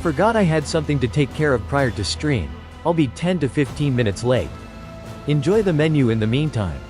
Forgot I had something to take care of prior to stream. I'll be 10 to 15 minutes late. Enjoy the menu in the meantime.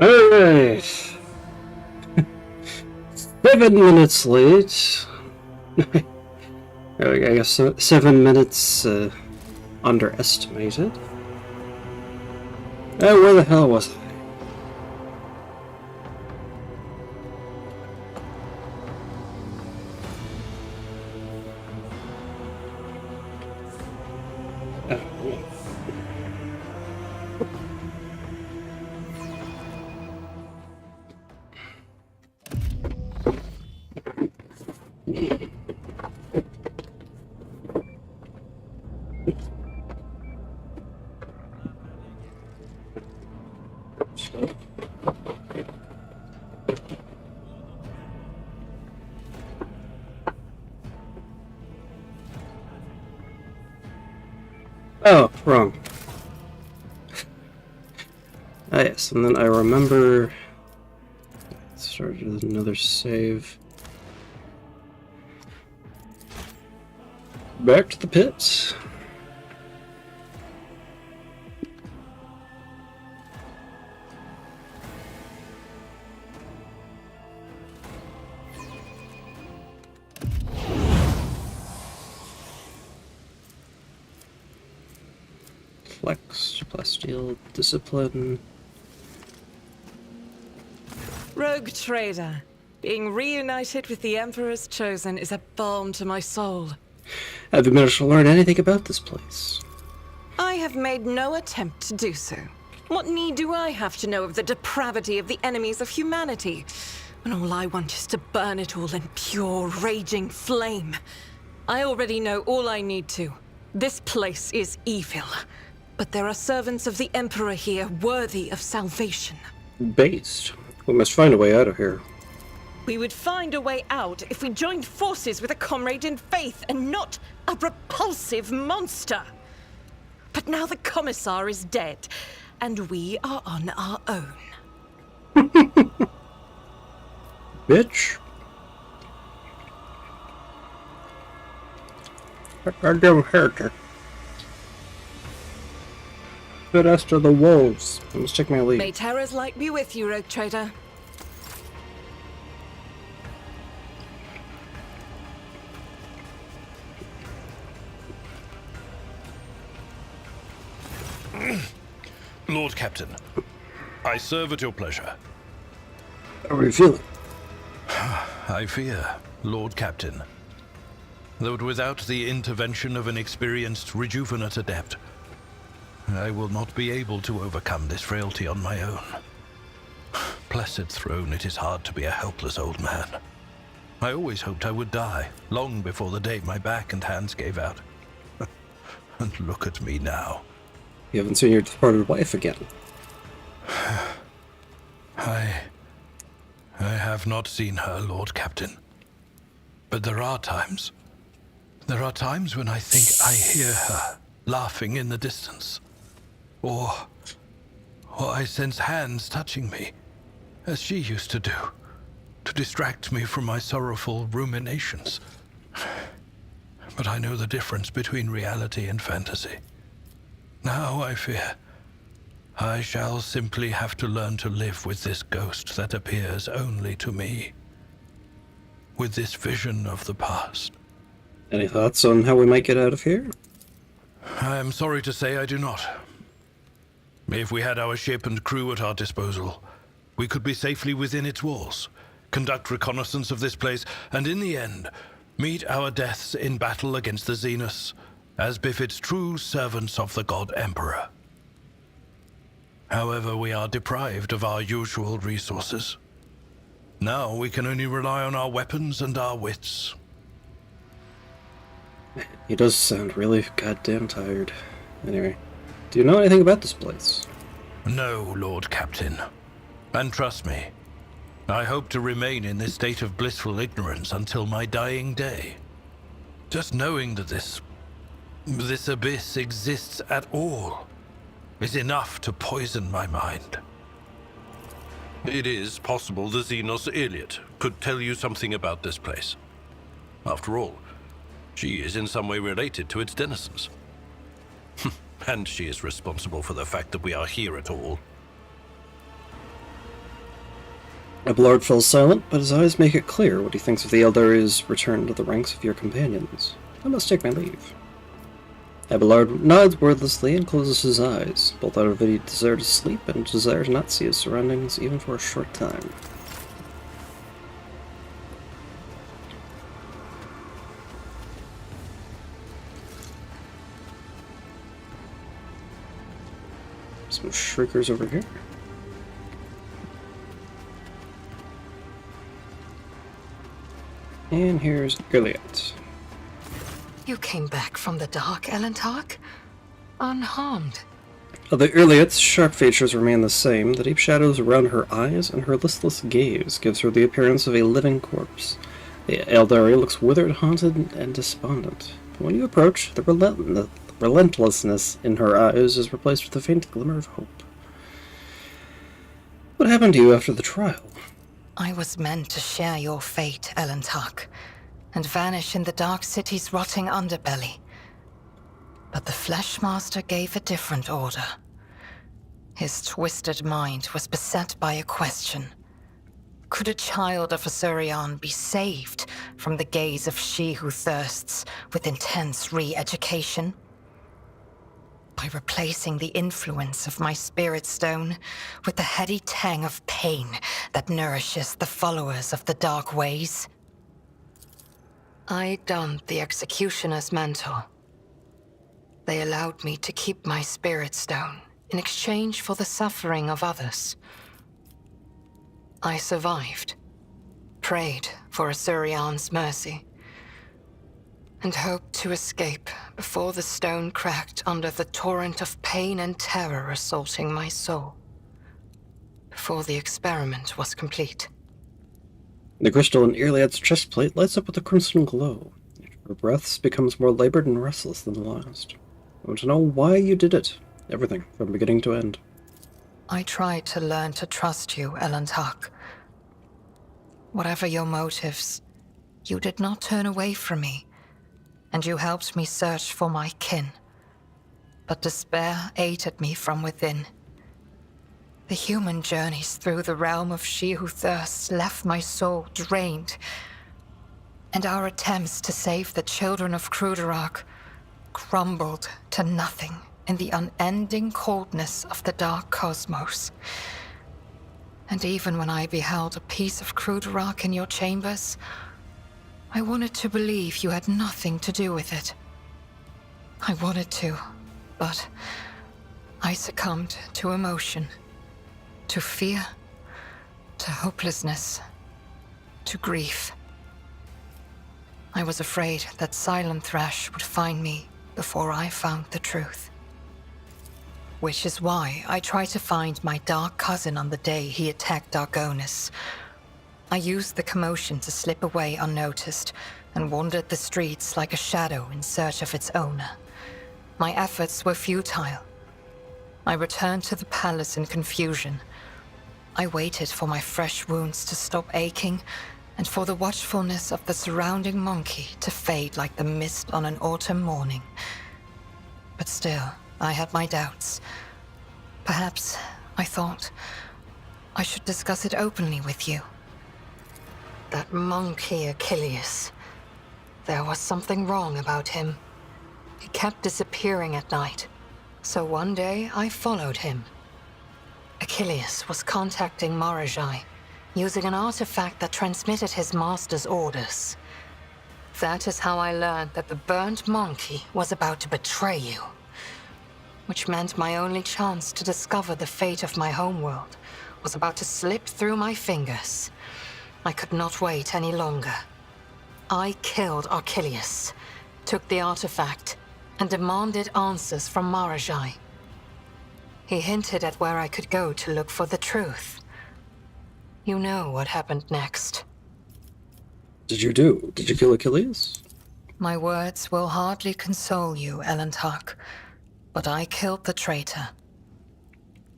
Alright. 7 minutes late. I guess 7 minutes underestimated. Where the hell was I? Oh, wrong. Ah, yes, and then I remember... Started with another save. Back to the pits. Flex, plasteel, discipline. Rogue trader, being reunited with the Emperor's Chosen is a balm to my soul. Have you managed to learn anything about this place? I have made no attempt to do so. What need do I have to know of the depravity of the enemies of humanity, when all I want is to burn it all in pure, raging flame? I already know all I need to. This place is evil, but there are servants of the Emperor here worthy of salvation. Based. We must find a way out of here. We would find a way out if we joined forces with a comrade in faith and not a repulsive monster. But now the Commissar is dead, and we are on our own. Bitch. Goddamn heretic. Put us to the wolves. I must take my leave. May Terra's light be with you, Rogue Trader. Lord Captain, I serve at your pleasure. How are you feeling? I fear, Lord Captain, that without the intervention of an experienced rejuvenate adept, I will not be able to overcome this frailty on my own. Blessed throne, it is hard to be a helpless old man. I always hoped I would die, long before the day my back and hands gave out. And look at me now. You haven't seen your departed wife again. I have not seen her, Lord Captain. But there are times when I think I hear her laughing in the distance. Or I sense hands touching me, as she used to do, to distract me from my sorrowful ruminations. But I know the difference between reality and fantasy. Now I fear I shall simply have to learn to live with this ghost that appears only to me, with this vision of the past. Any thoughts on how we might get out of here? I am sorry to say I do not. If we had our ship and crew at our disposal, we could be safely within its walls, conduct reconnaissance of this place, and in the end, meet our deaths in battle against the Xenos, as befits true servants of the God Emperor. However, we are deprived of our usual resources. Now we can only rely on our weapons and our wits. He does sound really goddamn tired. Anyway, do you know anything about this place? No, Lord Captain. And trust me, I hope to remain in this state of blissful ignorance until my dying day. Just knowing that this abyss exists at all is enough to poison my mind. It is possible the Xenos Iliad could tell you something about this place. After all, she is in some way related to its denizens. And she is responsible for the fact that we are here at all. Abelard falls silent, but his eyes make it clear what he thinks of the Eldari's return to the ranks of your companions. I must take my leave. Abelard nods wordlessly and closes his eyes, both out of a desire to sleep and a desire to not see his surroundings even for a short time. Some shriekers over here. And here's Iliad. You came back from the dark, Elentark? Unharmed. Of the Iliad's sharp features remain the same. The deep shadows around her eyes and her listless gaze gives her the appearance of a living corpse. The Eldari looks withered, haunted, and despondent. But when you approach, the relentlessness in her eyes is replaced with a faint glimmer of hope. What happened to you after the trial? I was meant to share your fate, Elentark, and vanish in the Dark City's rotting underbelly. But the Fleshmaster gave a different order. His twisted mind was beset by a question. Could a child of Asurion be saved from the gaze of she who thirsts with intense re-education? By replacing the influence of my spirit stone with the heady tang of pain that nourishes the followers of the dark ways? I donned the Executioner's mantle. They allowed me to keep my spirit stone in exchange for the suffering of others. I survived, prayed for Asurion's mercy, and hoped to escape before the stone cracked under the torrent of pain and terror assaulting my soul. Before the experiment was complete. The crystal in Iliad's chest plate lights up with a crimson glow. Her breath becomes more labored and restless than the last. I want to know why you did it. Everything, from beginning to end. I tried to learn to trust you, Elentark. Whatever your motives, you did not turn away from me, and you helped me search for my kin. But despair ate at me from within. The human journeys through the realm of she who thirsts left my soul drained, and our attempts to save the children of Kruderak crumbled to nothing in the unending coldness of the dark cosmos. And even when I beheld a piece of Kruderak in your chambers, I wanted to believe you had nothing to do with it. I wanted to, but I succumbed to emotion, to fear, to hopelessness, to grief. I was afraid that Silent Thrash would find me before I found the truth. Which is why I tried to find my dark cousin on the day he attacked Argonis. I used the commotion to slip away unnoticed and wandered the streets like a shadow in search of its owner. My efforts were futile. I returned to the palace in confusion. I waited for my fresh wounds to stop aching and for the watchfulness of the surrounding monkey to fade like the mist on an autumn morning. But still, I had my doubts. Perhaps, I thought, I should discuss it openly with you. That monkey Achilles. There was something wrong about him. He kept disappearing at night, so one day I followed him. Achilles was contacting Marajai, using an artifact that transmitted his master's orders. That is how I learned that the burnt monkey was about to betray you. Which meant my only chance to discover the fate of my homeworld was about to slip through my fingers. I could not wait any longer. I killed Achilles, took the artifact, and demanded answers from Marajai. He hinted at where I could go to look for the truth. You know what happened next. Did you kill Achilles? My words will hardly console you, Elentark, but I killed the traitor.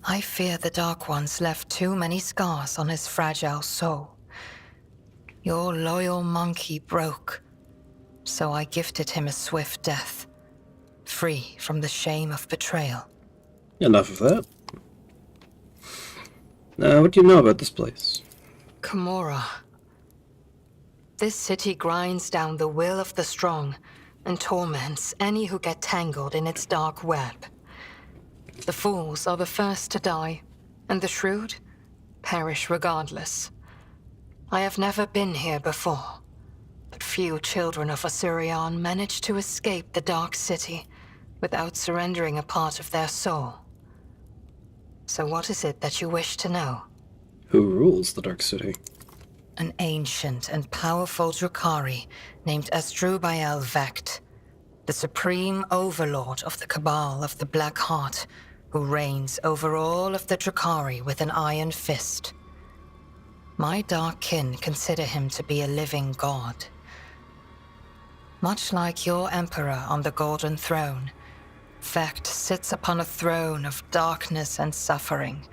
I fear the Dark Ones left too many scars on his fragile soul. Your loyal monkey broke, so I gifted him a swift death, free from the shame of betrayal. Enough of that. Now, what do you know about this place? Camorra. This city grinds down the will of the strong and torments any who get tangled in its dark web. The fools are the first to die, and the shrewd perish regardless. I have never been here before, but few children of Osirion manage to escape the Dark City without surrendering a part of their soul. So what is it that you wish to know? Who rules the Dark City? An ancient and powerful Drukhari named Asdrubael Vecht, the supreme overlord of the Cabal of the Black Heart, who reigns over all of the Drukhari with an iron fist. My dark kin consider him to be a living god. Much like your emperor on the Golden Throne, Vecht sits upon a throne of darkness and suffering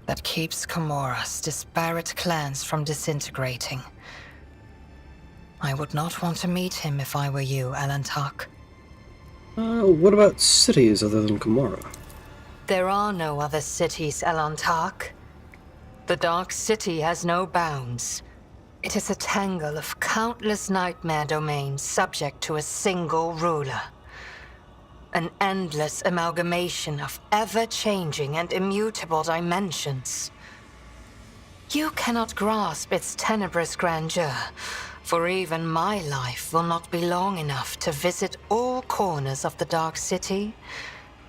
that keeps Camorra's disparate clans from disintegrating. I would not want to meet him if I were you, Alantak. What about cities other than Camorra? There are no other cities, Alantak. The Dark City has no bounds. It is a tangle of countless nightmare domains subject to a single ruler. An endless amalgamation of ever-changing and immutable dimensions. You cannot grasp its tenebrous grandeur, for even my life will not be long enough to visit all corners of the Dark City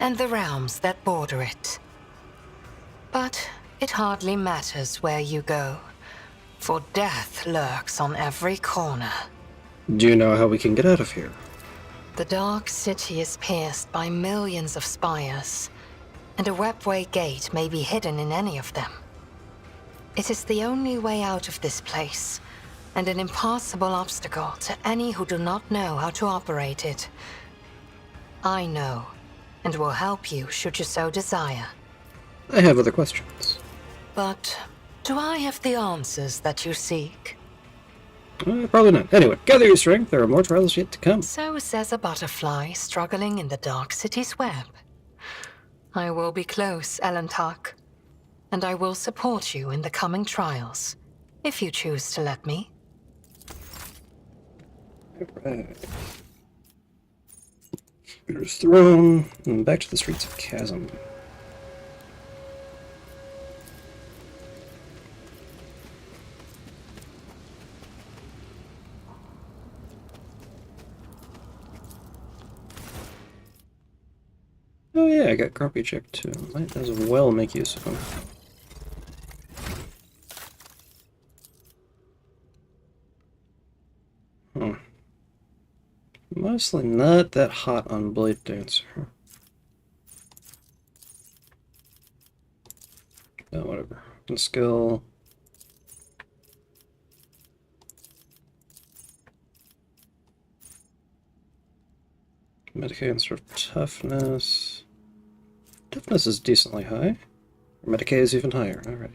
and the realms that border it. But it hardly matters where you go, for death lurks on every corner. Do you know how we can get out of here? The Dark City is pierced by millions of spires, and a webway gate may be hidden in any of them. It is the only way out of this place, and an impassable obstacle to any who do not know how to operate it. I know, and will help you should you so desire. I have other questions. But do I have the answers that you seek? Probably not. Anyway, gather your strength. There are more trials yet to come. So says a butterfly struggling in the Dark City's web. I will be close, Alantak, and I will support you in the coming trials, if you choose to let me. Alright. Jupiter's throne, and back to the streets of Chasm. Oh yeah, I got Grumpy Chick too. Might as well make use of him. Mostly not that hot on Blade Dancer. Oh, whatever. And skill. Medicaid instead of toughness. Toughness is decently high. Medicaid is even higher. Alright.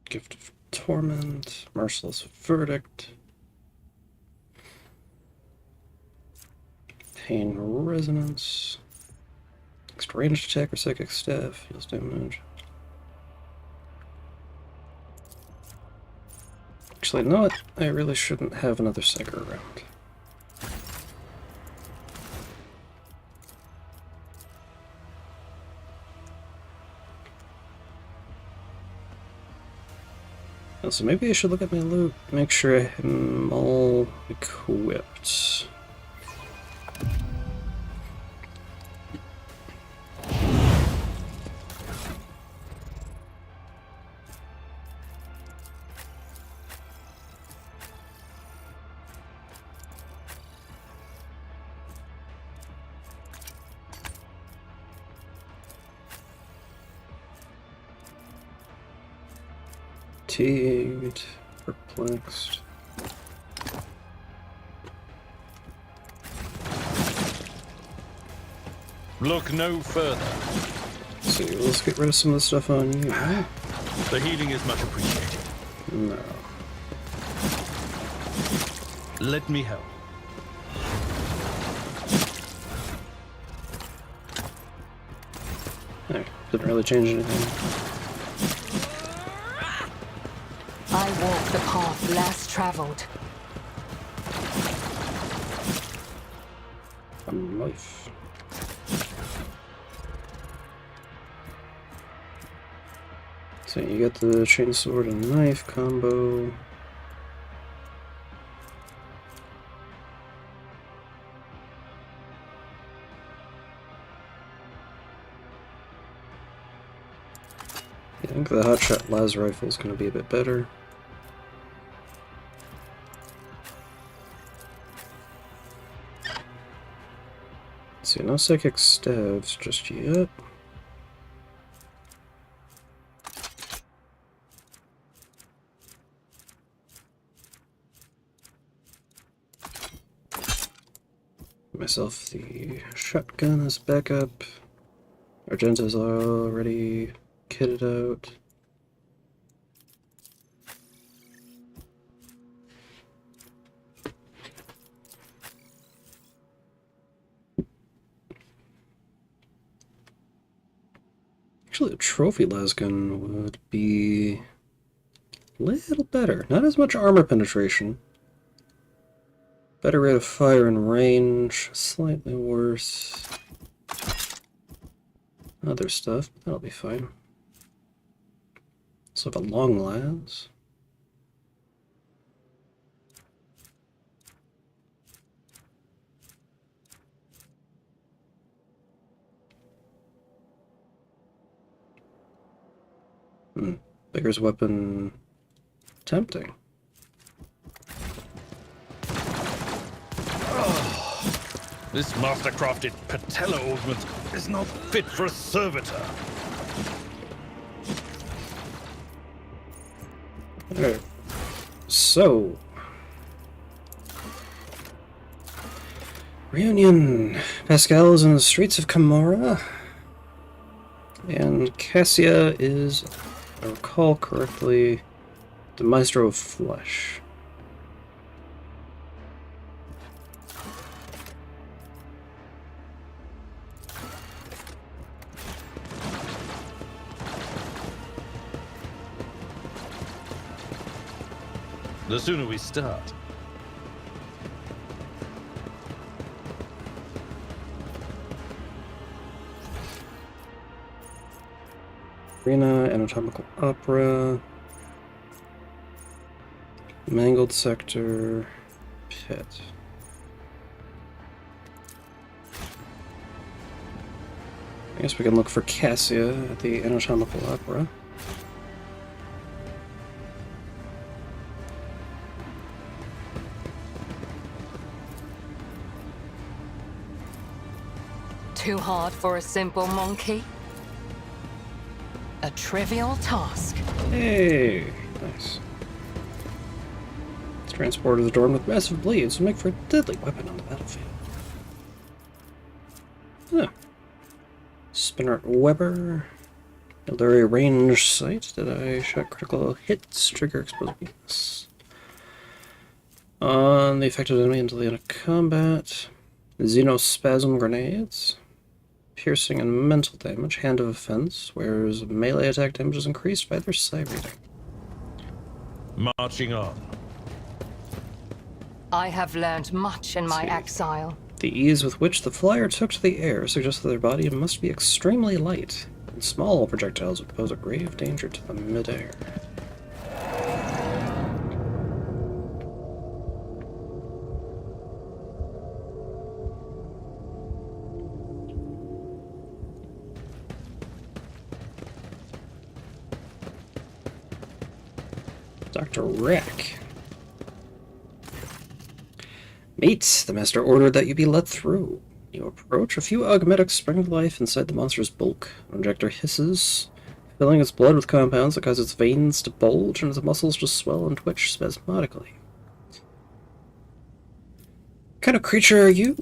Gift of Torment, Merciless Verdict, Pain Resonance, Next ranged attack or psychic staff, deals damage. Actually, you know what? I really shouldn't have another psyker around. So maybe I should look at my loot, make sure I'm all equipped. Fatigued, perplexed. Look no further. Let's see, let's get rid of some of the stuff on you. The healing is much appreciated. No. Let me help. Didn't really change anything. I walk the path last traveled. A knife. So you get the chainsword and knife combo. I think the hotshot las rifle is going to be a bit better. Let's see, no psychic staves just yet. Myself the shotgun as backup. Argenta's already kitted out. Actually, a trophy lasgun would be a little better. Not as much armor penetration. Better rate of fire and range. Slightly worse other stuff, but that'll be fine. So have a long las. Beggar's weapon tempting. This master-crafted patella augment is not fit for a servitor. Alright. So reunion. Pascal is in the streets of Camorra. And Cassia is, if I recall correctly, the Maestro of Flesh. The sooner we start. Arena, Anatomical Opera, Mangled Sector, Pit. I guess we can look for Cassia at the Anatomical Opera. Too hard for a simple monkey? A trivial task. Hey, nice. This transport is adorned with massive blades to make for a deadly weapon on the battlefield. Huh. Spinner Weber. Eldaria range sight. Did I shot critical hits? Trigger explosive weakness. On the affected enemy until the end of combat. Xenospasm grenades. Piercing and mental damage. Hand of offense, whereas melee attack damage is increased by their sight reading. Marching on. I have learned much in my exile. The ease with which the flyer took to the air suggests that their body must be extremely light, and small projectiles would pose a grave danger to them midair. Dr. Rack. Mate, the master ordered that you be let through. You approach, a few augmetics spring to life inside the monster's bulk. An injector hisses, filling its blood with compounds that cause its veins to bulge and its muscles to swell and twitch spasmodically. What kind of creature are you?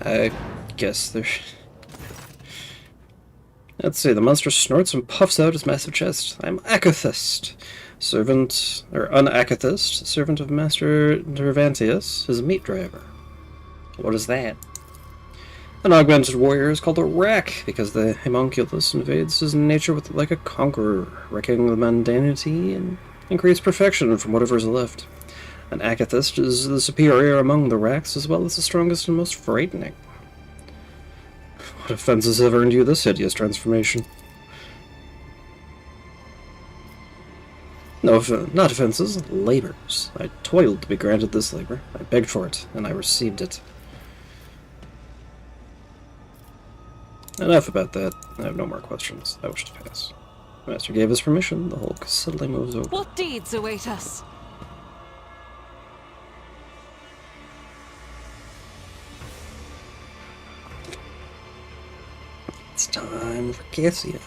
I guess there's... Let's see, the monster snorts and puffs out his massive chest. I'm Akathist, Unacathist, servant of Master Dervantius, is a meat driver. What is that? An augmented warrior is called a rack because the homunculus invades his nature like a conqueror, wrecking the mundanity and creates perfection from whatever is left. An acathist is the superior among the racks, as well as the strongest and most frightening. What offenses have earned you this hideous transformation? No, not offenses, labors. I toiled to be granted this labor. I begged for it, and I received it. Enough about that. I have no more questions. I wish to pass. The Master gave his permission. The Hulk suddenly moves over. What deeds await us? It's time for Cassia.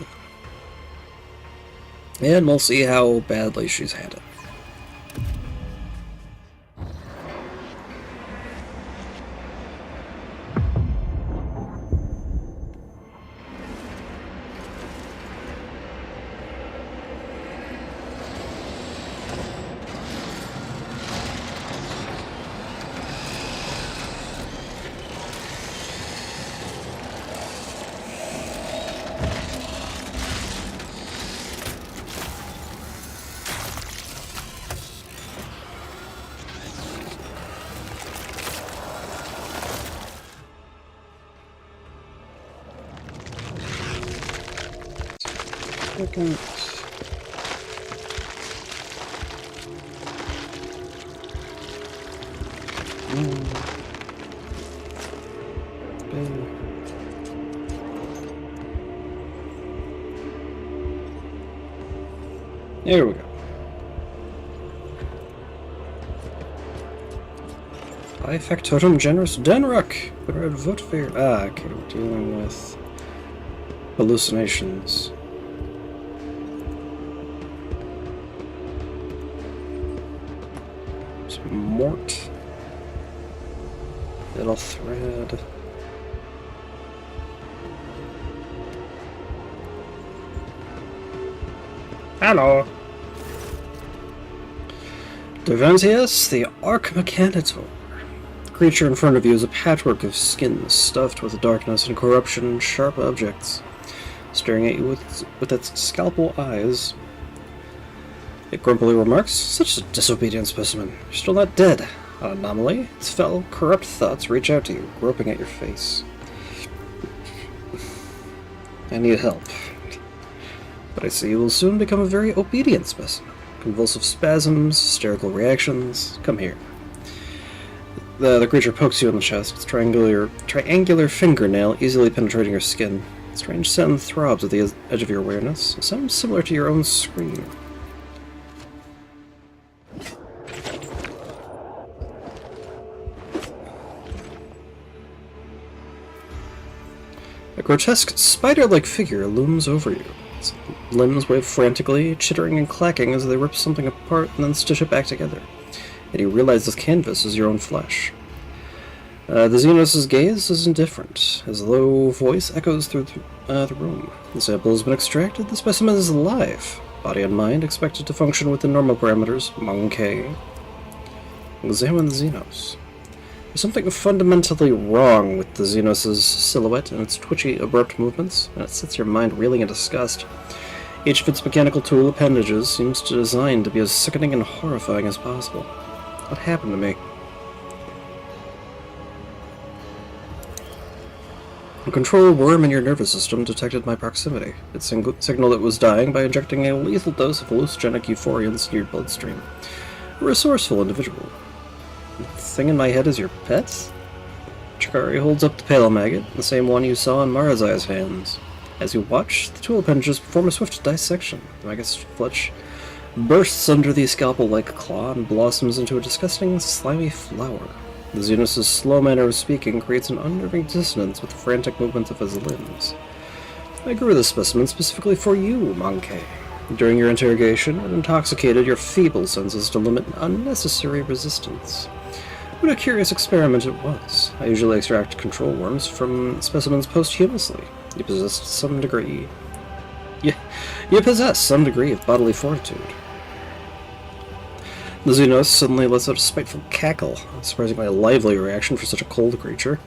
And we'll see how badly she's had it. Second. There we go. High factotum generous Denrock. Red vote fair. Okay, we're dealing with hallucinations. Mort. Little thread. Hello. Dervantius, the Archmechanitor. The creature in front of you is a patchwork of skin stuffed with darkness and corruption and sharp objects, staring at you with its scalpel eyes. It grumpily remarks, "Such a disobedient specimen. You're still not dead. An anomaly. Its foul, corrupt thoughts reach out to you, groping at your face. I need help. But I see you will soon become a very obedient specimen. Convulsive spasms, hysterical reactions. Come here." The creature pokes you in the chest, its triangular fingernail easily penetrating your skin. A strange sound throbs at the edge of your awareness. It sounds similar to your own scream. A grotesque, spider-like figure looms over you. Its limbs wave frantically, chittering and clacking as they rip something apart and then stitch it back together. Yet you realize this canvas is your own flesh. The Xenos' gaze is indifferent. His low voice echoes through the room. The sample has been extracted. The specimen is alive. Body and mind expected to function within normal parameters. Monkey. Examine the Xenos. There's something fundamentally wrong with the Xenos' silhouette and its twitchy, abrupt movements, and it sets your mind reeling in disgust. Each of its mechanical tool appendages seems designed to be as sickening and horrifying as possible. What happened to me? A control worm in your nervous system detected my proximity. It signaled it was dying by injecting a lethal dose of hallucinogenic euphorians into your bloodstream. A resourceful individual. The thing in my head is your pet? Chikari holds up the pale maggot, the same one you saw in Marazai's hands. As you watch, the tool appendages perform a swift dissection. The maggot's flesh bursts under the scalpel-like claw and blossoms into a disgusting, slimy flower. The Xenos' slow manner of speaking creates an unnerving dissonance with the frantic movements of his limbs. I grew this specimen specifically for you, Monkey. During your interrogation, it intoxicated your feeble senses to limit unnecessary resistance. What a curious experiment it was. I usually extract control worms from specimens posthumously. You possess some degree of bodily fortitude. The Xenos suddenly lets out a spiteful cackle, a surprisingly lively reaction for such a cold creature,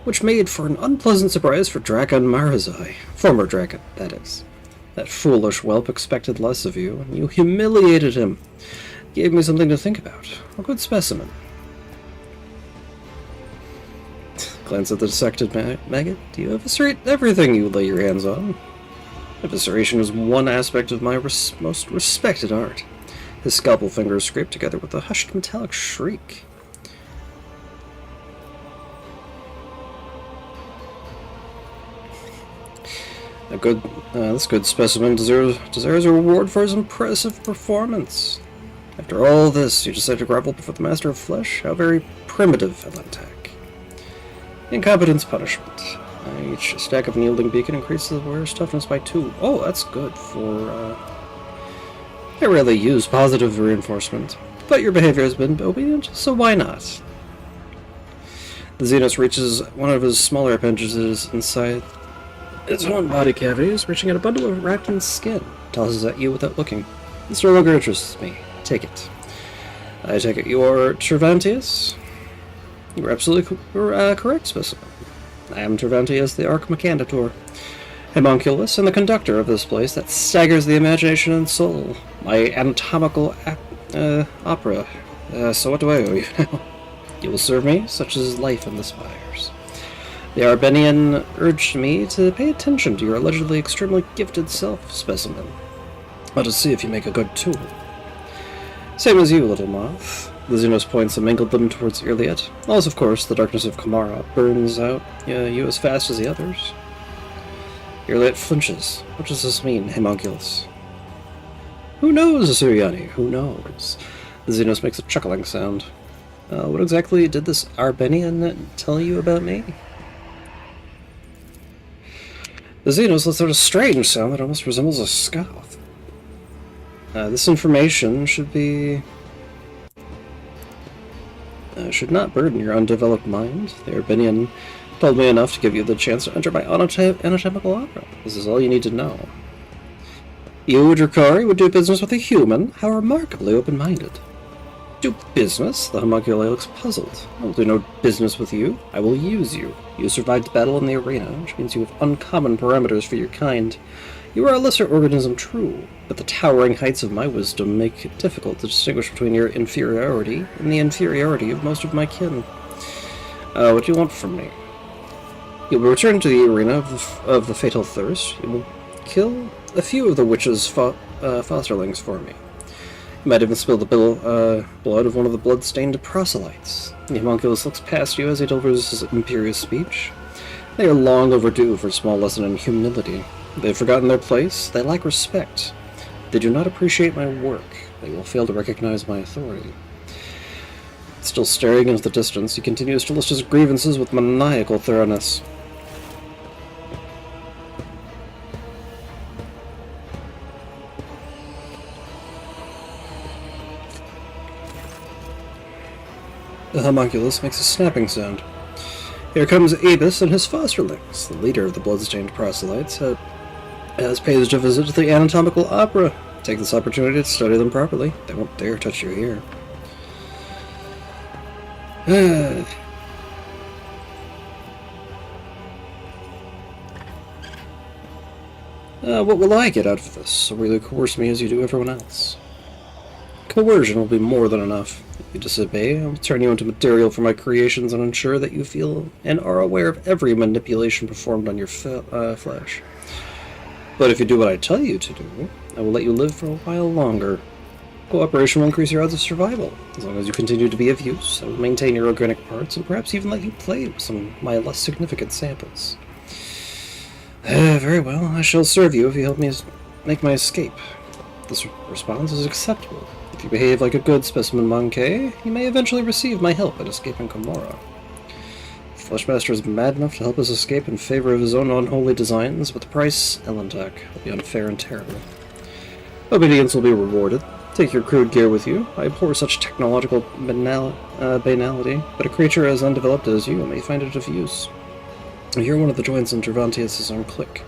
which made for an unpleasant surprise for Drakon Marazai. Former Drakon, that is. That foolish whelp expected less of you, and you humiliated him. Gave me something to think about. A good specimen. Glance at the dissected maggot. Do you eviscerate everything you lay your hands on? Evisceration is one aspect of my most respected art. His scalpel fingers scraped together with a hushed metallic shriek. This good specimen deserves a reward for his impressive performance. After all this, you decide to grovel before the Master of Flesh? How very primitive, Elantak. Incompetence punishment. Each stack of Unyielding Beacon increases the wearer's toughness by 2. Oh, that's good for, I rarely use positive reinforcement, but your behavior has been obedient, so why not? The Xenos reaches one of his smaller appendages inside its own body cavities, reaching out a bundle of Rakton's skin. Tosses at you without looking. This no longer interests me. Take it. I take it you're Cervantes? You're absolutely correct, specimen. I am Cervantes, the Archmechanitor, homunculus, and the conductor of this place that staggers the imagination and soul. My anatomical opera. So what do I owe you now? You will serve me, such as life in the spires. The Arbenian urged me to pay attention to your allegedly extremely gifted self-specimen. Let us see if you make a good tool. Same as you, little moth. The Xenos points and mingled them towards Irliet. As of course, the darkness of Kamara burns out you as fast as the others. Irliet flinches. What does this mean, homunculus? Who knows, Assyriani? Who knows? The Xenos makes a chuckling sound. What exactly did this Arbenian tell you about me? The Xenos lets out a strange sound that almost resembles a scoff. This information should not burden your undeveloped mind. The Arbenian told me enough to give you the chance to enter my anatomical opera. This is all you need to know. You, Drakari, would do business with a human? How remarkably open-minded. Do business? The homunculi looks puzzled. I will do no business with you. I will use you. You survived battle in the arena, which means you have uncommon parameters for your kind. You are a lesser organism, true, but the towering heights of my wisdom make it difficult to distinguish between your inferiority and the inferiority of most of my kin. What do you want from me? You will return to the arena of the Fatal Thirst. You will kill a few of the witch's fosterlings for me. You might even spill the blood of one of the blood-stained proselytes. The homunculus looks past you as he delivers his imperious speech. They are long overdue for a small lesson in humility. They've forgotten their place. They lack respect. They do not appreciate my work. They will fail to recognize my authority. Still staring into the distance, he continues to list his grievances with maniacal thoroughness. The homunculus makes a snapping sound. Here comes Abus and his fosterlings. The leader of the bloodstained proselytes has paid a visit to the anatomical opera. Take this opportunity to study them properly. They won't dare touch you here. What will I get out of this? Or will you coerce me as you do everyone else? Coercion will be more than enough. If you disobey, I will turn you into material for my creations and ensure that you feel and are aware of every manipulation performed on your flesh. But if you do what I tell you to do, I will let you live for a while longer. Cooperation will increase your odds of survival. As long as you continue to be of use, I will maintain your organic parts and perhaps even let you play with some of my less significant samples. Very well, I shall serve you if you help me make my escape. This response is acceptable. If you behave like a good specimen Monkey, you may eventually receive my help in escaping Komora. Fleshmaster is mad enough to help us escape in favor of his own unholy designs, but the price, Elantak, will be unfair and terrible. Obedience will be rewarded. Take your crude gear with you. I abhor such technological banality, but a creature as undeveloped as you may find it of use. You're one of the joints in Cervantes' own clique.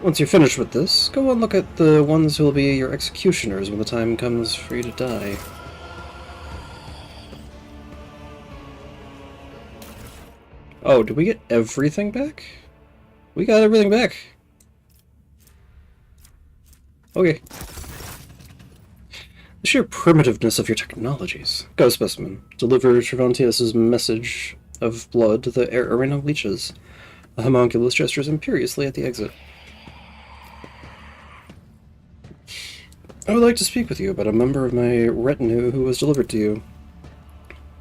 Once you're finished with this, go and look at the ones who will be your executioners when the time comes for you to die. Oh, did we get everything back? We got everything back. Okay. The sheer primitiveness of your technologies. Go, Specimen. Deliver Cervantes' message of blood to the arena leeches. The homunculus gestures imperiously at the exit. I would like to speak with you about a member of my retinue who was delivered to you.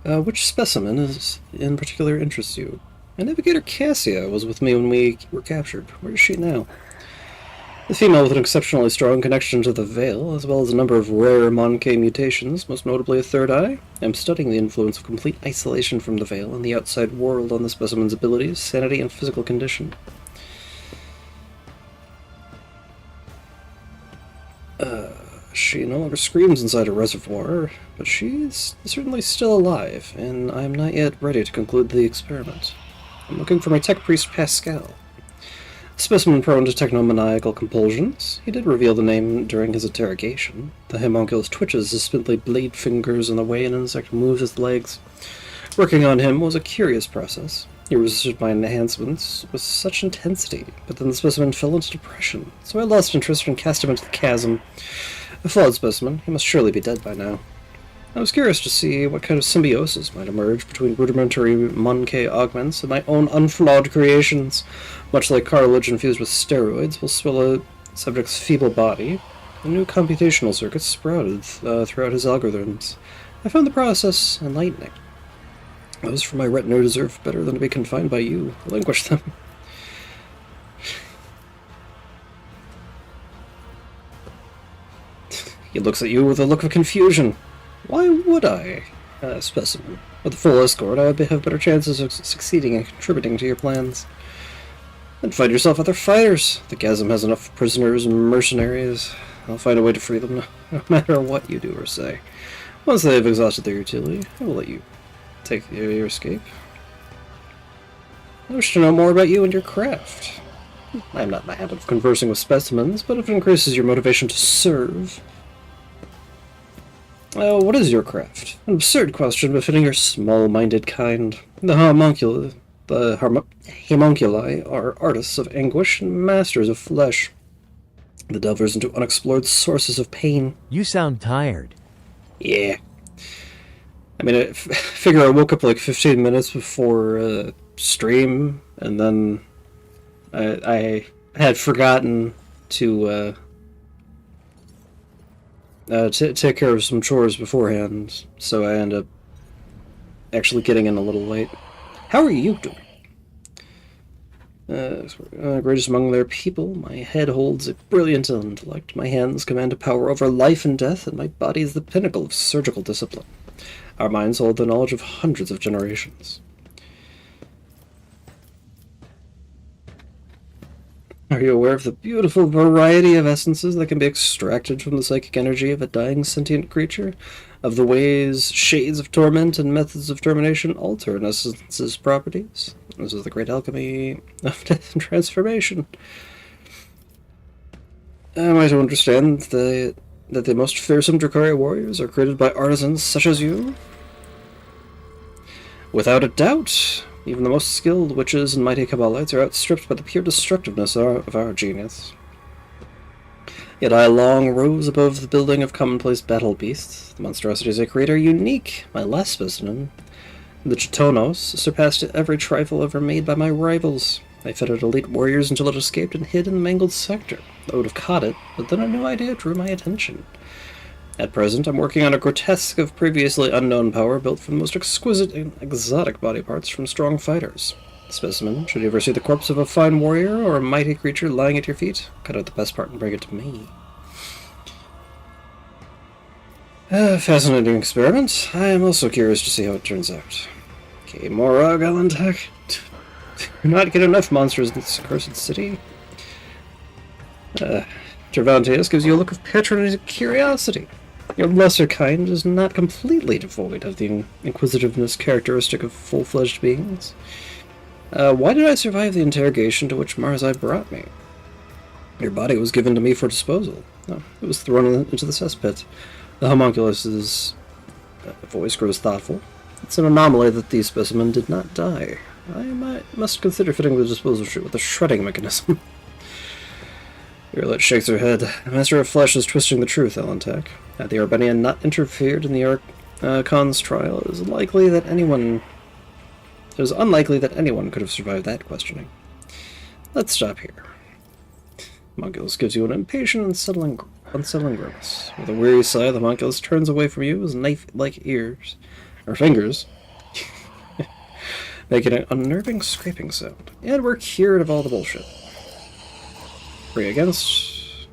Which specimen is in particular interests you? My navigator Cassia was with me when we were captured. Where is she now? The female with an exceptionally strong connection to the Veil, as well as a number of rare Monkey mutations, most notably a third eye. I'm studying the influence of complete isolation from the Veil and the outside world on the specimen's abilities, sanity, and physical condition. She no longer screams inside a reservoir, but she's certainly still alive, and I'm not yet ready to conclude the experiment. I'm looking for my tech priest Pascal. A specimen prone to technomaniacal compulsions. He did reveal the name during his interrogation. The homunculus twitches his spindly blade fingers in the way an insect moves his legs. Working on him was a curious process. He resisted my enhancements with such intensity, but then the specimen fell into depression, so I lost interest and cast him into the chasm. A flawed specimen, he must surely be dead by now. I was curious to see what kind of symbiosis might emerge between rudimentary Monkey augments and my own unflawed creations. Much like cartilage infused with steroids will swell a subject's feeble body, a new computational circuit sprouted throughout his algorithms. I found the process enlightening. Those from my retinue deserve better than to be confined by you. Relinquish them. He looks at you with a look of confusion. Why would I? Specimen. With a full escort, I would have better chances of succeeding and contributing to your plans. Then find yourself other fighters. The chasm has enough prisoners and mercenaries. I'll find a way to free them, no matter what you do or say. Once they have exhausted their utility, I will let you take your escape. I wish to know more about you and your craft. I am not in the habit of conversing with specimens, but if it increases your motivation to serve... what is your craft? An absurd question befitting your small-minded kind. The homunculi are artists of anguish and masters of flesh. The delvers into unexplored sources of pain. You sound tired. Yeah. I mean, I figure I woke up like 15 minutes before stream, and then I had forgotten to take care of some chores beforehand, so I ended up actually getting in a little late. How are you doing? Greatest among their people, my head holds a brilliant intellect, my hands command a power over life and death, and my body is the pinnacle of surgical discipline. Our minds hold the knowledge of hundreds of generations. Are you aware of the beautiful variety of essences that can be extracted from the psychic energy of a dying sentient creature? Of the ways shades of torment and methods of termination alter an essence's properties? This is the great alchemy of death and transformation. Am I to understand that the most fearsome Dracaria warriors are created by artisans such as you? Without a doubt. Even the most skilled witches and mighty Kabbalites are outstripped by the pure destructiveness of our genius. Yet I long rose above the building of commonplace battle beasts. The monstrosities I create are unique. My last specimen, the Chitonos, surpassed every trifle ever made by my rivals. I fettered elite warriors until it escaped and hid in the mangled sector. I would have caught it, but then a new idea drew my attention. At present, I'm working on a grotesque of previously unknown power built from the most exquisite and exotic body parts from strong fighters. Specimen, should you ever see the corpse of a fine warrior or a mighty creature lying at your feet, cut out the best part and bring it to me. Fascinating experiment. I am also curious to see how it turns out. Okay, Mora Galantak. Do not get enough monsters in this accursed city. Cervantes gives you a look of patronizing curiosity. Your lesser kind is not completely devoid of the inquisitiveness characteristic of full-fledged beings. Why did I survive the interrogation to which Marzai brought me? Your body was given to me for disposal. No, it was thrown into the cesspit. The homunculus's voice grows thoughtful. It's an anomaly that the specimen did not die. I must consider fitting the disposal chute with a shredding mechanism. Irlet shakes her head. The Master of Flesh is twisting the truth, Elantek. Had the Arbenian not interfered in the Archon's trial, it is unlikely that anyone could have survived that questioning. Let's stop here. Homunculus gives you an impatient and unsettling grimace. With a weary sigh, the homunculus turns away from you, his knife-like fingers, making an unnerving scraping sound. And we're cured of all the bullshit. 3 against.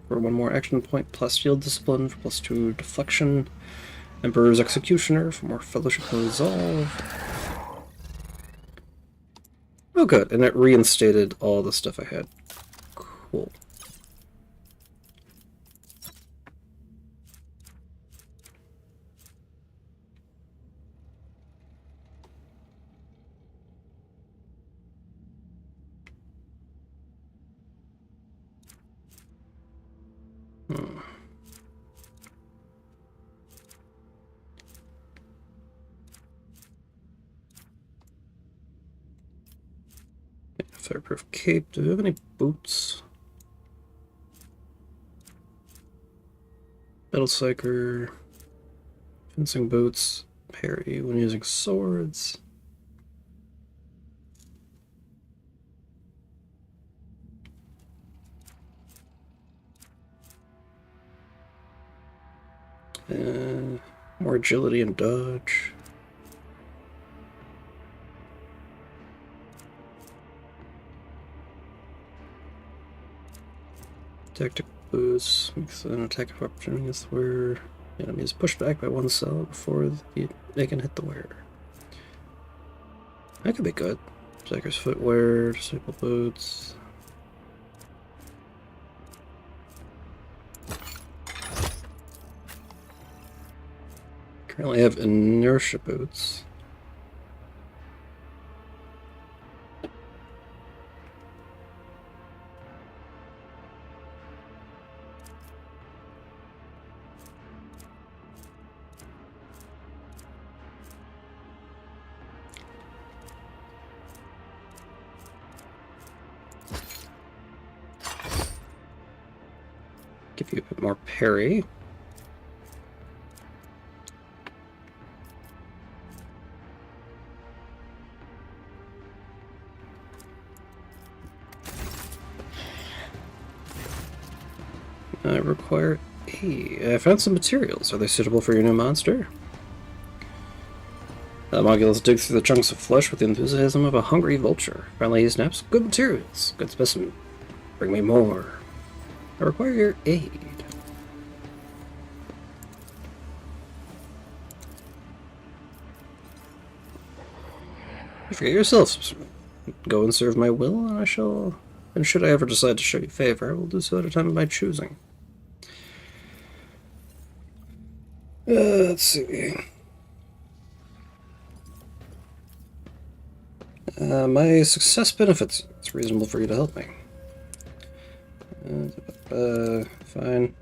For 1 more action point, +Shield Discipline, for +2 Deflection. Emperor's Executioner, for more Fellowship and Resolve. Oh good, and it reinstated all the stuff I had. Cool. Fireproof cape. Do we have any boots? Metal Psyker. Fencing boots. Parry when using swords. More agility and dodge. Tactic boost makes an attack of opportunity against the wearer. The enemy is pushed back by 1 cell before they can hit the wearer. That could be good. Psyker's footwear, disciple boots. Currently have inertia boots. Give you a bit more parry. I require I found some materials. Are they suitable for your new monster? Homunculus digs through the chunks of flesh with the enthusiasm of a hungry vulture. Finally he snaps, "Good materials, good specimen. Bring me more. I require your aid." You forget yourself. Go and serve my will, and I shall. And should I ever decide to show you favor, I will do so at a time of my choosing. Let's see. My success benefits. It's reasonable for you to help me. Fine.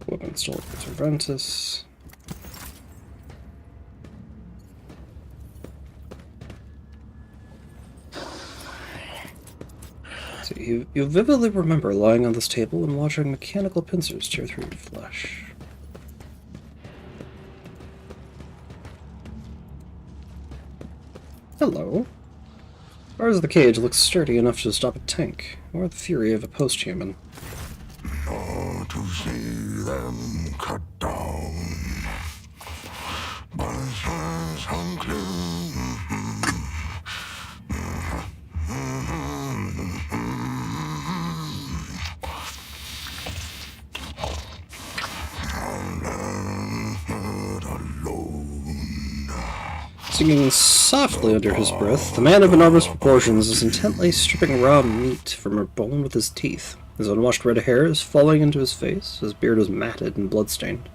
Weapon installed for Cervantes. So you vividly remember lying on this table and watching mechanical pincers tear through your flesh. Hello. As far as the cage looks sturdy enough to stop a tank, or the fury of a post-human. Oh, to see them cut down. Bonfires unclean. Singing softly under his breath, the man of enormous proportions is intently stripping raw meat from a bone with his teeth. His unwashed red hair is falling into his face, his beard is matted and bloodstained.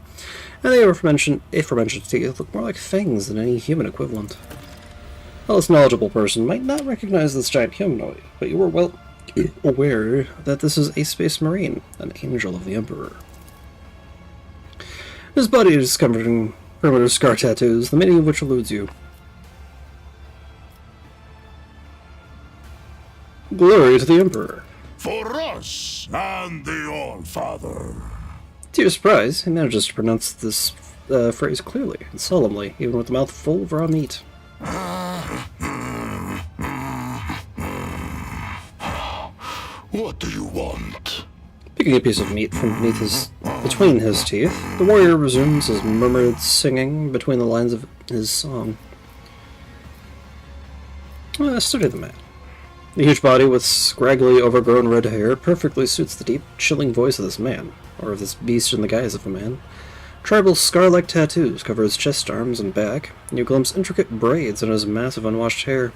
and the aforementioned teeth look more like fangs than any human equivalent. A less knowledgeable person might not recognize this giant humanoid, but you are well aware that this is a space marine, an angel of the Emperor. His body is covered in primitive scar tattoos, the meaning of which eludes you. Glory to the Emperor. For us and the All-Father. To your surprise, he manages to pronounce this phrase clearly and solemnly, even with the mouth full of raw meat. What do you want? Picking a piece of meat from between his teeth, the warrior resumes his murmured singing between the lines of his song. Study the man. The huge body with scraggly, overgrown red hair perfectly suits the deep, chilling voice of this man, or of this beast in the guise of a man. Tribal scar-like tattoos cover his chest, arms, and back, and you glimpse intricate braids in his massive unwashed hair.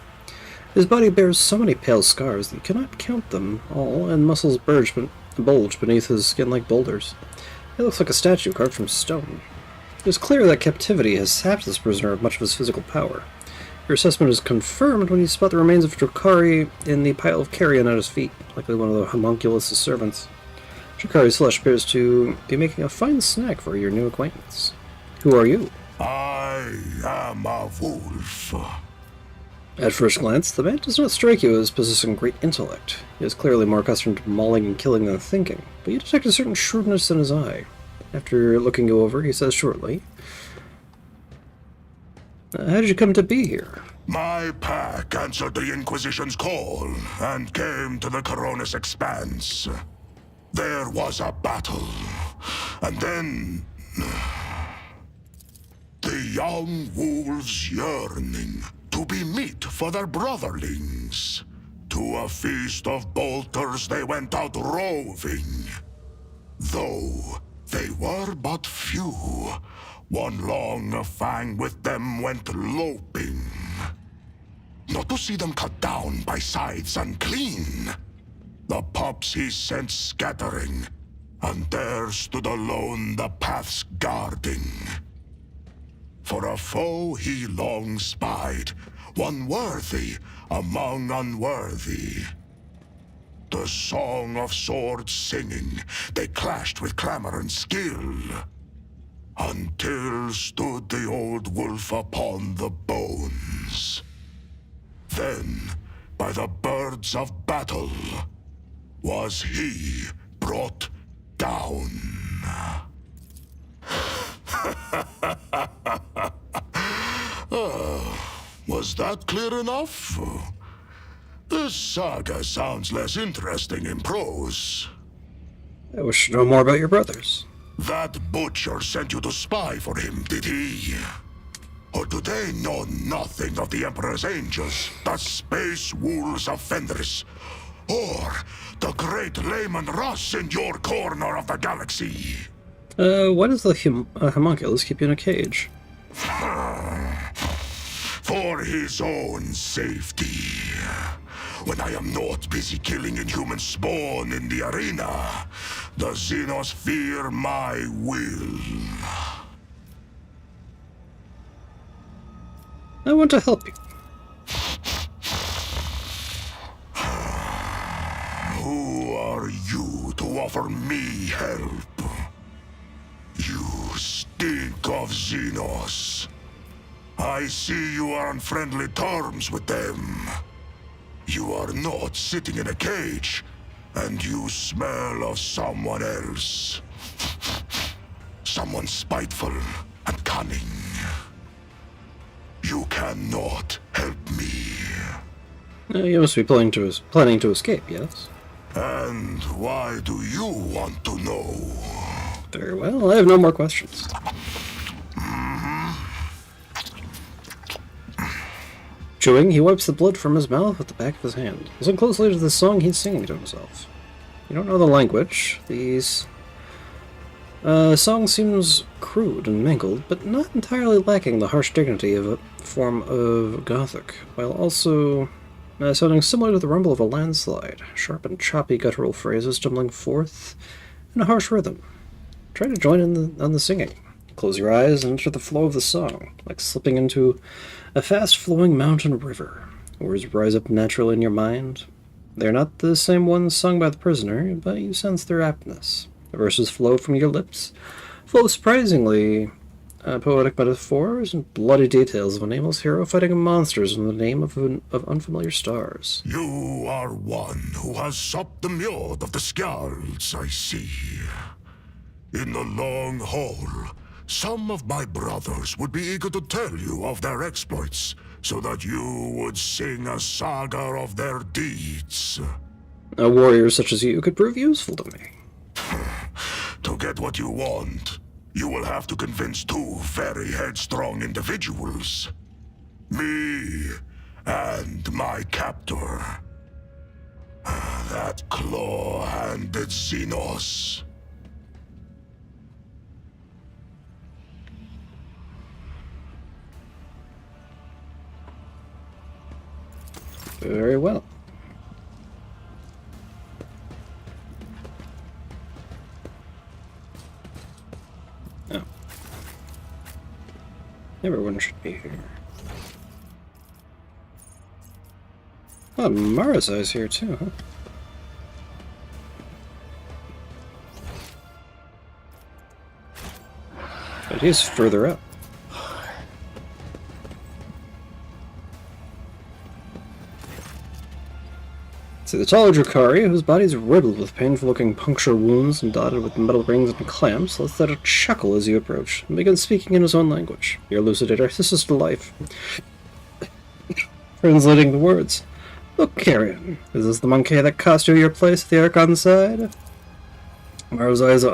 His body bears so many pale scars that you cannot count them all, and muscles bulge beneath his skin like boulders. He looks like a statue carved from stone. It is clear that captivity has sapped this prisoner of much of his physical power. Your assessment is confirmed when you spot the remains of Drakari in the pile of carrion at his feet, likely one of the homunculus' servants. Drakari's flesh appears to be making a fine snack for your new acquaintance. Who are you? I am a wolf. At first glance, the man does not strike you as possessing great intellect. He is clearly more accustomed to mauling and killing than thinking, but you detect a certain shrewdness in his eye. After looking you over, he says shortly, how did you come to be here? My pack answered the Inquisition's call and came to the Coronis Expanse. There was a battle, and then the young wolves yearning to be meat for their brotherlings. To a feast of bolters they went out roving. Though they were but few, one long fang with them went loping. Not to see them cut down by scythes unclean. The pups he sent scattering, and there stood alone the paths guarding. For a foe he long spied, one worthy among unworthy. The song of swords singing, they clashed with clamor and skill. Until stood the old wolf upon the bones. Then, by the birds of battle, was he brought down. Was that clear enough? This saga sounds less interesting in prose. I wish to know more about your brothers. That butcher sent you to spy for him, did he? Or do they know nothing of the Emperor's angels, the space wolves of Fenris, or the great Layman Russ in your corner of the galaxy? Why does the homunculus keep you in a cage? For his own safety. When I am not busy killing inhuman spawn in the arena, the Xenos fear my will. I want to help you. Who are you to offer me help? You stink of Xenos. I see you are on friendly terms with them. You are not sitting in a cage, and you smell of someone else. Someone spiteful and cunning. You cannot help me. You must be planning to escape, yes? And why do you want to know? Very well, I have no more questions. Chewing, he wipes the blood from his mouth with the back of his hand. Listen closely to the song he's singing to himself. You don't know the language. These song seems crude and mingled, but not entirely lacking the harsh dignity of a form of Gothic, while also sounding similar to the rumble of a landslide. Sharp and choppy guttural phrases tumbling forth in a harsh rhythm. Try to join in on the singing. Close your eyes and enter the flow of the song, like slipping into a fast-flowing mountain river. Words rise up naturally in your mind. They are not the same ones sung by the prisoner, but you sense their aptness. The verses flow from your lips, full of surprisingly poetic metaphors and bloody details of a nameless hero fighting monsters in the name of unfamiliar stars. You are one who has supped the mjord of the Skjalds, I see. In the long haul, some of my brothers would be eager to tell you of their exploits, so that you would sing a saga of their deeds. A warrior such as you could prove useful to me. To get what you want, you will have to convince two very headstrong individuals. Me and my captor. That claw-handed Xenos. Very well. Oh. Everyone should be here. Oh, Marazai's here too, huh? But he's further up. See, the taller Drakari, whose body is riddled with painful-looking puncture wounds and dotted with metal rings and clamps, lets out a chuckle as you approach, and begins speaking in his own language. Your elucidator, this is to life. Translating the words. Look, Carrion, is this the monkey that cost you your place at the Archon's side? Marazai's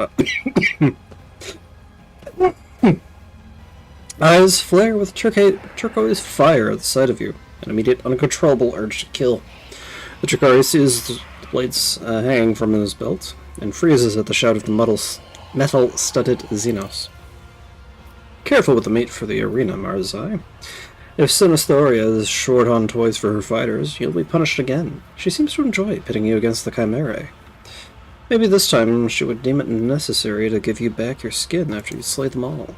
eyes flare with turquoise fire at the sight of you, an immediate uncontrollable urge to kill. The Drakari sees the blades hanging from his belt, and freezes at the shout of the metal-studded Xenos. Careful with the meat for the arena, Marazai. If Sinistoria is short on toys for her fighters, you'll be punished again. She seems to enjoy pitting you against the Chimerae. Maybe this time she would deem it necessary to give you back your skin after you slay them all.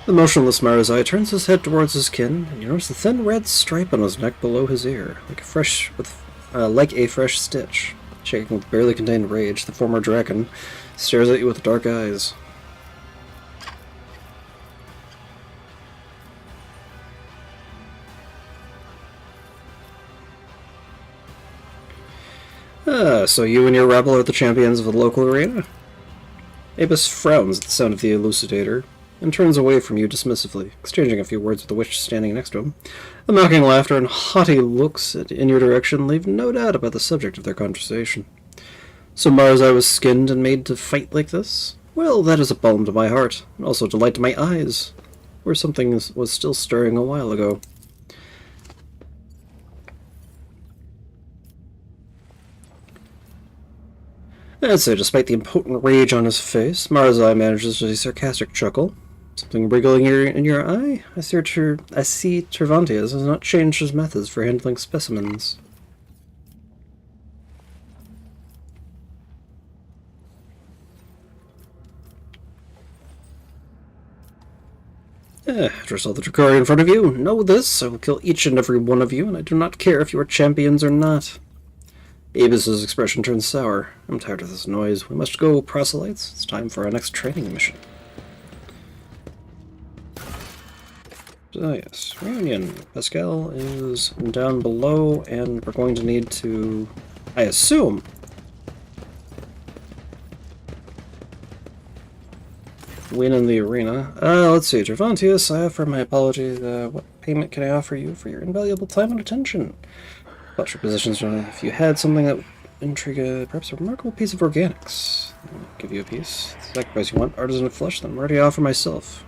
The motionless Marazai turns his head towards his kin, and you notice a thin red stripe on his neck below his ear, like a fresh stitch. Shaking with barely contained rage, the former dragon stares at you with dark eyes. So you and your rebel are the champions of the local arena? Abus frowns at the sound of the elucidator, and turns away from you dismissively, exchanging a few words with the witch standing next to him. The mocking laughter and haughty looks in your direction leave no doubt about the subject of their conversation. So Marazai was skinned and made to fight like this? Well, that is a balm to my heart, and also delight to my eyes, where something was still stirring a while ago. I'd say, despite the impotent rage on his face, Marazai manages a sarcastic chuckle. Something wriggling in your eye? I see Cervantes has not changed his methods for handling specimens. After all the Drakari in front of you, know this, I will kill each and every one of you, and I do not care if you are champions or not. Abus's expression turns sour. I'm tired of this noise. We must go, proselytes. It's time for our next training mission. Yes, reunion. Pascal is down below, and we're going to need to, I assume, win in the arena. Let's see, Gervontius, I offer my apologies. What payment can I offer you for your invaluable time and attention? About your positions, if you had something that would intrigue, perhaps a remarkable piece of organics. I'll give you a piece. Sacrifice you want, artisan of flesh, then I'm ready to offer myself.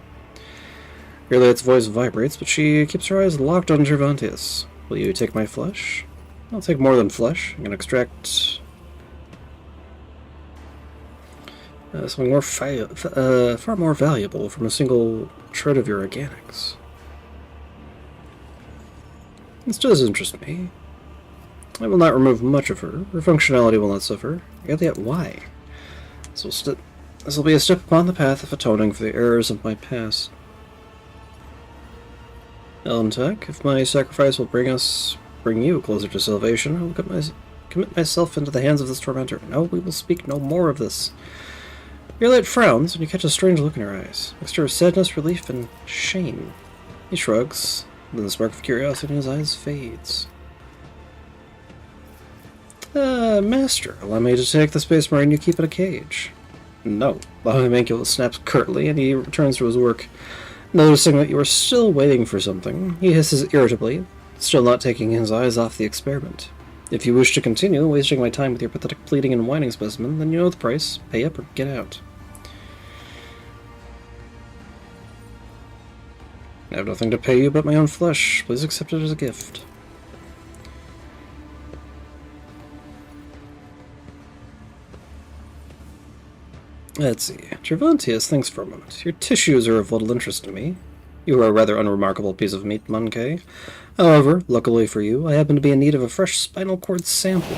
Its voice vibrates, but she keeps her eyes locked on Gervontius. Will you take my flesh? I'll take more than flesh. I'm going to extract something more far more valuable from a single shred of your organics. This does interest me. I will not remove much of her. Her functionality will not suffer. Yet why? So This will be a step upon the path of atoning for the errors of my past. Elentek, if my sacrifice will bring you closer to salvation, I will commit myself into the hands of this tormentor. No, we will speak no more of this. Your light frowns, and you catch a strange look in her eyes, a mixture of sadness, relief, and shame. He shrugs, then the spark of curiosity in his eyes fades. Master, allow me to take the Space Marine you keep in a cage. No. The homunculus snaps curtly, and he returns to his work. Noticing that you are still waiting for something, he hisses irritably, still not taking his eyes off the experiment. If you wish to continue wasting my time with your pathetic pleading and whining specimen, then you know the price. Pay up or get out. I have nothing to pay you but my own flesh. Please accept it as a gift. Let's see. Gervontius thinks for a moment. Your tissues are of little interest to me. You are a rather unremarkable piece of meat, Monkey. However, luckily for you, I happen to be in need of a fresh spinal cord sample.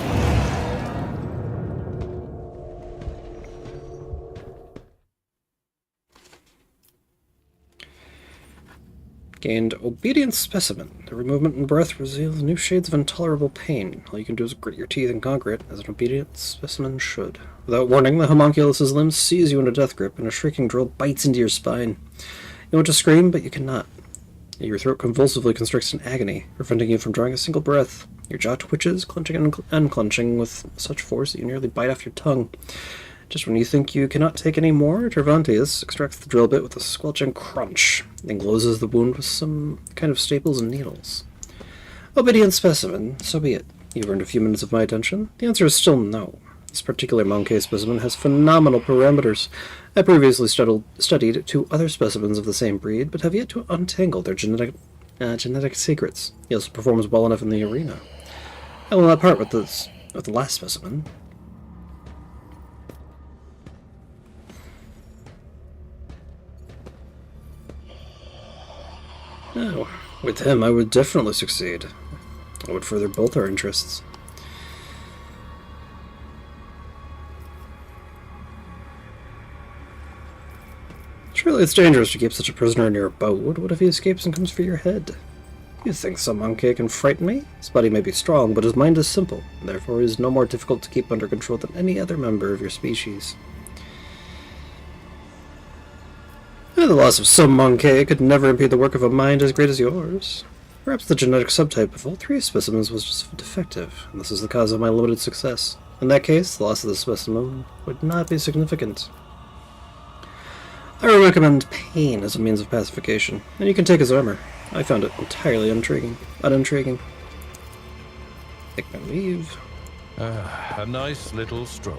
Gained Obedient Specimen. Every movement and breath reveals new shades of intolerable pain. All you can do is grit your teeth and conquer it, as an obedient specimen should. Without warning, the homunculus's limbs seize you in a death grip, and a shrieking drill bites into your spine. You want to scream, but you cannot. Your throat convulsively constricts in agony, preventing you from drawing a single breath. Your jaw twitches, clenching and unclenching with such force that you nearly bite off your tongue. Just when you think you cannot take any more, Gervontius extracts the drill bit with a squelching crunch, then closes the wound with some kind of staples and needles. Obedient specimen, so be it. You've earned a few minutes of my attention. The answer is still no. This particular monkey specimen has phenomenal parameters. I previously studied 2 other specimens of the same breed, but have yet to untangle their genetic secrets. He also performs well enough in the arena. I will not part with the last specimen. Oh, with him I would definitely succeed. I would further both our interests. Surely it's dangerous to keep such a prisoner in your abode. What if he escapes and comes for your head? You think some monkey can frighten me? His body may be strong, but his mind is simple, and therefore he is no more difficult to keep under control than any other member of your species. The loss of some monkey could never impede the work of a mind as great as yours. Perhaps the genetic subtype of all 3 specimens was just defective, and this is the cause of my limited success. In that case, the loss of the specimen would not be significant. I would recommend pain as a means of pacification, and you can take his armor. I found it entirely unintriguing. Take my leave. A nice little stroll.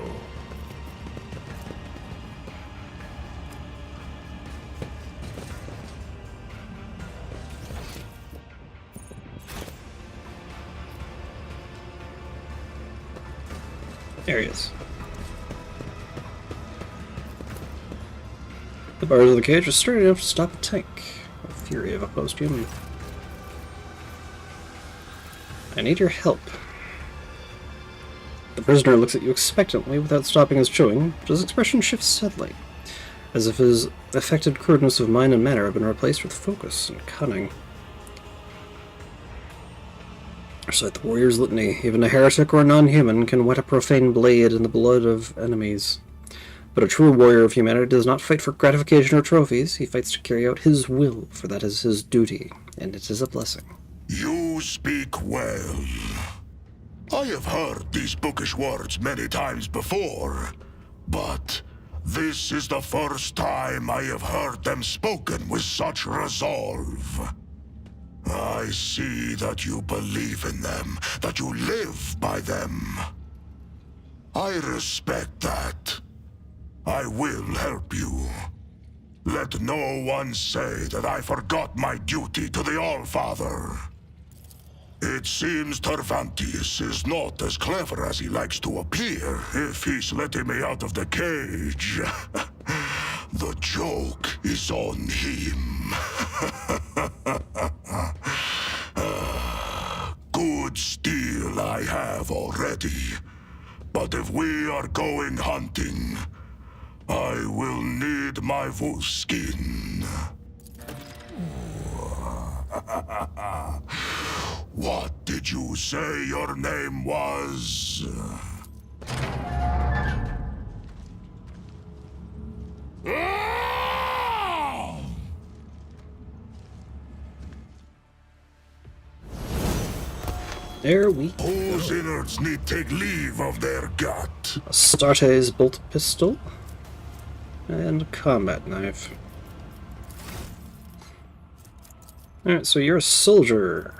There he is. The bars of the cage are sturdy enough to stop a tank. The fury of a post-human. I need your help. The prisoner looks at you expectantly without stopping his chewing, but his expression shifts subtly, as if his affected crudeness of mind and manner have been replaced with focus and cunning. Recite the warrior's litany. Even a heretic or a non-human can wet a profane blade in the blood of enemies. But a true warrior of humanity does not fight for gratification or trophies. He fights to carry out his will, for that is his duty, and it is a blessing. You speak well. I have heard these bookish words many times before, but this is the first time I have heard them spoken with such resolve. I see that you believe in them, that you live by them. I respect that. I will help you. Let no one say that I forgot my duty to the Allfather. It seems Tervantius is not as clever as he likes to appear if he's letting me out of the cage. The joke is on him. Good steel I have already. But if we are going hunting, I will need my wolf skin. What did you say your name was? There we go. Whose innards need take leave of their gut? Astarte's bolt pistol. And combat knife. Alright, so you're a soldier.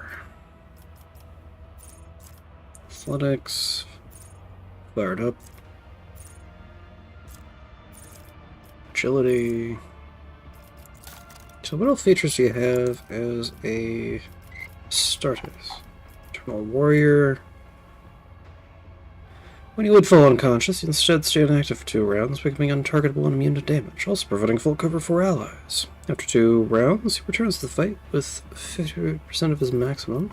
Athletics. Fired up. Agility. So what all features do you have as a Astartes? Eternal Warrior. When you would fall unconscious, you instead stay inactive for 2 rounds, becoming untargetable and immune to damage, also providing full cover for allies. After 2 rounds, he returns to the fight with 50% of his maximum.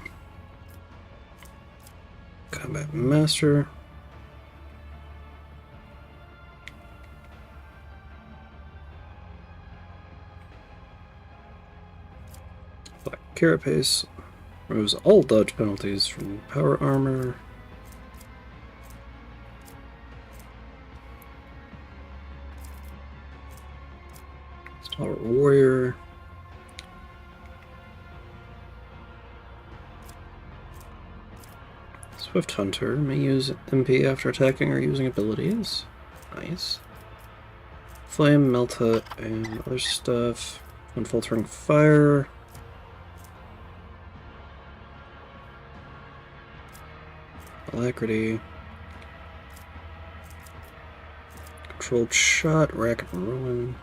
Combat Master. Black Carapace. Removes all dodge penalties from power armor. Stalwart Warrior. Swift Hunter may use MP after attacking or using abilities. Nice. Flame, Melta, and other stuff. Unfaltering Fire. Alacrity. Controlled Shot, Rack and Ruin.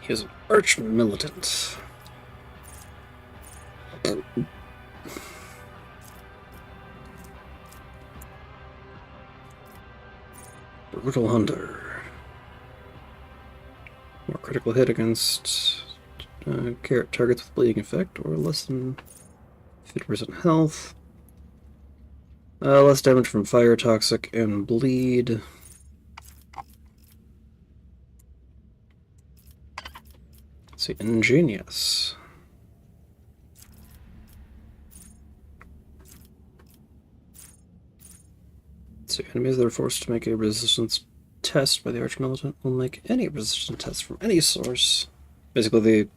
He is an arch-militant. Brutal Hunter. More critical hit against targets with bleeding effect or less than 50% health. Less damage from fire, toxic, and bleed. Let's see, ingenious. Let's see, enemies that are forced to make a resistance test by the Archmilitant will make any resistance test from any source. Basically,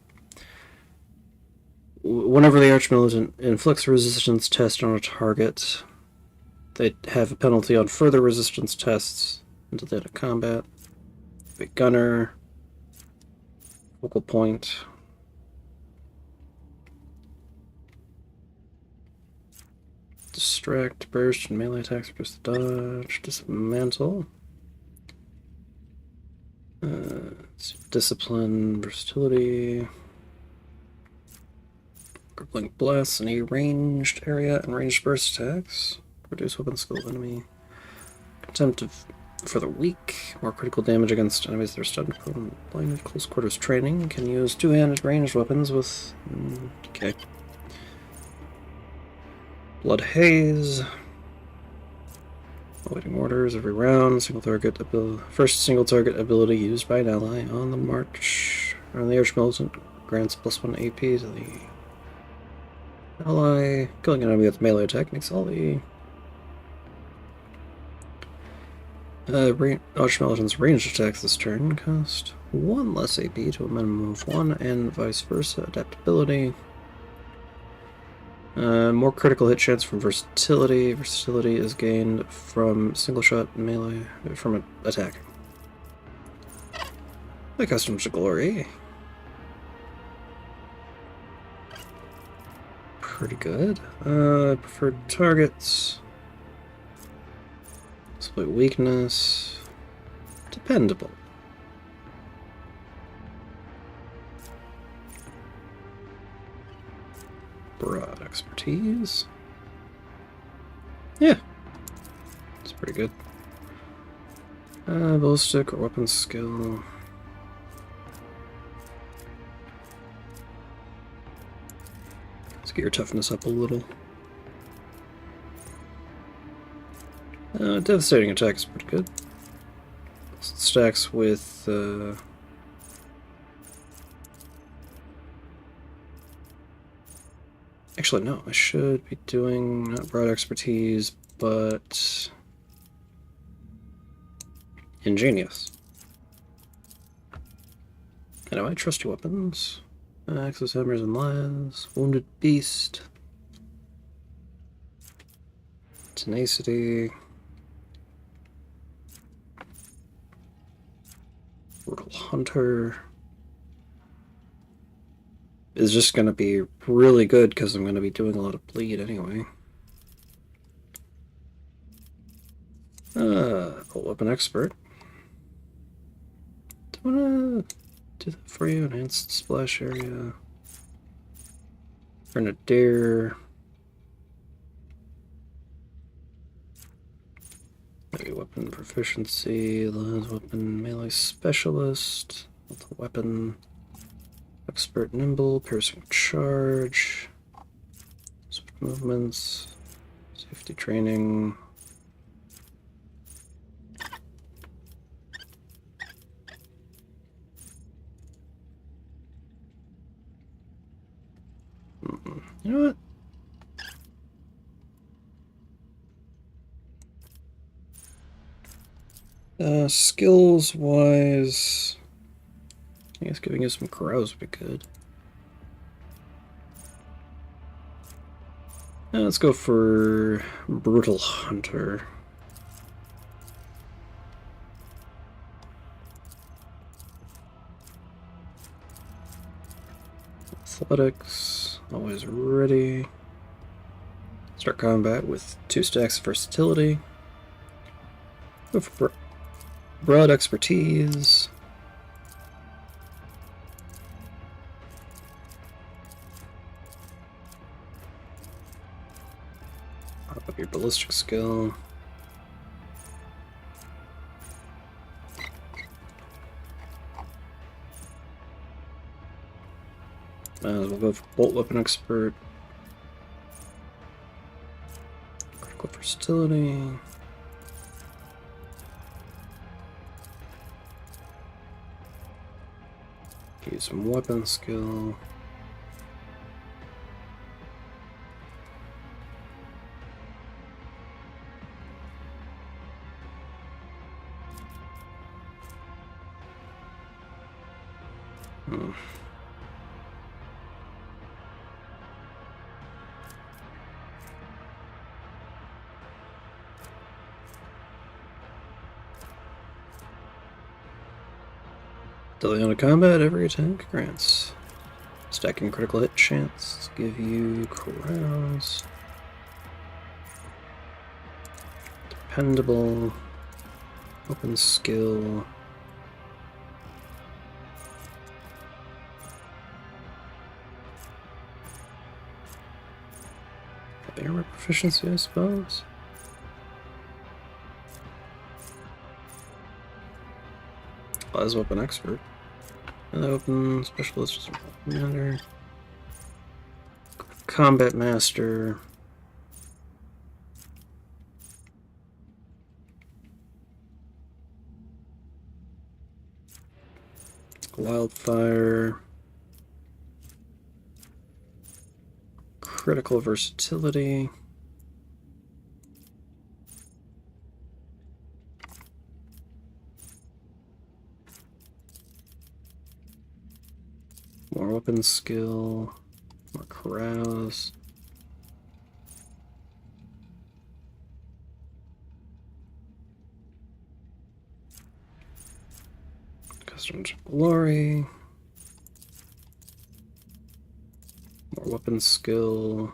whenever the Archmilitant inflicts a resistance test on a target, they have a penalty on further resistance tests until the end of combat. Big Gunner. Focal point. Distract, burst, and melee attacks reduce the dodge. Dismantle. Discipline, versatility. Crippling blast, any ranged area and ranged burst attacks. Reduce weapon skill of enemy. Contempt for the weak. More critical damage against enemies that are stunned, prone, blinded. Close quarters training. Can use 2-handed ranged weapons with... okay. Blood Haze. Awaiting orders every round. First single target ability used by an ally on the march. On the Archmilitant grants +1 AP to the ally. Killing an enemy with melee attack makes all the Archmilitant's ranged attacks this turn cost 1 less AP to a minimum of 1, and vice versa. Adaptability. More critical hit chance from versatility. Versatility is gained from single shot melee from attacking. Accustomed to glory. Pretty good. Preferred targets. Split weakness. Dependable. Broad expertise. Yeah. It's pretty good. Ballistic or weapon skill. Let's get your toughness up a little. Devastating attack is pretty good. It stacks with actually, no, I should be doing not broad expertise, but ingenious. Anyway, trusty weapons. Axes, hammers, and laths. Wounded beast. Tenacity. Brutal hunter. Is just going to be really good because I'm going to be doing a lot of bleed anyway. Bolt weapon expert. Do I want to do that for you? Enhanced splash area. Grenadier. Maybe weapon proficiency. Lance weapon melee specialist. Weapon. Expert nimble, piercing charge, swift movements, safety training. You know what? Skills wise, I guess giving you some carouse would be good. Let's go for Brutal Hunter. Athletics, always ready. Start combat with 2 stacks of versatility. Go for broad expertise. Up your ballistic skill. We'll go for bolt weapon expert. Critical versatility. Use some weapon skill. Delay on a combat, every attack grants. Stacking critical hit chance, give you carouse. Dependable. Open skill. Armor proficiency, I suppose. As weapon expert. And open specialist doesn't matter. Combat master. Wildfire. Critical versatility. More weapon skill. More carouse. Custom glory. More weapon skill.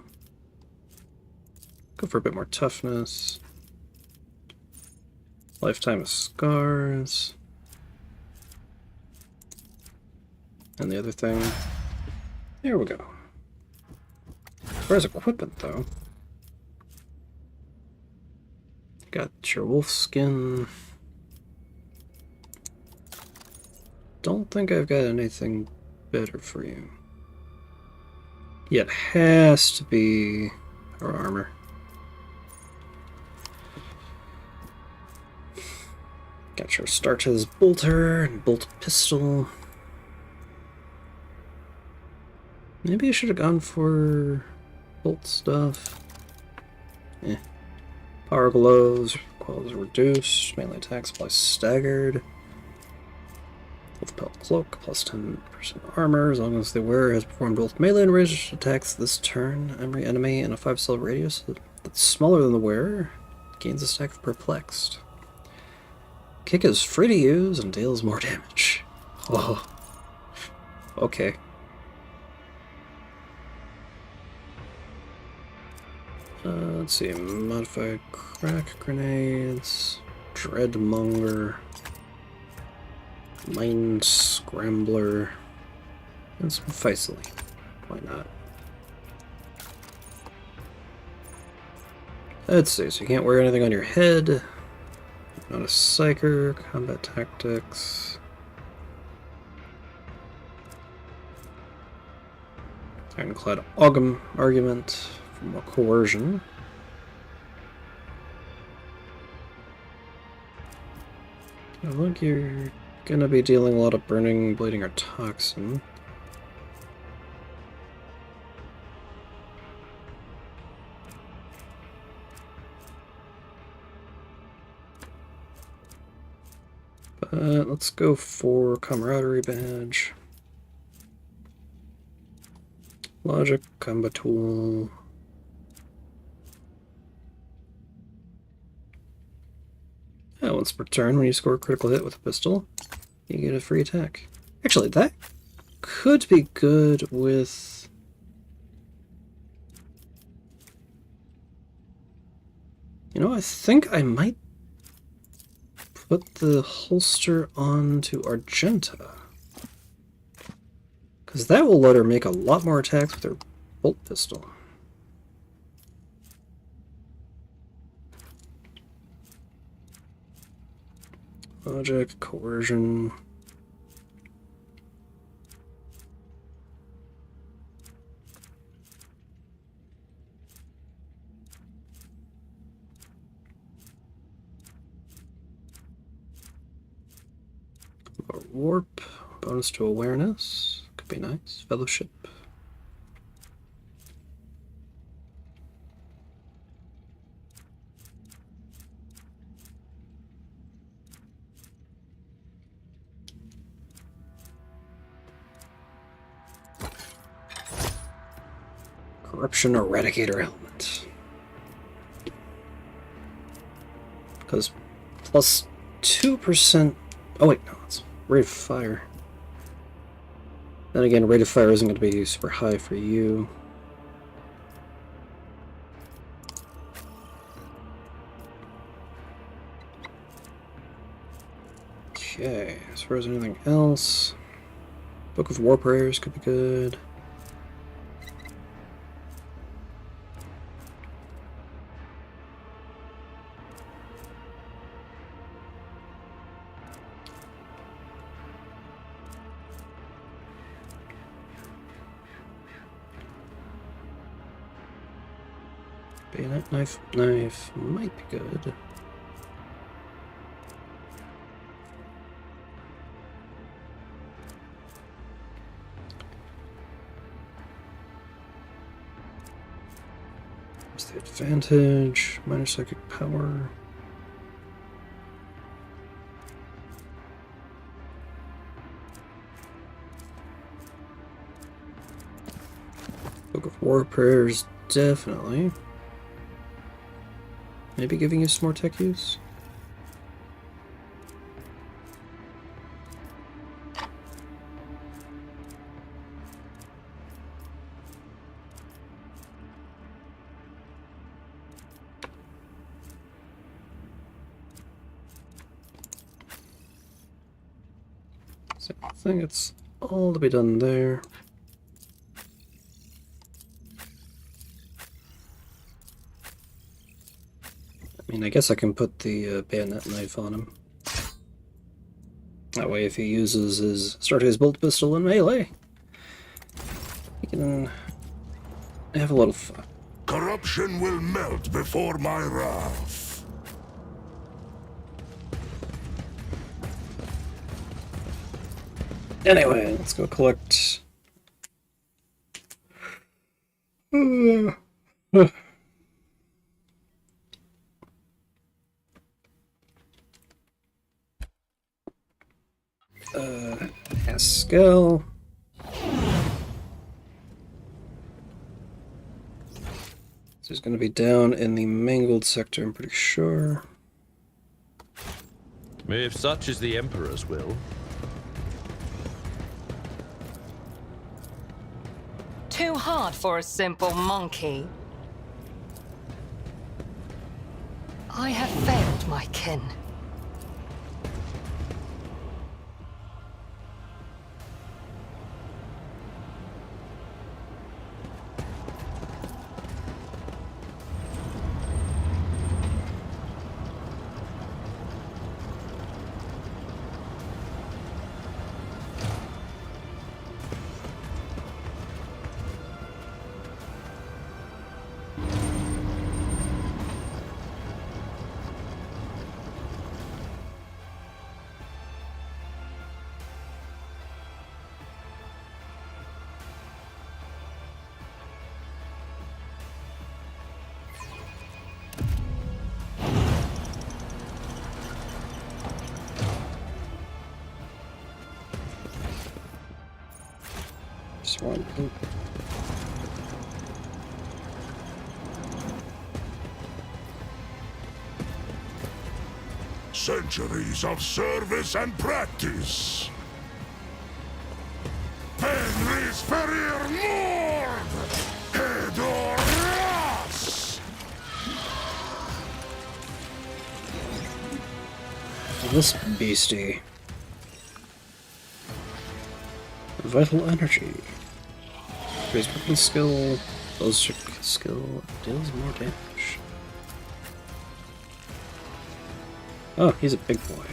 Go for a bit more toughness. Lifetime of scars. And the other thing. There we go. As far as equipment, though. Got your wolf skin. Don't think I've got anything better for you. Yeah, it has to be our armor. Got your start his bolter and bolt pistol. Maybe I should have gone for bolt stuff. Eh. Power gloves, qualities reduced, melee attacks plus staggered. Wolf pelt cloak, plus 10% armor, as long as the wearer has performed both melee and ranged attacks this turn. Every enemy in a 5-cell radius that's smaller than the wearer gains a stack of perplexed. Kick is free to use and deals more damage. Oh. Okay. Let's see, modified crack grenades, dreadmonger, mind scrambler, and some Faisally. Why not? Let's see, so you can't wear anything on your head. Not a psyker, combat tactics. Ironclad argument. More coercion. I think you're gonna be dealing a lot of burning, bleeding, or toxin. But let's go for camaraderie badge. Logic, combat tool. Once per turn, when you score a critical hit with a pistol, you get a free attack. Actually, that could be good with... You know, I think I might put the holster onto Argenta. Because that will let her make a lot more attacks with her bolt pistol. Logic, coercion. Warp, bonus to awareness. Could be nice. Fellowship. Corruption Eradicator Helmet. Because plus 2%... Oh wait, no, it's rate of fire. Then again, rate of fire isn't going to be super high for you. Okay, as far as anything else... Book of War Prayers could be good. Bayonet knife might be good. What's the advantage? Minor psychic power. Book of War Prayers, definitely. Maybe giving you some more tech use? So I think it's all to be done there. I mean, I guess I can put the bayonet knife on him. That way, if he uses his bolt pistol in melee, he can have a little fun. Corruption will melt before my wrath. Anyway, let's go collect... Haskell. So he's going to be down in the mangled sector, I'm pretty sure. If such is the Emperor's will. Too hard for a simple monkey. I have failed my kin. One. Centuries of service and practice. Fenris Ferrir Lord! Edoras! This beastie. Vital energy. Raise weapon skill, ballistic skill, deals more damage. Oh, he's a big boy.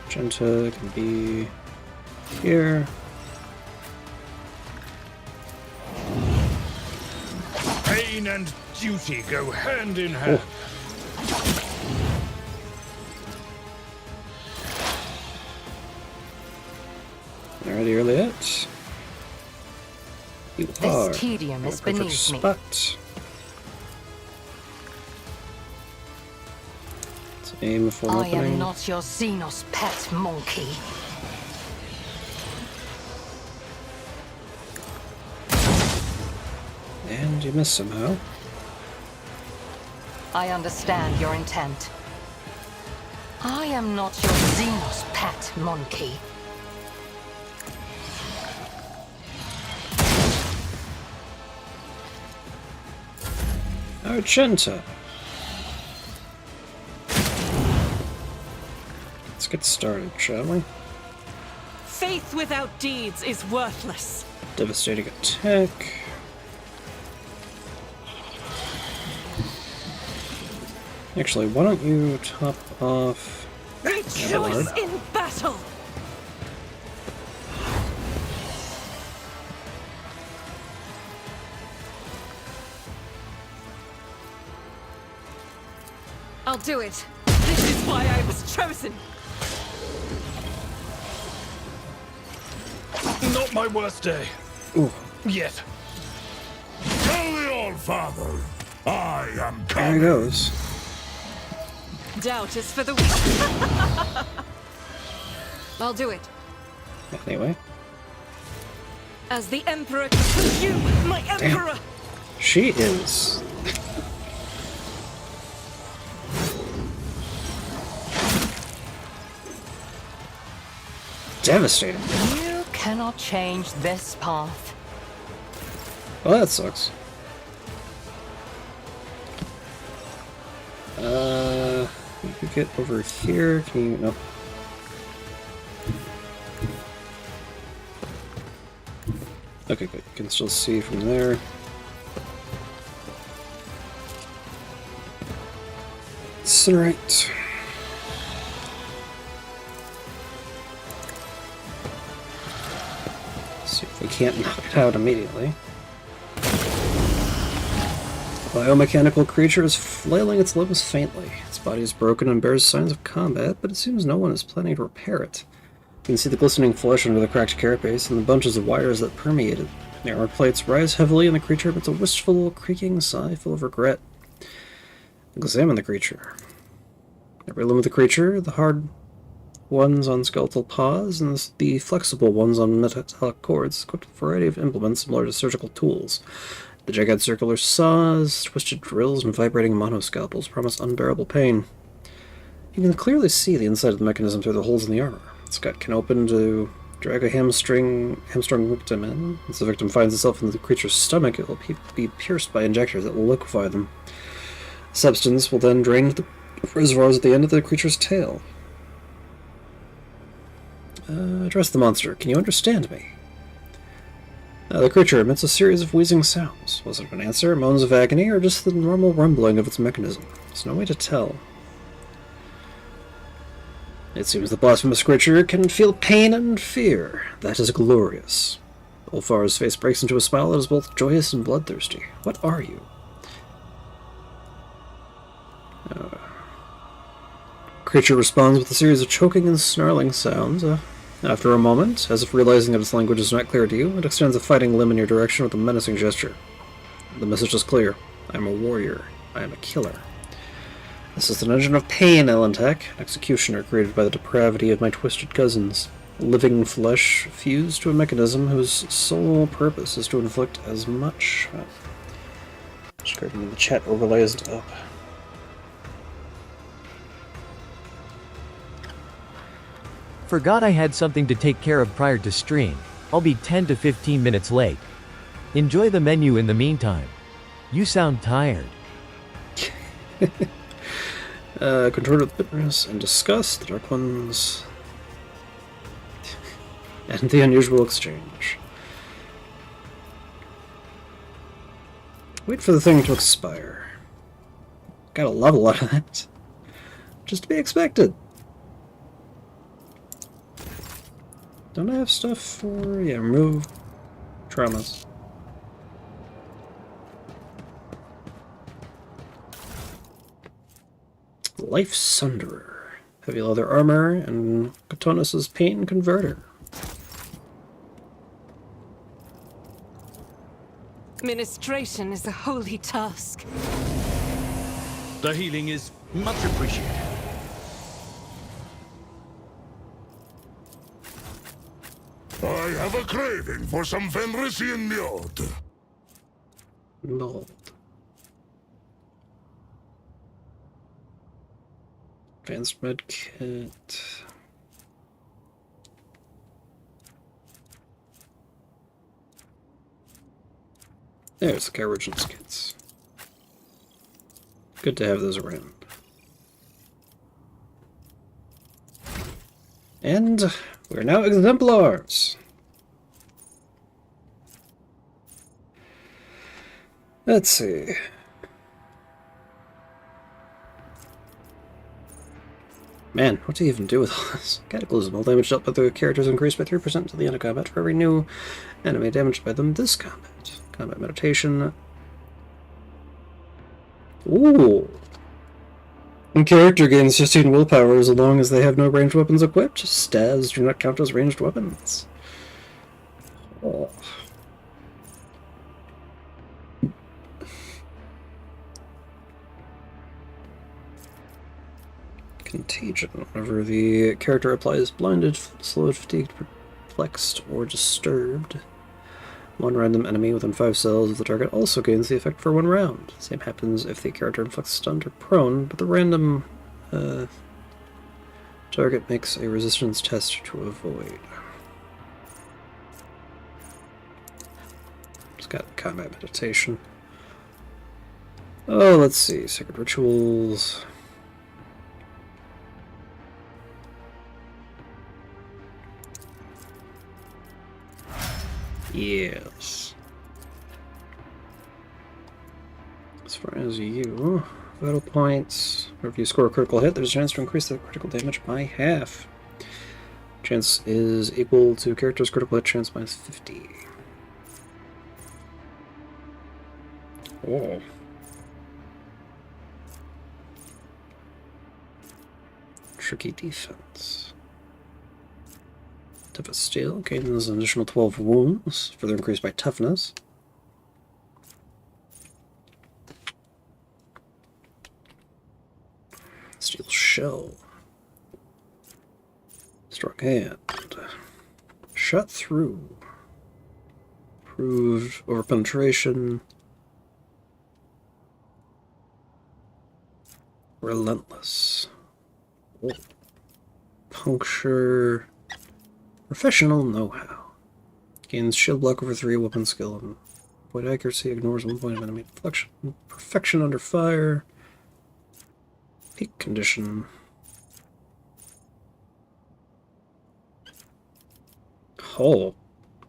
Magenta can be here. Pain and duty go hand in hand. Alrighty, Earliet. You are This tedium is perfect beneath me. spot. Let's aim for an I opening. am not your Xenos pet monkey. And you miss somehow. I understand your intent. I am not your Xenos pet monkey. Argenta. Let's get started, shall we? Faith without deeds is worthless. Devastating attack. Actually, why don't you top off... Rejoice in battle! I'll do it. This is why I was chosen. Not my worst day. Ooh, Yet. Tell the All-Father, I am there he coming. goes. Doubt is for the weak. I'll do it. Anyway, As the Emperor, you, my Emperor! she is... devastating. You cannot change this path. Well, that sucks. You could get over here. Can you? Nope. Okay, good. You can still see from there. Incinerate. can't knock it out immediately. The biomechanical creature is flailing its limbs faintly. Its body is broken and bears signs of combat, but it seems no one is planning to repair it. You can see the glistening flesh under the cracked carapace and the bunches of wires that permeate it. The armor plates rise heavily, and the creature emits a wistful, creaking sigh full of regret. Examine the creature. Every limb of the creature, the hard ones on skeletal paws, and the flexible ones on metallic cords, equipped with a variety of implements similar to surgical tools. The jagged circular saws, twisted drills, and vibrating monoscalpels promise unbearable pain. You can clearly see the inside of the mechanism through the holes in the armor. Its gut can open to drag a hamstrung victim in. Once the victim finds itself in the creature's stomach, it will be pierced by injectors that will liquefy them. The substance will then drain into the reservoirs at the end of the creature's tail. Address the monster. Can you understand me? The creature emits a series of wheezing sounds. Was it an answer, moans of agony, or just the normal rumbling of its mechanism? There's no way to tell. It seems the blasphemous creature can feel pain and fear. That is glorious. Ulfar's face breaks into a smile that is both joyous and bloodthirsty. What are you? Creature responds with a series of choking and snarling sounds. After a moment, as if realizing that its language is not clear to you, it extends a fighting limb in your direction with a menacing gesture. The message is clear. I am a warrior. I am a killer. This is an engine of pain, Elantech, an executioner created by the depravity of my twisted cousins. Living flesh fused to a mechanism whose sole purpose is to inflict as much... Describing in the chat overlays it up. Forgot I had something to take care of prior to stream. I'll be 10 to 15 minutes late. Enjoy the menu in the meantime. You sound tired. Controlled with bitterness and disgust, the Dark Ones... and the unusual exchange. Wait for the thing to expire. Got a level out of that. Just to be expected. Don't I have stuff for... yeah, remove traumas. Life Sunderer. Heavy leather armor and Catonis' pain converter. Ministration is a holy task. The healing is much appreciated. I have a craving for some Fenrisian mjord. Mold. Advanced med kit. There's the Originals kits. Good to have those around. And we're now exemplars. Let's see. Man, what do you even do with all this? Cataclysm. All damage dealt by the characters increased by 3% to the end of combat for every new enemy damaged by them this combat. Combat meditation. Ooh. One character gains 15 willpower as long as they have no ranged weapons equipped. Stabs do not count as ranged weapons. Oh. Contagion. Whenever the character applies blinded, slowed, fatigued, perplexed, or disturbed, one random enemy within 5 cells of the target also gains the effect for 1 round. Same happens if the character inflicts stunned or prone, but the random target makes a resistance test to avoid. It's got combat meditation. Oh, let's see. Sacred rituals. Yes. As far as you, vital points. Whenever you score a critical hit, there's a chance to increase the critical damage by half. Chance is equal to character's critical hit chance minus 50. Oh. Tricky defense. Tough as steel gains an additional 12 wounds, further increased by toughness. Steel shell. Strong hand. Shut through. Improved over penetration. Relentless. Oh. Puncture. Professional know-how. Gains shield block over 3, weapon skill, and point accuracy, ignores 1 point of enemy deflection. Perfection under fire. Peak condition. Oh.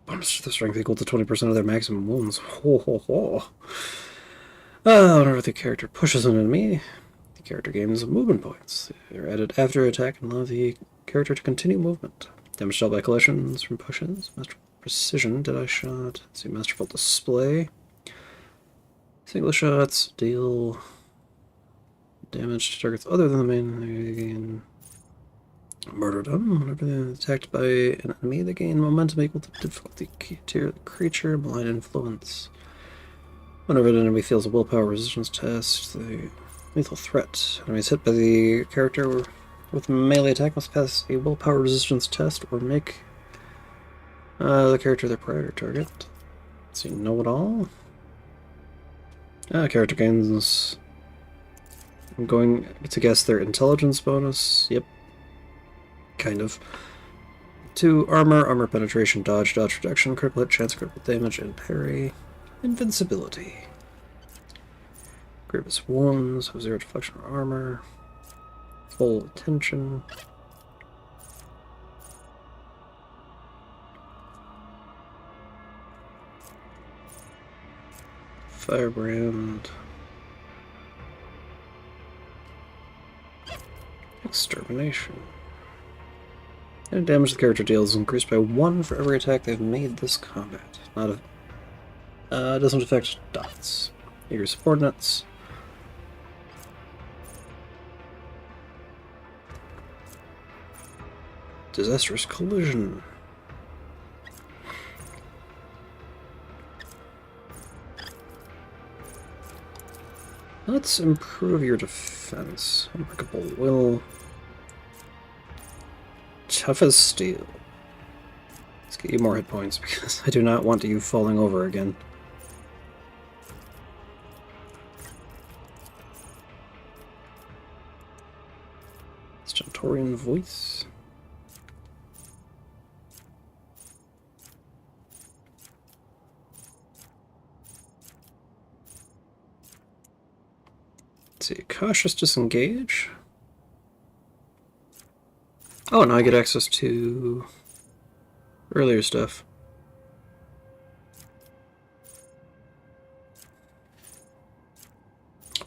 Bonus to the strength equal to 20% of their maximum wounds. Ho ho ho. Whenever the character pushes an enemy, the character gains movement points. They're added after attack and allow the character to continue movement. Damage dealt by collisions from pushes. Masterful precision, deadeye shot. Let's see, masterful display. Single shots deal damage to targets other than the main. Murder them. Whenever they're attacked by an enemy, they gain momentum equal to difficulty tier creature, blind influence. Whenever an enemy fails a willpower resistance test, the lethal threat. Enemies hit by the character with melee attack must pass a willpower resistance test or make the character their priority target. Let's see, know-it-all. Character gains. I'm going to guess their intelligence bonus. Yep. Kind of. 2 armor penetration, dodge reduction, critical hit chance, critical damage, and parry. Invincibility. Grievous wounds, have 0 deflection or armor. Full attention. Firebrand. Extermination. And damage the character deals is increased by 1 for every attack they've made this combat. Not a, doesn't affect dots. Your subordinates. Disastrous collision. Let's improve your defense. Unbreakable will. Tough as steel. Let's get you more hit points because I do not want you falling over again. Stentorian voice. Let's see, cautious disengage. Oh, now I get access to earlier stuff.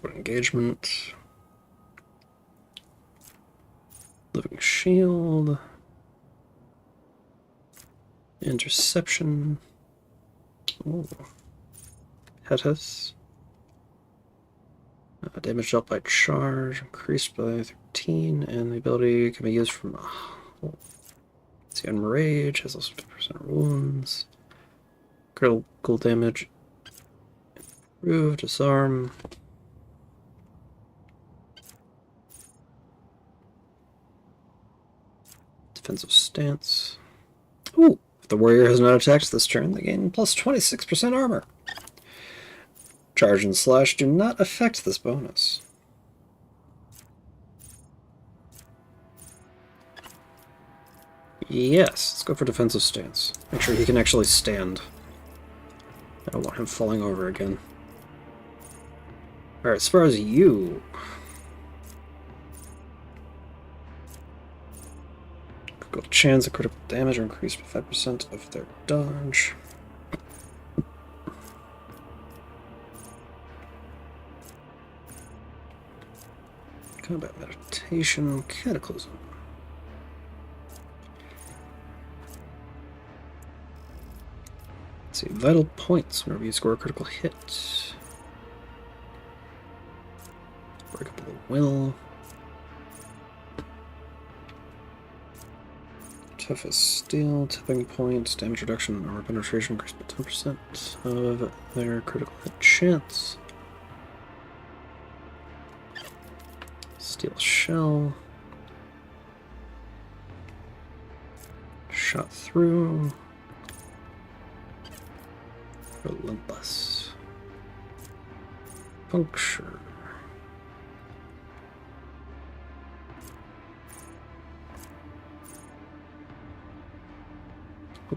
What engagement? Living shield. Interception. Oh. Hetus. Damage dealt by charge, increased by 13, and the ability can be used from... let's see, Enrage, has also 50% wounds. Critical damage. Improve, disarm. Defensive stance. Ooh! If the warrior has not attacked this turn, they gain plus 26% armor. Charge and slash do not affect this bonus. Yes, let's go for defensive stance. Make sure he can actually stand. I don't want him falling over again. Alright, as far as you... critical chance of critical damage are increased by 5% of their dodge. Combat meditation, cataclysm. Let's see, vital points whenever you score a critical hit. Breakable will. Tough as steel, tipping point, damage reduction, armor penetration increased by 10% of their critical hit chance. Steel shell. Shot through. Relentless. Puncture.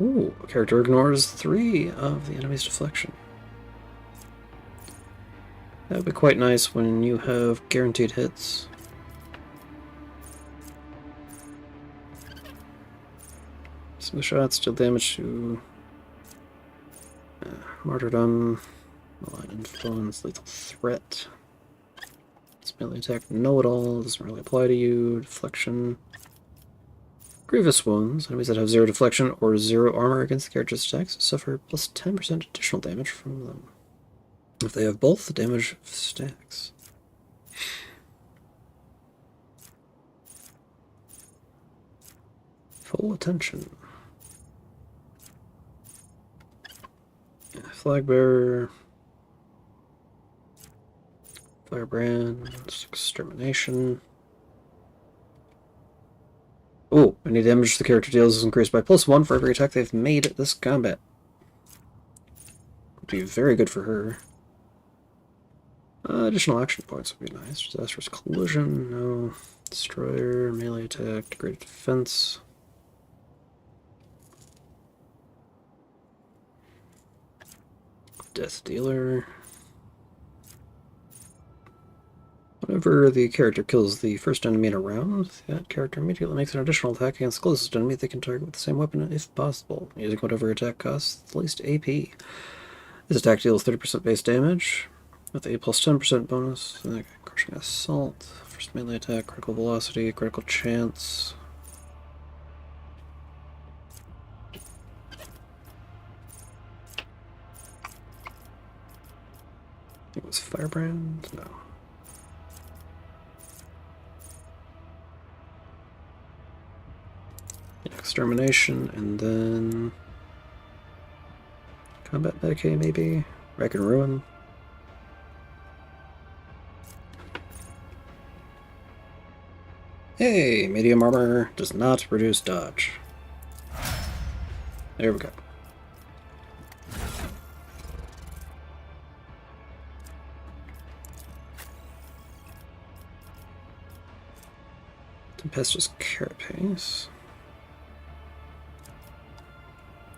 Ooh, a character ignores 3 of the enemy's deflection. That would be quite nice when you have guaranteed hits. Smooth shots, deal damage to martyrdom, malign influence, lethal threat. It's melee attack, know-it-all, doesn't really apply to you. Deflection. Grievous wounds. Enemies that have 0 deflection or 0 armor against the character's attacks suffer plus 10% additional damage from them. If they have both, the damage stacks. Full attention. Flag bearer. Firebrand. Extermination. Oh, any damage the character deals is increased by +1 for every attack they've made this combat. Would be very good for her. Additional action points would be nice. Disastrous collision, no. Destroyer, melee attack, degraded defense. Death dealer. Whenever the character kills the first enemy in a round, that character immediately makes an additional attack against the closest enemy they can target with the same weapon if possible, using whatever attack costs the least AP. This attack deals 30% base damage, with a plus 10% bonus, and crushing assault, first melee attack, critical velocity, critical chance. I think it was Firebrand? No. Extermination, and then combat Medicaid, maybe? Wreck and Ruin. Hey, medium armor does not reduce dodge. There we go. Tempestuous Carapace.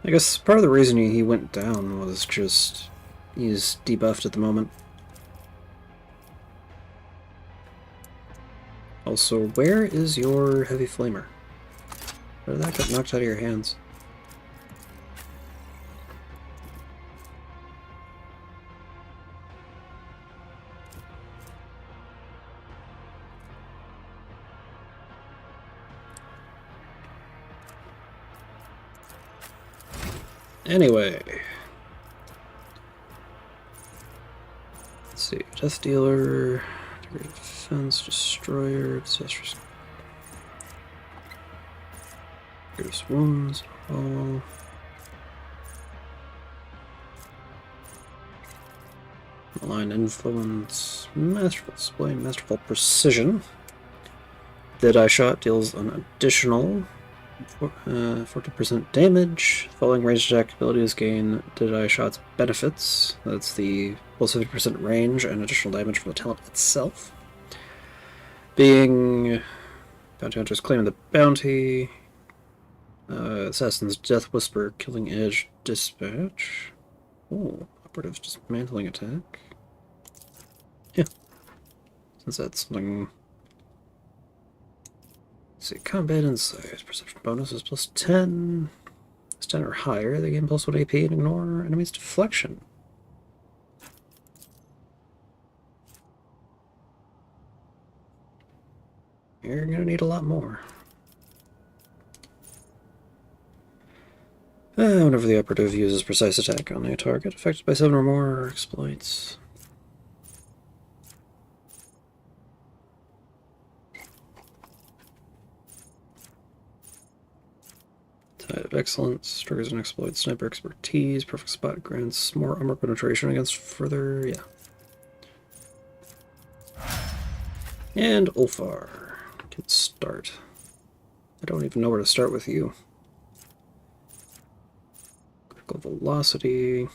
I guess part of the reason he went down was just he's debuffed at the moment. Also, where is your Heavy Flamer? Where did that get knocked out of your hands? Anyway. Let's see. Death Dealer, Degraded Defense, Destroyer, Disastrous. Grievous Wounds, all. Malign Influence, Masterful Display, Masterful Precision. Deadeye Shot deals an additional 40% damage. Following ranged attack abilities gain Deadeye Shot's benefits. That's the plus 50% range and additional damage from the talent itself. Being Bounty Hunters claiming the bounty. Assassin's Death Whisper, Killing Edge, Dispatch. Oh, Operative's Dismantling Attack. Yeah. Since that's something. Let's see, Combat Insight. Perception bonus is plus 10. It's 10 or higher. They gain plus 1 AP and ignore enemies' deflection. You're gonna need a lot more. Whenever the operative uses precise attack on a target affected by 7 or more exploits. Tide of Excellence, triggers and exploits, sniper expertise, perfect spot grants more armor penetration against further, yeah. And Ulfar can start. I don't even know where to start with you. Critical velocity.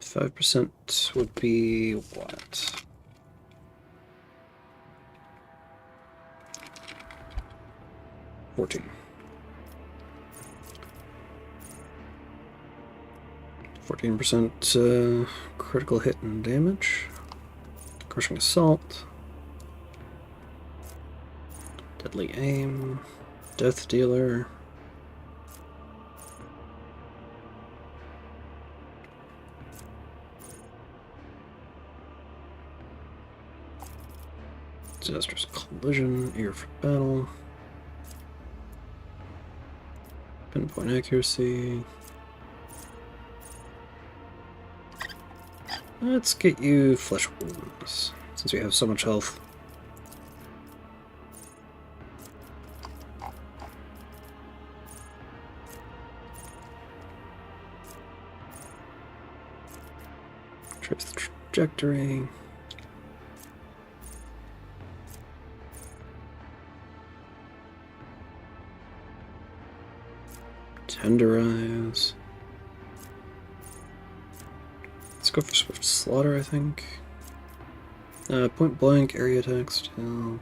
%5 would be what? $14. 14% critical hit and damage. Crushing Assault. Deadly Aim. Death Dealer. Disastrous Collision. Ear for Battle. Pinpoint Accuracy. Let's get you Flesh Wounds, since we have so much health. Trace the trajectory. Tenderize. Let's go for Swift Slaughter, I think. Point blank, area attack still.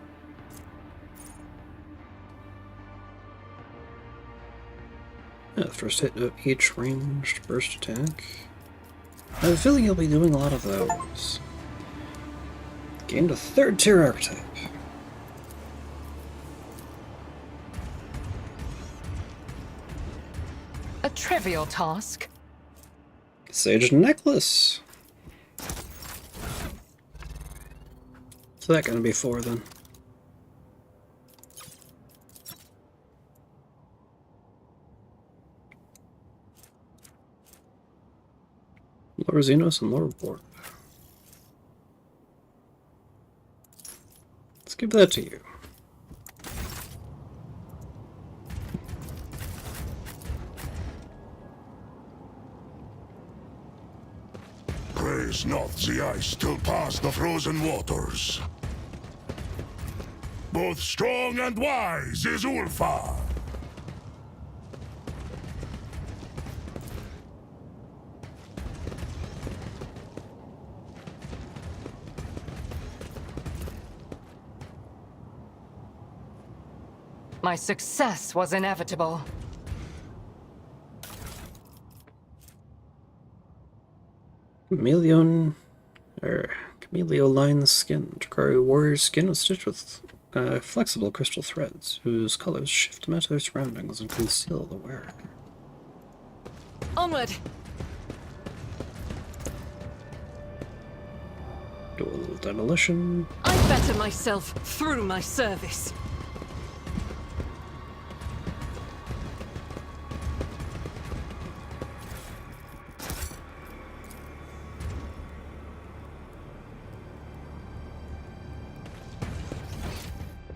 Yeah, first hit of each ranged burst attack. I have a feeling you'll be doing a lot of those. Gained a 3rd tier archetype. A trivial task. Sage Necklace. So that gonna be 4 then. Lower Xenos and Lower Borg. Let's give that to you. Praise not the ice still past the frozen waters. Both strong and wise is Ulfar. My success was inevitable. Chameleoline skin. Takari warrior skin was stitched with flexible crystal threads, whose colors shift to match their surroundings and conceal the wearer. Onward! Dual demolition. I better myself through my service.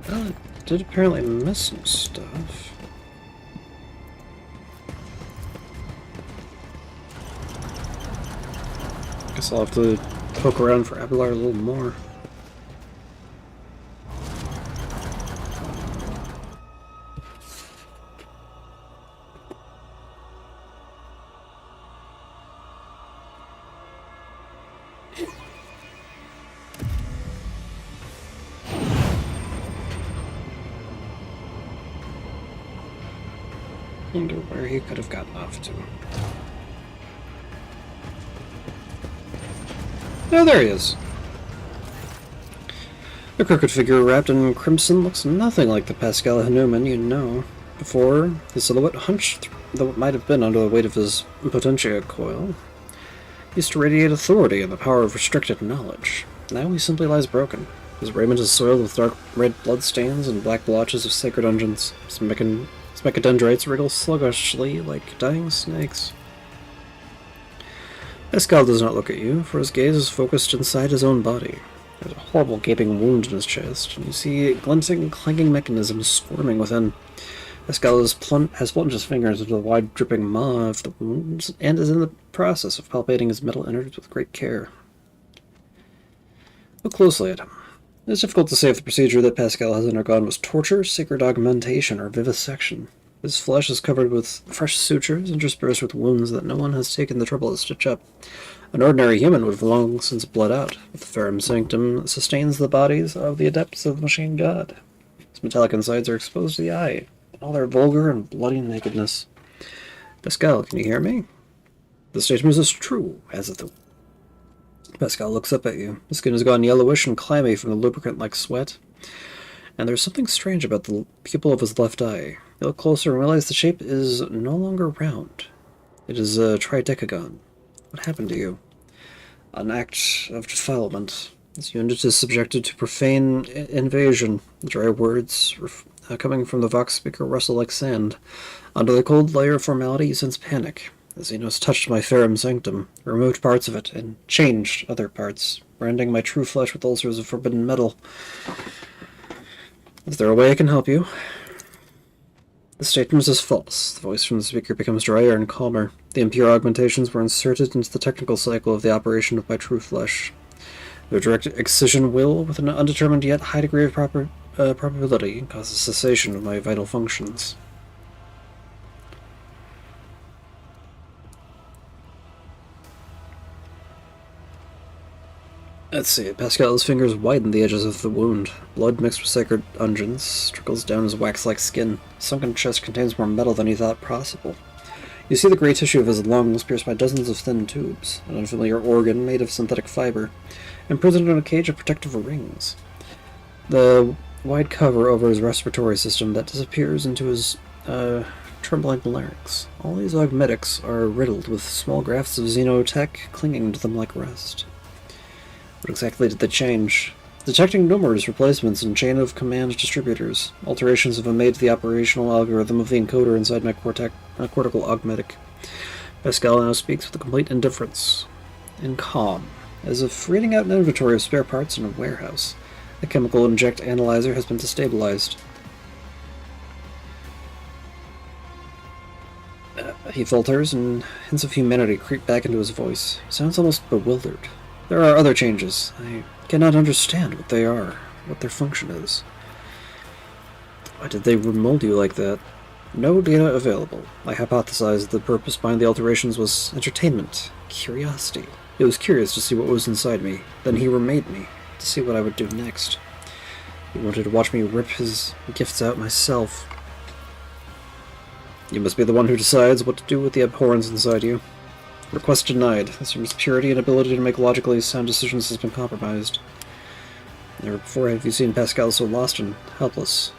Well, it did apparently miss some stuff. Guess I'll have to poke around for Abelard a little more. Wonder where he could have gotten off to. Oh, there he is. The crooked figure wrapped in crimson looks nothing like the Pascal Hanuman you know. Before, his silhouette hunched, though it might have been under the weight of his potentia coil. He used to radiate authority and the power of restricted knowledge. Now he simply lies broken. His raiment is soiled with dark red bloodstains and black blotches of sacred dungeons. His mechadendrites wriggle sluggishly like dying snakes. Pascal does not look at you, for his gaze is focused inside his own body. There's a horrible gaping wound in his chest, and you see glinting, clanking mechanisms squirming within. Pascal has plunged his fingers into the wide, dripping maw of the wounds, and is in the process of palpating his metal innards with great care. Look closely at him. It is difficult to say if the procedure that Pascal has undergone was torture, sacred augmentation, or vivisection. His flesh is covered with fresh sutures, interspersed with wounds that no one has taken the trouble to stitch up. An ordinary human would have long since bled out, but the Ferrum Sanctum sustains the bodies of the adepts of the Machine God. His metallic insides are exposed to the eye, in all their vulgar and bloody nakedness. Pascal, can you hear me? The statement is true, as it. Pascal looks up at you. His skin has gone yellowish and clammy from the lubricant like sweat, and there's something strange about the pupil of his left eye. You look closer and realize the shape is no longer round. It is a tridecagon. What happened to you? An act of defilement. This unit is subjected to profane invasion. Dry words coming from the Vox speaker rustle like sand. Under the cold layer of formality, you sense panic. The Xenos touched my Ferrum Sanctum, removed parts of it, and changed other parts, branding my true flesh with ulcers of forbidden metal. Is there a way I can help you? The statement is false. The voice from the speaker becomes drier and calmer. The impure augmentations were inserted into the technical cycle of the operation of my true flesh. Their direct excision will, with an undetermined yet high degree of probability, cause the cessation of my vital functions. Let's see. Pascal's fingers widen the edges of the wound. Blood mixed with sacred unguents trickles down his wax-like skin. His sunken chest contains more metal than he thought possible. You see the gray tissue of his lungs pierced by dozens of thin tubes, an unfamiliar organ made of synthetic fiber, imprisoned in a cage of protective rings. The wide cover over his respiratory system that disappears into his trembling larynx. All these augmetics are riddled with small grafts of xenotech clinging to them like rust. What exactly did they change? Detecting numerous replacements in chain of command distributors, alterations have been made to the operational algorithm of the encoder inside my cortical augmetic. Pascal now speaks with a complete indifference, and calm, as if reading out an inventory of spare parts in a warehouse. The chemical inject analyzer has been destabilized. He falters, and hints of humanity creep back into his voice. He sounds almost bewildered. There are other changes. I cannot understand what they are, what their function is. Why did they remold you like that? No data available. I hypothesized the purpose behind the alterations was entertainment, curiosity. It was curious to see what was inside me. Then he remade me, to see what I would do next. He wanted to watch me rip his gifts out myself. You must be the one who decides what to do with the abhorrence inside you. Request denied. Assumes purity and ability to make logically sound decisions has been compromised. Never before have you seen Pascal so lost and helpless.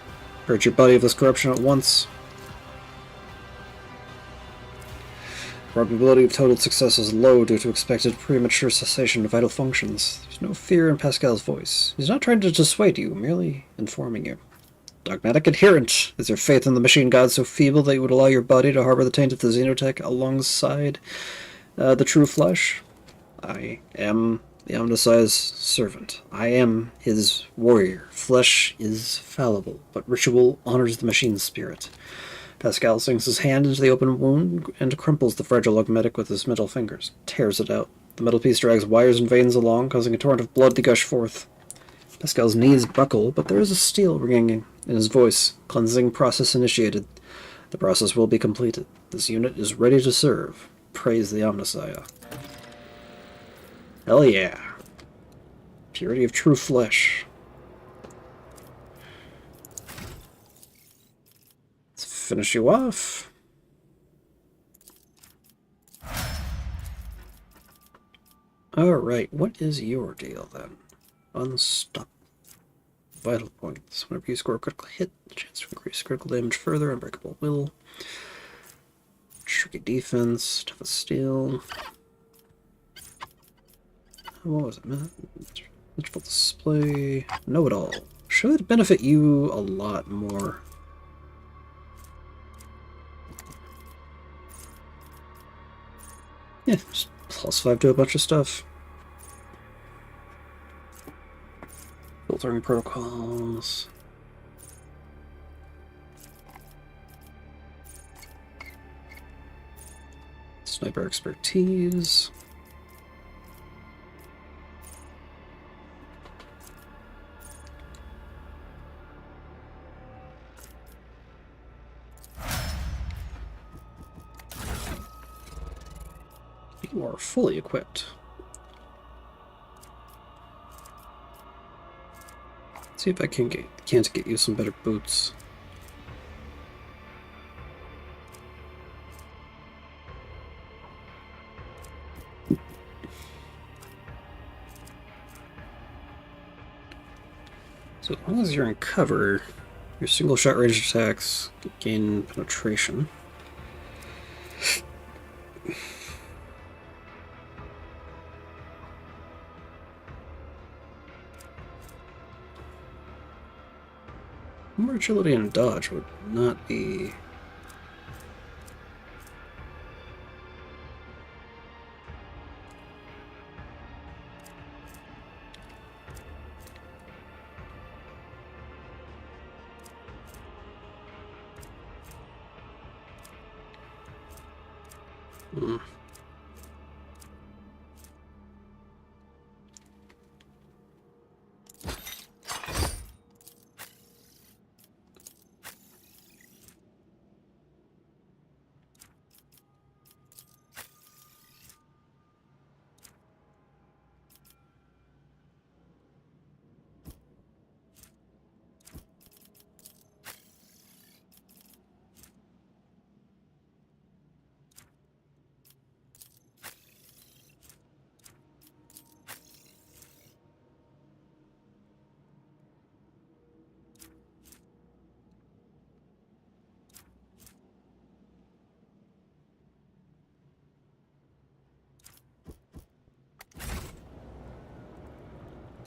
Purge your body of this corruption at once. Probability of total success is low due to expected premature cessation of vital functions. There's no fear in Pascal's voice. He's not trying to dissuade you, merely informing you. Dogmatic adherent. Is your faith in the machine god so feeble that you would allow your body to harbor the taint of the xenotech alongside the true flesh? I am the Omnisci's servant. I am his warrior. Flesh is fallible, but ritual honors the machine's spirit. Pascal sinks his hand into the open wound and crumples the fragile augmetic with his metal fingers, tears it out. The metal piece drags wires and veins along, causing a torrent of blood to gush forth. Pascal's knees buckle, but there is a steel ringing in his voice. Cleansing process initiated. The process will be completed. This unit is ready to serve. Praise the Omniscia. Hell yeah. Purity of true flesh. Let's finish you off. Alright, what is your deal then? Unstoppable. Vital points. Whenever you score a critical hit, the chance to increase critical damage further. Unbreakable will. Tricky defense. Tough as steel. What was it, man? Vengeful display. Know it all. Should benefit you a lot more. Yeah, just +5 to a bunch of stuff. Altering protocols. Sniper expertise. You are fully equipped. Let's see if I can't get you some better boots. So as long as you're in cover, your single shot range attacks gain penetration. More agility and dodge would not be...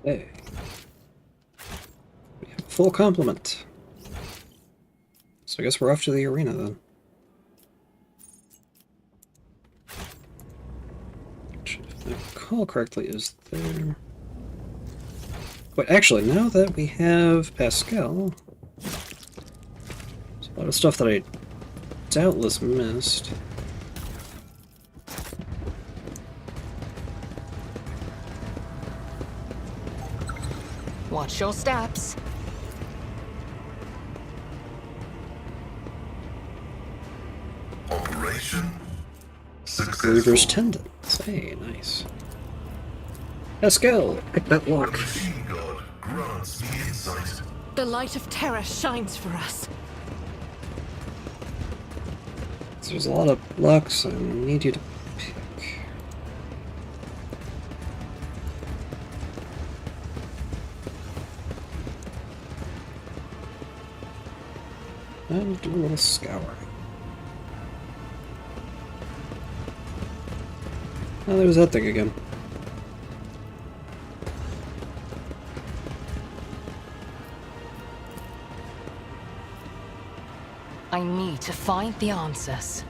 Hey. We have a full complement. So I guess we're off to the arena then. Which, if I recall correctly, is there... But actually, now that we have Pascal, there's a lot of stuff that I doubtless missed. Watch your steps. Operation Reaver's tendons. Hey, nice. Pascal, pick that lock. Machine God grants me insight. The light of terror shines for us. So there's a lot of locks I need you to pick. And do a little scouring. Oh, there's that thing again. I need to find the answers.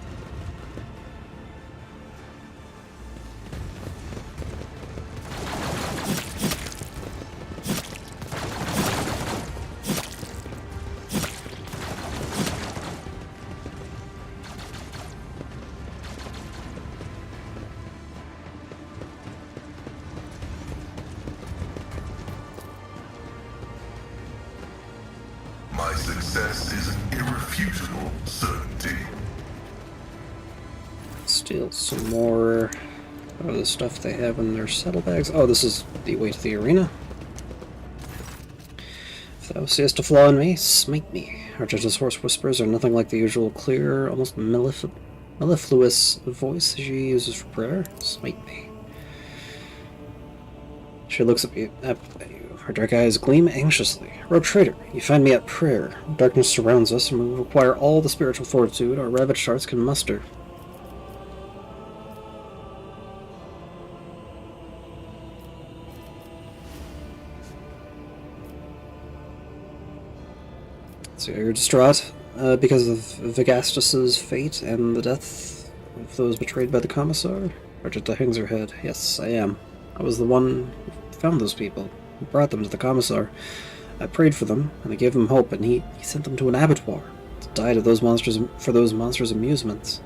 My success is an irrefutable certainty. Steal some more of the stuff they have in their saddlebags. Oh, this is the way to the arena. If thou seest a flaw in me, smite me. Our judge's hoarse whispers are nothing like the usual clear, almost mellifluous voice she uses for prayer. Smite me. She looks at you. Her dark eyes gleam anxiously. Rogue traitor, you find me at prayer. Darkness surrounds us, and we require all the spiritual fortitude our ravaged hearts can muster. So you're distraught because of Vigastus's fate and the death of those betrayed by the Commissar? Argenta hangs her head. Yes, I am. I was the one who found those people. He brought them to the commissar. I prayed for them, and I gave them hope, and he sent them to an abattoir to die to those monsters for those monsters' amusements.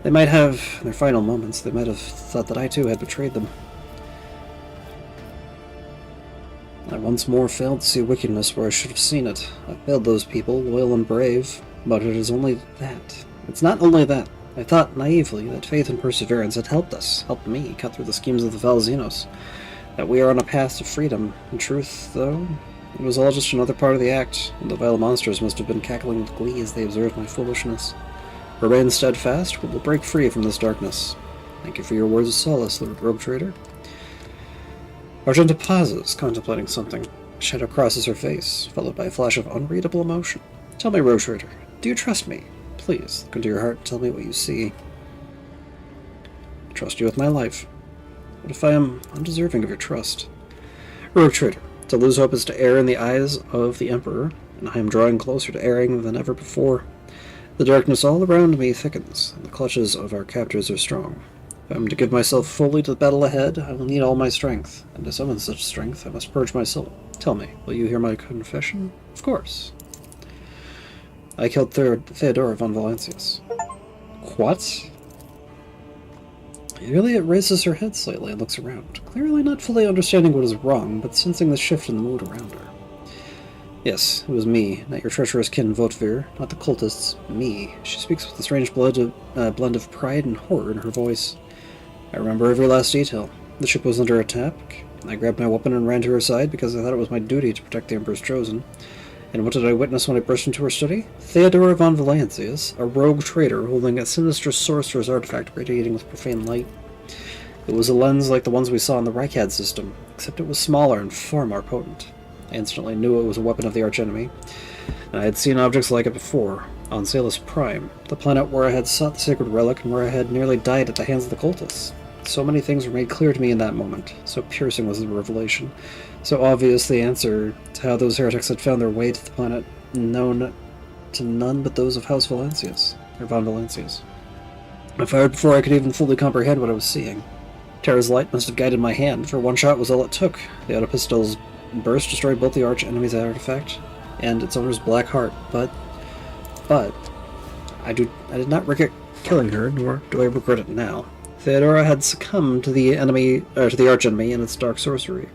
They might have, in their final moments, they might have thought that I too had betrayed them. I once more failed to see wickedness where I should have seen it. I failed those people, loyal and brave, but it is only that. It's not only that. I thought naively that faith and perseverance had helped us, helped me, cut through the schemes of the Valzinos, that we are on a path to freedom. In truth, though, it was all just another part of the act, and the vile monsters must have been cackling with glee as they observed my foolishness. Remain steadfast, we will break free from this darkness. Thank you for your words of solace, Lord Rogue Trader. Argenta pauses, contemplating something. A shadow crosses her face, followed by a flash of unreadable emotion. Tell me, Rogue Trader, do you trust me? Please, look into your heart and tell me what you see. I trust you with my life. What if I am undeserving of your trust? Rogue Trader, to lose hope is to err in the eyes of the Emperor, and I am drawing closer to erring than ever before. The darkness all around me thickens, and the clutches of our captors are strong. If I am to give myself fully to the battle ahead, I will need all my strength, and to summon such strength, I must purge my soul. Tell me, will you hear my confession? Of course. I killed Theodora von Valancius. What? Juliet raises her head slightly and looks around, clearly not fully understanding what is wrong, but sensing the shift in the mood around her. Yes, it was me, not your treacherous kin Votvir, not the cultists, me. She speaks with a strange blend of pride and horror in her voice. I remember every last detail. The ship was under attack. I grabbed my weapon and ran to her side because I thought it was my duty to protect the Emperor's Chosen. And what did I witness when I burst into her study? Theodora von Valancius, a rogue traitor holding a sinister sorcerer's artifact radiating with profane light. It was a lens like the ones we saw in the Rykad system, except it was smaller and far more potent. I instantly knew it was a weapon of the archenemy, and I had seen objects like it before, on Salus Prime, the planet where I had sought the sacred relic and where I had nearly died at the hands of the cultists. So many things were made clear to me in that moment, so piercing was the revelation, so obvious the answer to how those heretics had found their way to the planet, known to none but those of House Valancius, or von Valancius. I fired before I could even fully comprehend what I was seeing. Terra's light must have guided my hand, for one shot was all it took. The auto pistol's burst destroyed both the arch enemy's artifact and its owner's black heart, but I did not regret killing her, nor do I regret it now. Theodora had succumbed to the arch enemy and its dark sorcery.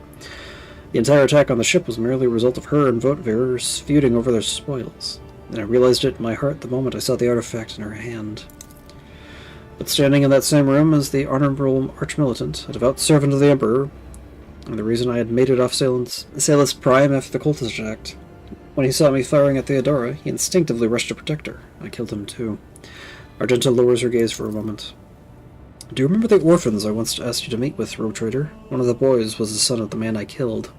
The entire attack on the ship was merely a result of her and Votvir feuding over their spoils, and I realized it in my heart the moment I saw the artifact in her hand. But standing in that same room as the honorable arch-militant, a devout servant of the Emperor, and the reason I had made it off Salus Prime after the cultist attack. When he saw me firing at Theodora, he instinctively rushed to protect her. I killed him too. Argenta lowers her gaze for a moment. Do you remember the orphans I once asked you to meet with, Rogue Trader? One of the boys was the son of the man I killed.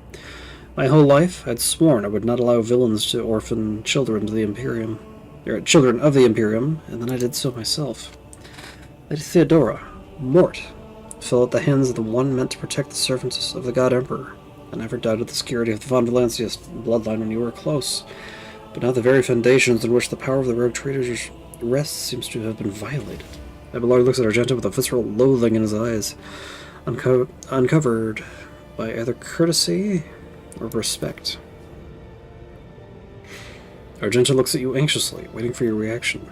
My whole life, I'd sworn I would not allow villains to orphan children of the Imperium, and then I did so myself. Lady Theodora, Mort, fell at the hands of the one meant to protect the servants of the God Emperor. I never doubted the security of the von Valancius bloodline when you were close, but now the very foundations on which the power of the Rogue Traders rests seems to have been violated. Abelard looks at Argenta with a visceral loathing in his eyes, uncovered by either courtesy or respect. Argenta looks at you anxiously, waiting for your reaction.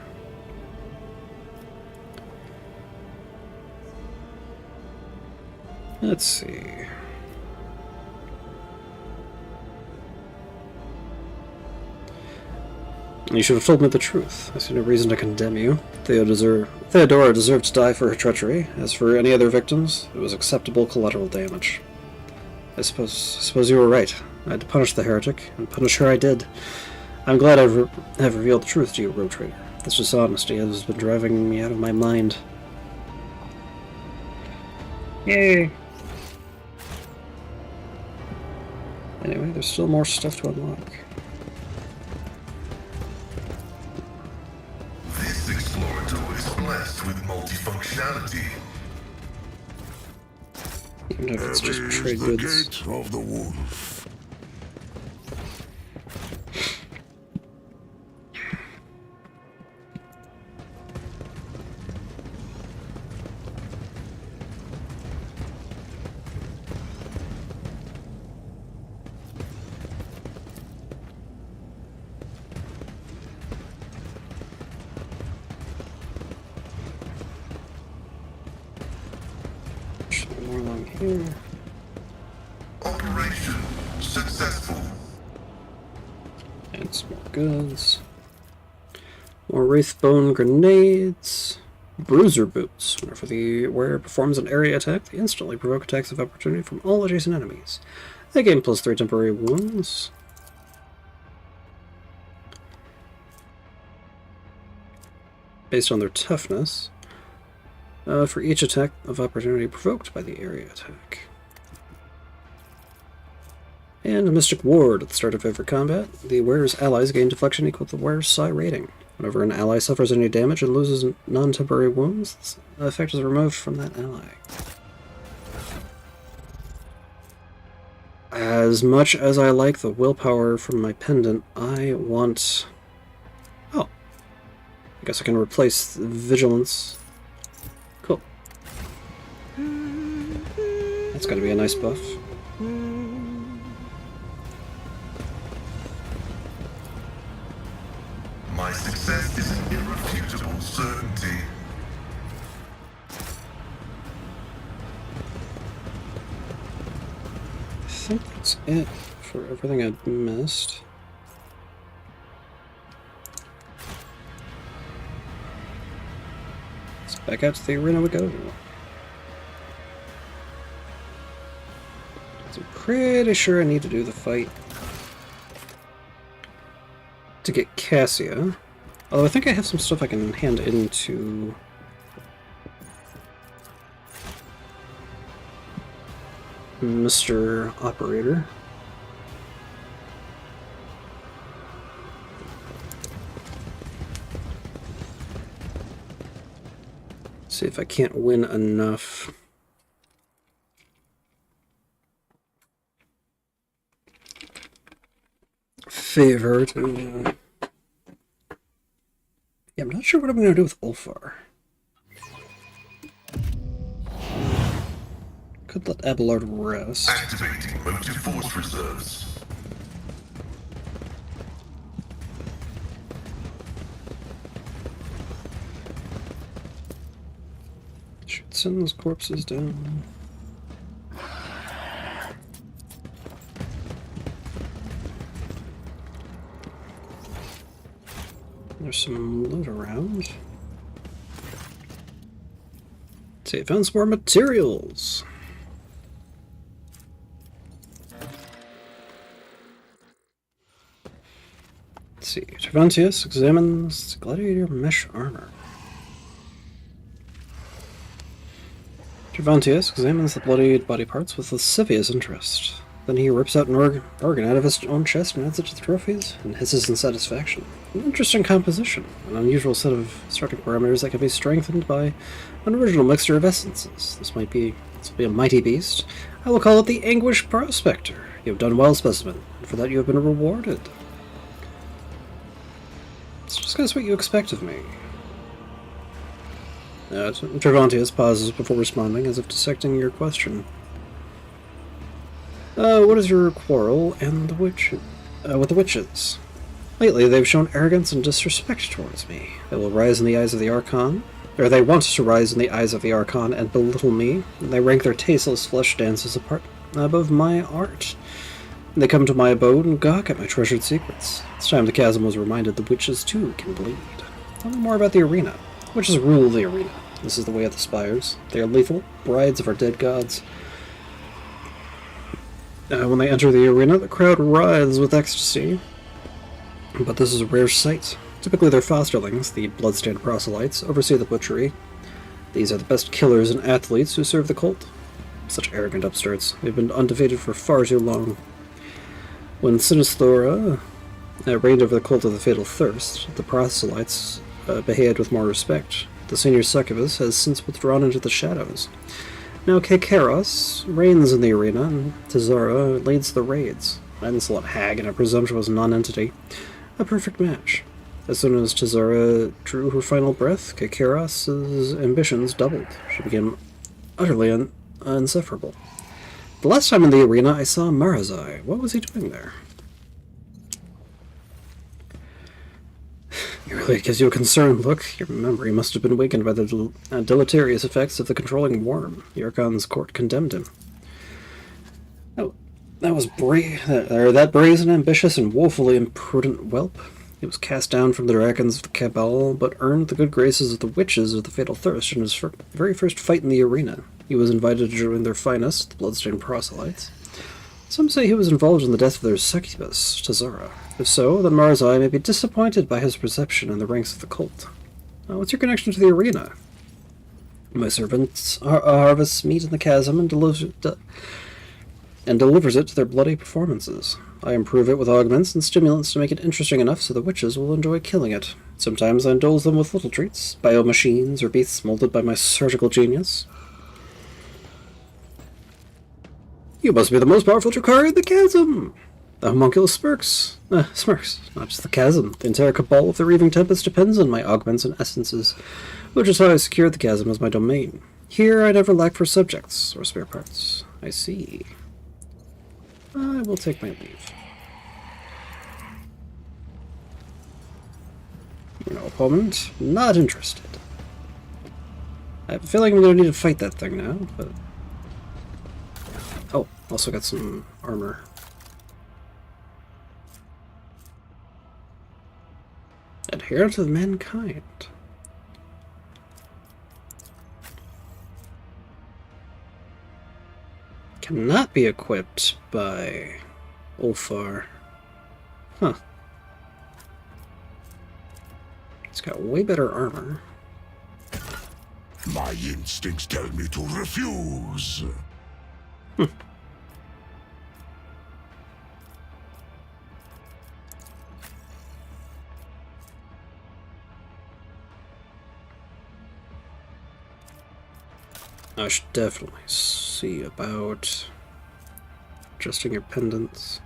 Let's see. You should have told me the truth. I see no reason to condemn you. Theodora deserved to die for her treachery. As for any other victims, it was acceptable collateral damage. I suppose you were right. I had to punish the heretic, and punish her I did. I'm glad I have revealed the truth to you, Rogue Trader. This dishonesty has been driving me out of my mind. Yay! Anyway, there's still more stuff to unlock. This explorator is blessed with multifunctionality. Even if it's just Heavy is trade the goods. gate of the wolf. More along here. Operation successful. And some more goods. More Wraithbone grenades. Bruiser boots. Whenever the wearer performs an area attack, they instantly provoke attacks of opportunity from all adjacent enemies. They gain +3 temporary wounds. Based on their toughness. For each attack of opportunity provoked by the area attack. And a Mystic Ward at the start of every combat. The wearer's allies gain deflection equal to the wearer's psi rating. Whenever an ally suffers any damage and loses non-temporary wounds, the effect is removed from that ally. As much as I like the willpower from my pendant, I want... Oh. I guess I can replace the vigilance. Cool. That's gotta be a nice buff. My success is an irrefutable certainty. I think that's it for everything I'd missed. So back out to the arena we go. So I'm pretty sure I need to do the fight to get Cassia. Although I think I have some stuff I can hand into... Mr. Operator. See if I can't win enough. Favor to... Yeah, I'm not sure what I'm going to do with Ulfar. Could let Abelard rest. Activating motive force reserves. Should send those corpses down. There's some loot around. Let's see, I found some more materials. Let's see, Tervantius examines gladiator mesh armor. Tervantius examines the bloodied body parts with lascivious interest. Then he rips out an organ out of his own chest and adds it to the trophies, and hisses in satisfaction. An interesting composition, an unusual set of starting parameters that can be strengthened by an original mixture of essences. This will be a mighty beast. I will call it the Anguish Prospector. You have done well, specimen, and for that you have been rewarded. Let's discuss what you expect of me. Tervantius pauses before responding, as if dissecting your question. What is your quarrel and with the witches? Lately, they've shown arrogance and disrespect towards me. They will rise in the eyes of the Archon, or they want to rise in the eyes of the Archon and belittle me. And they rank their tasteless flesh dances apart above my art. They come to my abode and gawk at my treasured secrets. It's time the chasm was reminded the witches too can bleed. Tell me more about the arena. Witches rule the arena. This is the way of the spires. They are lethal, brides of our dead gods. When they enter the arena, the crowd writhes with ecstasy. But this is a rare sight. Typically their fosterlings, the bloodstained proselytes, oversee the butchery. These are the best killers and athletes who serve the cult. Such arrogant upstarts. They've been undefeated for far too long. When Sinisthora reigned over the cult of the Fatal Thirst, the proselytes behaved with more respect. The senior succubus has since withdrawn into the shadows. Now Kekeros reigns in the arena, and Tizara leads the raids. An insolent hag and a presumptuous non-entity. A perfect match. As soon as Tizara drew her final breath, Kekeros' ambitions doubled. She became utterly insufferable. The last time in the arena, I saw Marazai. What was he doing there? Your It gives you a concerned look. Your memory must have been awakened by the deleterious effects of the controlling worm. Yarkon's court condemned him. Oh, that was that brazen, ambitious, and woefully imprudent whelp. He was cast down from the dragons of the Cabal, but earned the good graces of the witches of the Fatal Thirst in his very first fight in the arena. He was invited to join their finest, the bloodstained proselytes. Some say he was involved in the death of their succubus, Tazara. If so, then Marzai may be disappointed by his reception in the ranks of the cult. What's your connection to the arena? My servants harvest meat in the chasm and delivers it to their bloody performances. I improve it with augments and stimulants to make it interesting enough so the witches will enjoy killing it. Sometimes I indulge them with little treats, biomachines or beasts molded by my surgical genius. You must be the most powerful Drakari in the chasm! The homunculus smirks. Smirks. Not just the chasm. The entire cabal of the Reaving Tempest depends on my augments and essences, which is how I secured the chasm as my domain. Here I never lack for subjects or spare parts. I see. I will take my leave. No opponent. Not interested. I have a feeling I'm going to need to fight that thing now, but... Oh, also got some armor. Adherent of mankind. Cannot be equipped by Ulfar. Huh. It's got way better armor. My instincts tell me to refuse. I should definitely see about adjusting your pendants.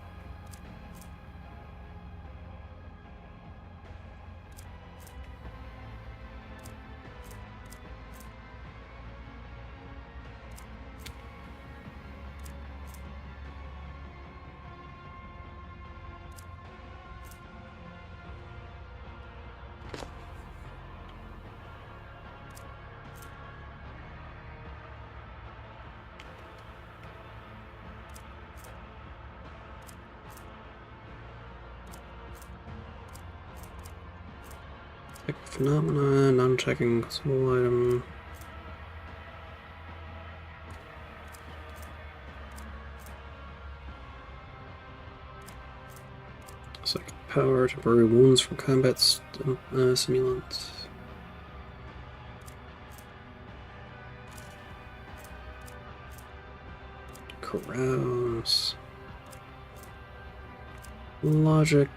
Phenomena, non-checking small item. Psychic power, temporary wounds from combat simulant. Carouse. Logic.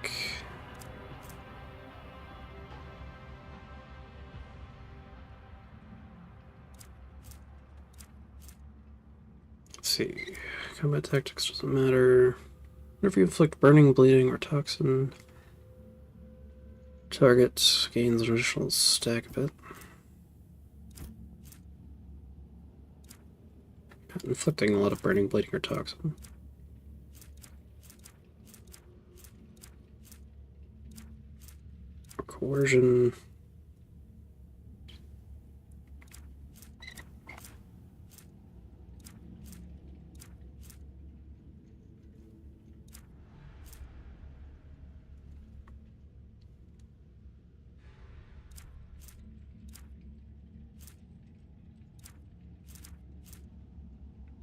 See, combat tactics doesn't matter. Whenever you inflict burning, bleeding, or toxin, target gains an additional stack of it. Not inflicting a lot of burning, bleeding, or toxin. Coercion.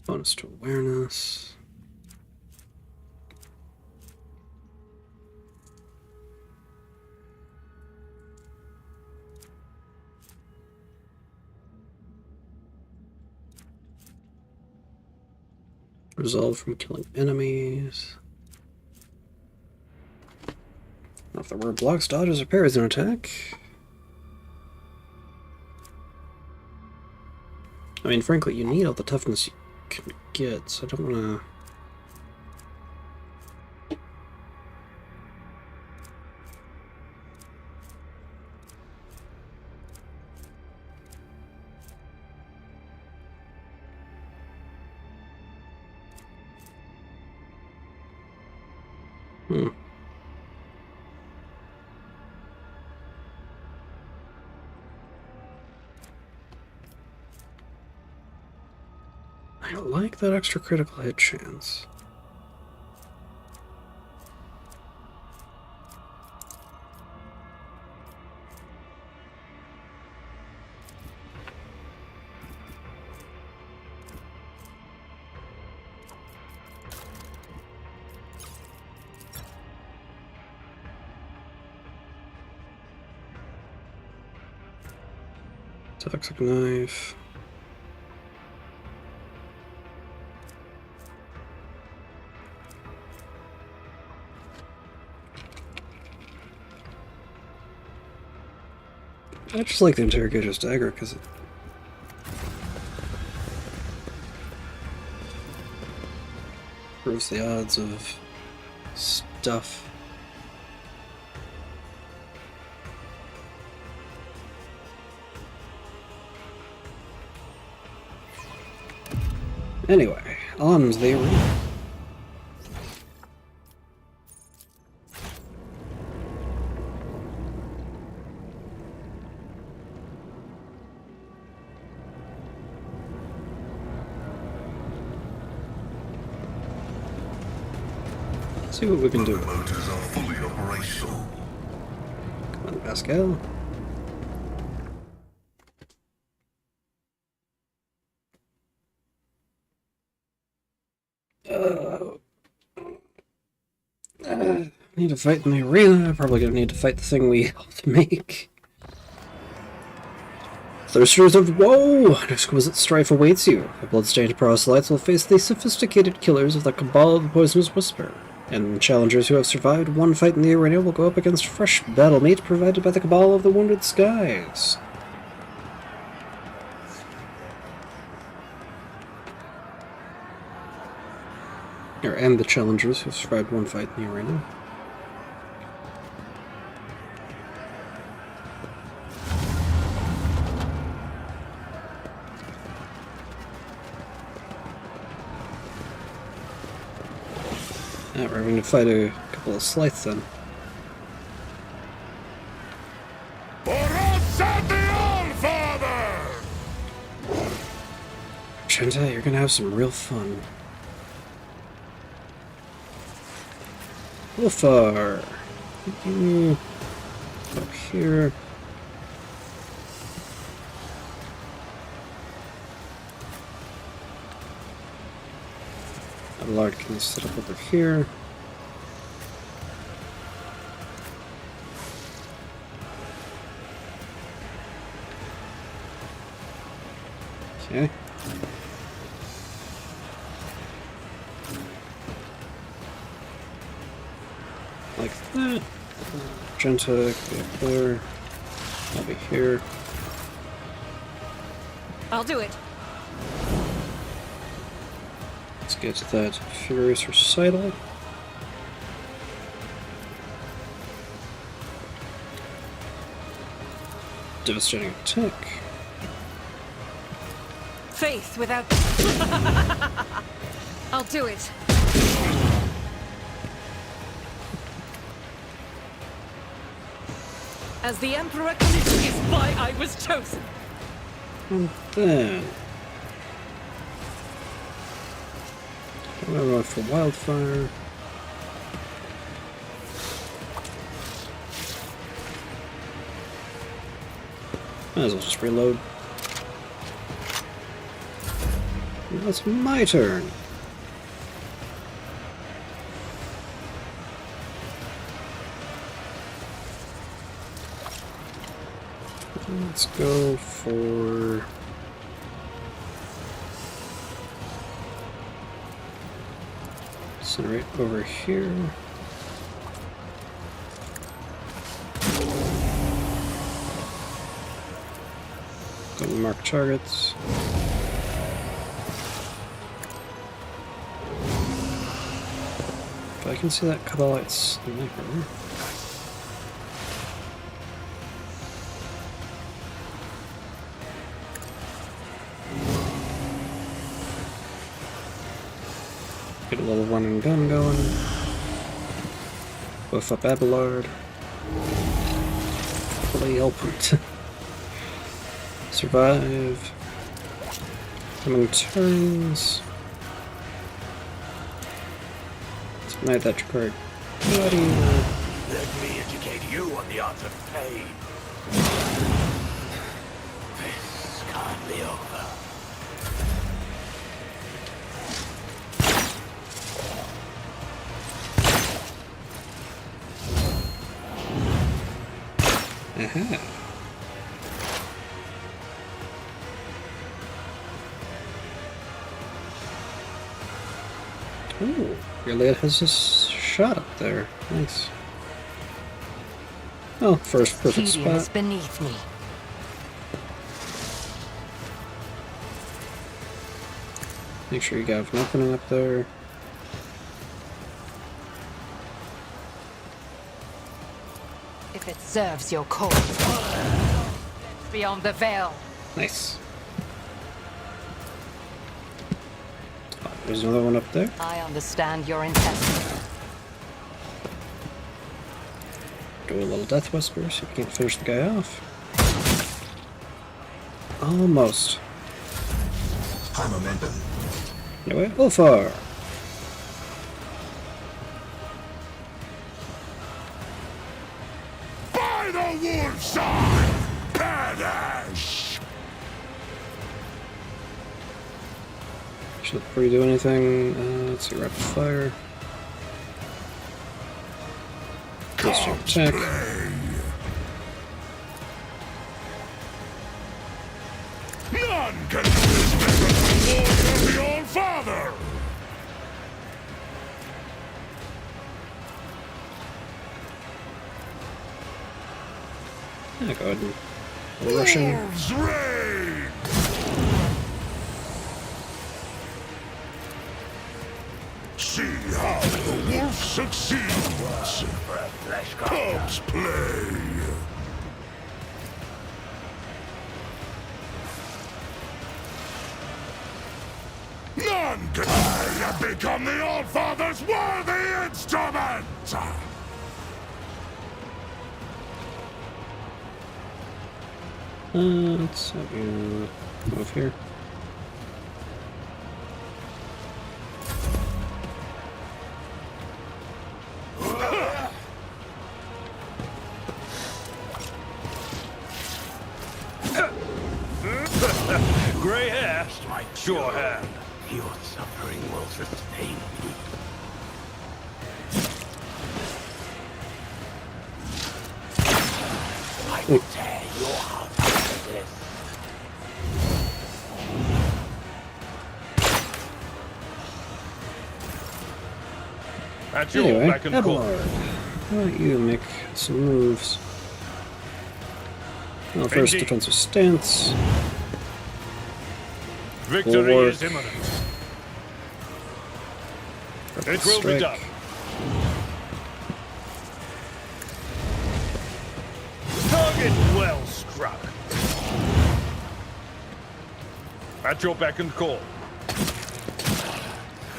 Bonus to awareness. Resolve from killing enemies. If the word blocks, dodges, or parries an attack. I mean, frankly, you need all the toughness you can get, so I don't want to... I don't like that extra critical hit chance. Toxic knife. I just like the interrogator's dagger because it improves the odds of stuff. Anyway, on to the arena. See what we can do. Motors are fully operational. Come on, Pascal. Need to fight in the arena. I'm probably gonna need to fight the thing we helped make. Thirsters of woe! An exquisite strife awaits you. The bloodstained proselytes will face the sophisticated killers of the Cabal of the Poisonous Whisper. And challengers who have survived one fight in the arena will go up against fresh battle meat provided by the Cabal of the Wounded Skies. And the challengers who survived one fight in the arena. We're having to fight a couple of slices then. Trenta, you're gonna have some real fun. Wolfar! Up here. Lord can sit up over here. Okay. Like that. Genta, get up there. I'll be here. I'll do it. Let's get to that Furious Recital. Devastating attack. Faith without... I'll do it. As the Emperor Kaliki is why I was chosen. And then... I'm gonna go for Wildfire. Might as well just reload. Now it's my turn. Let's go for... Incinerate over here. Go and mark targets. If I can see that Cabalite sniper. Get a little run and gun going. Buff up Abelard. Hopefully help him to survive. Coming turns. Tonight that card. Let me educate you on the art of pain. This can't be over. Ooh, your lad has a shot up there. Nice. Oh, first perfect Tedium is spot. beneath me. Make sure you got an opening up there. If it serves your cause. Beyond the veil. Nice. Oh, there's another one up there. I understand your intent. Do a little death whisper so you can't finish the guy off. Almost. High momentum. Anyway, Ulfar. By the wolf's eye, perish! Should before you do anything, let's see, rapid fire. Let's check attack. None can do this better than Walter the All-Father! Yeah, go ahead and rushing. Wolves reign! See how the wolf succeeds! Cubs play! None can I have become the All-Father's worthy instrument! Let's have you move here. Grey hair, sure hand. Your suffering will sustain me. I will tear your heart out this. At your Anyway, beck and call. Abelard. Why don't you make some moves? Well, first Indeed. defensive stance. Victory Bulwark. is imminent. Perfect It will strike. be done. Target well struck. At your beck and call.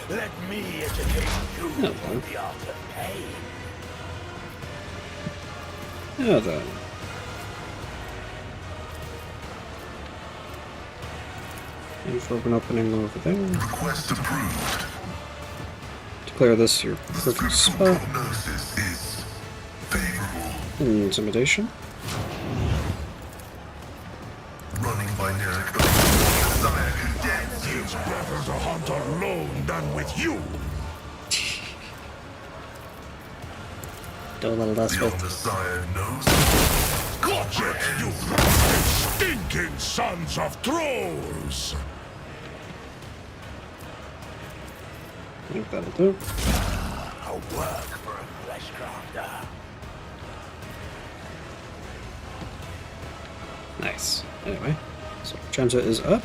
Let me educate you Hello. on the art of pain. Now then. And for an opening over there. Request approved. Declare this your perfect spot. Prognosis is favorable. Intimidation. Running by Nerek. Sire condemns you. It's better to hunt alone than with you. Do a little less The with. Sire knows. Gotcha, you stinking sons of trolls! I think that'll do. A work for a fleshcrafter. Nice. Anyway, so Chanta is up.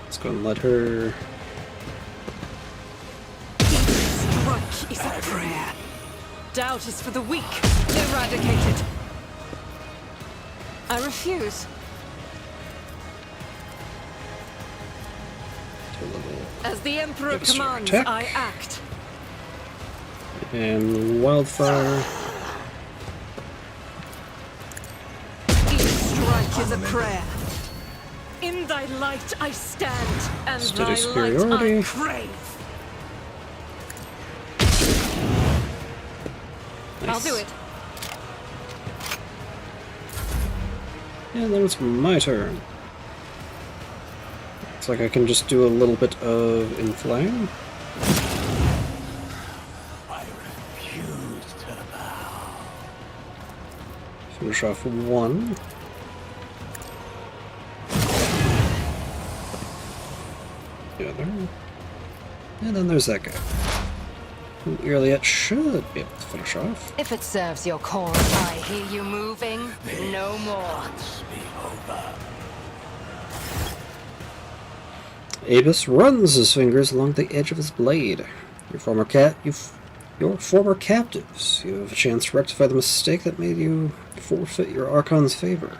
Let's go and let her. Strike is a prayer. Doubt is for the weak. Eradicated. I refuse. Do a little. As the Emperor Extra commands, attack. I act. And wildfire. Each is a prayer. In thy light I stand, and Steady thy superiority. light I crave. Nice. I'll do it. And then it's my turn. Looks like I can just do a little bit of inflame. I refuse to bow. Finish off one. The other. And then there's that guy. Who Irliet should be able to finish off. If it serves your cause, I hear you moving. No more. Be over. Abus runs his fingers along the edge of his blade. Your former captives. You have a chance to rectify the mistake that made you forfeit your Archon's favor.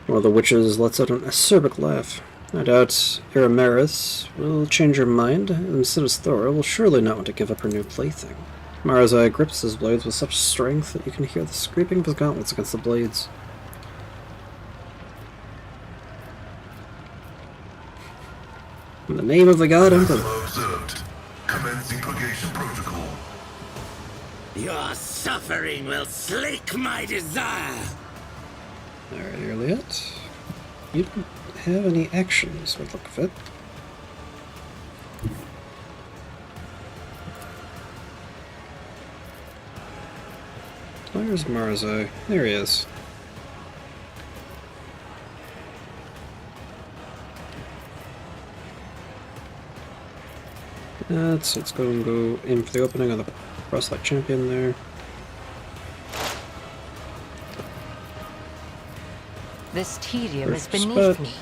One of the witches lets out an acerbic laugh. I doubt Iramaris will change her mind, and Sidus Thora will surely not want to give up her new plaything. Marazai grips his blades with such strength that you can hear the scraping of his gauntlets against the blades. In the name of the God Emperor. Observed. Commencing purgation protocol. Your suffering will slake my desire. Alright, Irliet. You don't have any actions, would look of it. Where's Marazai? There he is. Let's go and go in for the opening of the Frostlight Champion there. This tedium is Perfect beneath spot. me.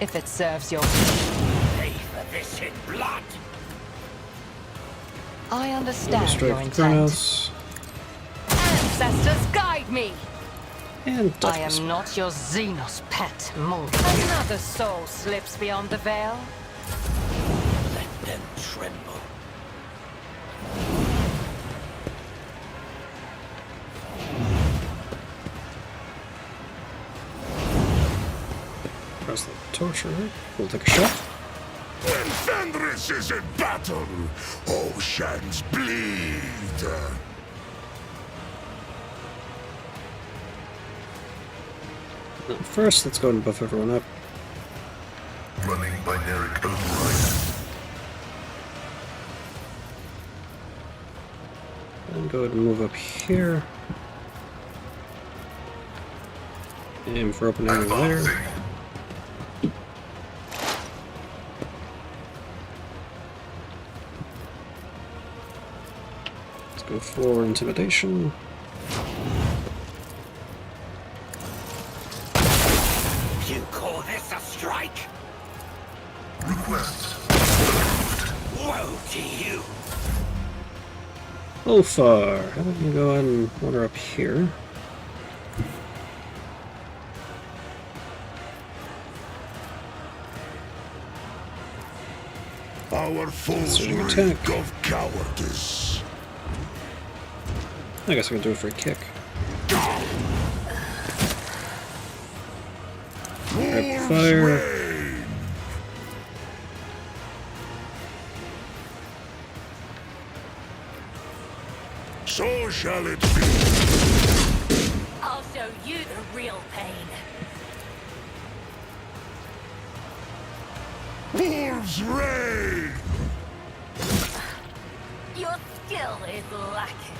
If it serves your... Pay for this in blood. I understand Strike your the intent. Kronos. Ancestors, guide me! And I Death am not your Xenos pet, monk. Another soul slips beyond the veil. Let them tremble. Press the torture. We'll take a shot. When Fenris is in battle, oceans bleed. First, let's go and buff everyone up. Running binaric override. And go ahead and move up here. Aim for opening over there. Advancing. Let's go for intimidation. You call this a strike? Request. Woe to you. Ulfar, how about you go ahead and water up here? Our foes Starting reek attack. of cowardice. I guess I can do it for a kick. Rapid fire. Reign. So shall it be. I'll show you the real pain. Wolves reign. Your skill is lacking.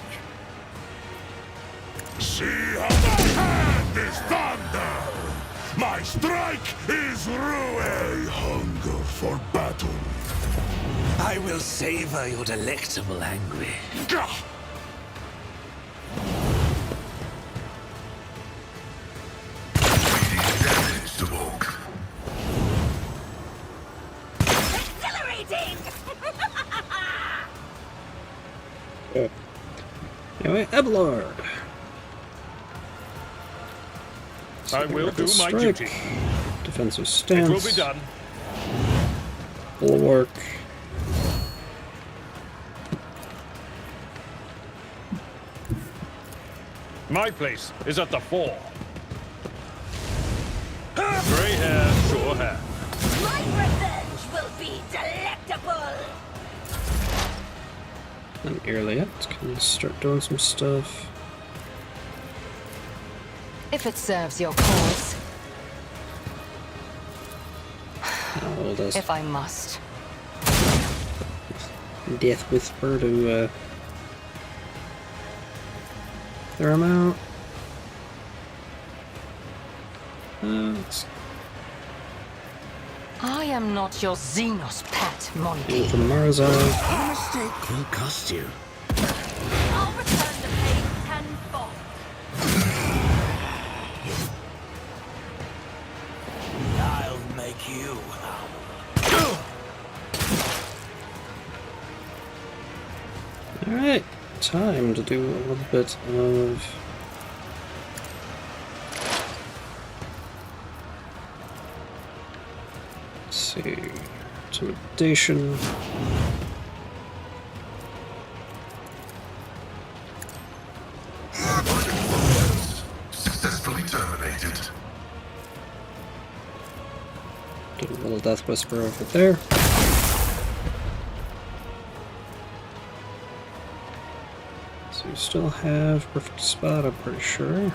See how my hand is thunder. My strike is ruin. Hunger for battle. I will savor your delectable anguish. Gah! Damage to Oak. Exhilarating! Anyway, Abelard. I will do my Strike. duty. Defensive It stance. will be done. Bulwark. My place is at the fore. Gray hair, sure hair. My revenge will be delectable. Not nearly yet. Can start doing some stuff. If it serves your cause. Oh, does If I must. Death Whisper to clear him out. Let's I am not your Xenos pet, go Monty. for Marzai. A mistake will cost you. I'll return the pain tenfold. I'll make you howl. Alright, time to do a little bit of let's see, intimidation. Successfully terminated. Do a little Death Whisper over there. So you still have perfect spot, I'm pretty sure.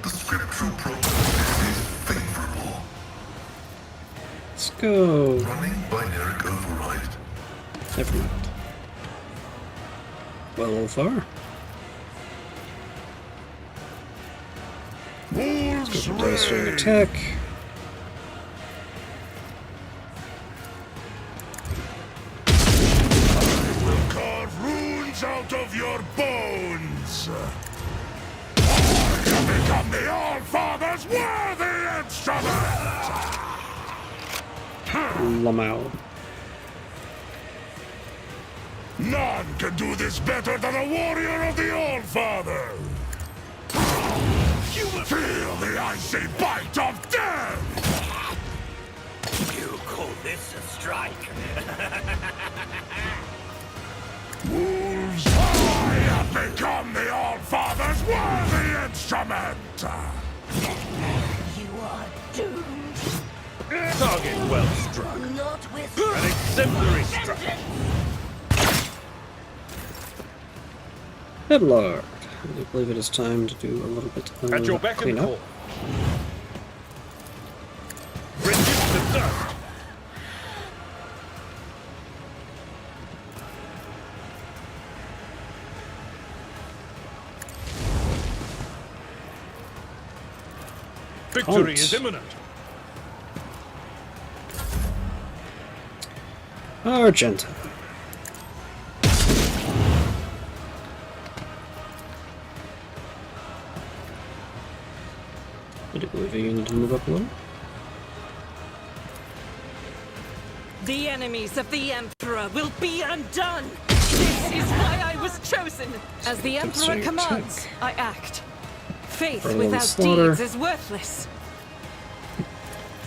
The scriptural prognosis is favorable. Let's go. Running binary override. Never mind. Well, far. Wolves Go for devastating rage. attack. Carve runes out of your bones. I have become the All-Father's worthy instrument. Lamau. None can do this better than a warrior of the All-Father. You will feel the icy bite of death. You call this a strike? Wolves, I have become the All-Father's worthy instrument. You are doomed. Target well struck. Not with An exemplary strike. Good lord. I do believe it is time to do a little bit At your of beck and cleanup. call. Reduce to dust. Victory is imminent. Argenta. I do believe you need to move up a little. The enemies of the Emperor will be undone! This is why I was chosen! As the Emperor Concerning commands, attack. I act. Faith Early without slaughter. deeds is worthless.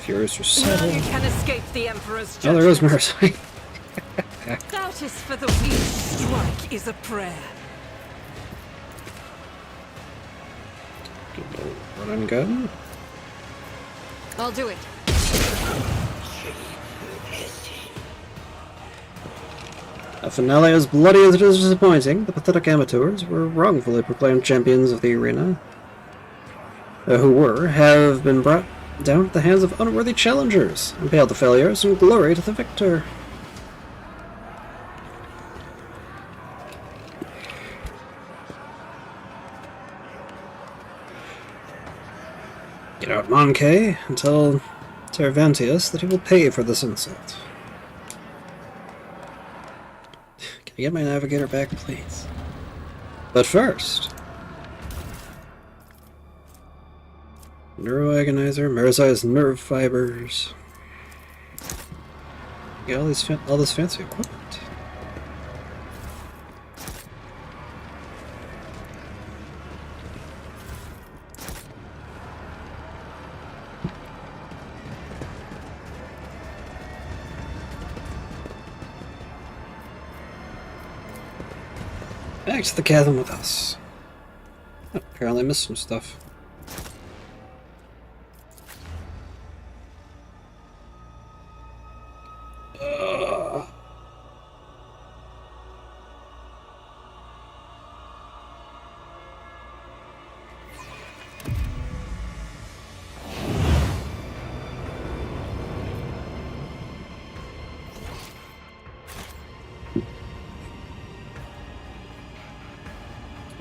Furious None Resettle. can escape the Emperor's Oh, there goes judgment. Marzai. Doubt is for the weak. Strike is a prayer. Run and gun. I'll do it. A finale as bloody as it is disappointing, the pathetic amateurs were wrongfully proclaimed champions of the arena. Have been brought down at the hands of unworthy challengers, impaled the failures, and glory to the victor. Get out, Monkey, and tell Cervantius that he will pay for this insult. Can I get my navigator back, please? But first... Neuroagonizer, Marzai's nerve fibers. Get all this fancy equipment. Back to the chasm with us. Apparently I missed some stuff.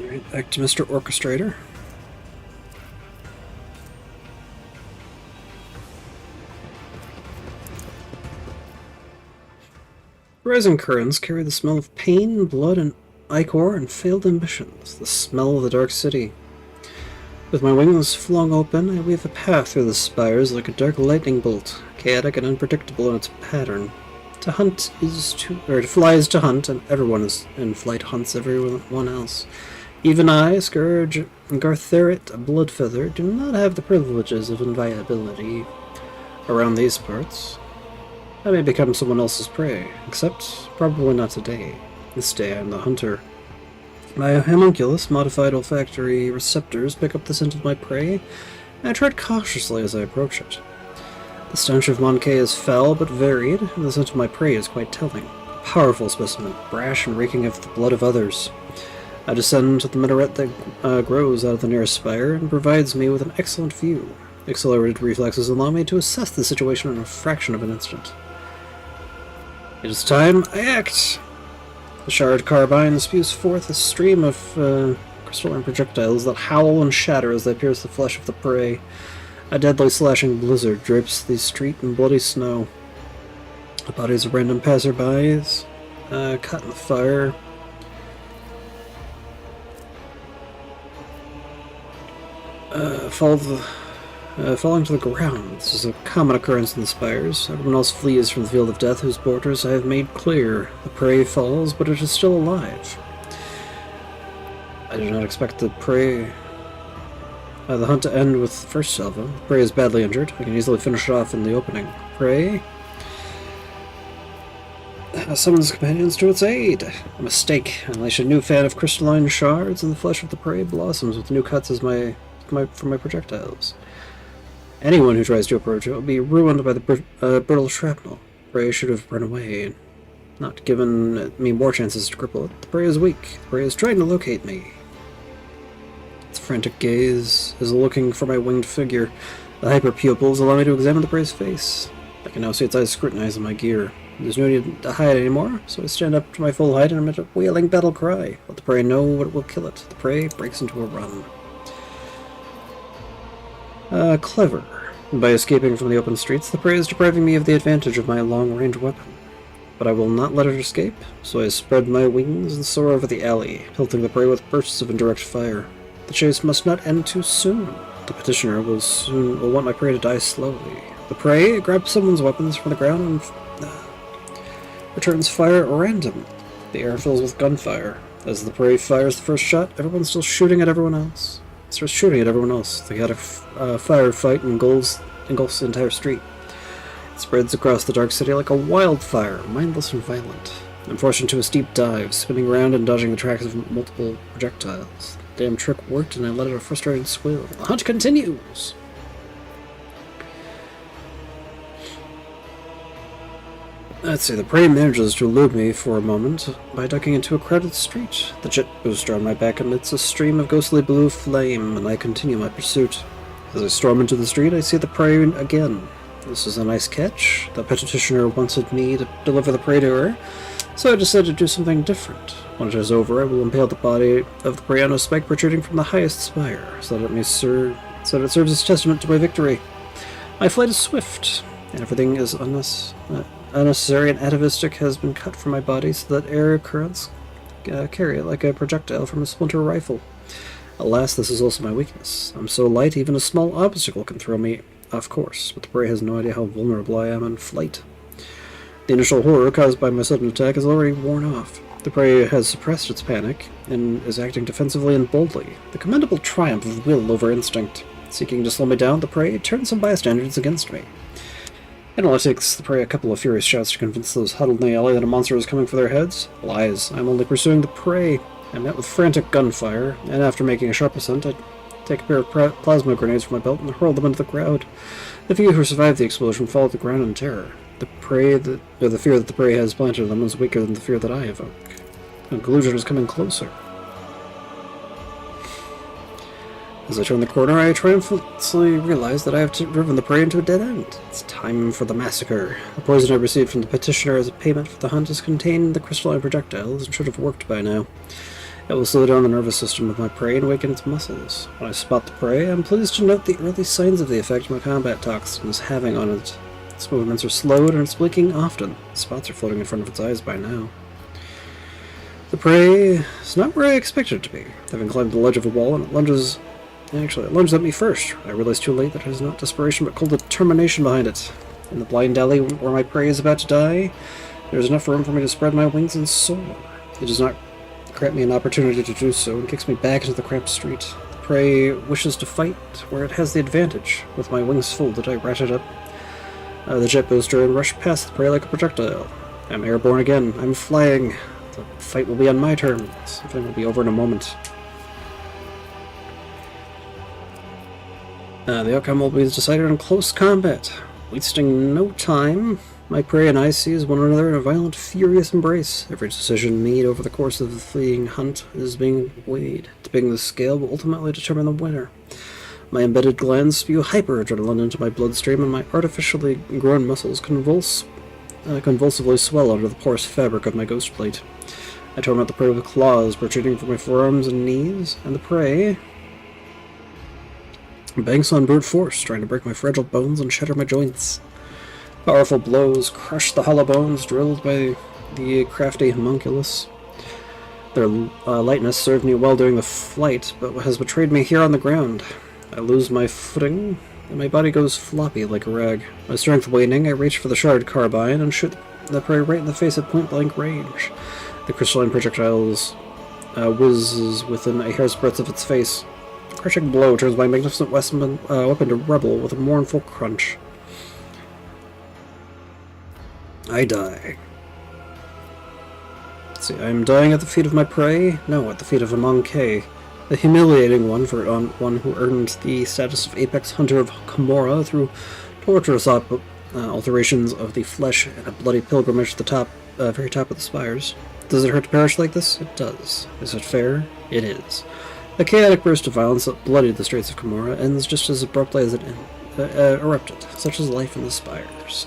Alright, back to Mr. Orchestrator. Rising currents carry the smell of pain, blood, and ichor, and failed ambitions, the smell of the Dark City. With my wings flung open, I weave a path through the spires like a dark lightning bolt, chaotic and unpredictable in its pattern. To fly is to hunt, and everyone is in flight hunts everyone else. Even I, Scourge, and Gartherit, Bloodfeather, do not have the privileges of inviolability around these parts. I may become someone else's prey, except probably not today. This day I am the hunter. My homunculus, modified olfactory receptors pick up the scent of my prey, and I tread cautiously as I approach it. The stench of Monkey is foul but varied, and the scent of my prey is quite telling. A powerful specimen, brash and reeking of the blood of others. I descend to the minaret that grows out of the nearest spire and provides me with an excellent view. Accelerated reflexes allow me to assess the situation in a fraction of an instant. It is time I act! The shard carbine spews forth a stream of crystalline projectiles that howl and shatter as they pierce the flesh of the prey. A deadly slashing blizzard drapes the street in bloody snow. The bodies of random passerbys, caught in the fire, falling to the ground. This is a common occurrence in the spires. Everyone else flees from the field of death whose borders I have made clear. The prey falls, but it is still alive. I do not expect the hunt to end with the first salvo. The prey is badly injured. I can easily finish it off in the opening. Prey summons companions to its aid. A mistake. Unleash a new fan of crystalline shards, and the flesh of the prey blossoms with new cuts as from my projectiles. Anyone who tries to approach it will be ruined by the brittle shrapnel. Prey should have run away, not given me more chances to cripple it. The prey is weak. The prey is trying to locate me. Its frantic gaze is looking for my winged figure. The hyperpupils allow me to examine the prey's face. I can now see its eyes scrutinizing my gear. There's no need to hide anymore, so I stand up to my full height and emit a wailing battle cry. Let the prey know what will kill it. The prey breaks into a run. Clever. By escaping from the open streets, the prey is depriving me of the advantage of my long-range weapon. But I will not let it escape, so I spread my wings and soar over the alley, pelting the prey with bursts of indirect fire. The chase must not end too soon. The petitioner will want my prey to die slowly. The prey grabs someone's weapons from the ground and returns fire at random. The air fills with gunfire. As the prey fires the first shot, everyone's still shooting at everyone else. Starts shooting at everyone else. The chaotic firefight engulfs the entire street. It spreads across the Dark City like a wildfire, mindless and violent. I'm forced into a steep dive, spinning around and dodging the tracks of multiple projectiles. The damn trick worked, and I let out a frustrated squeal. The hunt continues! Let's see, the prey manages to elude me for a moment by ducking into a crowded street. The jet booster on my back emits a stream of ghostly blue flame, and I continue my pursuit. As I storm into the street, I see the prey again. This is a nice catch. The petitioner wanted me to deliver the prey to her, so I decided to do something different. When it is over, I will impale the body of the prey on a spike protruding from the highest spire, so that it serves as testament to my victory. My flight is swift, and everything is unnecessary and atavistic has been cut from my body so that air currents carry it like a projectile from a splinter rifle. Alas, this is also my weakness. I'm so light, even a small obstacle can throw me off course, but the prey has no idea how vulnerable I am in flight. The initial horror caused by my sudden attack is already worn off. The prey has suppressed its panic and is acting defensively and boldly, the commendable triumph of will over instinct. Seeking to slow me down, the prey turns some bystanders against me. It only takes the prey a couple of furious shots to convince those huddled in the alley that a monster is coming for their heads. Lies. I'm only pursuing the prey. I met with frantic gunfire, and after making a sharp ascent, I take a pair of plasma grenades from my belt and hurl them into the crowd. The few who survived the explosion fall to the ground in terror. The fear that the prey has planted in them is weaker than the fear that I evoke. The conclusion is coming closer. As I turn the corner, I triumphantly realize that I have driven the prey into a dead end. It's time for the massacre. The poison I received from the petitioner as a payment for the hunt is contained in the crystalline projectiles and should have worked by now. It will slow down the nervous system of my prey and awaken its muscles. When I spot the prey, I'm pleased to note the early signs of the effect my combat toxin is having on it. Its movements are slowed and it's blinking often. Spots are floating in front of its eyes by now. The prey is not where I expected it to be. Having climbed the ledge of a wall, and it lunges at me first. I realize too late that it is not desperation but cold determination behind it. In the blind alley where my prey is about to die, there is enough room for me to spread my wings and soar. It does not grant me an opportunity to do so and kicks me back into the cramped street. The prey wishes to fight where it has the advantage. With my wings folded, I ratchet up the jet booster and rush past the prey like a projectile. I'm airborne again. I'm flying. The fight will be on my terms. Something will be over in a moment. The outcome will be decided in close combat. Wasting no time, my prey and I seize one another in a violent, furious embrace. Every decision made over the course of the fleeing hunt is being weighed. Tipping the scale will ultimately determine the winner. My embedded glands spew hyper-adrenaline into my bloodstream, and my artificially grown muscles convulsively swell under the porous fabric of my ghost plate. I torment the prey with claws protruding from my forearms and knees, and the prey banks on brute force, trying to break my fragile bones and shatter my joints. Powerful blows crush the hollow bones drilled by the crafty homunculus. Their lightness served me well during the flight, but has betrayed me here on the ground. I lose my footing, and my body goes floppy like a rag. My strength waning, I reach for the shard carbine and shoot the prey right in the face at point-blank range. The crystalline projectiles whizzes within a hair's breadth of its face. A crushing blow turns my magnificent weapon to rubble with a mournful crunch. I die. Let's see, I am dying at the feet of my prey? No, at the feet of a Monkey. The humiliating one for one who earned the status of apex hunter of Camorra through torturous alterations of the flesh and a bloody pilgrimage to the very top of the spires. Does it hurt to perish like this? It does. Is it fair? It is. A chaotic burst of violence that bloodied the Straits of Camorra ends just as abruptly as it erupted. Such is life in the spires.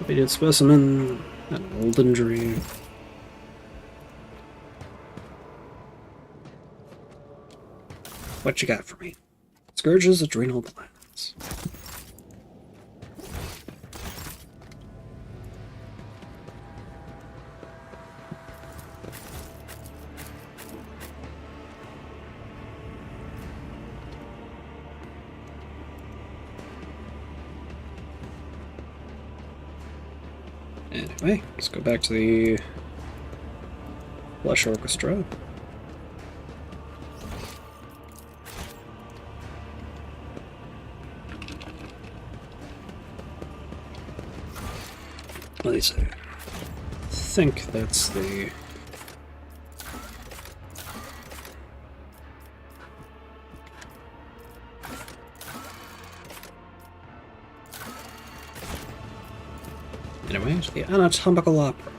Obedient specimen, an old injury. What you got for me? Scourge's adrenal glands. Anyway, let's go back to the Flesh Orchestra. Let's see. I think that's the... Anyway, the anatomical opera.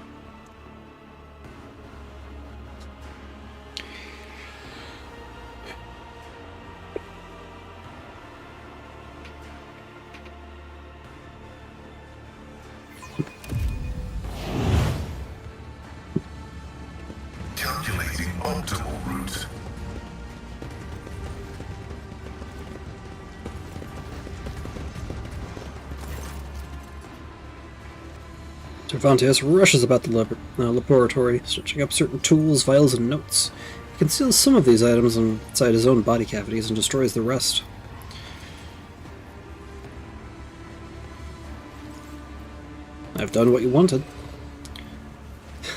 Calculating optimal route. Cervantes rushes about the laboratory, stitching up certain tools, vials, and notes. He conceals some of these items inside his own body cavities and destroys the rest. I've done what you wanted.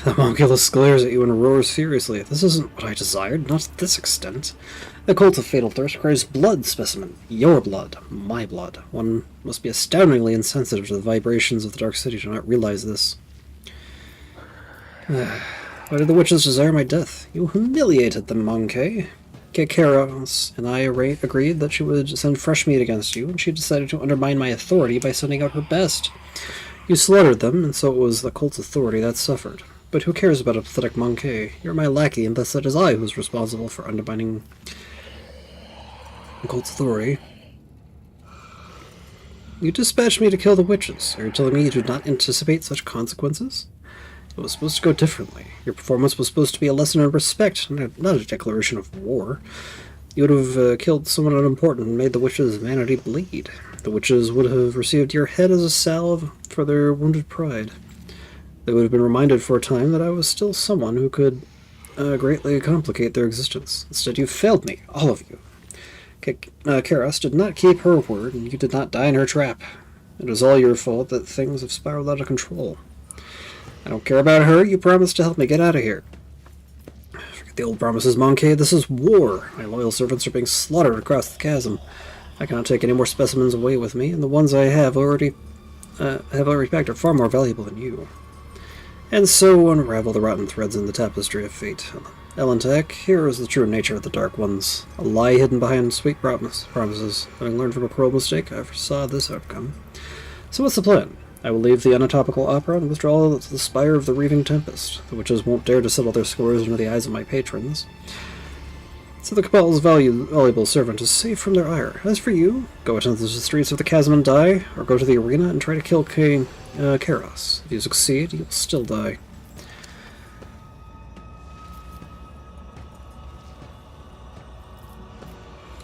The homunculus glares at you and roars furiously. This isn't what I desired, not to this extent. The cult of fatal thirst cries blood, specimen. Your blood, my blood. One must be astoundingly insensitive to the vibrations of the Dark City to not realize this. Why did the witches desire my death? You humiliated them, Monkey. Kekeros and I agreed that she would send fresh meat against you, and she decided to undermine my authority by sending out her best. You slaughtered them, and so it was the cult's authority that suffered. But who cares about a pathetic Monkey? You're my lackey, and thus it is I who is responsible for undermining the cult's authority. You dispatched me to kill the witches. Are you telling me you did not anticipate such consequences? It was supposed to go differently. Your performance was supposed to be a lesson in respect, not a declaration of war. You would have killed someone unimportant and made the witches' vanity bleed. The witches would have received your head as a salve for their wounded pride. They would have been reminded for a time that I was still someone who could greatly complicate their existence. Instead, you failed me, all of you. Karas did not keep her word, and you did not die in her trap. It was all your fault that things have spiraled out of control. I don't care about her. You promised to help me get out of here. Forget the old promises, Monkey. This is war. My loyal servants are being slaughtered across the chasm. I cannot take any more specimens away with me, and the ones I have already packed are far more valuable than you. And so unravel the rotten threads in the tapestry of fate. Elantek, here is the true nature of the Dark Ones. A lie hidden behind sweet promises. Having learned from a cruel mistake, I foresaw this outcome. So what's the plan? I will leave the anatomical opera and withdraw to the spire of the Reaving Tempest. The witches won't dare to settle their scores under the eyes of my patrons. So the Cabal's valuable servant is safe from their ire. As for you, go into the streets of the chasm and die, or go to the arena and try to kill Karos. If you succeed, you will still die.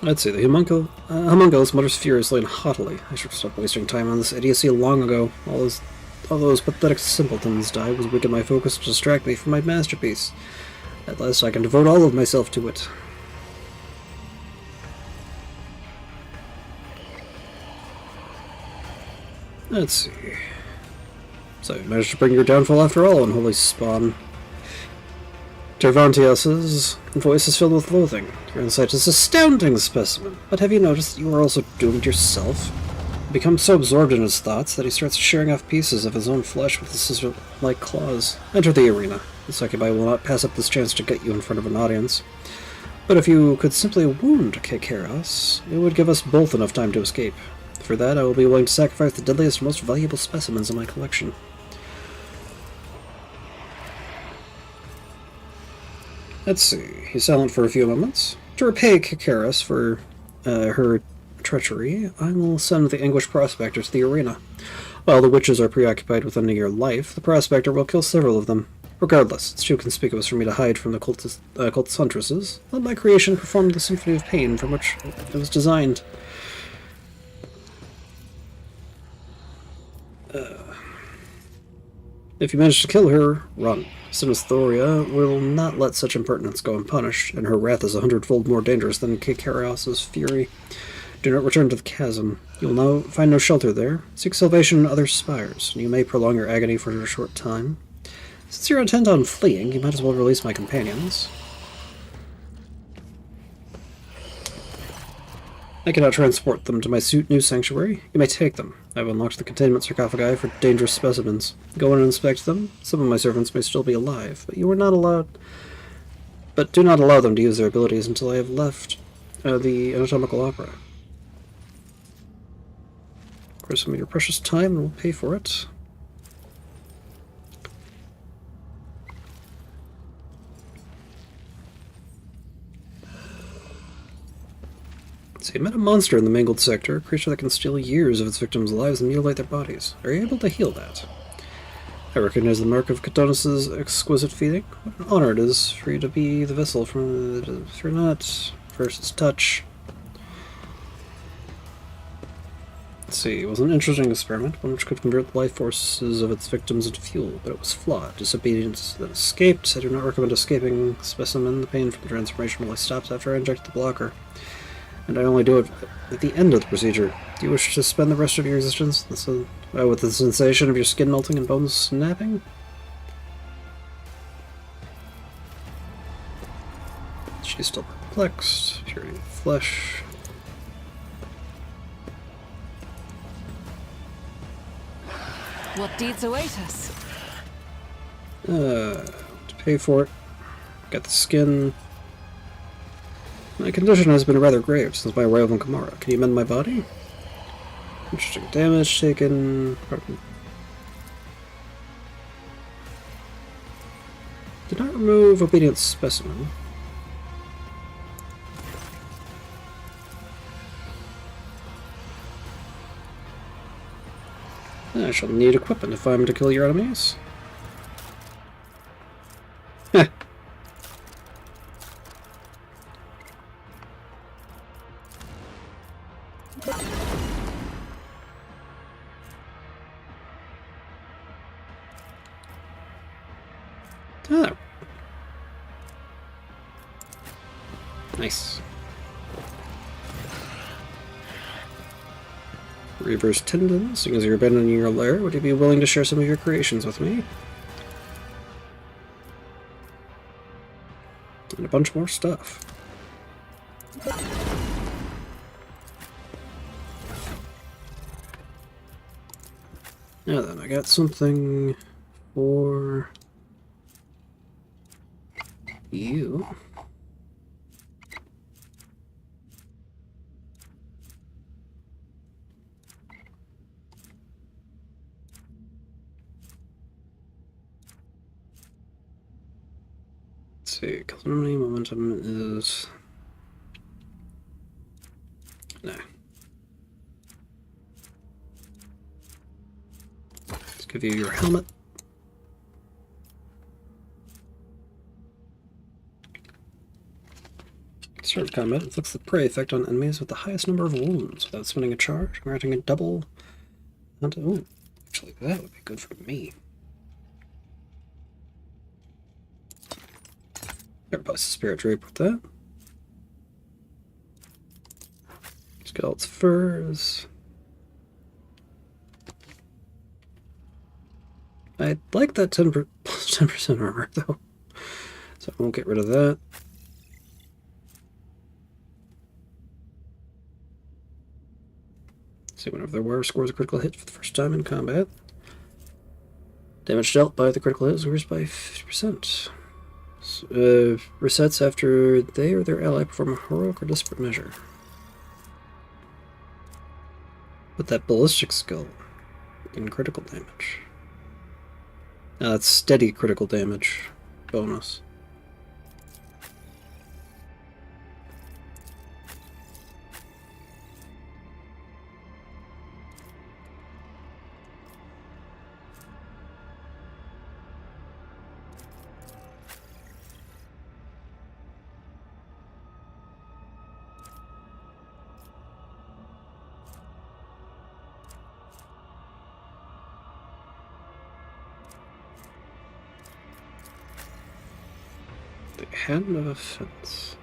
Let's see, the homunculus mutters furiously and haughtily. I should have stopped wasting time on this idiocy long ago. All those pathetic simpletons died was weaken my focus to distract me from my masterpiece. At last I can devote all of myself to it. Let's see. So you managed to bring your downfall after all, unholy spawn. Tervantius's voice is filled with loathing. Your insight is astounding specimen. But have you noticed that you are also doomed yourself? You become so absorbed in his thoughts that he starts shearing off pieces of his own flesh with his scissor-like claws. Enter the arena. The succubi will not pass up this chance to get you in front of an audience. But if you could simply wound Kekeros, it would give us both enough time to escape. For that, I will be willing to sacrifice the deadliest and most valuable specimens in my collection. Let's see. He's silent for a few moments. To repay Kekeros for her treachery, I will send the Anguished Prospector to the arena. While the witches are preoccupied with ending your life, the Prospector will kill several of them. Regardless, it's too conspicuous for me to hide from the cult's huntresses. Let my creation perform the symphony of pain from which it was designed. If you manage to kill her, run. Sinistheria will not let such impertinence go unpunished, and her wrath is 100-fold more dangerous than Kekeros' fury. Do not return to the chasm. You will now find no shelter there. Seek salvation in other spires, and you may prolong your agony for a short time. Since you're intent on fleeing, you might as well release my companions. I cannot transport them to my new sanctuary. You may take them. I have unlocked the containment sarcophagi for dangerous specimens. Go in and inspect them. Some of my servants may still be alive, but you are not allowed. But do not allow them to use their abilities until I have left the anatomical opera. Of course, some of your precious time, and we'll pay for it. So you met a monster in the mangled sector, a creature that can steal years of its victims' lives and mutilate their bodies. Are you able to heal that? I recognize the mark of Catonis' exquisite feeding. What an honor it is for you to be the vessel from if you're not. First its touch. Let's see, it was an interesting experiment, one which could convert the life forces of its victims into fuel, but it was flawed. Disobedience that escaped. I do not recommend escaping specimen. The pain from the transformation really stops after I inject the blocker. And I only do it at the end of the procedure. Do you wish to spend the rest of your existence with the sensation of your skin melting and bones snapping? She's still perplexed. Purity of flesh. What deeds await us? To pay for it. Got the skin. My condition has been rather grave since my arrival in Kamara. Can you mend my body? Interesting. Damage taken. Pardon. Did not remove obedient specimen. I shall need equipment if I'm to kill your enemies. Heh. Ah. Nice. Reaver's tendons. Seeing as you're abandoning your lair, would you be willing to share some of your creations with me? And a bunch more stuff. Now then, I got something for you. Let's see, culinary momentum is... No. Let's give you your helmet. Start combat inflicts the prey effect on enemies with the highest number of wounds without spending a charge, granting a double. Oh, actually, that would be good for me. There, plus spirit drape with that. Skeleton's furs. I like that 10% armor though, so I won't get rid of that. See, whenever the wearer scores a critical hit for the first time in combat, damage dealt by the critical hit is reduced by 50%. Resets after they or their ally perform a heroic or desperate measure. With that ballistic skill in critical damage. Now that's steady critical damage bonus. The Hand of Offense.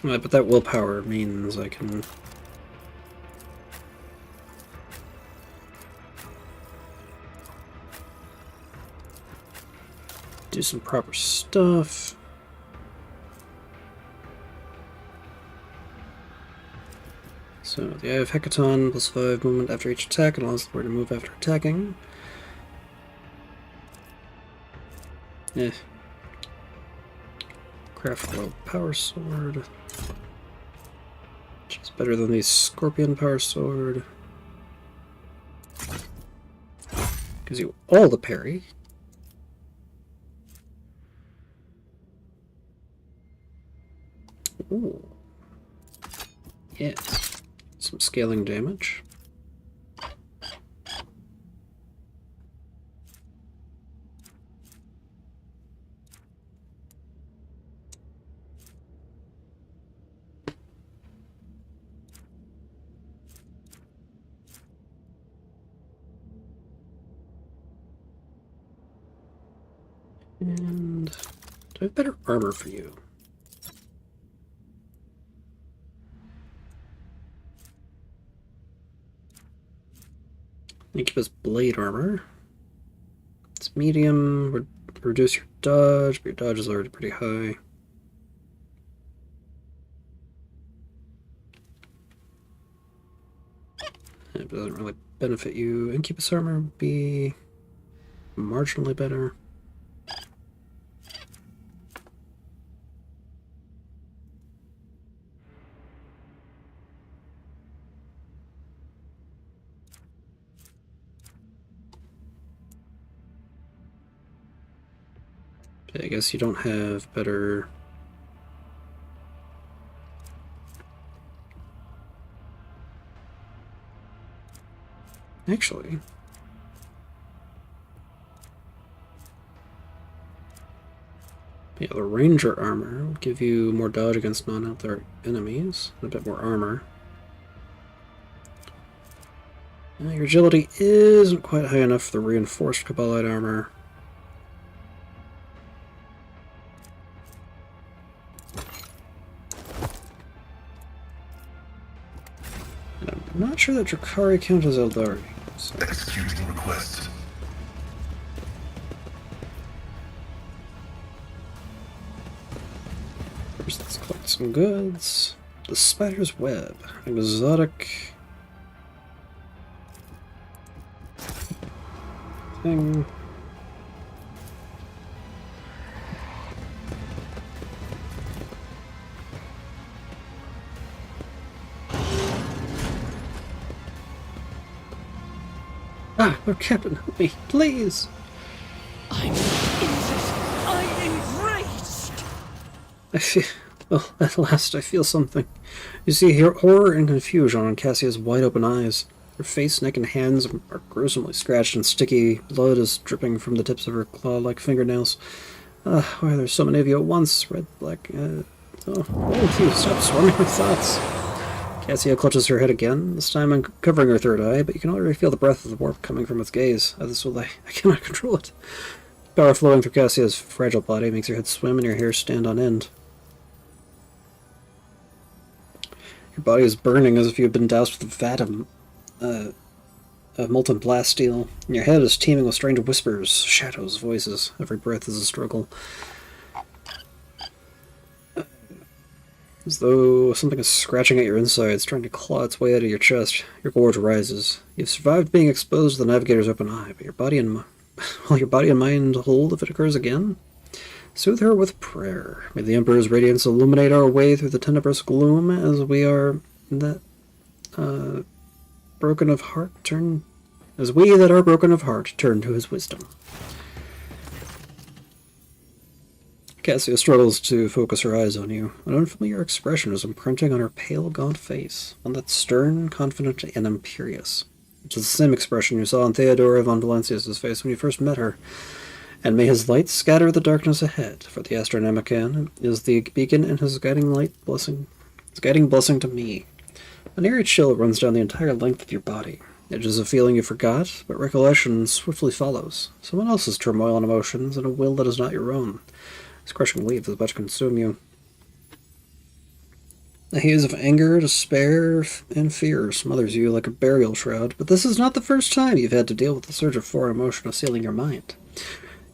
But that willpower means I can... do some proper stuff. So, the Eye of Hecaton, plus 5 movement after each attack, and allows the player to move after attacking. Craft Glow Power Sword. Which is better than the Scorpion Power Sword. Gives you all the parry. Ooh. Yes. Some scaling damage. And do I have better armor for you? Incubus Blade Armor. It's medium, reduce your dodge, but your dodge is already pretty high. It doesn't really benefit you. Incubus armor would be marginally better. I guess you don't have better... Actually... Yeah, the Ranger armor would give you more dodge against non-outdoor enemies, and a bit more armor. Your agility isn't quite high enough for the reinforced Kabbalite armor. I'm not sure that Drakari count as Eldari. So. Executing request. First, let's collect some goods. The Spider's Web. Exotic... thing. Ah, Lord Captain, help me, please! I'm injured. I'm enraged. I feel... well, at last I feel something. You see here horror and confusion on Cassia's wide-open eyes. Her face, neck, and hands are gruesomely scratched, and sticky blood is dripping from the tips of her claw-like fingernails. Why are there so many of you at once? Red, black, oh, you stop swarming my thoughts. Cassia clutches her head again, this time uncovering her third eye, but you can already feel the breath of the warp coming from its gaze. This will I cannot control it. Power flowing through Cassia's fragile body makes your head swim and your hair stand on end. Your body is burning as if you have been doused with a vat of molten blast steel, and your head is teeming with strange whispers, shadows, voices. Every breath is a struggle. As though something is scratching at your insides, trying to claw its way out of your chest. Your gorge rises. You've survived being exposed to the Navigator's open eye, but your body and mind hold if it occurs again? Soothe her with prayer. May the Emperor's radiance illuminate our way through the tenebrous gloom as we are that broken of heart turn to his wisdom. Cassia struggles to focus her eyes on you. An unfamiliar expression is imprinting on her pale, gaunt face, one that's stern, confident, and imperious. It's the same expression you saw on Theodora von Valencius's face when you first met her. And may his light scatter the darkness ahead, for the Astronemacan is the beacon and his guiding blessing to me. An eerie chill runs down the entire length of your body. It is a feeling you forgot, but recollection swiftly follows. Someone else's turmoil and emotions, and a will that is not your own. This crushing wave is about to consume you. A haze of anger, despair, and fear smothers you like a burial shroud, but this is not the first time you've had to deal with the surge of foreign emotion assailing your mind.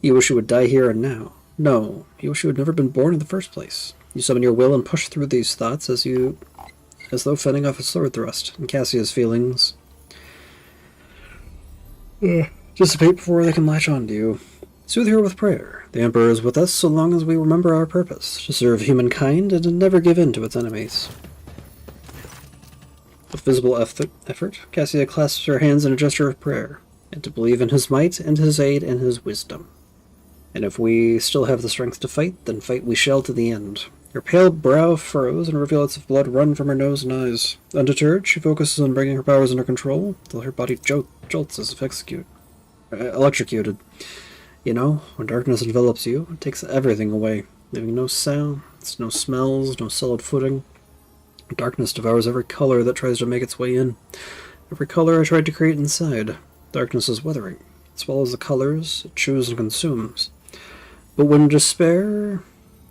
You wish you would die here and now. No, you wish you had never been born in the first place. You summon your will and push through these thoughts as though fending off a sword thrust, and Cassia's feelings dissipate before they can latch on to you. Soothe her with prayer. The Emperor is with us so long as we remember our purpose, to serve humankind and to never give in to its enemies. With visible effort, Cassia clasps her hands in a gesture of prayer, and to believe in his might and his aid and his wisdom. And if we still have the strength to fight, then fight we shall to the end. Her pale brow furrows and rivulets of blood run from her nose and eyes. Undeterred, she focuses on bringing her powers under control, till her body jolts as if electrocuted. You know, when darkness envelops you, it takes everything away, leaving no sounds, no smells, no solid footing. Darkness devours every color that tries to make its way in. Every color I tried to create inside. Darkness is withering. It swallows the colors, it chews and consumes. But when despair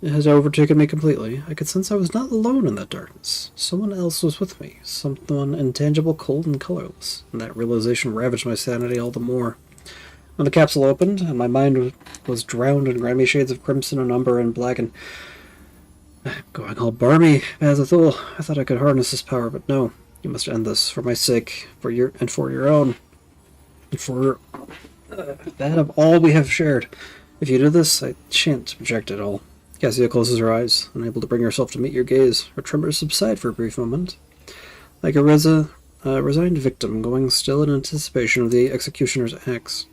has overtaken me completely, I could sense I was not alone in that darkness. Someone else was with me, someone intangible, cold, and colorless, and that realization ravaged my sanity all the more. When the capsule opened, and my mind was drowned in grimy shades of crimson and umber and black and... going all barmy, Azathul, I thought I could harness this power, but no. You must end this for my sake, for your own, and for that of all we have shared. If you do this, I shan't reject it all. Cassia closes her eyes, unable to bring herself to meet your gaze. Her tremors subside for a brief moment, like a resigned victim going still in anticipation of the executioner's axe.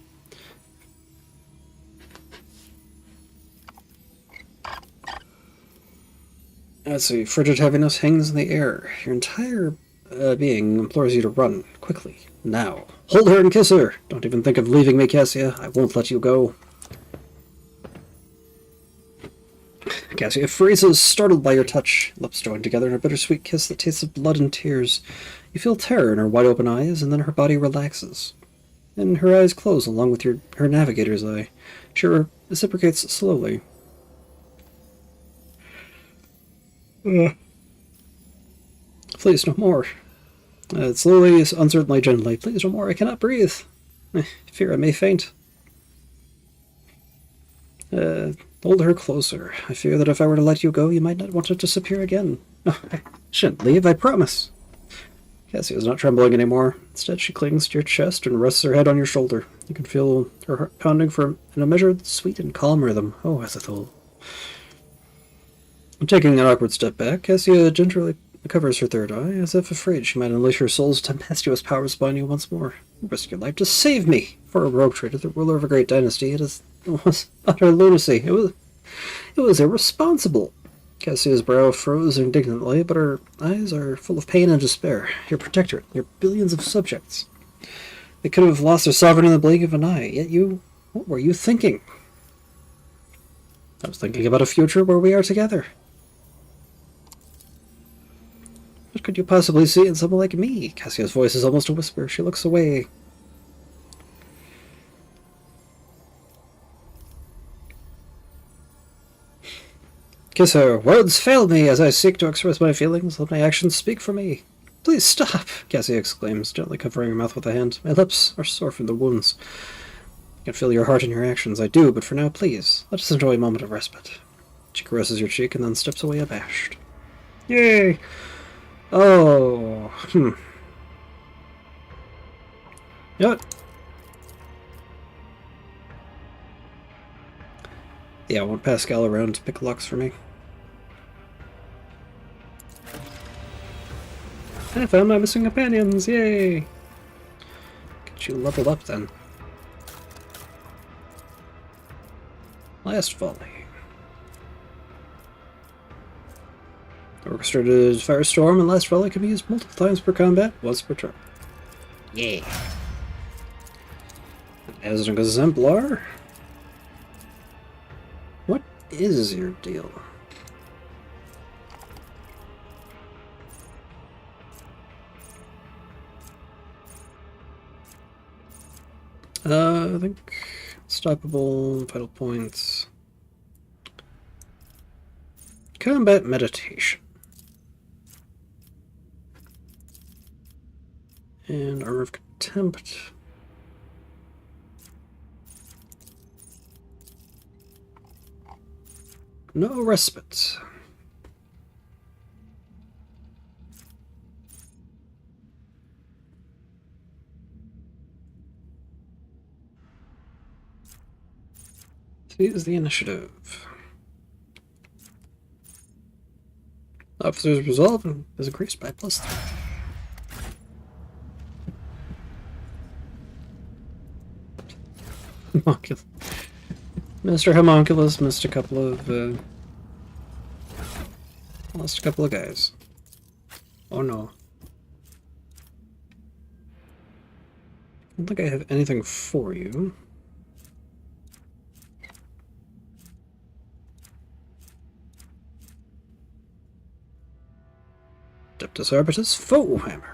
Let's see. Frigid heaviness hangs in the air. Your entire being implores you to run, quickly, now. Hold her and kiss her! Don't even think of leaving me, Cassia. I won't let you go. Cassia freezes, startled by your touch. Lips joined together in a bittersweet kiss that tastes of blood and tears. You feel terror in her wide-open eyes, and then her body relaxes. And her eyes close along with her navigator's eye. She reciprocates slowly. Please, no more. Slowly, uncertainly, gently. Please, no more. I cannot breathe. I fear I may faint. Hold her closer. I fear that if I were to let you go, you might not want to disappear again. No, I shouldn't leave, I promise. Cassia is not trembling anymore. Instead, she clings to your chest and rests her head on your shoulder. You can feel her heart pounding in a measured, sweet, and calm rhythm. Oh, Azathoth. Taking an awkward step back, Cassia gingerly covers her third eye, as if afraid she might unleash her soul's tempestuous powers upon you once more. You risk your life to save me! For a rogue trader, the ruler of a great dynasty, it was utter lunacy. It was irresponsible. Cassia's brow froze indignantly, but her eyes are full of pain and despair. Your protectorate, your billions of subjects. They could have lost their sovereign in the blink of an eye, yet what were you thinking? I was thinking about a future where we are together. What could you possibly see in someone like me? Cassia's voice is almost a whisper. She looks away. Kiss her. Words fail me as I seek to express my feelings. Let my actions speak for me. Please stop, Cassia exclaims, gently covering her mouth with a hand. My lips are sore from the wounds. I can feel your heart in your actions. I do, but for now, please, let us enjoy a moment of respite. She caresses your cheek and then steps away abashed. Yay! Oh, You know what? Yeah, I want Pascal around to pick locks for me. I found my missing companions, yay! Get you leveled up then. Last volley. Orchestrated Firestorm and Last Volley can be used multiple times per combat, once per turn. Yeah. As an exemplar. What is your deal? I think Unstoppable, Vital Points. Combat Meditation. And Armor of Contempt. No respite. Here's the initiative. Officer's resolve is increased by +3. Homunculus. Mr. Homunculus missed a couple of lost a couple of guys. Oh no. I don't think I have anything for you. Adeptus Arbitus Foe Hammer.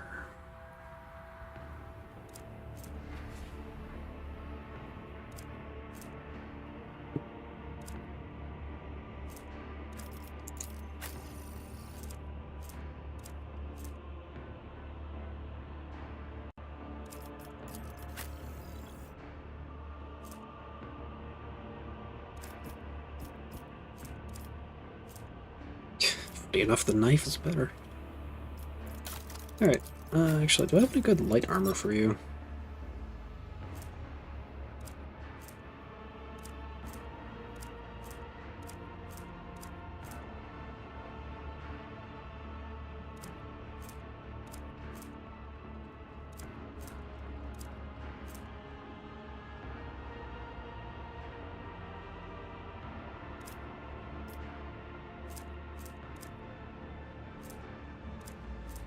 Funny enough, the knife is better. Alright, Actually, do I have any good light armor for you?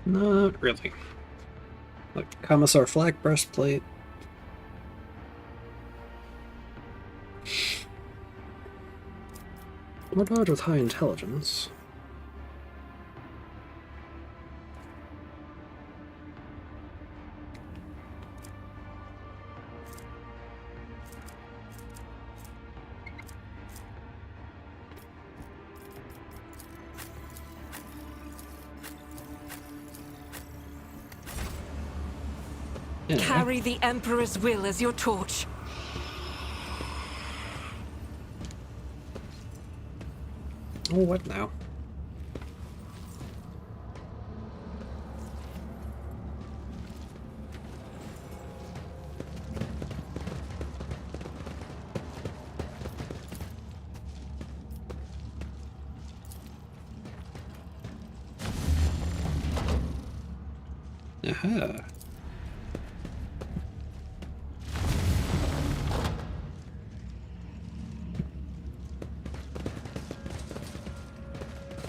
Not really. Like Commissar Flak breastplate. Or dodge with high intelligence. Anyway. Carry the Emperor's will as your torch. Oh, what now? Aha.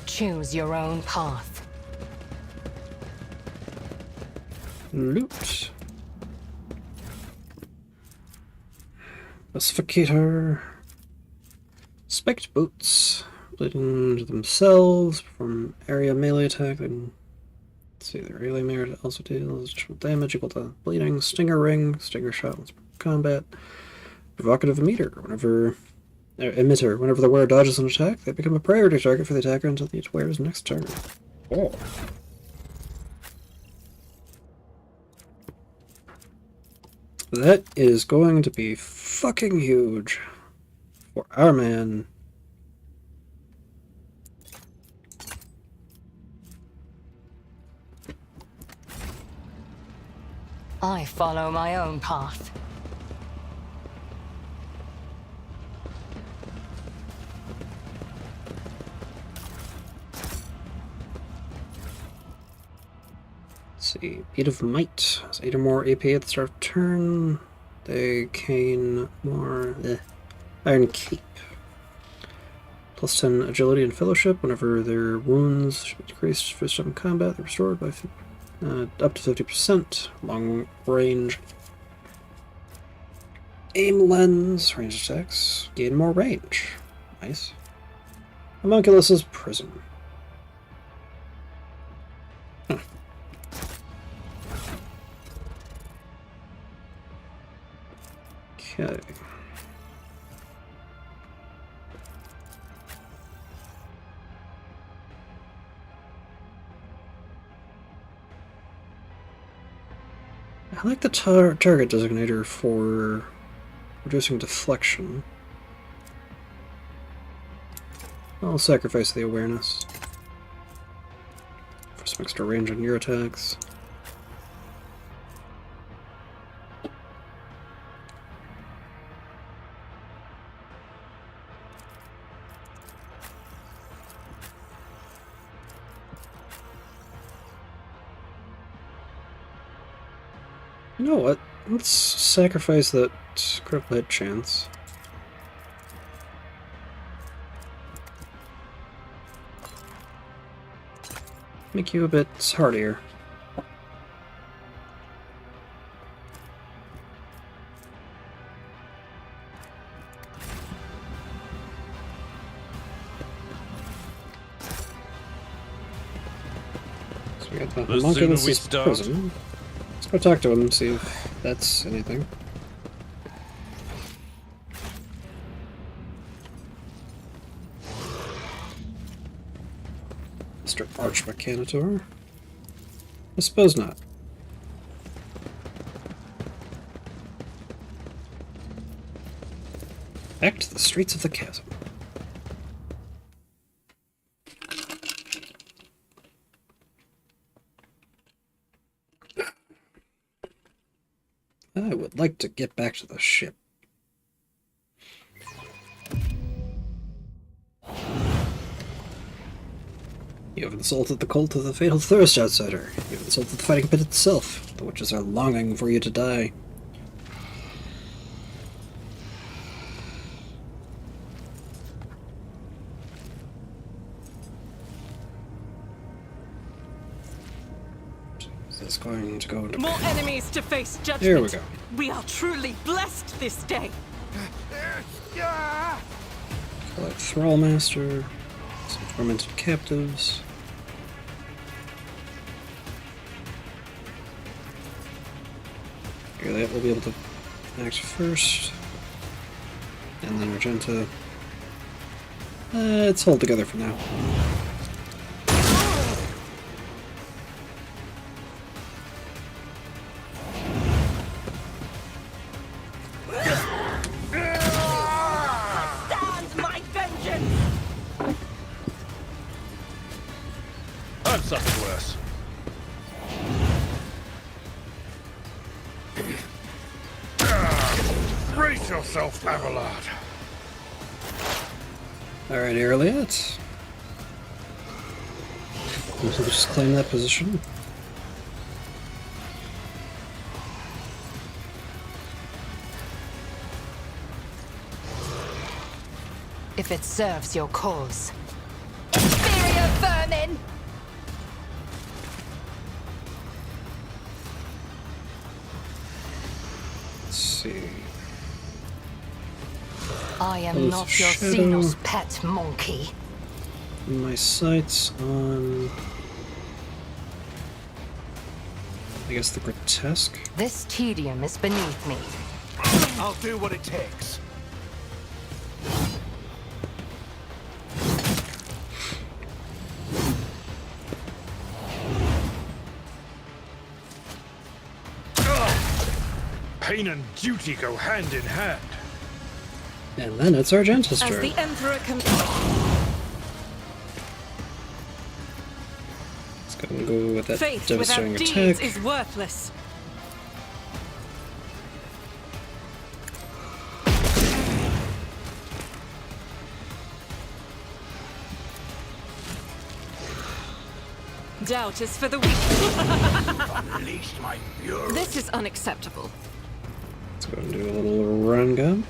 Choose your own path. Loot. Pacificator. Spiked boots. Bleeding to themselves from area melee attack. And let's see, their area melee also deals damage equal to bleeding. Stinger ring. Stinger shot once per combat. Provocative emitter. Whenever the wearer dodges an attack, they become a priority target for the attacker until the wearer's next turn. Oh. That is going to be fucking huge for our man. I follow my own path. Let's see, Beat of Might has 8 or more AP at the start of turn. They gain more Iron Cape. Plus 10 agility and fellowship. Whenever their wounds should be decreased for some combat, they're restored by up to 50%. Long range. Aim lens, range attacks. Gain more range. Nice. Homunculus's Prism. Okay. I like the target designator for reducing deflection. I'll sacrifice the awareness for some extra range on your attacks. You know what? Let's sacrifice that critical hit chance. Make you a bit hardier. So we got the homunculus prism. Let's go talk to him and see if that's anything. Mr. Archmechanitor? I suppose not. Back to the streets of the chasm. I would like to get back to the ship. You have insulted the cult of the Fatal Thirst Outsider. You have insulted the fighting pit itself. The witches are longing for you to die. Is this going to go into... More enemies to face judgment. Here we go. We are truly blessed this day. Collect Thrallmaster. Some tormented captives. Okay, that will be able to act first. And then Argenta. Let's hold together for now. Stand my vengeance! I've suffered worse. Brace yourself, Abelard. Alright, Elliot. We'll just claim that position. If it serves your cause. Inferior vermin! Let's see. I am Close not your shadow. Xenos pet monkey. My sights on... I guess the grotesque? This tedium is beneath me. I'll do what it takes. Pain and duty go hand in hand. And then it's Argenta's As turn. the Emperor can... Let's go and go with that Faith devastating without attack. deeds is worthless. Doubt is for the weak. Unleash my fury. This is unacceptable. Let's go and do a little run gun.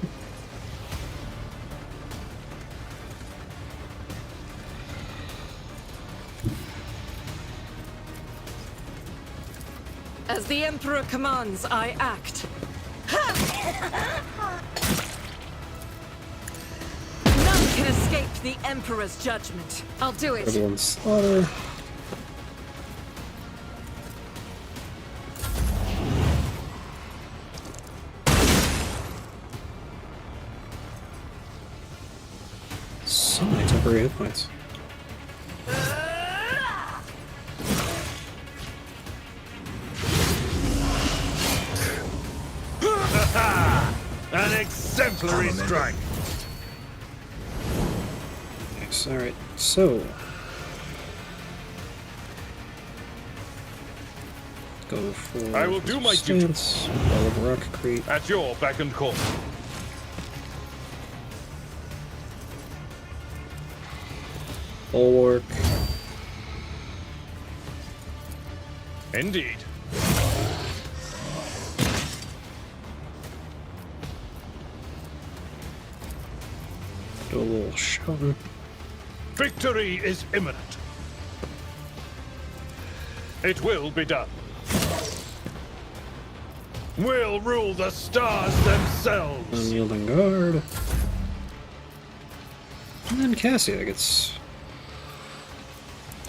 As the Emperor commands, I act. None can escape the Emperor's judgment. I'll do it. Everyone's slaughter. So many temporary hit points. An exemplary strike. Nice, alright, so... Go for... I will do my duty. stance. Ball of Rock Crete. At your beck and call. Bulwark. Indeed. Do a little shouting. Victory is imminent. It will be done. We'll rule the stars themselves. Unyielding guard. And then Cassia gets...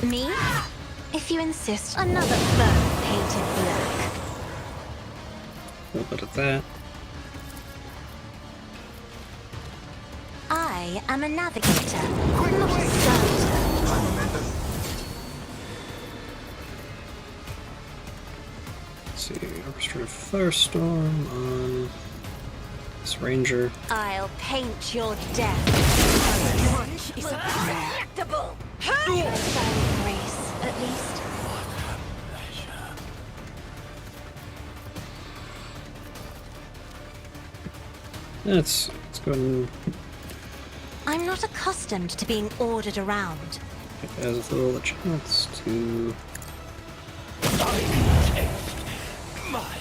Me? If you insist, another fur painted black. a little bit of that. I am a navigator, not a servitor. Let's see, Orchestrated Firestorm on this Ranger. I'll paint your death. Is unpredictable. Silent grace, at least. Let's go and I'm not accustomed to being ordered around. give Azathoth a chance to... My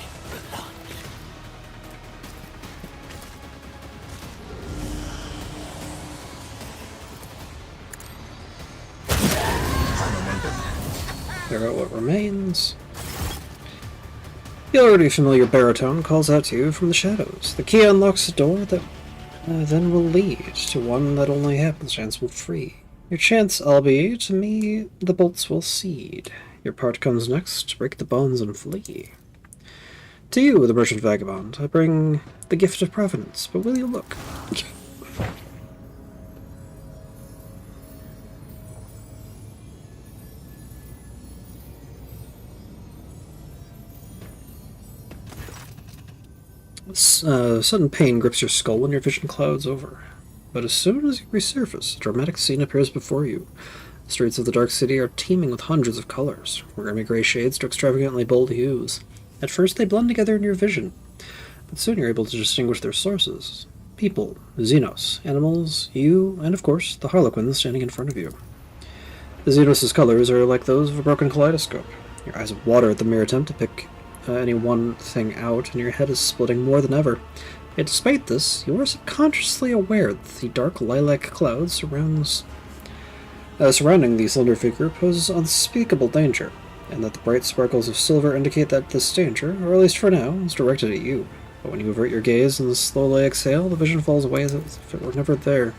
blood. Figure out what remains. The already familiar baritone calls out to you from the shadows. The key unlocks a door that then will lead to one that only happenstance will free. Your chance, albeit, to me, the bolts will cede. Your part comes next, break the bonds and flee. To you, the merchant vagabond, I bring the gift of providence, but will you look? Sudden pain grips your skull and your vision clouds over. But as soon as you resurface, a dramatic scene appears before you. The streets of the Dark City are teeming with hundreds of colors, grimy gray shades to extravagantly bold hues. At first they blend together in your vision, but soon you're able to distinguish their sources. People, Xenos, animals, you, and of course, the Harlequins standing in front of you. The Xenos' colors are like those of a broken kaleidoscope. Your eyes water at the mere attempt to pick any one thing out, and your head is splitting more than ever. Yet despite this, you are subconsciously aware that the dark lilac clouds surrounding the slender figure poses unspeakable danger, and that the bright sparkles of silver indicate that this danger, or at least for now, is directed at you. But when you avert your gaze and slowly exhale, the vision falls away as if it were never there.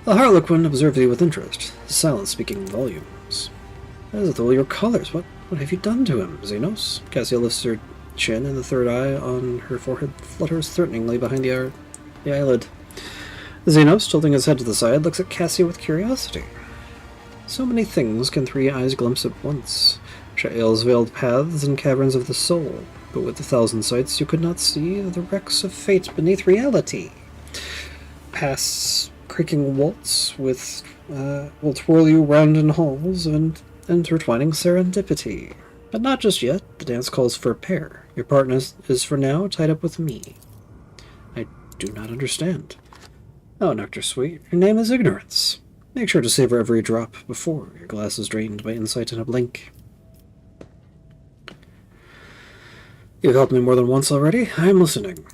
The Harlequin observes you with interest, his silence speaking volumes. Azathoth, your colors, what have you done to him, Xenos? Cassia lifts her chin, and the third eye on her forehead flutters threateningly behind the eyelid. Xenos, tilting his head to the side, looks at Cassia with curiosity. So many things can three eyes glimpse at once. Sha'el's veiled paths and caverns of the soul, but with 1,000 sights you could not see the wrecks of fate beneath reality. Past's creaking waltz will twirl you round in halls and intertwining serendipity. But not just yet. The dance calls for a pair. Your partner is for now tied up with me. I do not understand. Oh, Nectar Sweet, your name is Ignorance. Make sure to savor every drop before your glass is drained by insight in a blink. You've helped me more than once already. I am listening.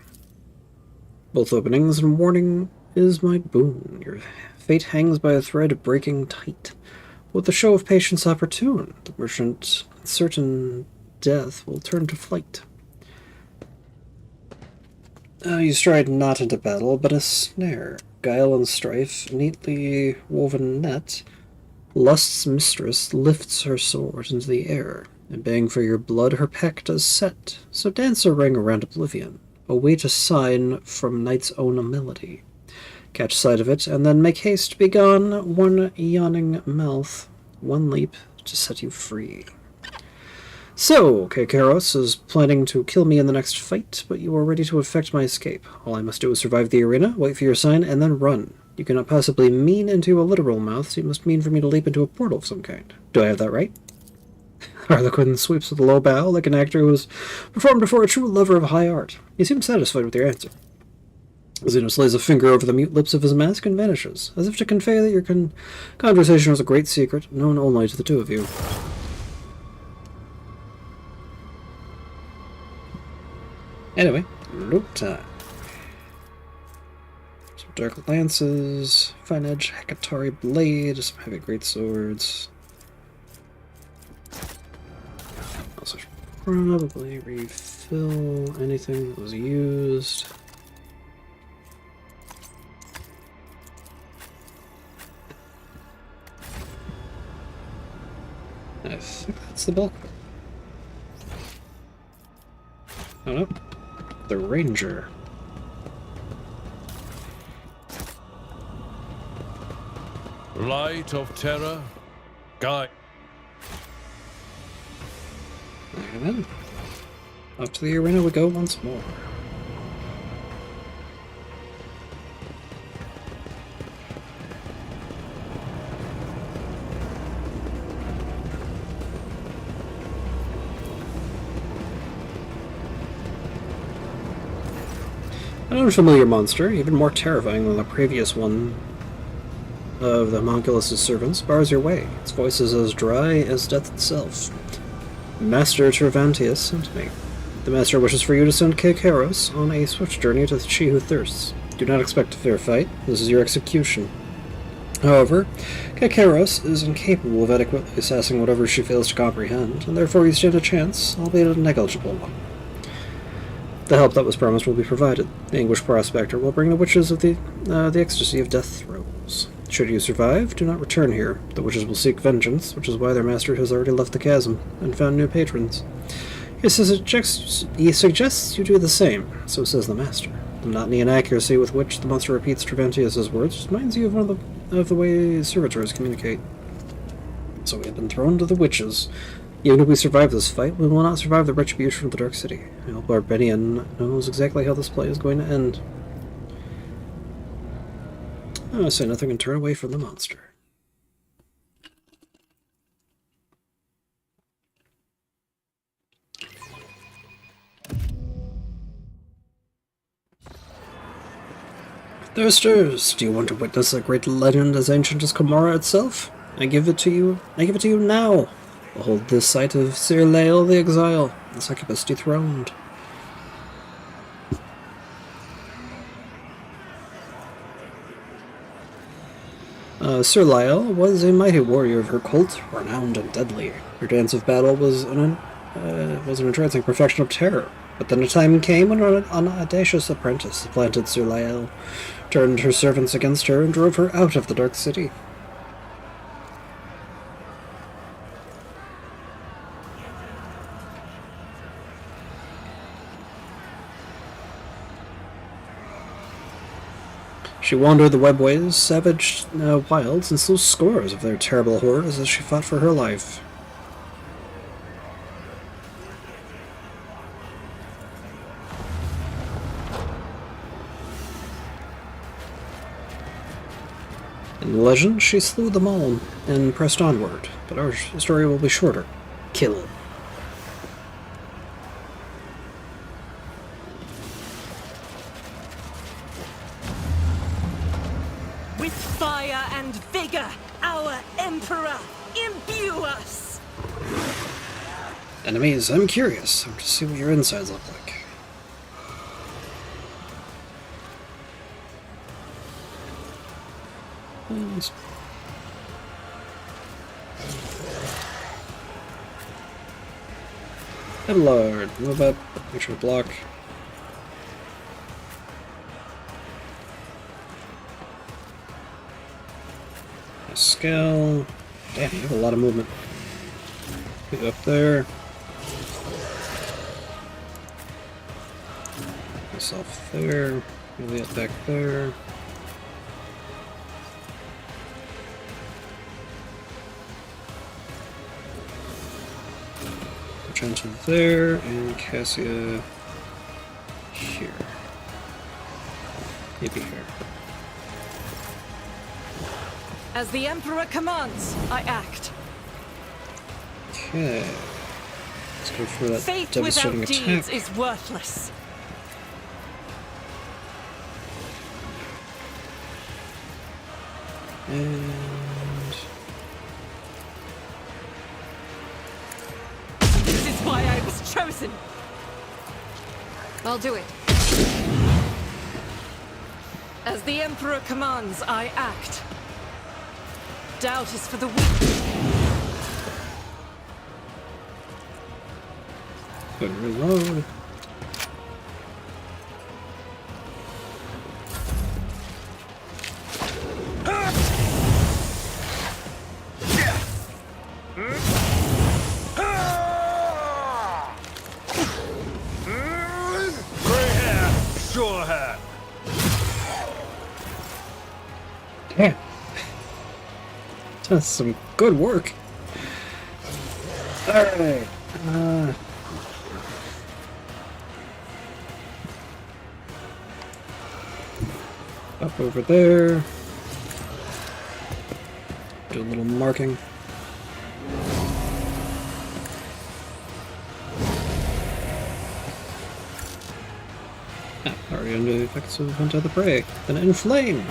Both openings and warning is my boon. Your fate hangs by a thread breaking tight. With the show of patience opportune, the merchant's certain death will turn to flight. You stride not into battle, but a snare. Guile and strife, neatly woven net. Lust's mistress lifts her sword into the air, and baying for your blood her pact does set. So dance a ring around oblivion, await a sign from night's own melody. Catch sight of it, and then make haste, be gone, one yawning mouth, one leap to set you free. So, Kakaros is planning to kill me in the next fight, but you are ready to effect my escape. All I must do is survive the arena, wait for your sign, and then run. You cannot possibly mean into a literal mouth, so you must mean for me to leap into a portal of some kind. Do I have that right? Harlequin sweeps with a low bow, like an actor who has performed before a true lover of high art. You seem satisfied with your answer. Xenos lays a finger over the mute lips of his mask and vanishes, as if to convey that your conversation was a great secret, known only to the two of you. Anyway, loop time. Some dark lances, fine edge Hakatari blade, some heavy greatswords. Also should probably refill anything that was used. I think that's the bulk of it. Oh no. The Ranger. Light of terror, guide. And then, up to the arena we go once more. An unfamiliar monster, even more terrifying than the previous one of the homunculus' servants, bars your way. Its voice is as dry as death itself. Master Cervantius sent me. The Master wishes for you to send Kekaros on a swift journey to She Who Thirsts. Do not expect a fair fight. This is your execution. However, Kekaros is incapable of adequately assessing whatever she fails to comprehend, and therefore you stand a chance, albeit a negligible one. The help that was promised will be provided. The Anguish Prospector will bring the witches of the ecstasy of death throes. Should you survive, do not return here. The witches will seek vengeance, which is why their master has already left the chasm and found new patrons. He suggests you do the same, so says the master. The monotony and accuracy with which the monster repeats Cervantius' words reminds you of one of the ways servitors communicate. So we have been thrown to the witches. Even if we survive this fight, we will not survive the retribution of the Dark City. El Barbarian knows exactly how this play is going to end. I say nothing and turn away from the monster. Thirsters, do you want to witness a great legend as ancient as Camorra itself? I give it to you now. Behold this sight of Sir Lael the Exile, the succubus dethroned. Sir Lael was a mighty warrior of her cult, renowned and deadly. Her dance of battle was an entrancing perfection of terror. But then a time came when an audacious apprentice supplanted Sir Lael, turned her servants against her, and drove her out of the Dark City. She wandered the webways, savage wilds, and slew scores of their terrible horrors as she fought for her life. In legend, she slew them all and pressed onward, but our story will be shorter. Kill. With fire and vigor, our Emperor, imbue us! Enemies, I'm curious. I want to see what your insides look like. Headlord, move up, make sure to block. Scale. Damn, you have a lot of movement. Get up there. Myself there. Maybe up back there. Magenta there, and Cassia here. Maybe here. As the Emperor commands, I act. Okay. Let's go for that Faith devastating without attack. deeds is worthless. And This is why I was chosen. I'll do it. As the Emperor commands, I act. Doubt is for the weak. good reload. Damn. That's some good work. Alright. Up over there. Do a little marking. Already under the effects of Hunt of the Prey. Then inflame!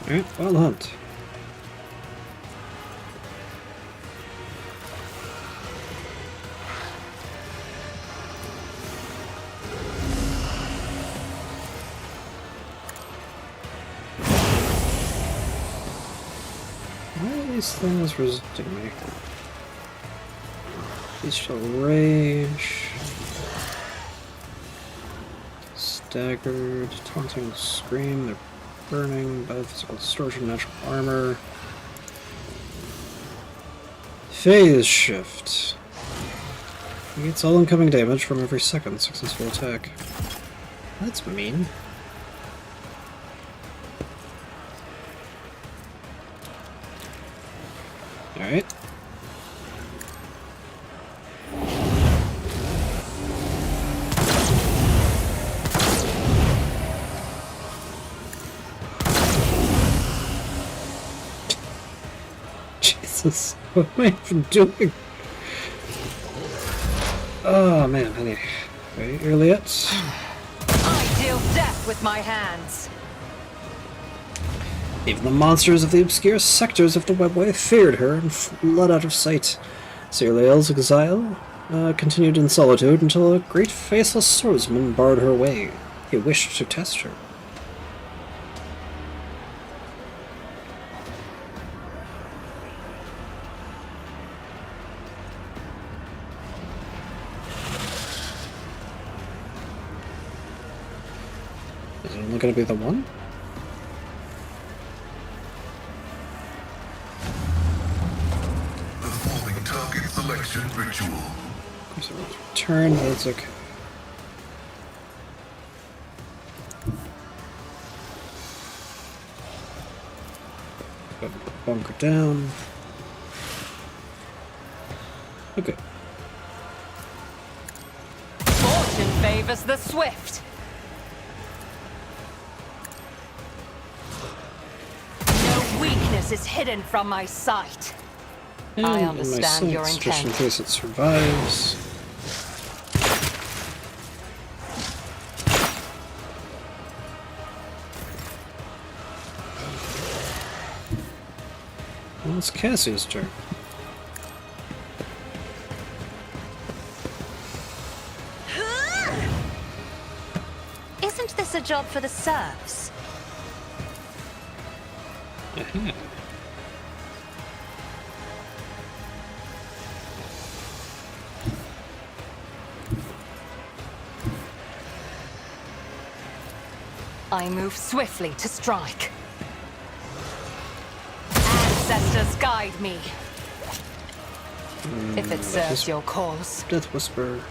Alright, Wild Hunt. Why are these things resisting me? These shall rage. Staggered, taunting scream, they're burning, biophysical distortion, natural armor. Phase shift. Gets all incoming damage from every second successful attack. That's mean. Alright. Jesus, what am I even doing? Oh man, I need... Wait, Earliet. I deal death with my hands. Even the monsters of the obscure sectors of the webway feared her and fled out of sight. Cyrleal's exile continued in solitude until a great faceless swordsman barred her way. He wished to test her. Is it only going to be the one? Performing target selection ritual. Of course it will return, but it's okay. Bunker down. Okay. Fortune favors the swift. No weakness is hidden from my sight. And I in my understand your sights, just in intent. case it survives. Well, it's Cassie's turn. Isn't this a job for the serfs? I move swiftly to strike. Ancestors guide me. If it serves your cause. Death Whisper.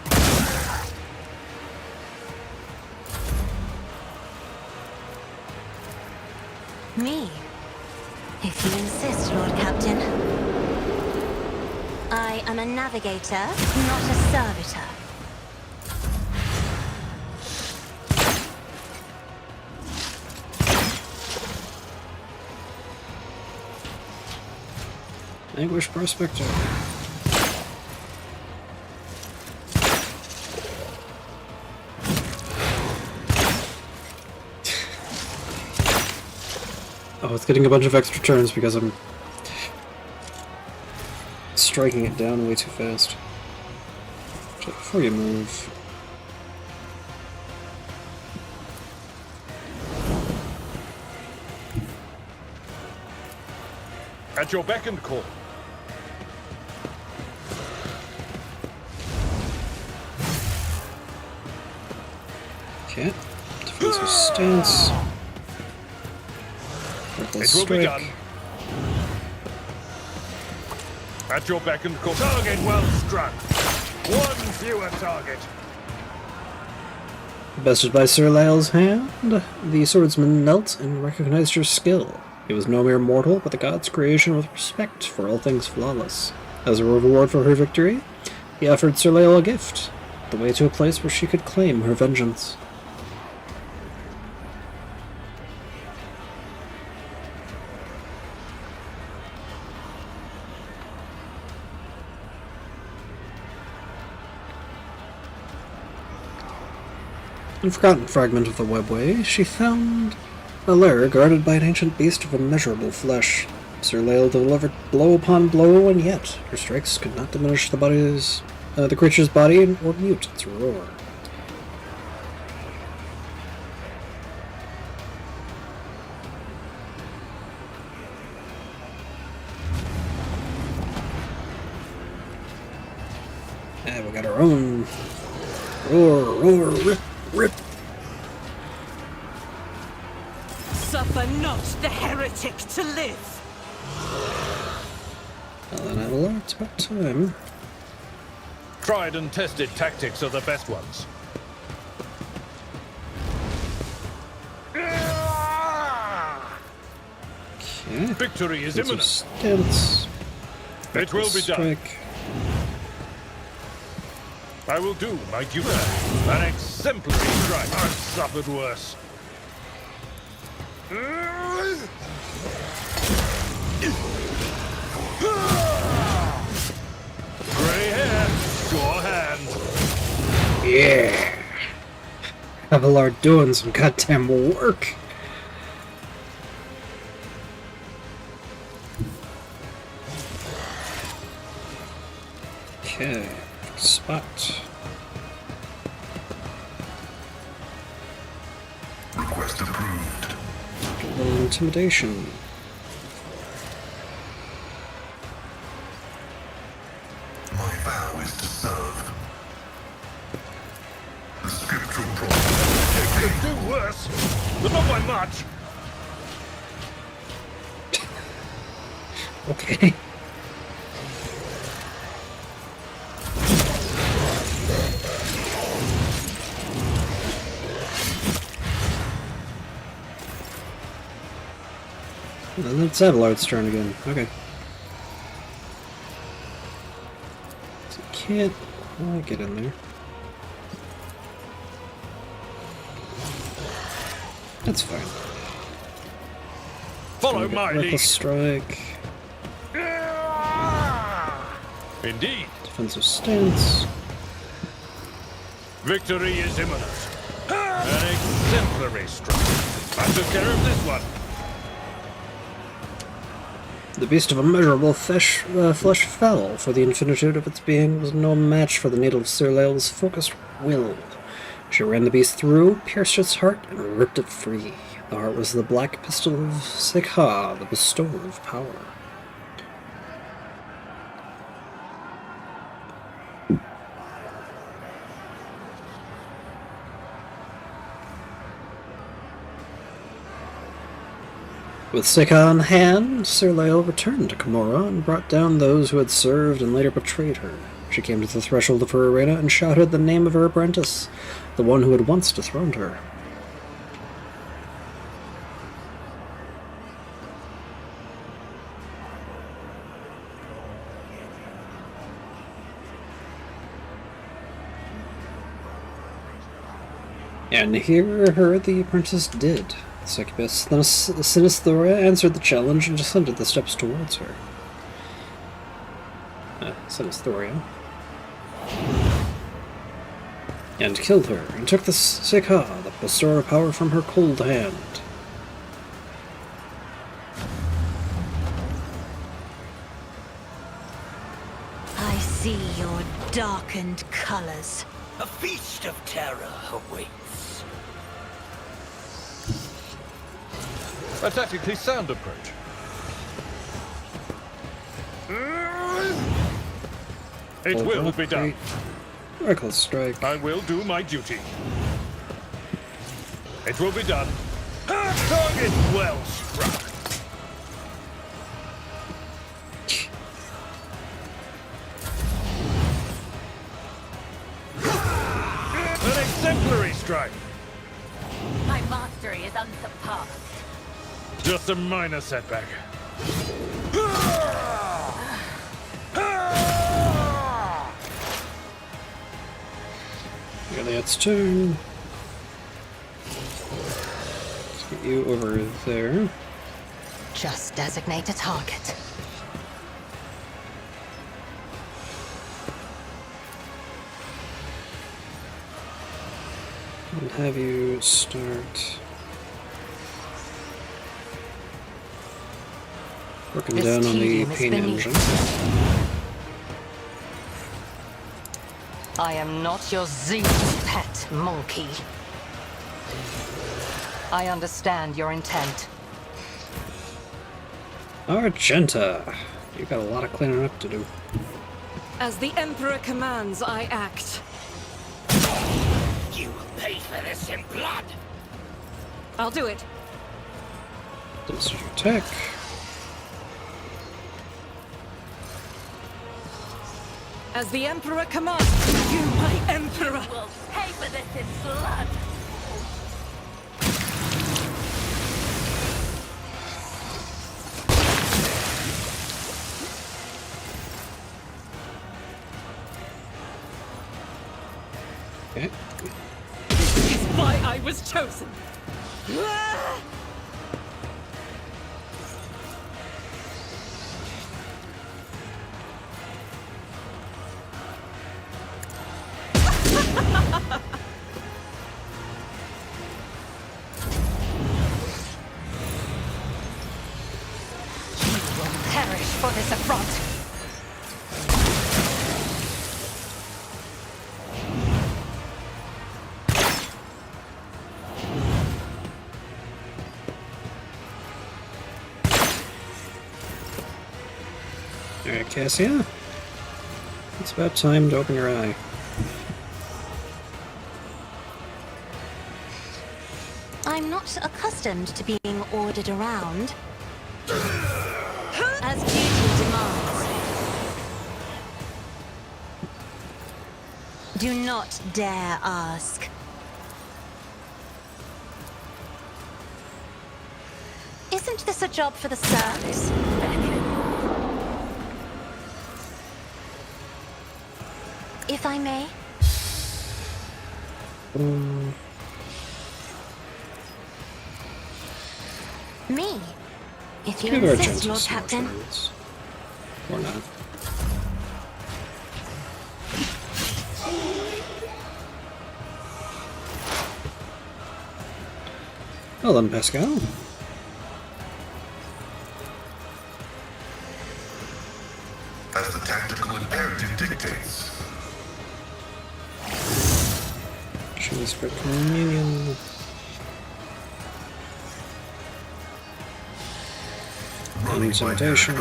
Me? If you insist, Lord Captain. I am a navigator, not a servitor. Anguish Prospector. Oh, it's getting a bunch of extra turns because I'm striking it down way too fast. So before you move... At your beck and call. Okay. Defensive stance. It will be done. At your beck and call. Target well struck. One fewer target. Bested by Sir Lyle's hand, the swordsman knelt and recognized her skill. He was no mere mortal, but the god's creation with respect for all things flawless. As a reward for her victory, he offered Sir Lyle a gift, the way to a place where she could claim her vengeance. In a forgotten fragment of the webway, she found a lair guarded by an ancient beast of immeasurable flesh. Sir Lael delivered blow upon blow, and yet her strikes could not diminish the creature's body or mute its roar. And we got our own roar, rip, rip. Suffer not the heretic to live. Well, then I will it's about time. Tried and tested tactics are the best ones. Okay. Victory is imminent. Stance. It will be done. Strike. I will do my duty. An exemplary strike. I've suffered worse. Grey hair, sure hand. Yeah. Abelard doing some goddamn work. Okay. Spot. Request approved. A little intimidation. My vow is to serve. The scriptural promise. Could do worse, but not by much. Okay. And then it's Abelard's turn again. Okay. So can't quite get in there. That's fine. Follow my lead. Reckless strike. Indeed. Defensive stance. Victory is imminent. An exemplary strike. I took care of this one. The beast of immeasurable flesh fell, for the infinitude of its being was no match for the native of Sir Lael's focused will. She ran the beast through, pierced its heart, and ripped it free. The heart was the black pistol of Sekha, the bestower of power. With Sekha in hand, Sir Lael returned to Kamora and brought down those who had served and later betrayed her. She came to the threshold of her arena and shouted the name of her apprentice, the one who had once dethroned her. And hear her the apprentice did. The succubus, then Sinisthora answered the challenge and descended the steps towards her. Sinisthora. And killed her, and took the Sekha, the bestower of power, from her cold hand. I see your darkened colors. A feast of terror awaits. A tactically sound approach. It will be done. Reckless strike. I will do my duty. It will be done. Target well struck. An exemplary strike. My mastery is unsurpassed. Just a minor setback. its turn. Let's get you over there. Just designate a target. And have you start working This down on the tedium is pain beneath. engine. I am not your Xenos pet, monkey. I understand your intent. Argenta, you got a lot of cleaning up to do. As the Emperor commands, I act. You will pay for this in blood. I'll do it. This is your attack. As the Emperor commands, you, my Emperor. Will pay for this in blood. Okay. This is why I was chosen. Perish for this affront. Alright, Cassia. It's about time to open your eye. I'm not accustomed to being ordered around. As duty demands. Do not dare ask. Isn't this a job for the service? If I may? Me? If you Give insist, Argenta Lord some Captain. turns. Or not. Well then, Pascal. As the tactical imperative dictates. Choose for communion. Intimidation.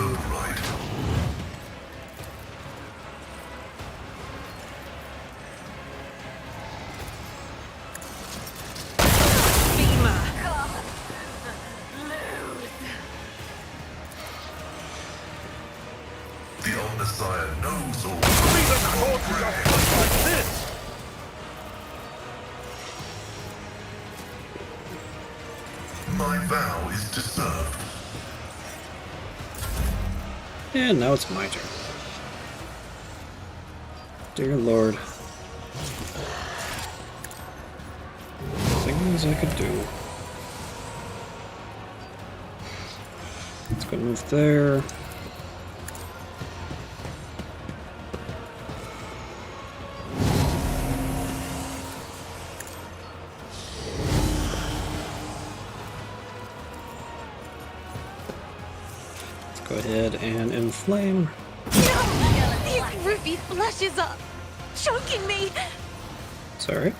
The old Messiah knows all. Like this! My vow is to serve. And now it's my turn. Dear Lord. Things I could do. Let's go move there. Go ahead and inflame. These ruby flashes are choking me. Sorry.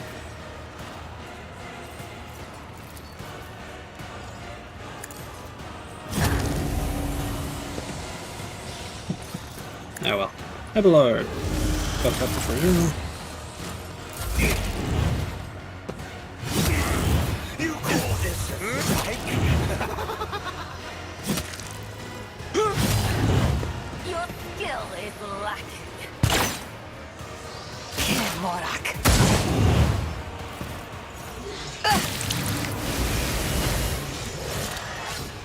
Oh well. Edelard. Buff up for you. You call this a Your skill is lacking. Morak.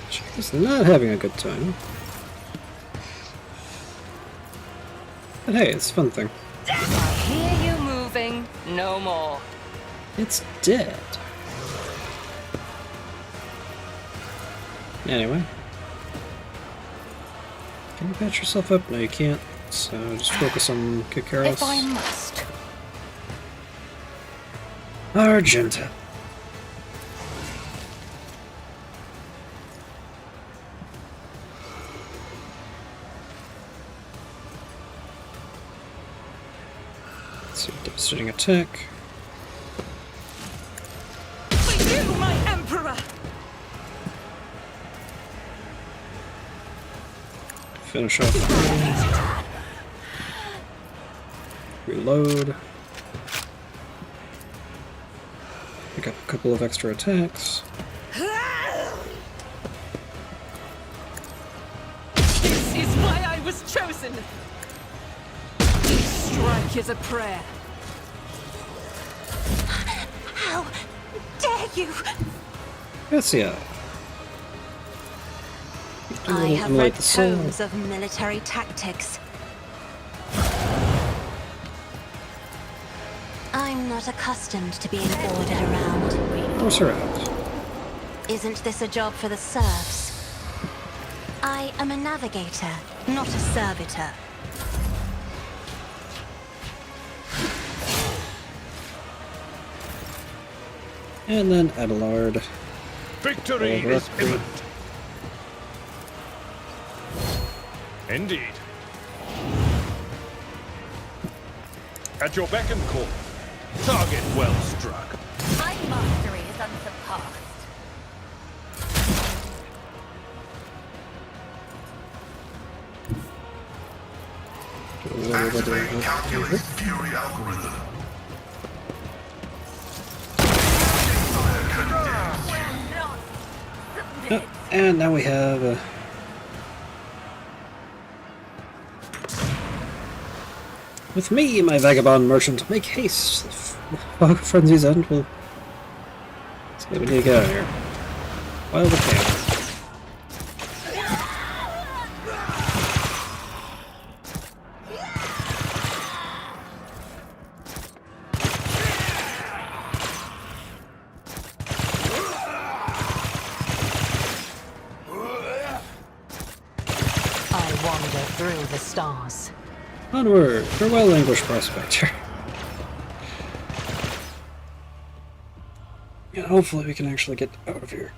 She's not having a good time. But hey, it's a fun thing. I hear you moving. No more. It's dead. Anyway. Can you patch yourself up? No, you can't. So just focus on Kikaros. If I must. Argenta. Let's see, devastating attack. For you, my emperor! Finish off. Reload. Pick up a couple of extra attacks. This is why I was chosen! Each strike is a prayer. How dare you! Gracia. I have read tomes of military tactics. I'm not accustomed to being ordered around. Force her out. Isn't this a job for the serfs? I am a navigator, not a servitor. And then Adelard. Victory is imminent. Indeed. At your beck and call. Target well struck. My mastery is unsurpassed. Activate calculate fury algorithm. And now we have with me, my vagabond merchant, make haste. The frenzy's end will. So we need to get out of here. While we can. I wander through the stars. Onward! Farewell, English prospector. Yeah, hopefully we can actually get out of here.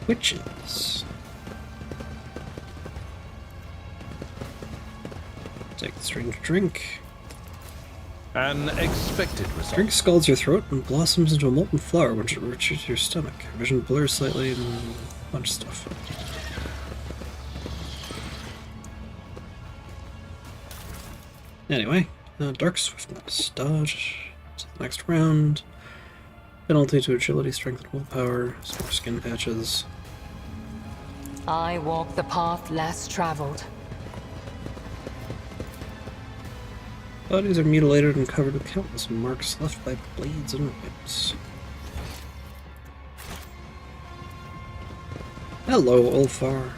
Witches. Take the strange drink. An expected result. Drink scalds your throat and blossoms into a molten flower which enriches your stomach. Vision blurs slightly and a bunch of stuff. Anyway, Dark Swiftness. Dodge to the next round. Penalty to agility, strength, and willpower. Some more skin patches. I walk the path less traveled. Bodies are mutilated and covered with countless marks left by blades and whips. Hello, Ulfar.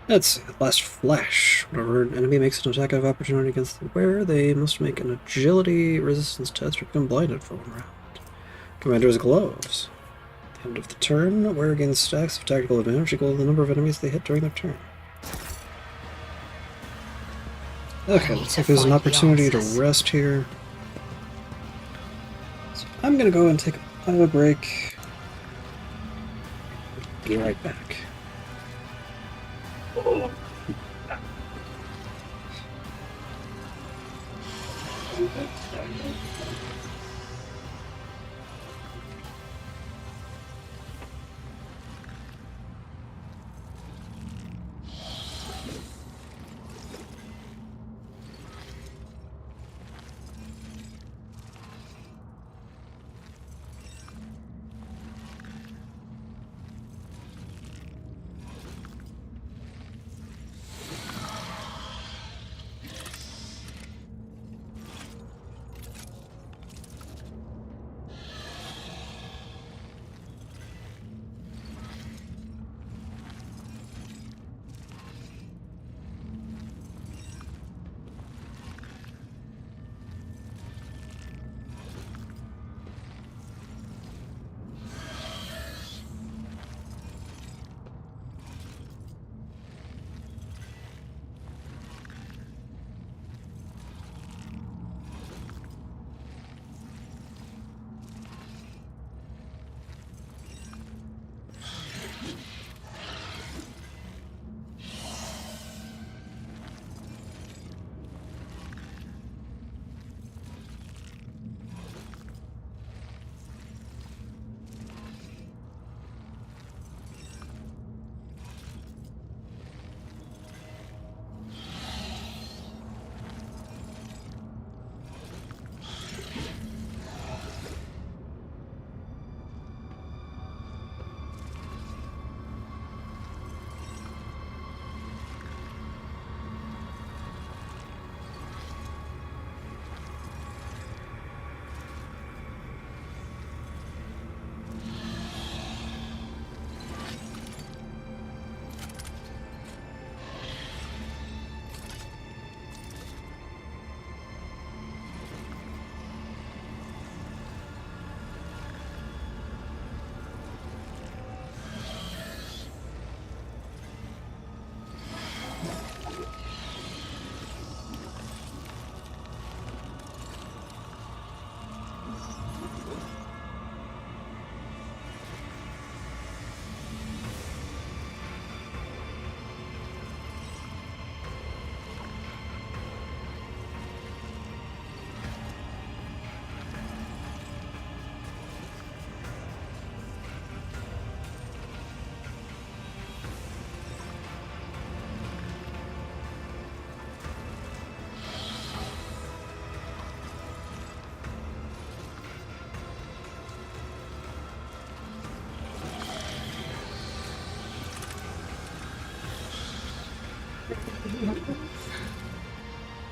Let's see, last flash. Whenever an enemy makes an attack of opportunity against the wearer, they must make an agility resistance test or become blinded for 1 round. Commander's gloves. At the end of the turn, the wearer gains stacks of tactical advantage equal to the number of enemies they hit during their turn. Okay, looks like there's an opportunity to rest here. So I'm gonna go and take a break. Be right back.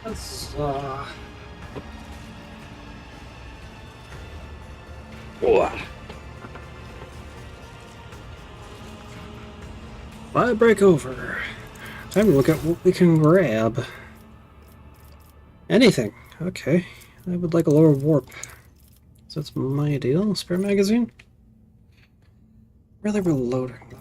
Let's, Fire break over. Time to look at what we can grab. Anything. Okay. I would like a lower warp. So that's my deal. Spare magazine? Really reloading though.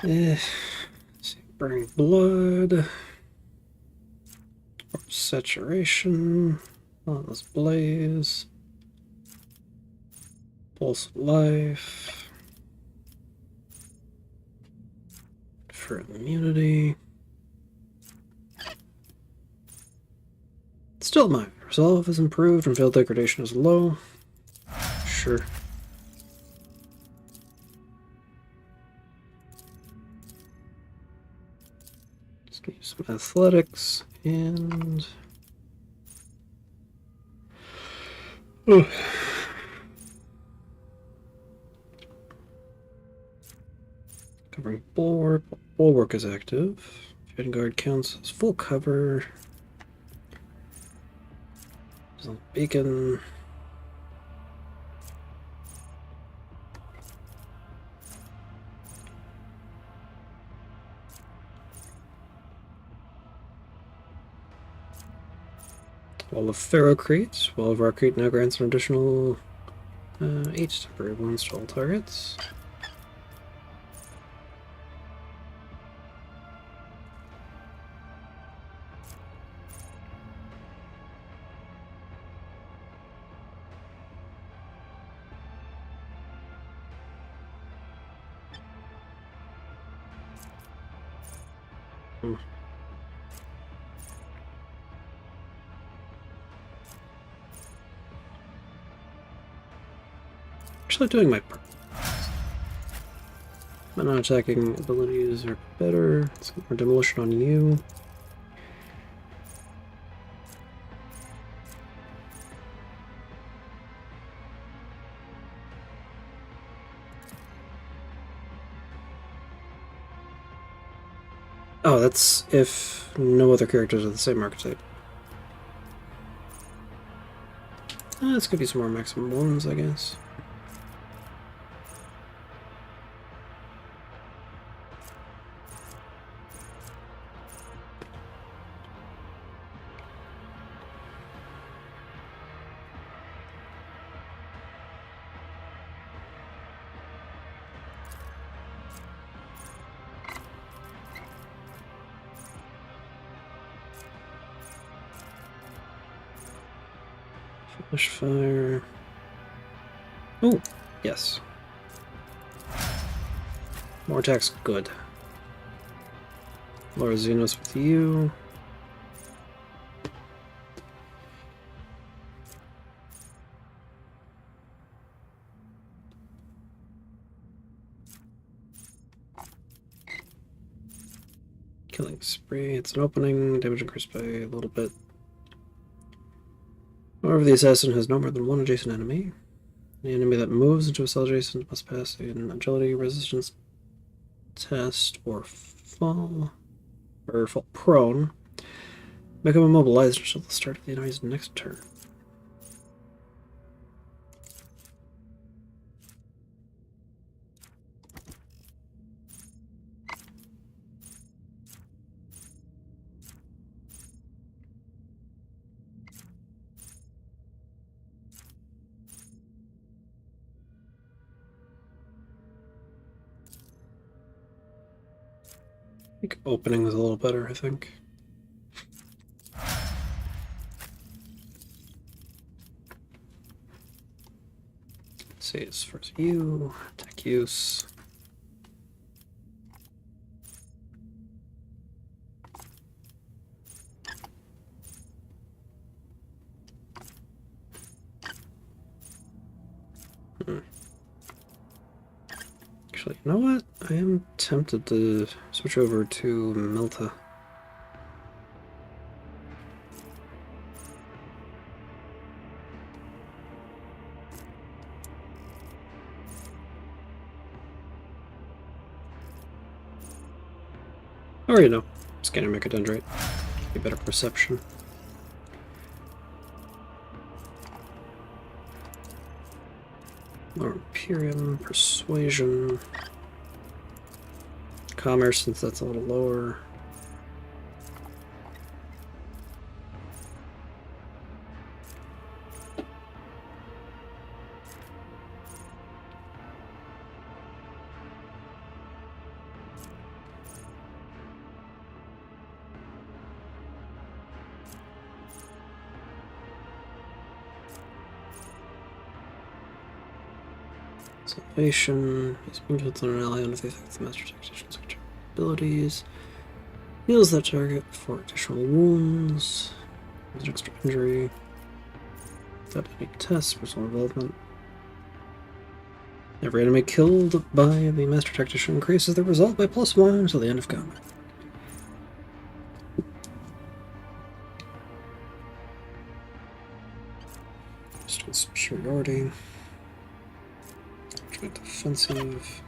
Let's see. Burning blood. Warp saturation. Let's blaze. Pulse of life. For immunity. Still my resolve is improved and field degradation is low. Sure. Just gonna use some athletics and covering bulwark. Bulwark is active. Vanguard counts as full cover. Beacon. Wall of Ferrocrete. Wall of Arcrete now grants an additional 8 temporary wounds to all targets. Actually doing my part. My non-attacking abilities are better. Let's get more demolition on you. Oh, that's if no other characters are the same archetype. Let's give you some more maximum wounds, I guess. Flash fire. Oh, yes. More attacks, good. Laura Xenos with you. Killing spree. It's an opening. Damage increased by a little bit. However, the assassin has no more than one adjacent enemy. The enemy that moves into a cell adjacent must pass an agility resistance test or fall prone. Become immobilized until the start of the enemy's next turn. I think opening is a little better, I think. Let's see, as far as you, tech use. Actually, you know what? I am tempted to switch over to Melta. Or, you know, scanner mechadendrite. Get better perception. More Imperium, Persuasion. Commerce, since that's a little lower. Salvation is being built on an ally under the effects of Master Tactician's abilities. Heals that target for additional wounds. With an extra injury. Without any tests, personal involvement. Every enemy killed by the Master Tactician increases their result by +1 until the end of combat. Just with superiority. Defensive.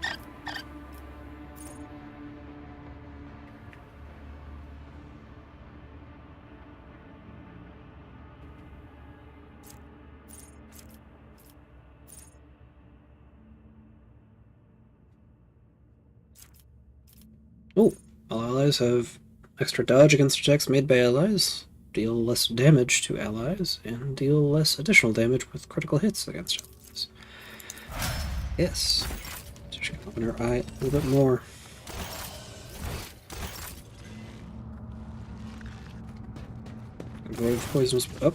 Oh, all allies have extra dodge against attacks made by allies, deal less damage to allies, and deal less additional damage with critical hits against allies. Yes. So she can open her eye a little bit more. Avoid poisonous. Oh.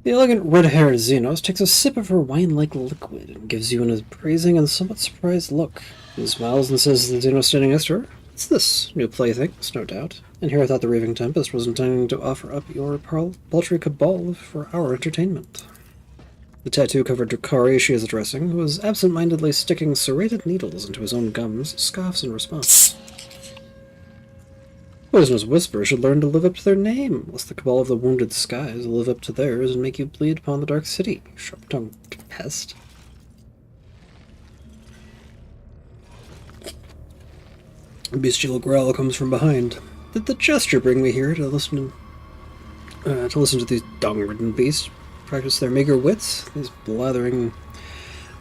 The elegant red-haired Xenos takes a sip of her wine-like liquid and gives you an appraising and somewhat surprised look. He smiles and says to the Xenos standing next to her, "What's this? New playthings, no doubt. And here I thought the Raving Tempest was intending to offer up your paltry cabal for our entertainment." The tattoo-covered Drakari she is addressing, who is absent-mindedly sticking serrated needles into his own gums, scoffs in response. Poisonous Whisperers should learn to live up to their name, lest the cabal of the Wounded Skies live up to theirs and make you bleed upon the Dark City, sharp-tongued pest. A bestial growl comes from behind. Did the gesture bring me here to listen to these dung-ridden beasts practice their meager wits? These blathering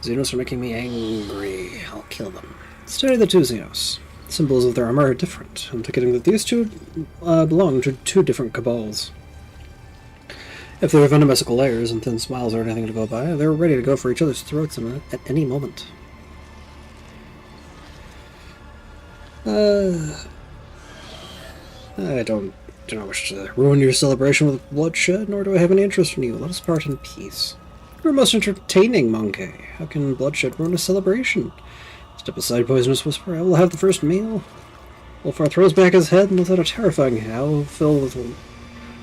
Xenos are making me angry. I'll kill them. Study the two Xenos. Symbols of their armor are different, indicating that these two belong to two different cabals. If their venomous glares and thin smiles are anything to go by, they're ready to go for each other's throats at any moment. I don't wish to ruin your celebration with bloodshed, nor do I have any interest in you. Let us part in peace. You're most entertaining, Monkey. How can bloodshed ruin a celebration? Step aside, Poisonous Whisper. I will have the first meal. Wolfar throws back his head and lets out a terrifying howl, filled with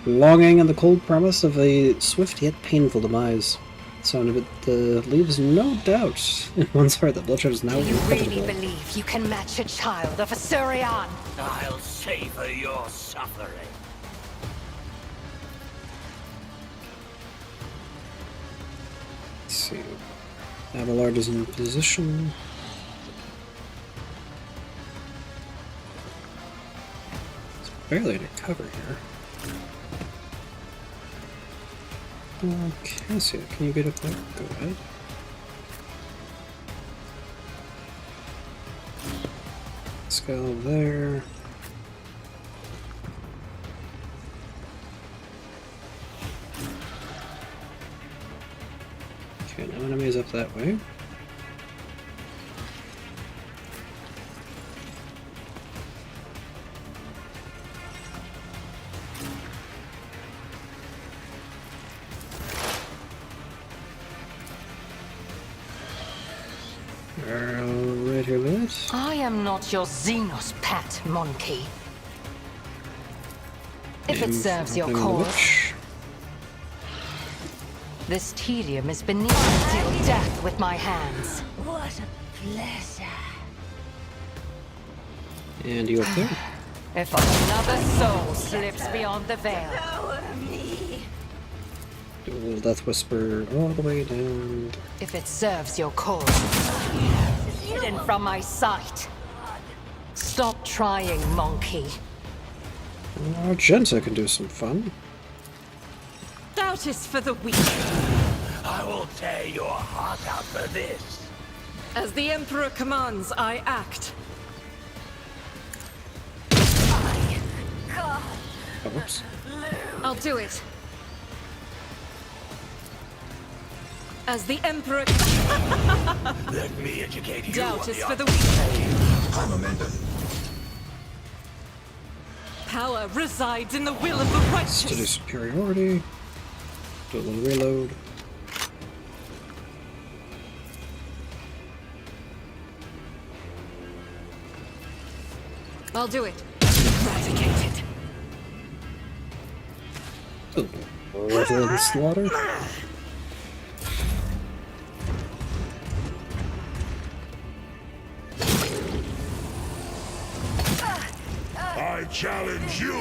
longing and the cold promise of a swift yet painful demise. The sound of it leaves no doubt in one's heart that bloodshed is now inevitable. Do you really believe you can match a child of a Surian? I'll savor your suffering. Let's see. Abelard is in position. It's barely to cover here. Cassia, can you get up there? Go ahead. Let's go there. Okay, no enemies up that way. Right here, minute. I am not your Xenos pet, monkey. If it serves your cause. This tedium is beneath me. Deal death with my hands. What a pleasure. And you up there? If another soul slips beyond the veil. Lower me. Do a little death whisper all the way down. If it serves your cause, it's hidden from my sight. Stop trying, monkey. Argenta can do some fun. Doubt is for the weak. I will tear your heart out for this. As the Emperor commands, I act. Oh, whoops. I'll do it. As the Emperor... Let me educate you. Doubt is for the weak. Power resides in the will of the To do righteous. superiority. Do a little reload. I'll do it. Eradicated. Oh, Reverend Slaughter. I challenge you.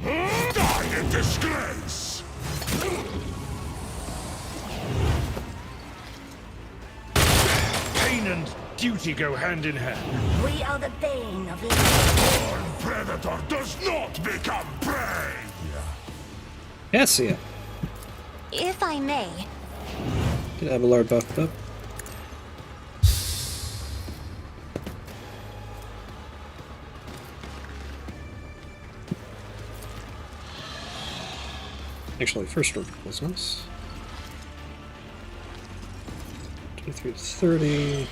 Die in disgrace. Pain and duty go hand in hand. We are the bane of Born predator does not become prey. Yes, yeah. If I may, Get Abelard buffed up. Actually, first order business. 23 to 30.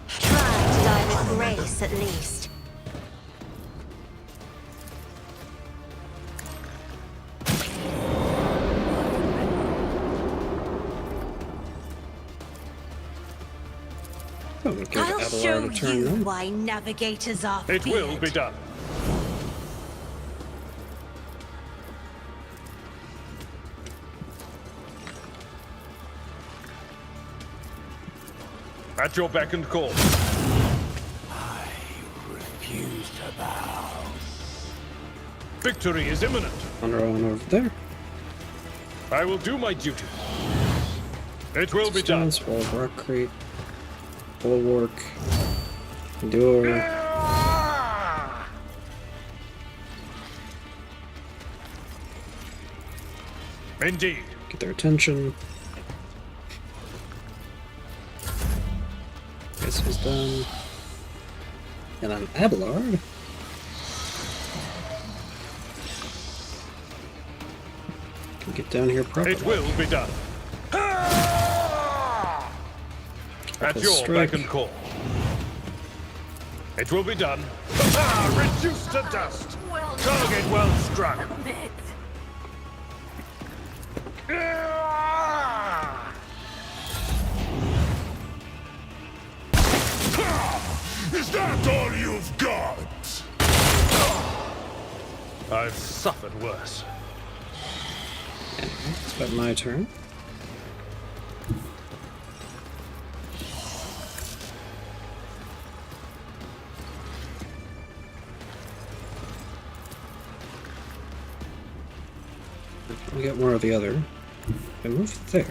try to die with grace at least. Oh, we'll give I'll Abelard show a turn you then. why navigators are It will be feared. done. At your beck and call. I refuse to bow. Victory is imminent. Wander on over there. I will do my duty. It will be done. Stance, wall of rock crate. Bulwark. Endure. Indeed. Get their attention. This was done. And on Abelard. Can get down here properly. It will be done. At Triple your strike. beck and call. It will be done. Reduced to dust. Target well struck. Is that all you've got? I've suffered worse. It's about my turn. We get more of the other. I move there.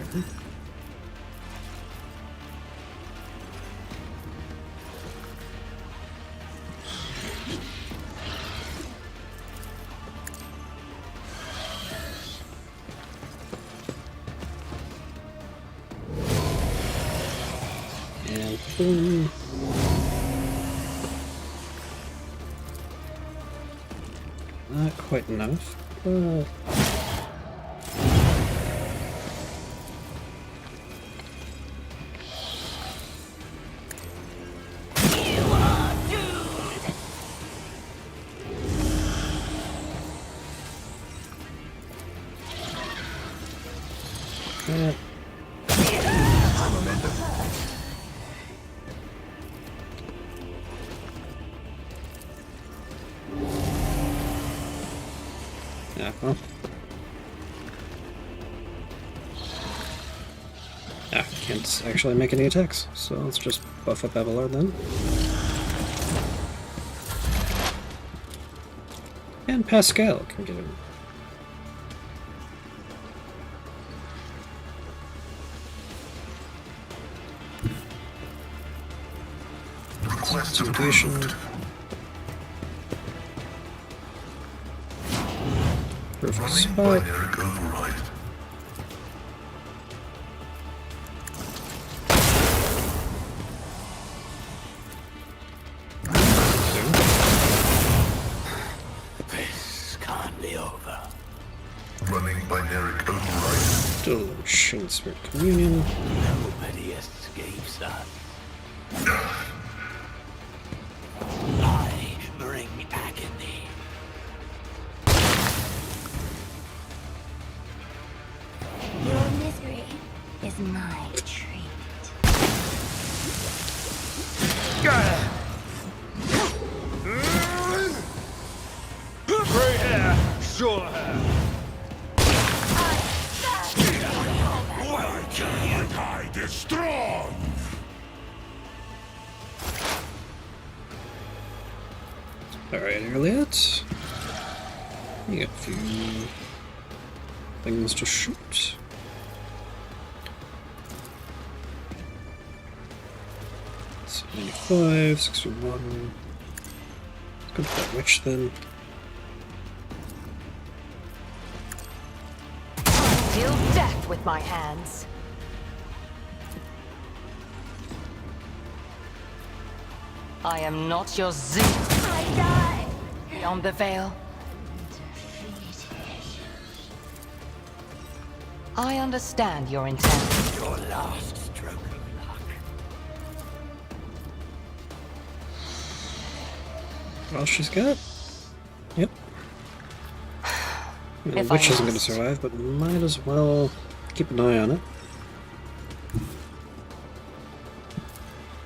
And boom. Not quite enough, but yeah, well. Ah, can't actually make any attacks, so let's just buff up Abelard then. And Pascal can get him. Intimidation. Perfect spot. This can't be over. Running binaric override. Still Chain Spirit Communion. Nobody escapes us. I bring agony. Your misery is my treat. Grey hair, short hair. My giant hide is strong! Alright, Elliot. You got a few things to shoot. It's 95, 61. Let's go for that witch then. Deal death with my hands. I am not your zoo. I die! Beyond the veil. I understand your intent. Your last stroke of luck. All she's got? Yep. The If witch I isn't going to must. survive, but might as well keep an eye on it.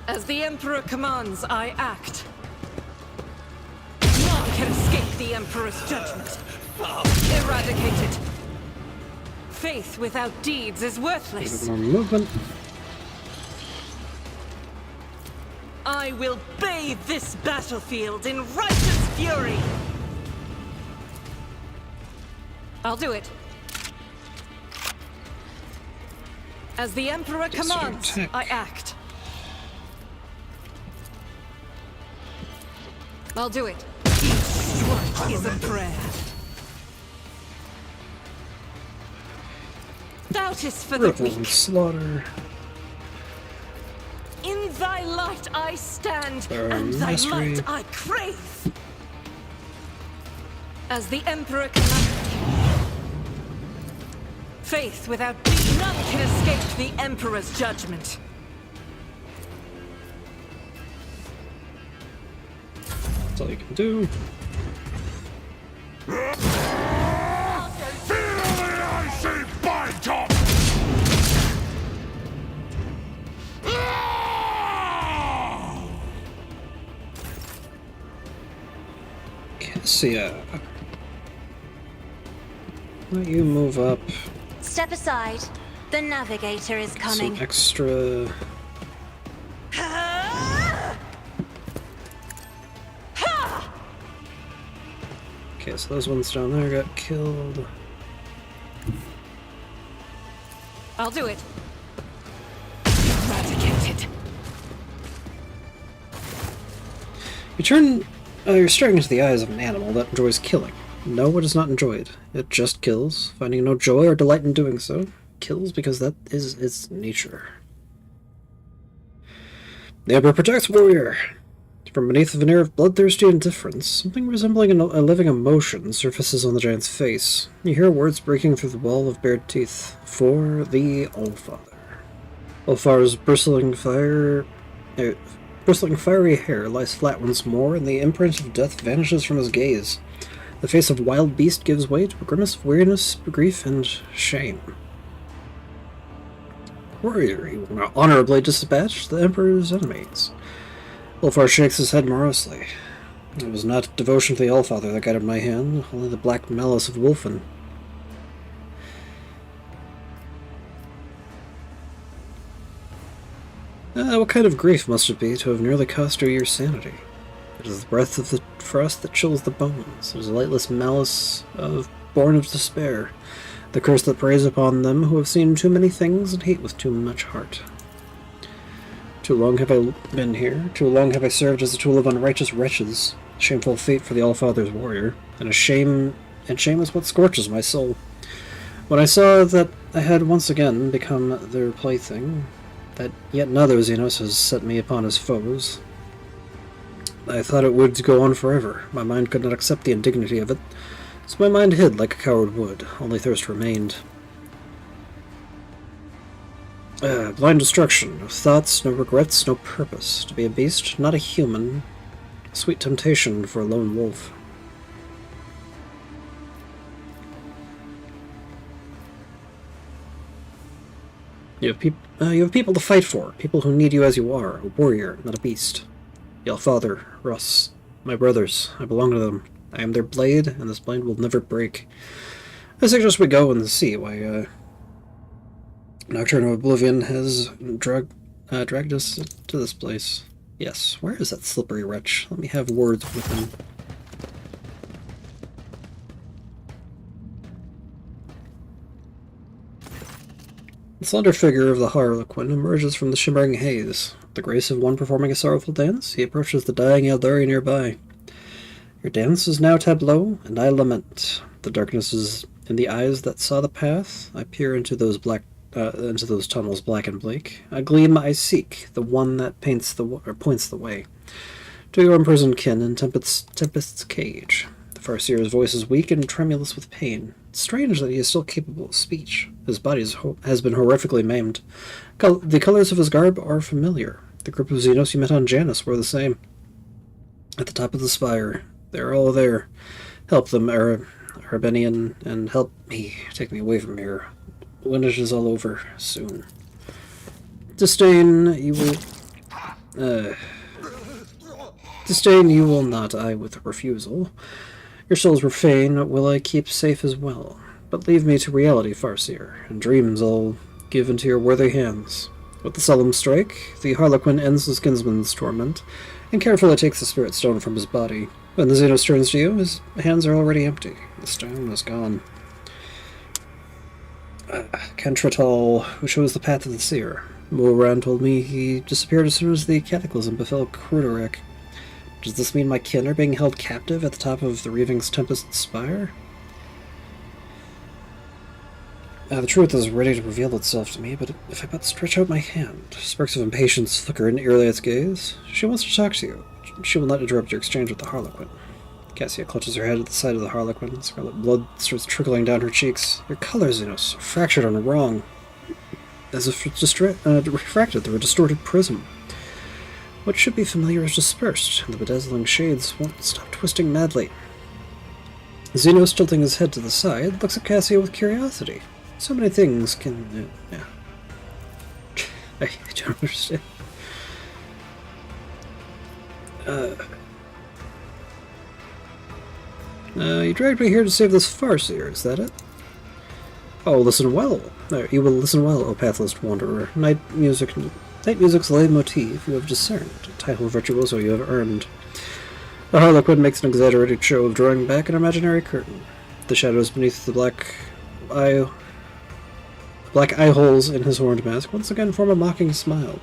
As the Emperor commands, I act. None can escape the Emperor's judgment. Eradicated. Faith without deeds is A bit worthless. more movement. I will bathe this battlefield in righteous fury. I'll do it. As the Emperor Yes, sir, commands, attack. I act. I'll do it. Each strike is a prayer. Doubt is for the Ripple and weak. slaughter. In thy light I stand, There are and thy mastery. light I crave. As the Emperor commands. Faith without deed, none can escape the Emperor's judgment. That's all you can do. Feel the icy bite of! Cassia. Why don't you move up Step aside. The navigator is coming. some extra... Okay, so those ones down there got killed. I'll do it. Eradicated. You're staring into the eyes of an animal that enjoys killing. No, it is not enjoyed. It just kills, finding no joy or delight in doing so. Kills because that is its nature. The Emperor protects warrior. From beneath a veneer of bloodthirsty indifference, something resembling a living emotion surfaces on the giant's face. You hear words breaking through the wall of bared teeth. For the Allfather. Allfather's bristling fiery hair lies flat once more, and the imprint of death vanishes from his gaze. The face of wild beast gives way to a grimace of weariness, grief, and shame. Warrior, he will honorably dispatch the Emperor's enemies. Ulfar shakes his head morosely. It was not devotion to the Allfather that guided my hand, only the black malice of Wolfen. What kind of grief must it be to have nearly cost her your sanity? It is the breath of the frost that chills the bones. It is a lightless malice born of despair, the curse that preys upon them who have seen too many things and hate with too much heart. Too long have I been here, too long have I served as a tool of unrighteous wretches. Shameful fate for the Allfather's warrior, and shame is what scorches my soul. When I saw that I had once again become their plaything, that yet another Xenos has set me upon his foes, I thought it would go on forever. My mind could not accept the indignity of it, so my mind hid like a coward would. Only thirst remained. Blind destruction. No thoughts, no regrets, no purpose. To be a beast, not a human. Sweet temptation for a lone wolf. You have people to fight for. People who need you as you are. A warrior, not a beast. Your father, Russ, my brothers, I belong to them. I am their blade, and this blade will never break. I suggest we go and see why, Nocturne of Oblivion has dragged us to this place. Yes, where is that slippery wretch? Let me have words with him. The slender figure of the Harlequin emerges from the shimmering haze. With the grace of one performing a sorrowful dance, he approaches the dying Eldari nearby. Your dance is now tableau, and I lament. The darkness is in the eyes that saw the path. I peer into those tunnels black and bleak. A gleam I seek, the one that points the way. To your imprisoned kin in Tempest's cage. The Farseer's voice is weak and tremulous with pain. It's strange that he is still capable of speech. His body has been horrifically maimed. The colors of his garb are familiar. The group of Xenos you met on Janus were the same. At the top of the spire. They're all there. Help them, Arabenian, and help me. Take me away from here. When it is all over, soon. Disdain, you will not, I with refusal. Your souls profane will I keep safe as well. But leave me to reality, Farseer, and dreams I'll give into your worthy hands. With the solemn strike, the Harlequin ends his kinsman's torment, and carefully takes the spirit stone from his body. When the Xenos turns to you, his hands are already empty. The stone is gone. Kentratal, who shows the path of the seer. Moran told me he disappeared as soon as the cataclysm befell Kruderek. Does this mean my kin are being held captive at the top of the Reaving's Tempest Spire? The truth is ready to reveal itself to me, but if I but stretch out my hand, sparks of impatience flicker in Iliad's gaze. She wants to talk to you. She will not interrupt your exchange with the Harlequin. Cassia clutches her head at the sight of the Harlequin. Scarlet blood starts trickling down her cheeks. Your colors, Xenos, are fractured on wrong, as if refracted through a distorted prism. What should be familiar is dispersed, and the bedazzling shades won't stop twisting madly. Xenos, tilting his head to the side, looks at Cassia with curiosity. So many things can... yeah. I don't understand. You dragged me here to save this Farseer, is that it? Oh, listen well. You will listen well, O pathless wanderer. Night music's leitmotif you have discerned, a title of virtuoso you have earned. The Harlequin makes an exaggerated show of drawing back an imaginary curtain. The shadows beneath the black eye holes in his horned mask once again form a mocking smile.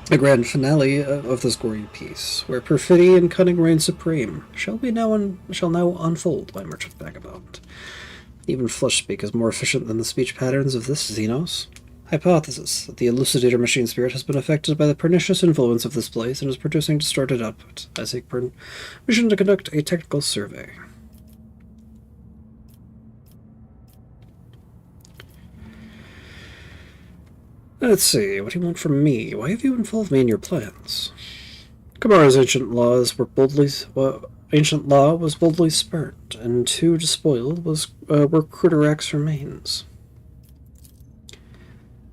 A grand finale of this gory piece, where perfidy and cunning reign supreme, shall now unfold by merchant vagabond. Even flesh speak is more efficient than the speech patterns of this Xenos. Hypothesis that the elucidator machine spirit has been affected by the pernicious influence of this place and is producing distorted output. I seek permission to conduct a technical survey. Let's see, what do you want from me? Why have you involved me in your plans? Kamara's ancient law was boldly spurned, and to despoil were Kruderak's remains.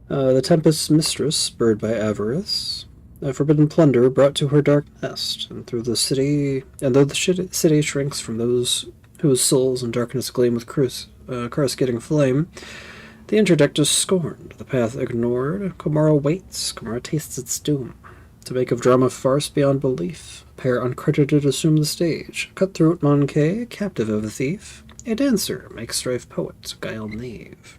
The Tempest's mistress, spurred by avarice, forbidden plunder brought to her dark nest, and though the city shrinks from those whose souls in darkness gleam with coruscating flame, The interdict is scorned, the path ignored. Komara waits, Komara tastes its doom. To make of drama farce beyond belief, a pair uncredited assume the stage. Cutthroat Monkey, captive of a thief. A dancer makes strife poet, guileful knave.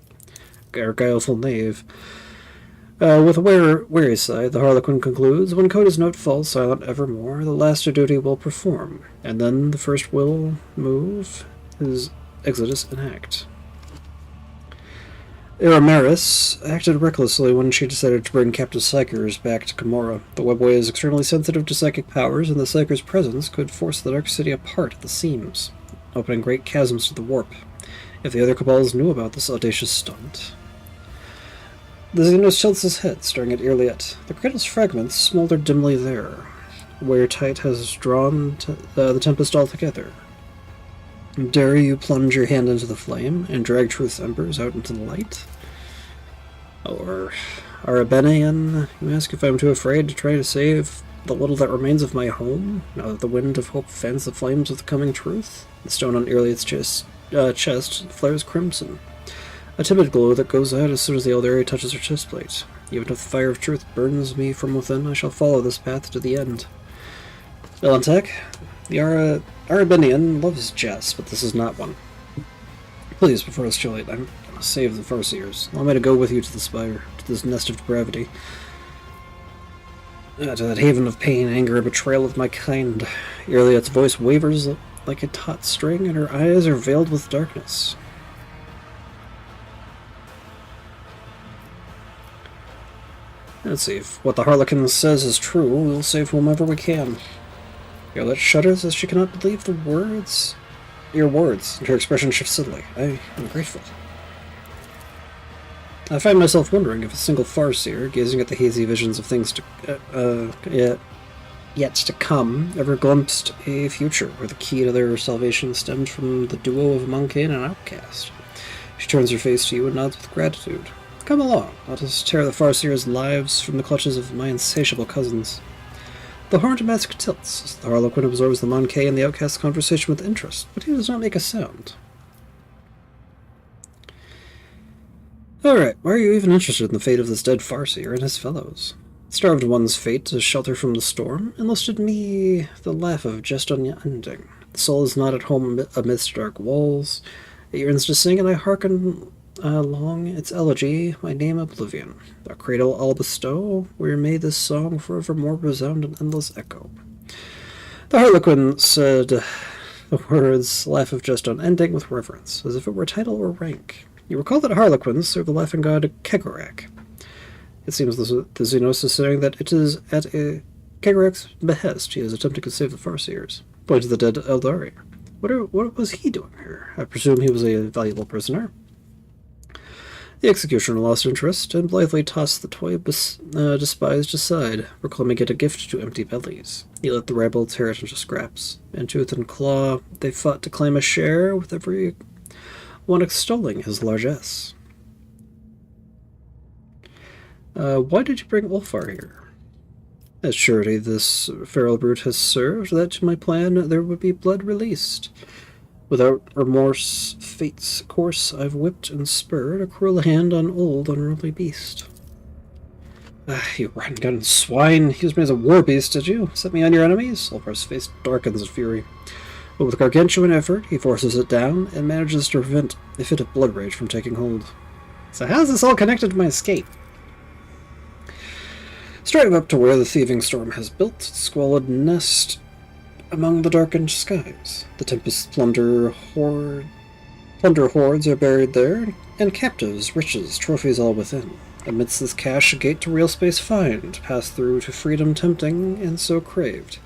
With a weary sigh, the Harlequin concludes, when Cody's note falls silent evermore, the last her duty will perform, and then the first will move, his exodus enact. Iramaris acted recklessly when she decided to bring captive Psychers back to Komara. The webway is extremely sensitive to psychic powers, and the Psychers' presence could force the Dark City apart at the seams, opening great chasms to the warp. If the other Cabals knew about this audacious stunt... The Xenos tilts his head, staring at Irliet. The cradle's fragments smolder dimly there, where Tight has drawn the Tempest all together. Dare you plunge your hand into the flame and drag Truth's embers out into the light? Or Arabenian, you ask if I'm too afraid to try to save the little that remains of my home, now that the wind of hope fans the flames of the coming truth? The stone on Irliet's chest flares crimson, a timid glow that goes out as soon as the Eldari touches her chestplate. Even if the fire of truth burns me from within, I shall follow this path to the end. Elantek, the Arabenian loves jest, but this is not one. Please, before it's too late, I'm gonna save the Farseers. Allow me to go with you to the spire, to this nest of depravity. To that haven of pain, anger, and betrayal of my kind. Irliet's voice wavers like a taut string, and her eyes are veiled with darkness. Let's see, if what the Harlequin says is true, we'll save whomever we can. Irliet shudders as she cannot believe your words, and her expression shifts subtly. I am grateful. I find myself wondering if a single Farseer, gazing at the hazy visions of things yet to come, ever glimpsed a future where the key to their salvation stemmed from the duo of a monkey and an outcast. She turns her face to you and nods with gratitude. Come along, let us tear the Farseers' lives from the clutches of my insatiable cousins. The horned mask tilts as the Harlequin absorbs the Monkey and the outcast's conversation with interest, but he does not make a sound. Alright, why are you even interested in the fate of this dead Farseer and his fellows? Starved one's fate to shelter from the storm enlisted me the laugh of jest unending. The soul is not at home amidst dark walls. It yearns to sing, and I hearken along its elegy, my name Oblivion. A cradle I'll bestow, where may this song forevermore resound an endless echo. The Harlequin said the words laugh of jest unending with reverence, as if it were title or rank. You recall that Harlequins serve the laughing god Kegorak. It seems the Xenos is saying that it is at Kegorak's behest he is attempting to save the Farseers. Point to the dead Eldari. What was he doing here? I presume he was a valuable prisoner. The executioner lost interest and blithely tossed the toy despised aside, proclaiming it a gift to empty bellies. He let the rebel tear it into scraps. In tooth and claw, they fought to claim a share, with every one extolling his largesse. Why did you bring Ulfar here? As surety this feral brute has served, that to my plan there would be blood released. Without remorse, fate's course I've whipped and spurred, a cruel hand on old, unruly beast. You rotten-gun swine! Used me as a war beast, did you? Set me on your enemies? Ulfar's face darkens in fury. But with gargantuan effort, he forces it down, and manages to prevent a fit of blood rage from taking hold. So how's this all connected to my escape? Straight up to where the thieving storm has built its squalid nest among the darkened skies. The Tempest's plunder hordes are buried there, and captives, riches, trophies all within. Amidst this cache, a gate to real space find, pass through to freedom tempting and so craved.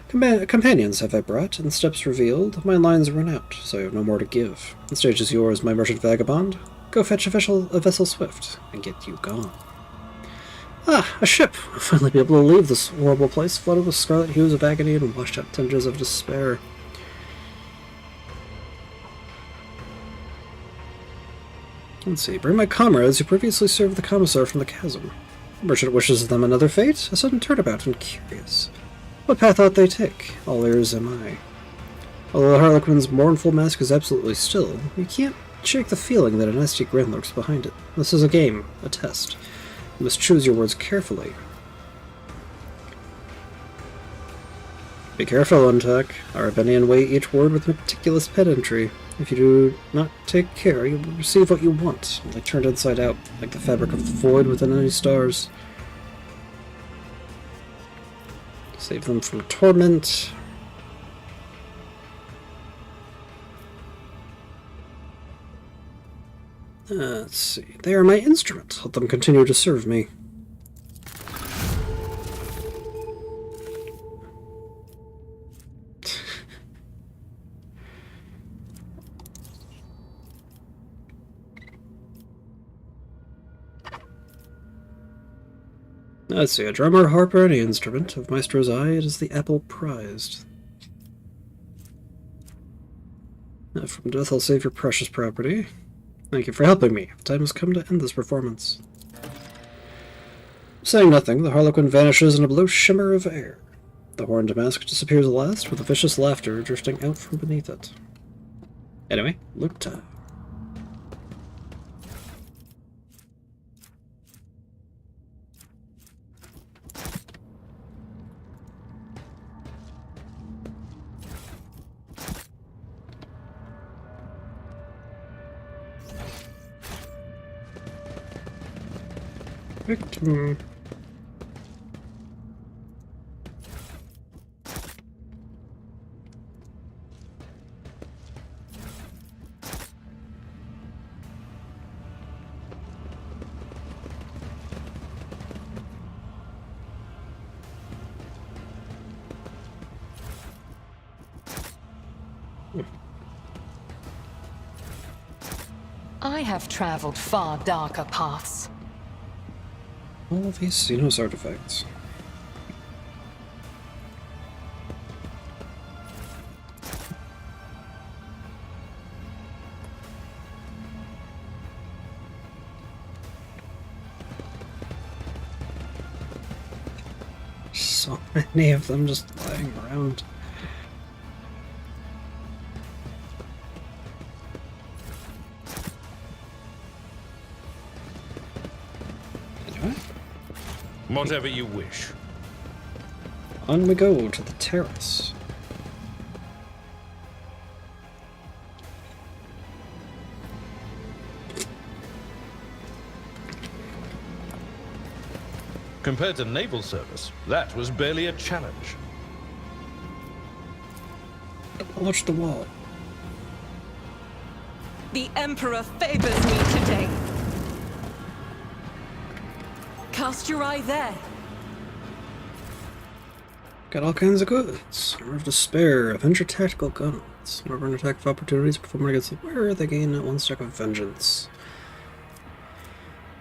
Companions have I brought, and steps revealed. My lines run out, so I have no more to give. The stage is yours, my merchant vagabond. Go fetch a vessel swift, and get you gone. Ah, a ship! I'll finally be able to leave this horrible place, flooded with scarlet hues of agony and washed-out tinges of despair. Let's see. Bring my comrades who previously served the commissar from the chasm. The merchant wishes them another fate, a sudden turnabout, and curious. What path ought they take? All ears am I. Although the Harlequin's mournful mask is absolutely still, you can't shake the feeling that a nasty grin lurks behind it. This is a game, a test. You must choose your words carefully. Be careful, Untuck. Arabenian weigh each word with meticulous pedantry. If you do not take care, you will receive what you want, like turned inside out, like the fabric of the void within any stars. Save them from torment. Let's see. They are my instrument. Let them continue to serve me. Let's see, a drummer, harp, or any instrument. Of Maestro's eye, it is the apple prized. From death, I'll save your precious property. Thank you for helping me. The time has come to end this performance. Saying nothing, the Harlequin vanishes in a blue shimmer of air. The horned mask disappears last, with a vicious laughter drifting out from beneath it. Anyway, look time. Victim. I have traveled far darker paths. All of these Xenos artifacts. So many of them just lying around. Whatever you wish. On we go to the terrace. Compared to naval service, that was barely a challenge. Watch the wall. The Emperor favors me today. Cast your eye there. Got all kinds of goods. Armor of Despair, Avenger Tactical Guns. Armor and attack of opportunities performed against the wearer, they gain 1 stack of Vengeance.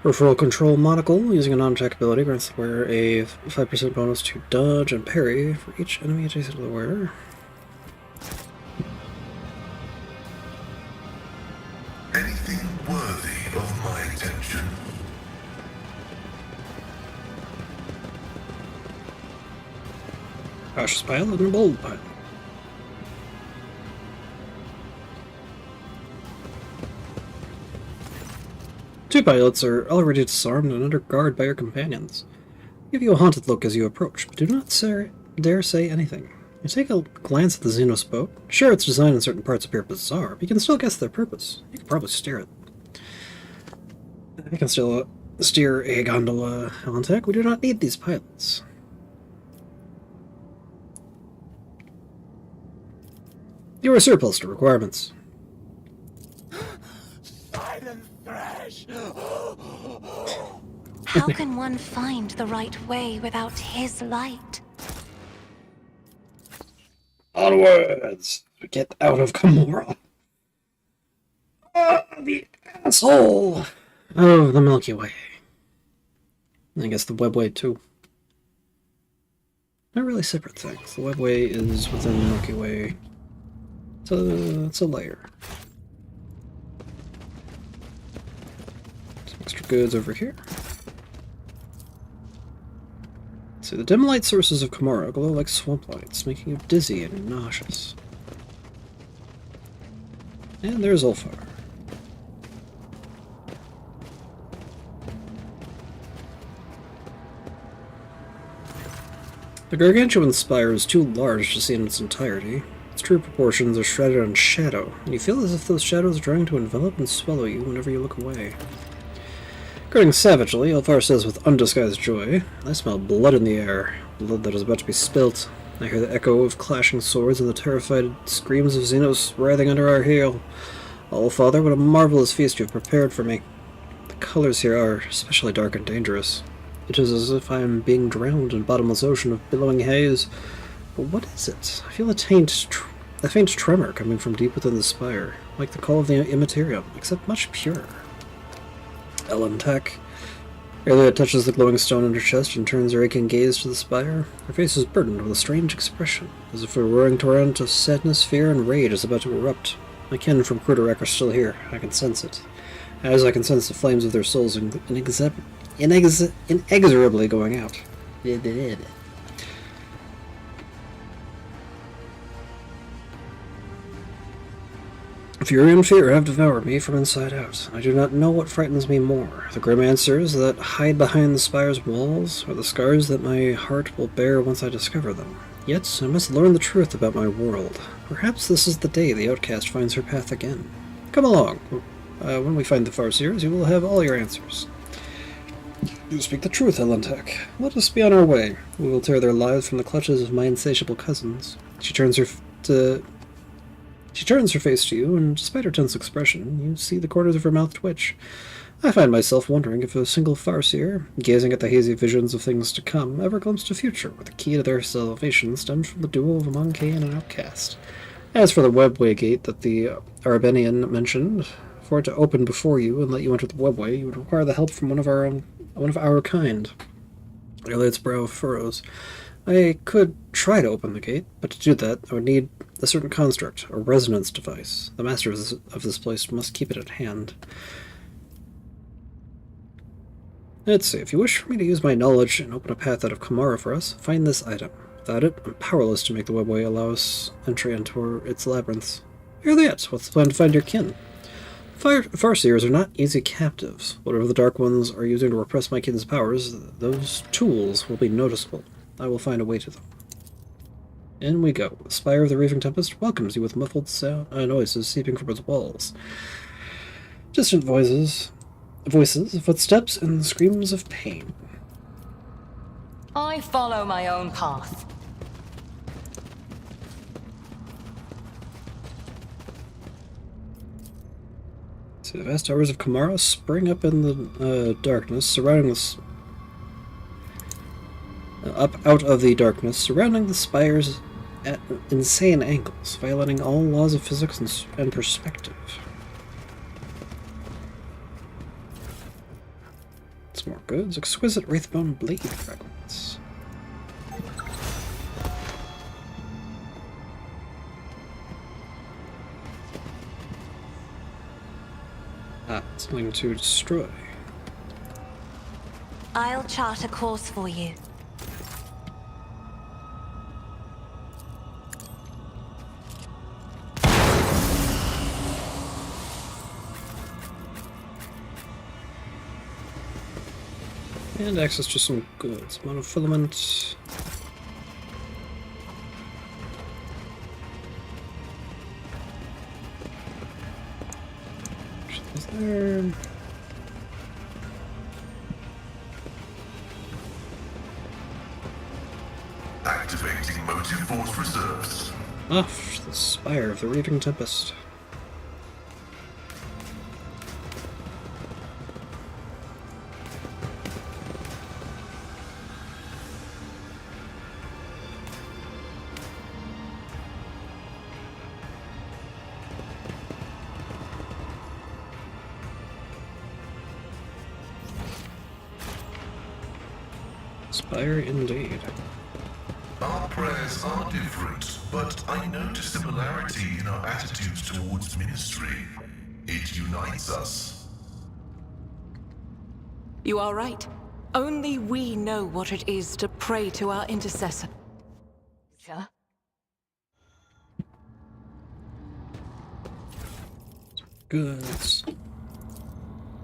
Peripheral Control Monocle, using a non-attack ability, grants the wearer a 5% bonus to dodge and parry for each enemy adjacent to the wearer. Anything worthy of my attention? Cautious Pilot and a Bold Pilot. Two pilots are already disarmed and under guard by your companions. Give you a haunted look as you approach, but do not dare say anything. You take a glance at the Xenos boat. Sure, its design in certain parts appear bizarre, but you can still guess their purpose. You can probably steer it. You can still steer a gondola, Helentech. We do not need these pilots. You are surplus to requirements. Silent thrash! How can one find the right way without his light? Onwards! Get out of Gamora! The asshole of the Milky Way. I guess the Webway too. Not really separate things. The Webway is within the Milky Way. It's a layer. Some extra goods over here. See, the dim light sources of Gamora glow like swamp lights, making you dizzy and nauseous. And there's Ulfar. The gargantuan spire is too large to see in its entirety. Its true proportions are shrouded in shadow, and you feel as if those shadows are trying to envelop and swallow you whenever you look away. Grinning savagely, Elfar says with undisguised joy, "I smell blood in the air, blood that is about to be spilt. I hear the echo of clashing swords and the terrified screams of Xenos writhing under our heel. Oh, Father, what a marvelous feast you have prepared for me. The colors here are especially dark and dangerous. It is as if I am being drowned in a bottomless ocean of billowing haze. But what is it? I feel a faint tremor coming from deep within the spire, like the call of the Immaterium, except much purer." Elentak. Earlier touches the glowing stone in her chest and turns her aching gaze to the spire. Her face is burdened with a strange expression, as if a roaring torrent of sadness, fear, and rage is about to erupt. My kin from Kruderek are still here. I can sense it. As I can sense the flames of their souls inexorably going out. Fury and fear have devoured me from inside out. I do not know what frightens me more, the grim answers that hide behind the spire's walls, or the scars that my heart will bear once I discover them. Yet I must learn the truth about my world. Perhaps this is the day the outcast finds her path again. Come along. When we find the Farseers, you will have all your answers. You speak the truth, Elentak. Let us be on our way. We will tear their lives from the clutches of my insatiable cousins. She turns her face to you, and despite her tense expression, you see the corners of her mouth twitch. I find myself wondering if a single Farseer, gazing at the hazy visions of things to come, ever glimpsed a future where the key to their salvation stemmed from the duo of a Monkey and an outcast. As for the webway gate that the Arabenian mentioned, for it to open before you and let you enter the webway, you would require the help from one of our kind. Elliot's brow furrows. I could try to open the gate, but to do that, I would need a certain construct, a resonance device. The master of this place must keep it at hand. Let's see, if you wish for me to use my knowledge and open a path out of Kamara for us, find this item. Without it, I'm powerless to make the webway allow us entry into its labyrinths. Elliot, what's the plan to find your kin? Farseers are not easy captives. Whatever the Dark Ones are using to repress my kin's powers, those tools will be noticeable. I will find a way to them. In we go. The spire of the Raving Tempest welcomes you with muffled noises seeping from its walls. Distant voices, footsteps, and screams of pain. I follow my own path. See, the vast towers of Kamara spring up in the darkness, surrounding this. Up out of the darkness, surrounding the spires at insane angles, violating all laws of physics and perspective. Some more goods. Exquisite wraithbone blade fragments. Something to destroy. I'll chart a course for you. And access to some goods. Monofilament. Is there? Activating motive force reserves. Off the spire of the Raving Tempest. Spire indeed. Our prayers are different, but I notice similarity in our attitudes towards ministry. It unites us. You are right. Only we know what it is to pray to our intercessor. Yeah? Goods.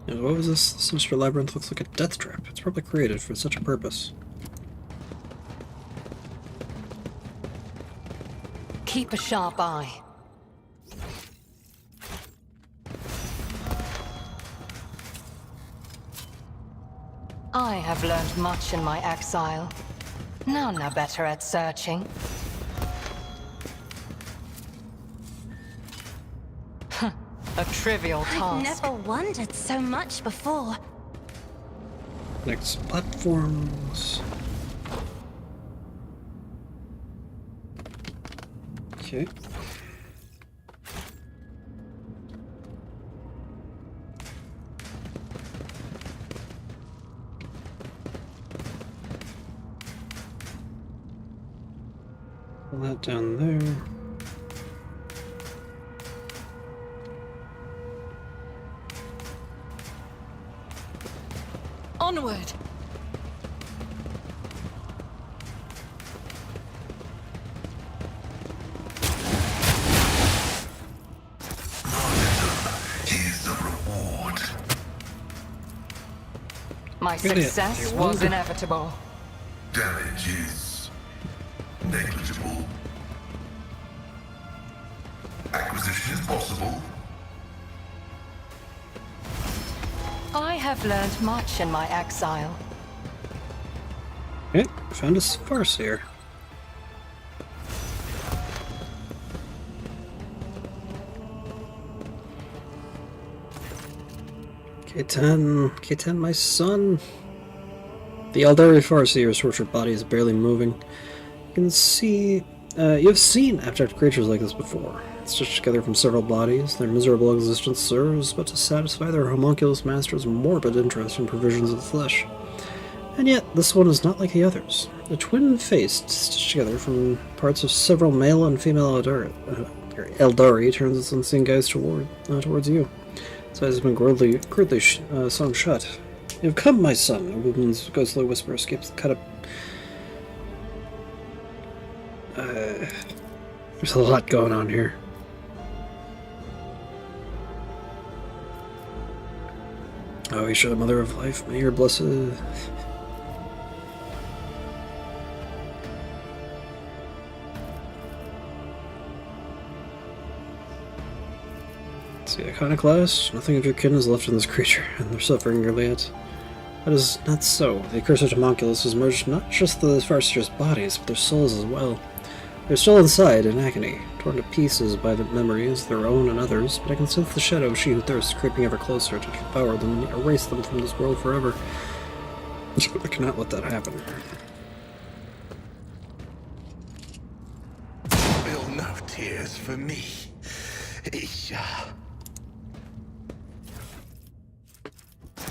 And what was this? The Sinister Labyrinth looks like a death trap. It's probably created for such a purpose. Keep a sharp eye. I have learned much in my exile. None are better at searching. A trivial task. I've never wondered so much before. Next platforms. Okay. Put that down there. Onward! Here's the reward. My success was inevitable. Damage is negligible. Acquisition is possible. I have learned much in my exile. Okay, found a Farseer. K10, my son. The Eldari Farseer's tortured body is barely moving. You can see, you've seen abject creatures like this before. Stitched together from several bodies, their miserable existence serves but to satisfy their homunculus master's morbid interest in provisions of the flesh. And yet, this one is not like the others. A twin-faced, stitched together from parts of several male and female Eldari turns its unseen gaze towards you. Its eyes have been crudely sewn shut. You have come, my son, a woman's ghostly whisper escapes the cut-up. There's a lot going on here. Oh, Isha, Mother of Life, may your blessed... See, Iconoclast, nothing of your kin is left in this creature, and they're suffering nearly yet. That is not so. The accursed homunculus has merged not just the Farseer's bodies, but their souls as well. They're still inside, in agony, torn to pieces by the memories, their own and others, but I can sense the shadow of she who thirsts creeping ever closer to devour them and erase them from this world forever. I cannot let that happen. Spill no tears for me, Isha.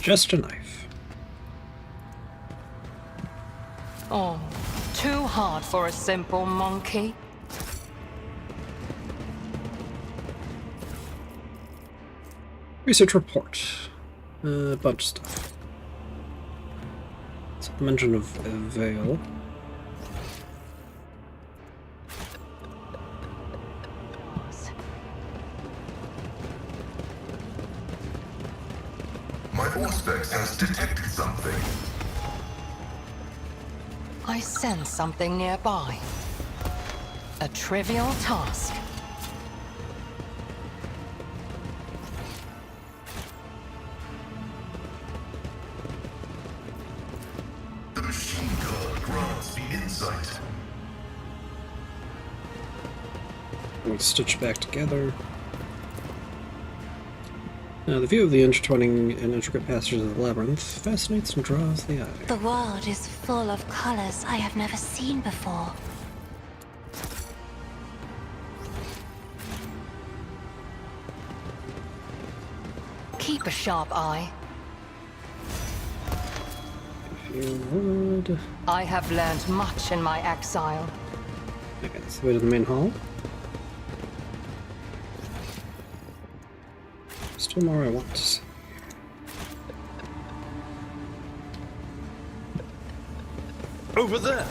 Just a knife. Oh, too hard for a simple monkey. Research report. A bunch of stuff. It's a mention of a veil. My Auspex has detected something. I sense something nearby. A trivial task. The machine guard grants me insight. We stitch back together. Now, the view of the intertwining and intricate passages of the labyrinth fascinates and draws the eye. The world is full of colors I have never seen before. Keep a sharp eye. If you would... I have learned much in my exile. Okay, that's the way to the main hall. Still more I want to see. Over there!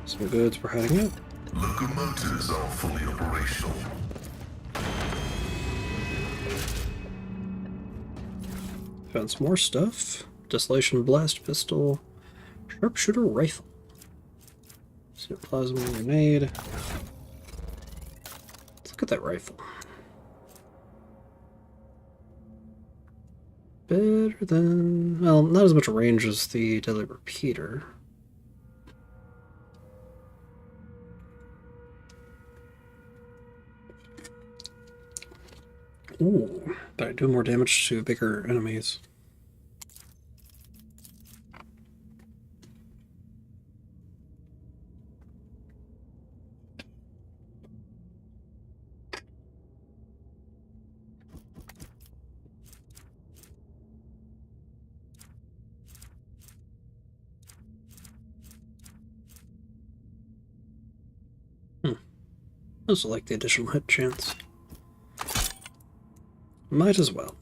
Some goods we're heading out. Locomotives are fully operational. Found some more stuff. Desolation Blast Pistol. Sharpshooter Rifle. So plasma grenade. Let's look at that rifle. Better than... well, not as much range as the deadly repeater. Ooh, but I do more damage to bigger enemies. I also like the additional hit chance. Might as well.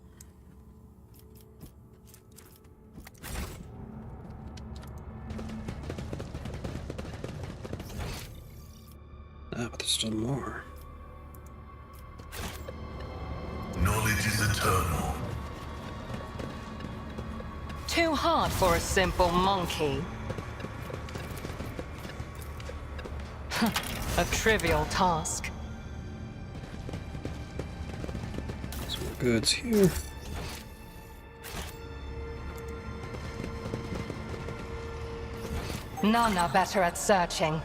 Ah, but there's still more. Knowledge is eternal. Too hard for a simple monkey. A trivial task. Some more goods here. None are better at searching.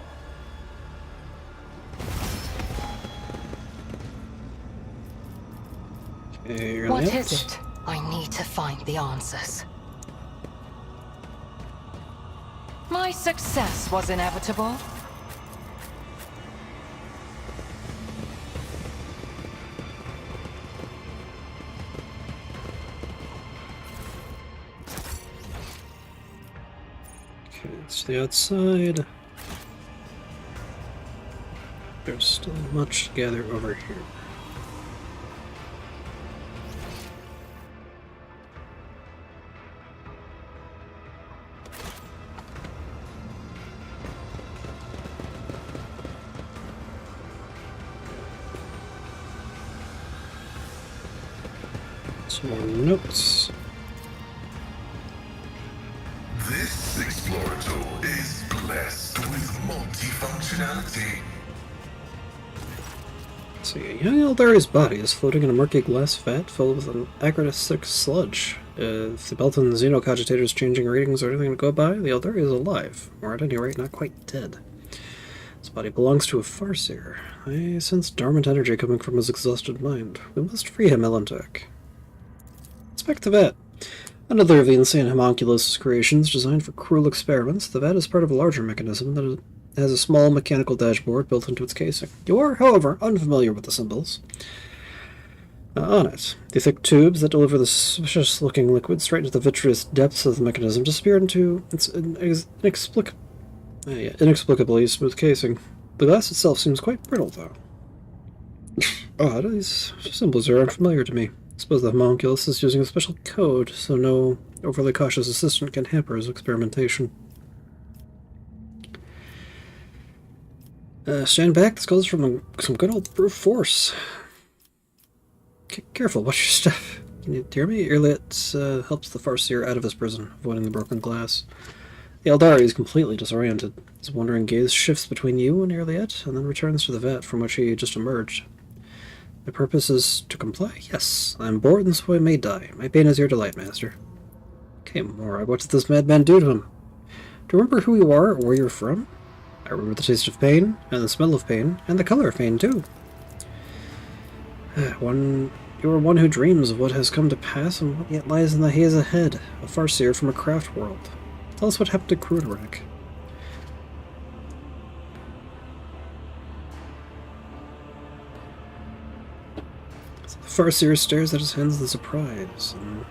Okay, What is it? I need to find the answers. My success was inevitable. Okay, it's the outside. There's still much to gather over here. Some more notes. This explorator is blessed with multifunctionality. See, a young Eldari's body is floating in a murky glass vat filled with an acidic sludge. If the Belton Xenocogitators changing readings are anything to go by, the Eldari is alive, or at any rate not quite dead. His body belongs to a Farseer. I sense dormant energy coming from his exhausted mind. We must free him, Elentek. Inspect the vat. Another of the insane homunculus creations designed for cruel experiments, the vat is part of a larger mechanism that has a small mechanical dashboard built into its casing. You are, however, unfamiliar with the symbols. On it, the thick tubes that deliver the suspicious-looking liquid straight into the vitreous depths of the mechanism disappear into its inexplicably smooth casing. The glass itself seems quite brittle, though. Odd, these symbols are unfamiliar to me. I suppose the homunculus is using a special code, so no overly cautious assistant can hamper his experimentation. Stand back, this calls from some good old brute force. Careful, watch your step. Can you hear me? Irliet helps the Farseer out of his prison, avoiding the broken glass. The Eldari is completely disoriented. His wandering gaze shifts between you and Irliet, and then returns to the vat from which he just emerged. My purpose is to comply? Yes. I am bored, and so I may die. My pain is your delight, master. Okay, Morag, what did this madman do to him? Do you remember who you are or where you're from? I remember the taste of pain, and the smell of pain, and the color of pain, too. You are one who dreams of what has come to pass and what yet lies in the haze ahead, a Farseer from a craft world. Tell us what happened to Kruderak. The Farseer stares at his hands in surprise, and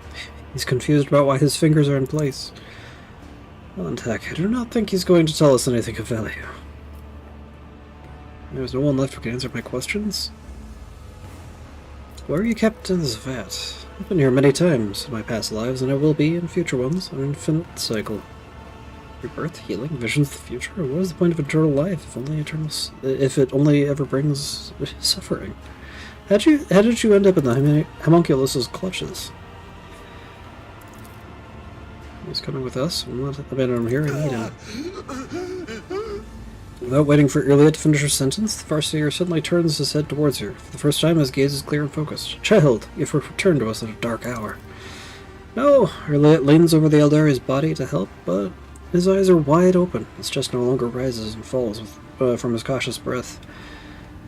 he's confused about why his fingers are in place. Elentek, I do not think he's going to tell us anything of value. There's no one left who can answer my questions. Where are you kept in this vat? I've been here many times in my past lives, and I will be in future ones, an infinite cycle. Rebirth, healing, visions of the future? What is the point of eternal life if it only ever brings suffering? How did you end up in the homunculus's clutches? He's coming with us. We'll not abandon him here. I need him. Without waiting for Iliad to finish her sentence, the Farseer suddenly turns his head towards her. For the first time, his gaze is clear and focused. Child, you have returned to us at a dark hour. No, Iliad leans over the Eldari's body to help, but his eyes are wide open. His chest no longer rises and falls from his cautious breath.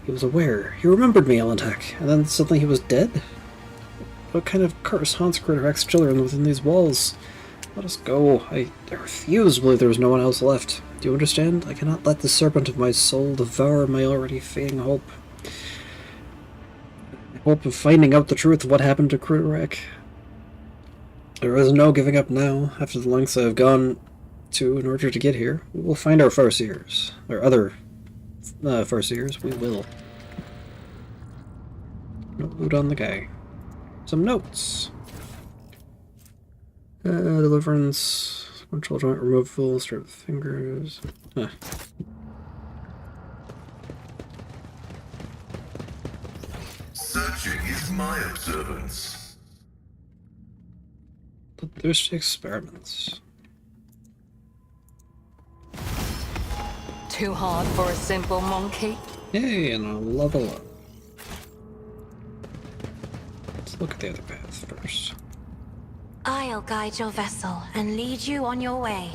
He was aware. He remembered me, Elentek, and then suddenly he was dead? What kind of curse haunts Craterhack's children within these walls? Let us go. I refuse to believe there is no one else left. Do you understand? I cannot let the serpent of my soul devour my already fading hope. The hope of finding out the truth of what happened to Craterhack. There is no giving up now. After the lengths I have gone to in order to get here, we will find our Farseers. Or other Farseers. We will. No loot on the guy. Some notes. Deliverance, control joint removal, straight with fingers. Searching is my observance. Bloodthirsty experiments. Too hard for a simple monkey? Yay, and a level up. Let's look at the other path first. I'll guide your vessel and lead you on your way.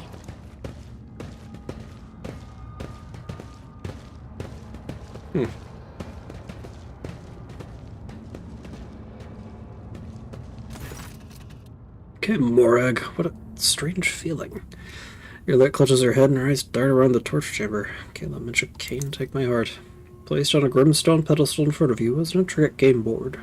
Okay, Morag, what a strange feeling. Your lit clutches her head and her eyes dart around the torture chamber. Caleb Mitchell Kane, take my heart. Placed on a grim stone pedestal in front of you was an intricate game board.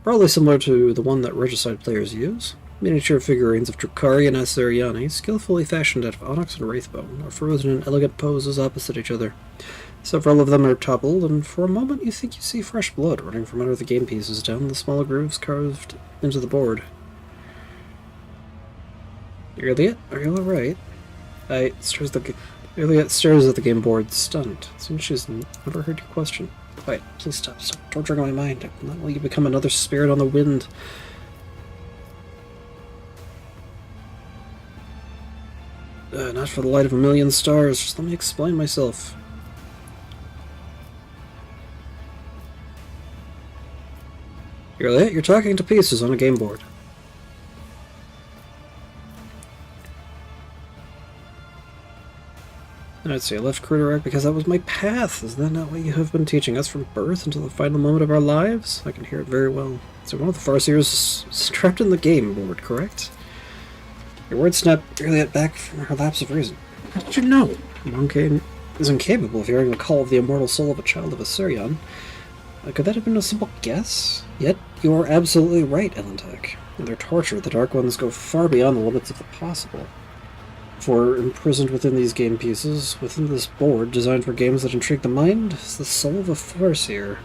Probably similar to the one that Regicide players use. Miniature figurines of Drukhari and Asteriani, skillfully fashioned out of onyx and wraithbone, are frozen in elegant poses opposite each other. Several of them are toppled, and for a moment you think you see fresh blood running from under the game pieces down the small grooves carved into the board. Iliad, are you alright? Iliad stares at the game board, stunned. It seems she's never heard your question. Quiet, please stop torturing my mind. I will not let you become another spirit on the wind. Not for the light of a million stars. Just let me explain myself. You're talking to pieces on a game board. And I'd say I left Craterhack because that was my path. Is that not what you have been teaching us from birth until the final moment of our lives? I can hear it very well. So one of the Farseers is trapped in the game board, correct? Your words snapped Iliad back from her lapse of reason. How did you know? Monkane is incapable of hearing the call of the immortal soul of a child of Assyrian. Could that have been a simple guess? Yet, you are absolutely right, Elentek. In their torture, the Dark Ones go far beyond the limits of the possible. For imprisoned within these game pieces, within this board designed for games that intrigue the mind, is the soul of a Farseer.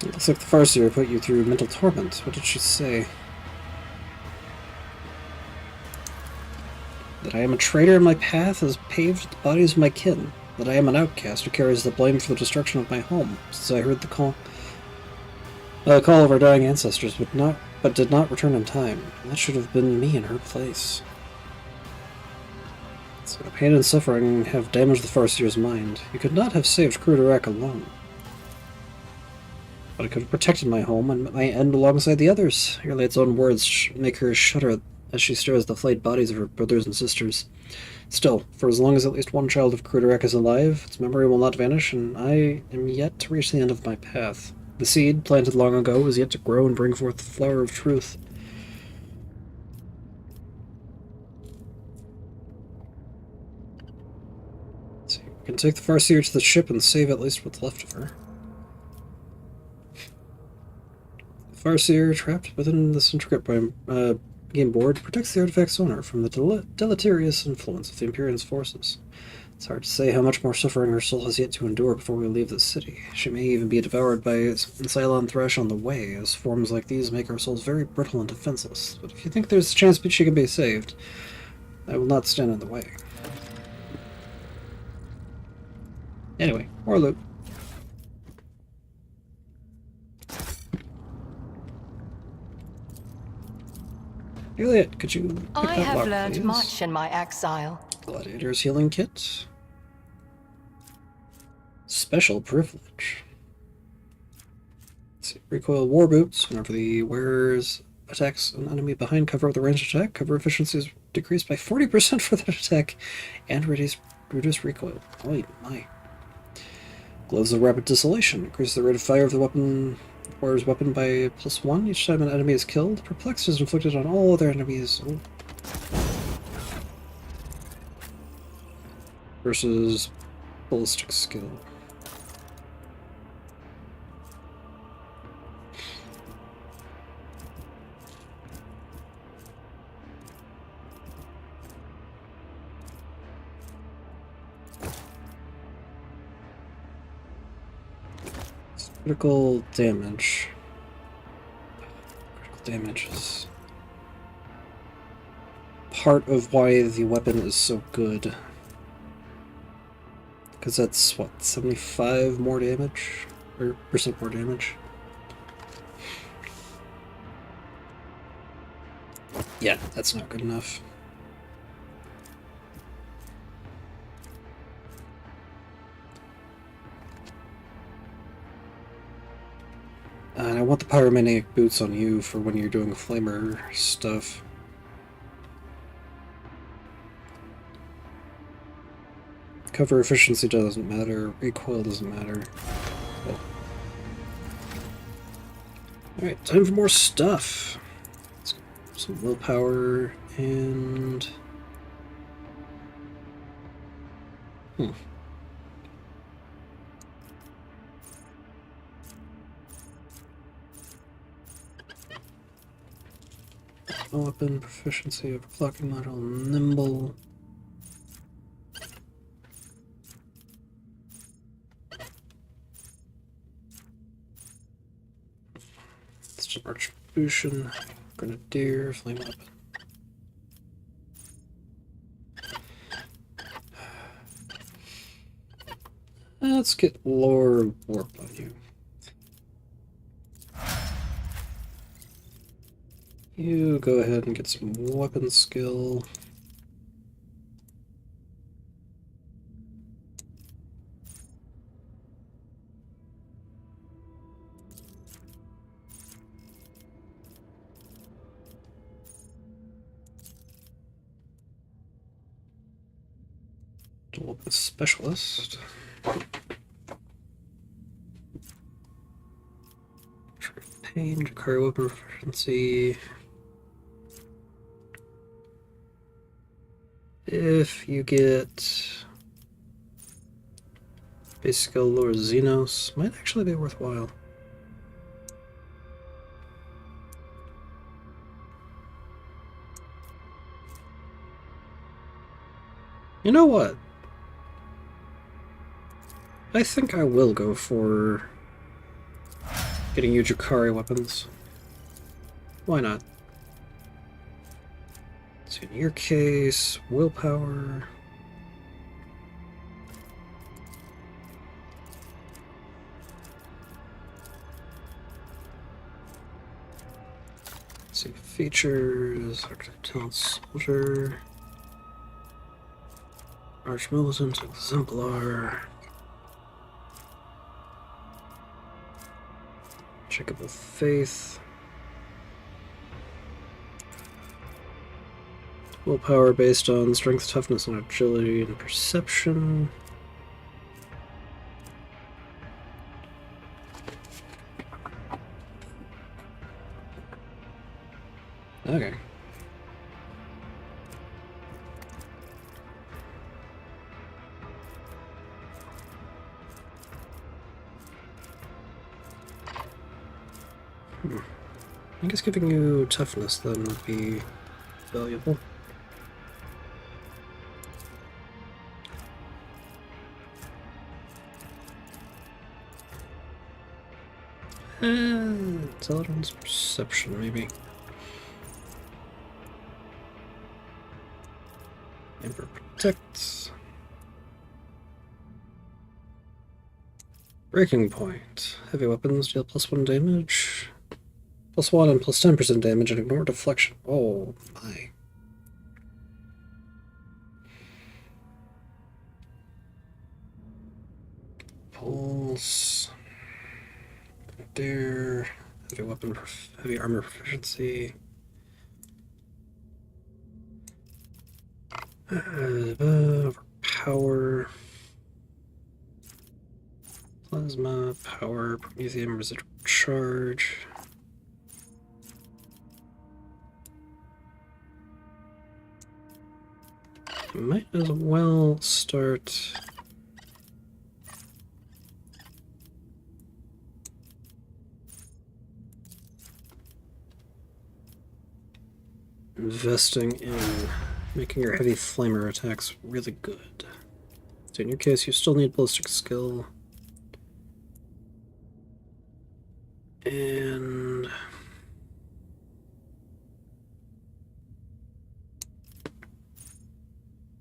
It looks like the Farseer put you through mental torment. What did she say? That I am a traitor and my path has paved the bodies of my kin. That I am an outcast who carries the blame for the destruction of my home, since I heard the call of our dying ancestors, but did not return in time. That should have been me in her place. So the pain and suffering have damaged the Farseer's mind. You could not have saved Craterhack alone. But I could have protected my home and met my end alongside the others. Iliad's own words make her shudder as she stares at the flayed bodies of her brothers and sisters. Still, for as long as at least one child of Craterhack is alive, its memory will not vanish, and I am yet to reach the end of my path. The seed, planted long ago, is yet to grow and bring forth the flower of truth. Let's see, we can take the Farseer to the ship and save at least what's left of her. The Farseer, trapped within this intricate game board, protects the artifact's owner from the deleterious influence of the Imperium's forces. It's hard to say how much more suffering her soul has yet to endure before we leave this city. She may even be devoured by Cylon Thresh on the way, as forms like these make our souls very brittle and defenseless. But if you think there's a chance she can be saved, I will not stand in the way. Anyway, more loot. Juliet, could you pick I that have lock, learned please? much in my exile. Gladiator's healing kit. Special privilege. Let's see. Recoil war boots. Whenever the wearer's attacks an enemy behind cover of the ranged attack, cover efficiency is decreased by 40% for that attack and reduce recoil. Oh my. Gloves of rapid dissolution. Increase the rate of fire of the wearer's weapon by +1 each time an enemy is killed. Perplex is inflicted on all other enemies. Oh. Versus ballistic skill. Critical damage. Critical damage is part of why the weapon is so good. Because that's, what, 75 more damage? Or percent more damage? Yeah, that's not good enough. And I want the pyromaniac boots on you for when you're doing flamer stuff. Cover efficiency doesn't matter, recoil doesn't matter. Oh. Alright, time for more stuff. Let's go. Some willpower and... Weapon proficiency, overclocking model, nimble. Archbustion, grenadier, flame weapon. Let's get lore warp on you. You go ahead and get some weapon skill. Weapon specialist. Pain, Jakari weapon proficiency. If you get base skill lower Xenos, might actually be worthwhile. You know what? I think I will go for getting you Jakari weapons. Why not? So in your case, willpower. Let's see, features, Architect Soldier, Arch Militant, Exemplar, Checkable Faith, willpower based on strength, toughness, and agility and perception. Okay. I guess giving you toughness then would be valuable. Intelligence, perception, maybe. Emperor Protect. Breaking Point. Heavy weapons deal +1 damage. +1 and +10% damage and ignore deflection. Oh my. Pulse. Dare. Heavy armor proficiency. Power. Plasma, power, Promethium, residual charge. Might as well start investing in making your heavy flamer attacks really good. So in your case, you still need ballistic skill. And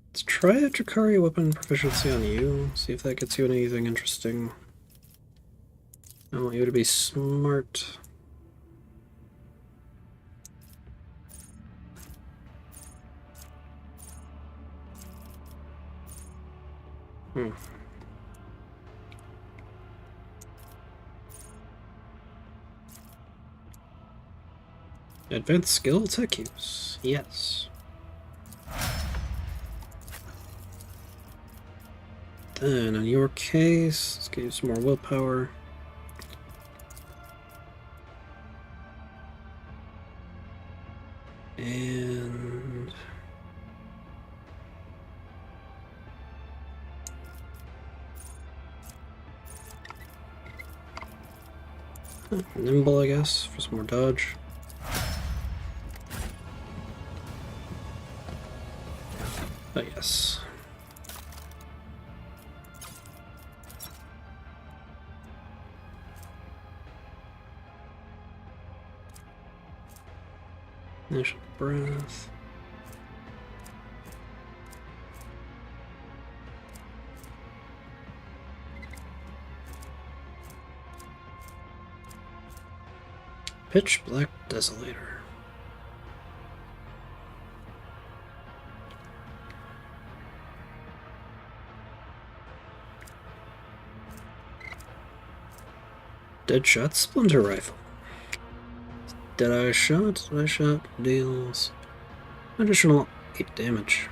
let's try a Drakari weapon proficiency on you. See if that gets you anything interesting. I want you to be smart. Advanced skill tech use. Yes. Then, in your case, let's give you some more willpower. And nimble, I guess, for some more dodge. Oh, yes. Initial breath. Pitch Black Desolator. Deadshot Splinter Rifle. Deadeye shot deals additional 8 damage.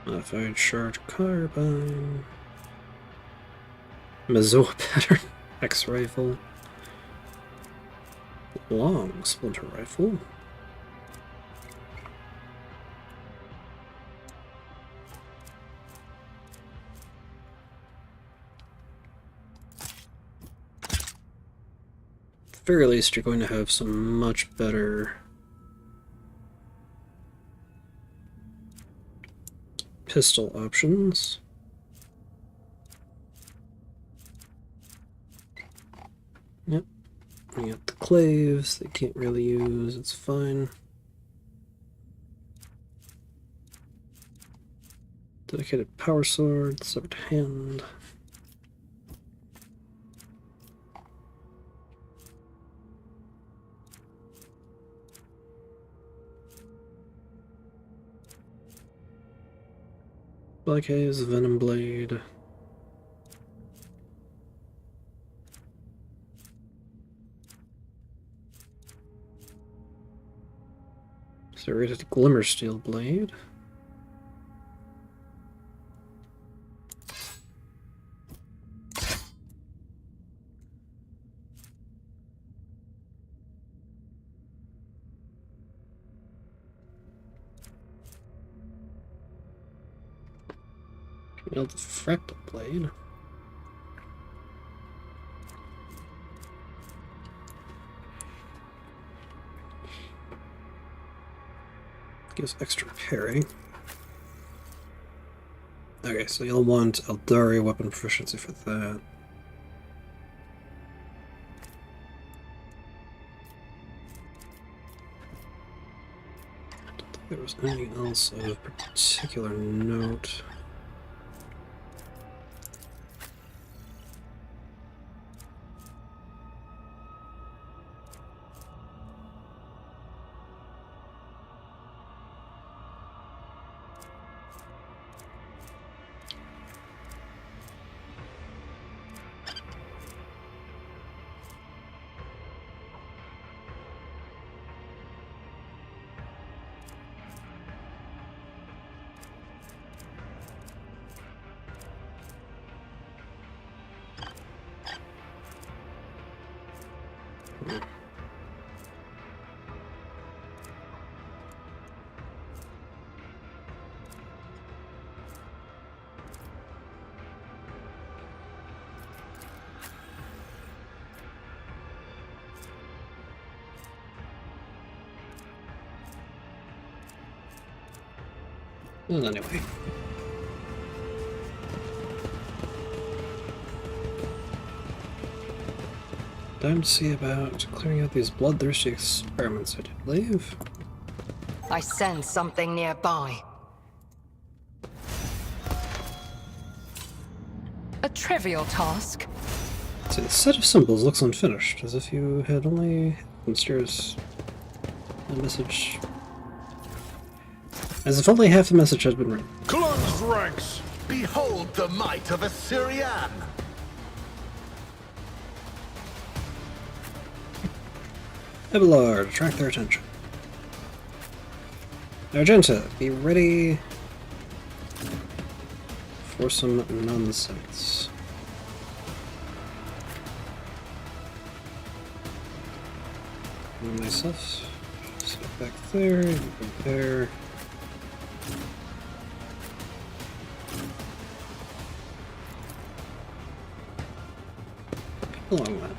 Modified charge carbine. Mazoa pattern. X-rifle. Long splinter rifle. At the very least, you're going to have some much better pistol options. Yep. We got the claves they can't really use, it's fine. Dedicated power sword, severed hand. Black Haze, Venom Blade. Serrated Glimmer Steel Blade. The Fractal Blade. Gives extra parry. Okay, so you'll want Eldari weapon proficiency for that. I don't think there there's anything else of particular note. Well, anyway. Time to see about clearing out these bloodthirsty experiments, I do believe. I sense something nearby. A trivial task. See, the set of symbols looks unfinished, as if you had only mysterious message. As if only half the message had been written. Cleanse ranks! Behold the might of a Syrian! Abelard, attract their attention. Argenta, be ready for some nonsense. And myself, sit back there, you go there. Come along, man.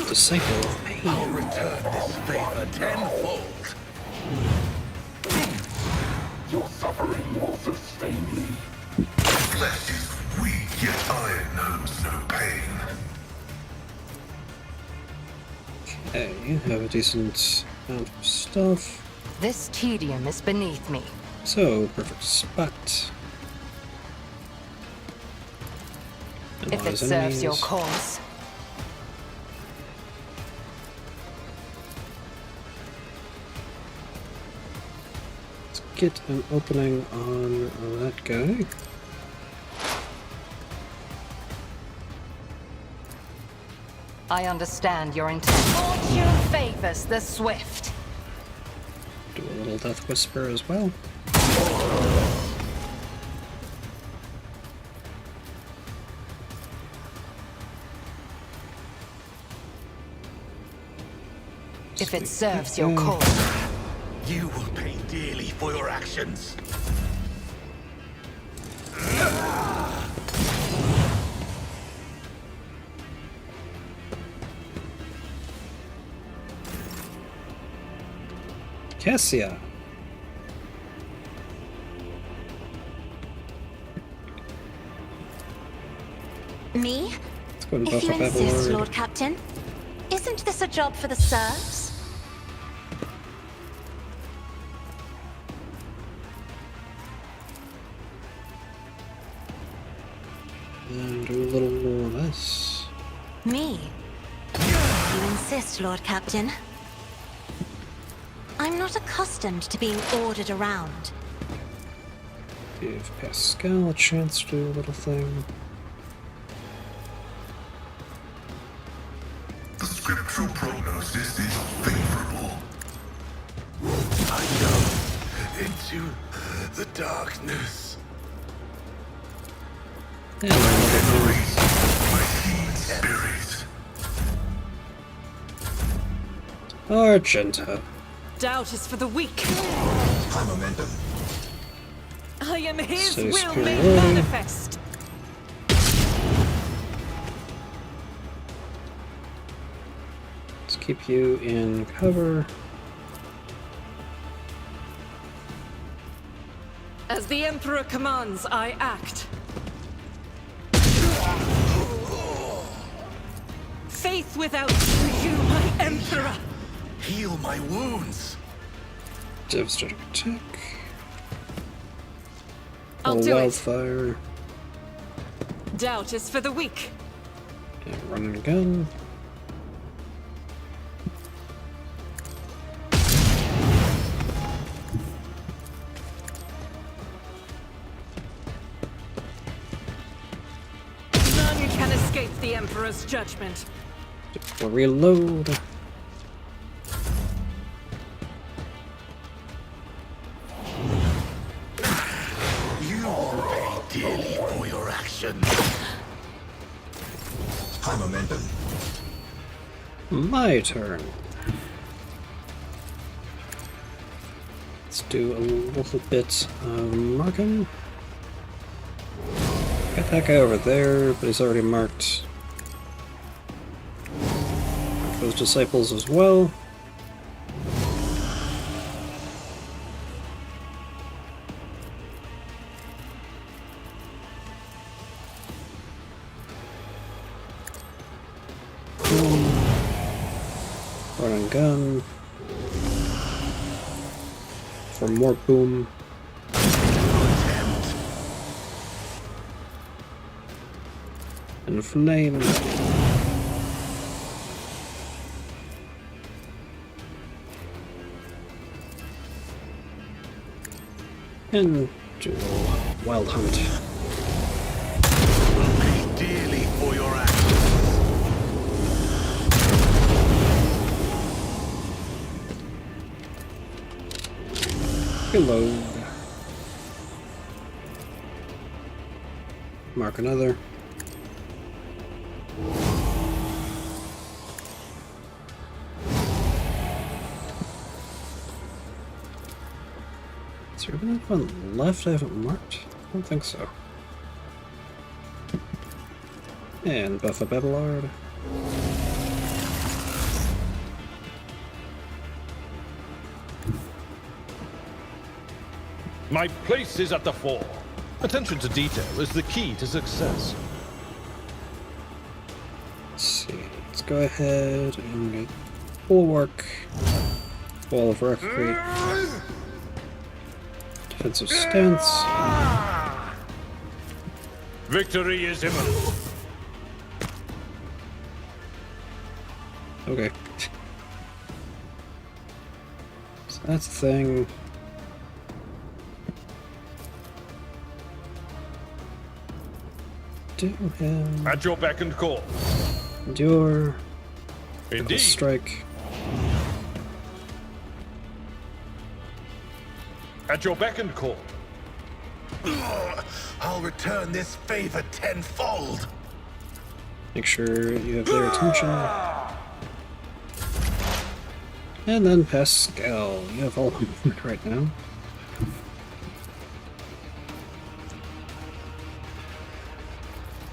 Disciple of pain. I'll return this favor tenfold. Your suffering will sustain me. Flesh is weak, yet iron knows no pain. Okay, you have a decent amount of stuff. This tedium is beneath me. So, perfect spot. If it serves your cause. Let's get an opening on that guy. I understand your intent. Fortune favors the swift. Do a little death whisper as well. If it serves your cause. You will pay dearly for your actions. Cassia. Me? Let's go and buff If you up insist, Abelard. Lord Captain. Isn't this a job for the serfs? And do a little more of this. Me? You insist, Lord Captain. I'm not accustomed to being ordered around. Give Pascal a chance to do a little thing. The scriptural prognosis is favorable. I go into the darkness. And another My heat spirit. Argenta. Doubt is for the weak. High momentum. I am his So will made superiority. manifest. Let's keep you in cover. As the Emperor commands, I act. Faith without you, my Emperor! Heal my wounds! Devastating attack. I'll do it. Wildfire. Doubt is for the weak. And run and gun. None can escape the Emperor's judgment. We'll reload. You will pay dearly for your actions. High momentum. My turn. Let's do a little bit of marking. Got that guy over there, but he's already marked. Mark those disciples as well. Run and gun. For more boom. And flame. And do a wild hunt. Pay dearly for your actions. Reload. Mark another. Is there anyone left I haven't marked? I don't think so. And buff up Abelard. My place is at the fore. Attention to detail is the key to success. Let's see. Let's go ahead and get bulwark. Wall of Recreate. Defensive stance. Victory is imminent. Okay. So that's the thing. Do him. At your beck and call. Endure. Indeed. Strike. At your beck and call. I'll return this favor tenfold. Make sure you have their attention. And then Pascal. You have all movement right now.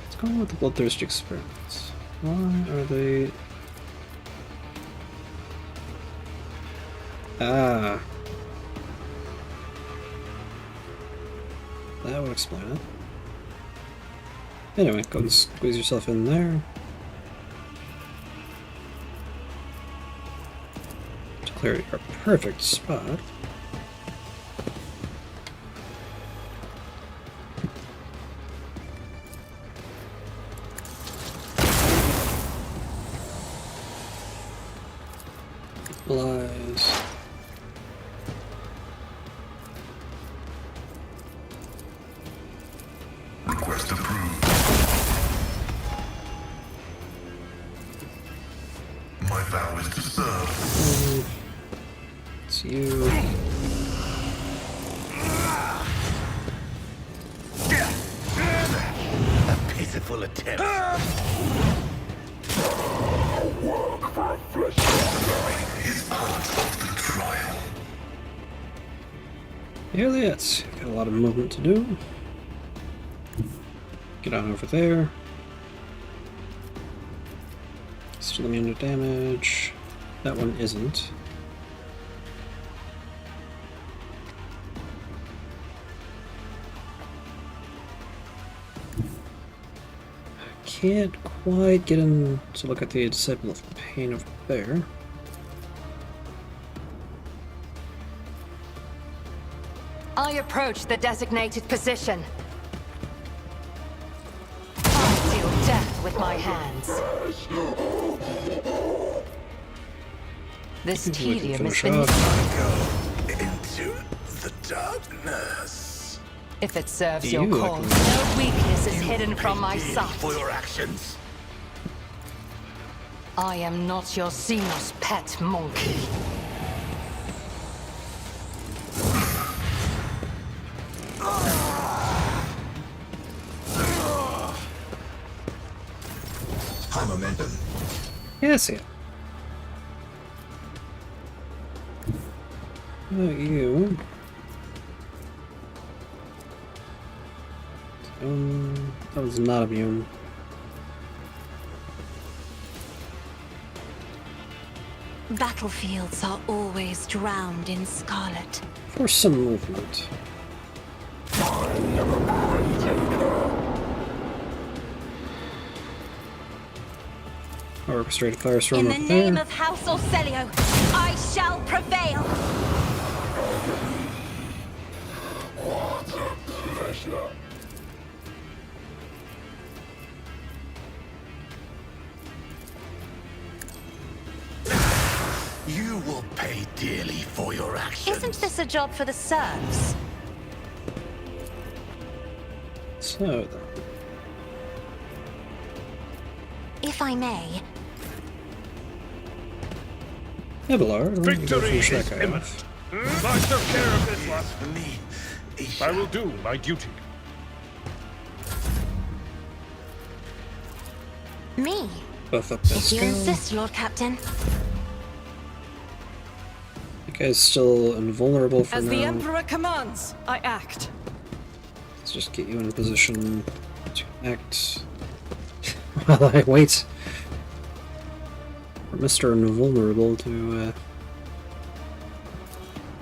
Let's go with the Bloodthirsty Experiments. Why are they... Ah. That would explain it. Anyway, go and squeeze yourself in there. Declare your perfect spot. Lies. Request approved. My vow is to serve. It's you. A pitiful attempt. I'll work for a flesh is part of the trial. Nearly it. Got a lot of movement to do. Get on over there. Still immune to damage. That one isn't. can't quite get in to look at the Disciple of Pain over there. I approach the designated position. I deal death with my hands. This tedium has been... Go into the darkness. If it serves your cause, no weakness is hidden from my sight. For your actions. I am not your Xenos pet monkey. High momentum. Yes, yeah. Not you. That was not immune. Battlefields are always drowned in scarlet. For some movement. Orchestrated firestorm. In the name of House Orcelio, I shall prevail! What a pleasure. You will pay dearly for your actions. Isn't this a job for the serfs? So then. If I may. Evelar, Victory is is imminent. I took care of this one. I will do my duty. Me? Buff up If you insist, Lord Captain. You guys still invulnerable for As now. the Emperor commands, I act. Let's just get you in a position to act while I wait for Mr. Invulnerable to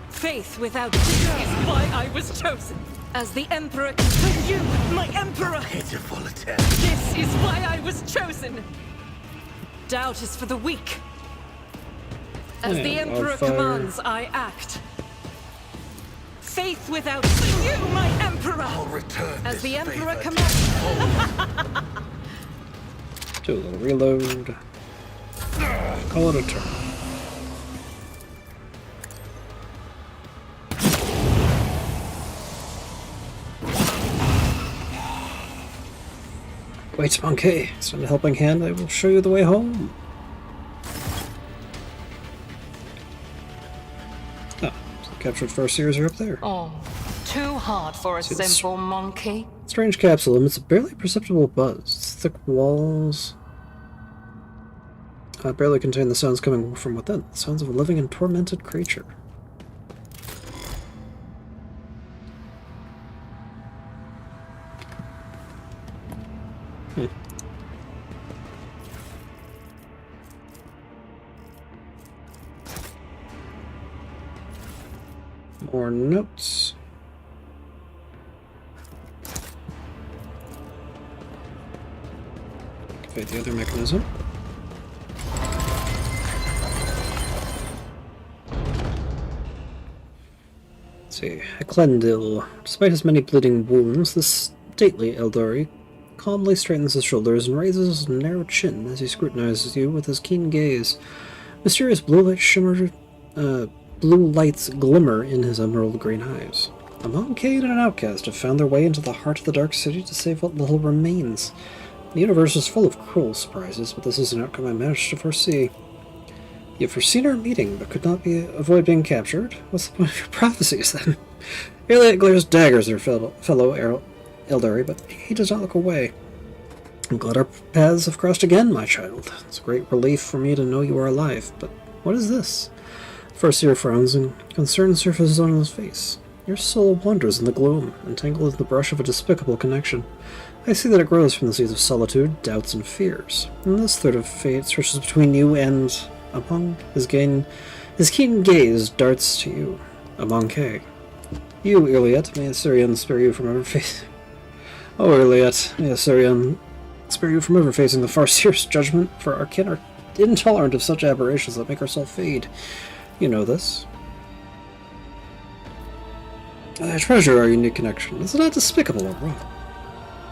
Faith without fear is why I was chosen. As the Emperor, for you, my Emperor. Pitiful attempt. This is why I was chosen. Doubt is for the weak. As the Yeah, Emperor wildfire. commands, I act. Faith without for you, my Emperor. I'll return As this the Emperor favor commands. do a little reload. Call it a turn. Wait, Monkey. Send a helping hand. I will show you the way home. Ah, so captured Farseers are up there. Oh, too hard for a See, this- simple monkey. Strange capsule emits a barely perceptible buzz. Its thick walls barely contain the sounds coming from within. The sounds of a living and tormented creature. More notes. Activate the other mechanism. Let's see. Eklendil. Despite his many bleeding wounds, this stately Eldari calmly straightens his shoulders and raises his narrow chin as he scrutinizes you with his keen gaze. Mysterious blue lights glimmer in his emerald green eyes. A monkade and an outcast have found their way into the heart of the Dark City to save what little remains. The universe is full of cruel surprises, but this is an outcome I managed to foresee. You've foreseen our meeting, but could not avoid being captured? What's the point of your prophecies, then? Elliot glares daggers at her fellow Eldari, but he does not look away. I'm glad our paths have crossed again, my child. It's a great relief for me to know you are alive, but what is this? Farseer frowns and concern surfaces on his face. Your soul wanders in the gloom, entangled in the brush of a despicable connection. I see that it grows from the seeds of solitude, doubts, and fears. And this thread of fate stretches between you and... Among his keen gaze darts to you, a monkey. You, Iliad, may Assyrian spare you from every fate. Oh, Iliad, may Assyrian spare you from ever facing the Farseer's judgment, for our kin are intolerant of such aberrations that make our soul fade. You know this. I treasure our unique connection. It's not despicable or wrong.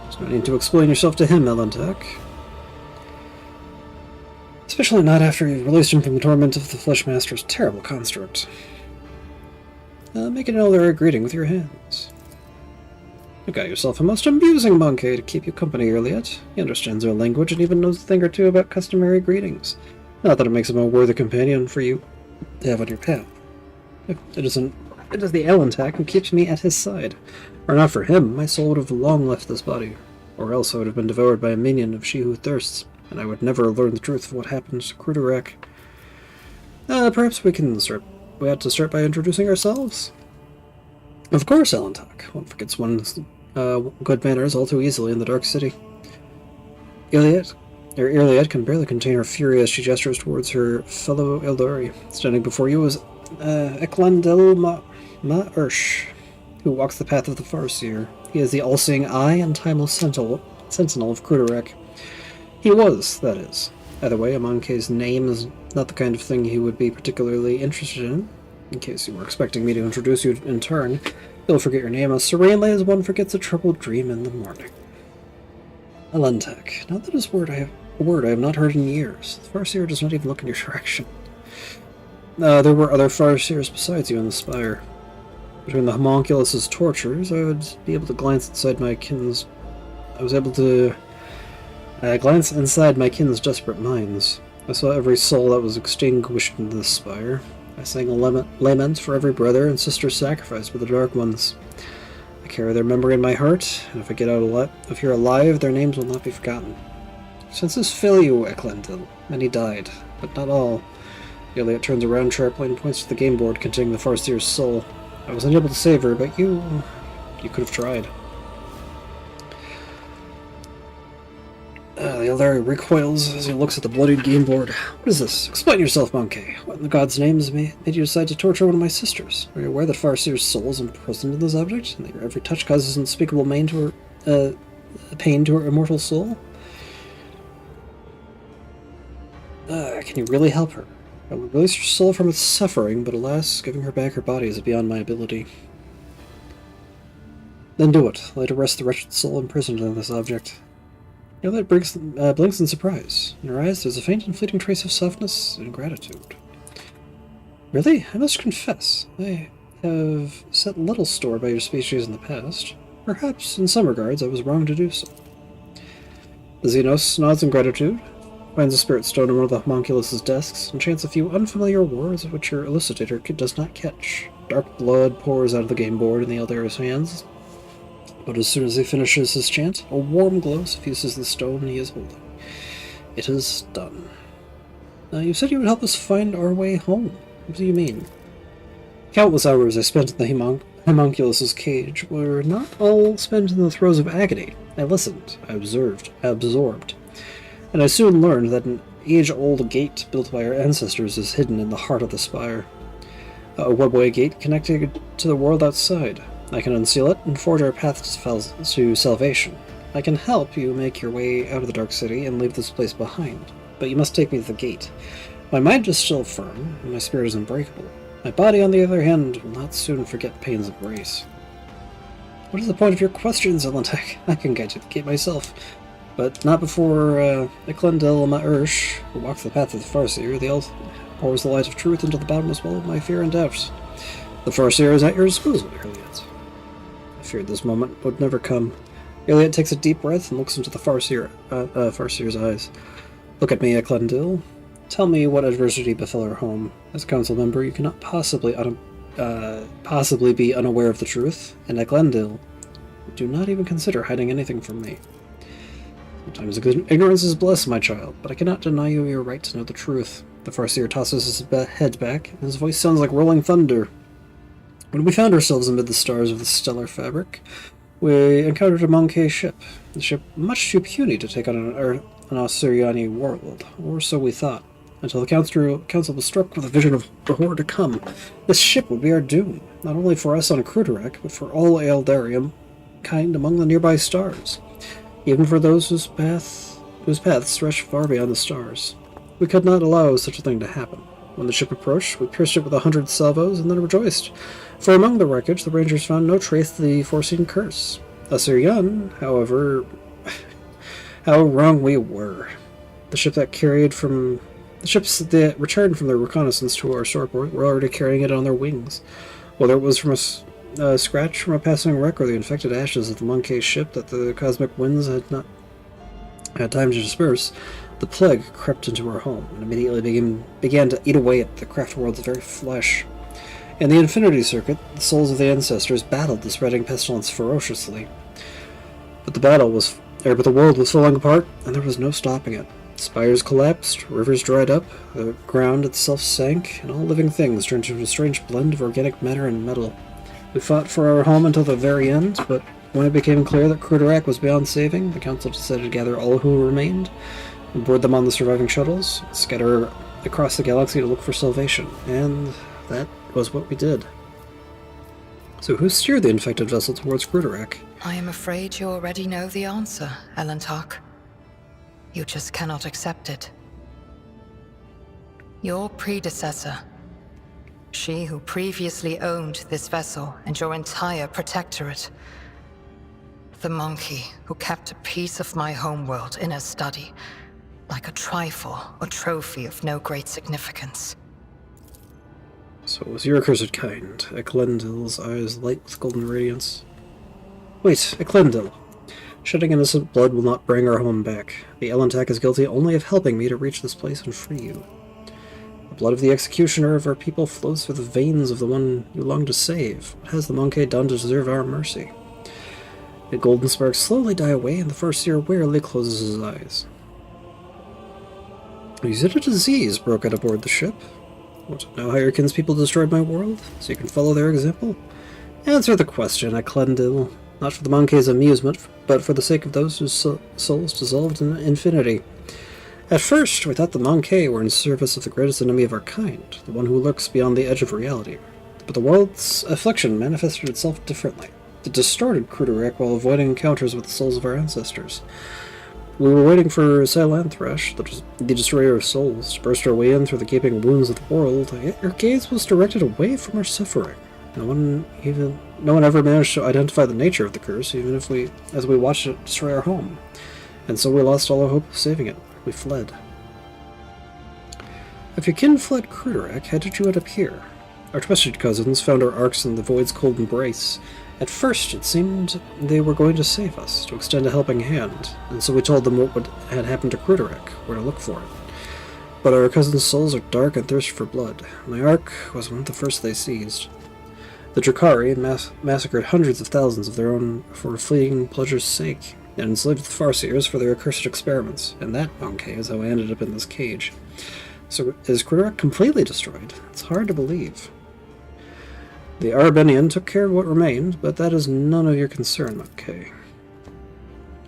There's no need to explain yourself to him, Elantak. Especially not after you've released him from the torment of the Fleshmaster's terrible construct. Make an elderly greeting with your hands. You got yourself a most amusing monkey to keep you company, Iliad. He understands our language and even knows a thing or two about customary greetings. Not that it makes him a worthy companion for you to have on your path. It is the Elantak who keeps me at his side. Were not for him, my soul would have long left this body, or else I would have been devoured by a minion of She Who Thirsts, and I would never learn the truth of what happened to Kruderek. Perhaps we had to start by introducing ourselves? Of course, Elantak. One forgets one's good manners all too easily in the Dark City. Iliad can barely contain her fury as she gestures towards her fellow Eldari. Standing before you is Eklandel Ma'Ursh, who walks the path of the Farseer. He is the all-seeing eye and timeless sentinel of Kruderek. He was, that is. Either way, Amank's name is not the kind of thing he would be particularly interested in. In case you were expecting me to introduce you in turn, you'll forget your name as serenely as one forgets a troubled dream in the morning. Elantak. Now that is a word I have not heard in years. The Farseer does not even look in your direction. There were other Farseers besides you in the spire. Between the homunculus' tortures, I would be able to glance inside my kin's... I was able to glance inside my kin's desperate minds. I saw every soul that was extinguished in this spire. I sang a lament for every brother and sister sacrificed by the Dark Ones. I carry their memory in my heart, and if I get out of here alive, their names will not be forgotten. Senses fail you, Eklendil. Many died, but not all. Iliad turns around sharply and points to the game board containing the Farseer's soul. I was unable to save her, but you could have tried. The Eldari recoils as he looks at the bloodied game board. What is this? Explain yourself, Monkey. What in the god's name has made you decide to torture one of my sisters? Are you aware that Farseer's soul is imprisoned in this object, and that your every touch causes unspeakable pain to her immortal soul? Can you really help her? I will release her soul from its suffering, but alas, giving her back her body is beyond my ability. Then do it. Lay to rest the wretched soul imprisoned in this object. Iliad blinks in surprise. In her eyes there's a faint and fleeting trace of softness and gratitude. Really? I must confess, I have set little store by your species in the past. Perhaps, in some regards, I was wrong to do so. The Xenos nods in gratitude, finds a spirit stone in one of the homunculus' desks, and chants a few unfamiliar words which your elucidator does not catch. Dark blood pours out of the game board in the Eldari's hands, but as soon as he finishes his chant, a warm glow suffuses the stone he is holding. It is done. You said you would help us find our way home. What do you mean? Countless hours I spent in the homunculus' cage were not all spent in the throes of agony. I listened, I observed, I absorbed. And I soon learned that an age-old gate built by our ancestors is hidden in the heart of the spire. A webway gate connected to the world outside. I can unseal it and forge our path to salvation. I can help you make your way out of the Dark City and leave this place behind, but you must take me to the gate. My mind is still firm, and my spirit is unbreakable. My body, on the other hand, will not soon forget pains of grace. What is the point of your questions, Elantak? I can get to the gate myself, but not before Eklendil Ma'Ursh, who walks the path of the Farseer, the elf pours the light of truth into the bottomless well of my fear and doubt. The Farseer is at your disposal, Iliad. I feared this moment would never come. Iliad takes a deep breath and looks into the Farseer's eyes. Look at me, Eklendil. Tell me what adversity befell our home. As a council member, you cannot possibly be unaware of the truth, and Eklendil, do not even consider hiding anything from me. Sometimes ignorance is bliss, my child, but I cannot deny you your right to know the truth. The Farseer tosses his head back, and his voice sounds like rolling thunder. When we found ourselves amid the stars of the stellar fabric, we encountered a Monkey ship. A ship much too puny to take on an Osiriani world, or so we thought, until the council was struck with a vision of the horror to come. This ship would be our doom, not only for us on Kruderek, but for all Eldarium kind among the nearby stars. Even for those whose path whose path stretched far beyond the stars. We could not allow such a thing to happen. When the ship approached, we pierced it with 100 salvos and then rejoiced, for among the wreckage the Rangers found no trace of the foreseen curse. Assyrian, however, how wrong we were. The ships that returned from their reconnaissance to our starport were already carrying it on their wings. Whether it was from a scratch from a passing wreck or the infected ashes of the Monkey ship that the cosmic winds had not had time to disperse, the plague crept into our home and immediately began to eat away at the craft world's very flesh. In the Infinity Circuit, the souls of the ancestors battled the spreading pestilence ferociously. But the world was falling apart, and there was no stopping it. Spires collapsed, rivers dried up, the ground itself sank, and all living things turned into a strange blend of organic matter and metal. We fought for our home until the very end, but when it became clear that Crudorak was beyond saving, the Council decided to gather all who remained and board them on the surviving shuttles, scatter across the galaxy to look for salvation, and that was what we did. So who steered the infected vessel towards Crudorak? I am afraid you already know the answer, Elantark. You just cannot accept it. Your predecessor, she who previously owned this vessel and your entire protectorate, the monkey who kept a piece of my homeworld in her study, like a trifle or trophy of no great significance. So it was your accursed kind. Eklendil's eyes light with golden radiance. Wait, Eklendil. Shedding innocent blood will not bring our home back. The Elantak is guilty only of helping me to reach this place and free you. The blood of the executioner of our people flows through the veins of the one you long to save. What has the Monkey done to deserve our mercy? The golden sparks slowly die away, and the Farseer wearily closes his eyes. Is it a disease broke out aboard the ship? Want to know how your kinspeople destroyed my world, so you can follow their example? Answer the question, Eklendil. Not for the Monkey's amusement, but for the sake of those whose souls dissolved in infinity. At first, we thought the Monkey were in service of the greatest enemy of our kind, the one who lurks beyond the edge of reality. But the world's affliction manifested itself differently. It distorted Crudorak while avoiding encounters with the souls of our ancestors. We were waiting for Silanthresh, the destroyer of souls, to burst our way in through the gaping wounds of the world, yet your gaze was directed away from our suffering. No one ever managed to identify the nature of the curse, even as we watched it destroy our home. And so we lost all our hope of saving it. We fled. If your kin fled Crudorak, how did you end up here? Our twisted cousins found our arcs in the Void's cold embrace. At first, it seemed they were going to save us, to extend a helping hand, and so we told them what had happened to Crudorak, where to look for it. But our cousins' souls are dark and thirst for blood. My arc was one of the first they seized. The Drakari massacred hundreds of thousands of their own for fleeting pleasure's sake, and enslaved the Farseers for their accursed experiments, and that, Monkey, is how I ended up in this cage. So is Crudorak completely destroyed? It's hard to believe. The Arabenian took care of what remained, but that is none of your concern, Monkey.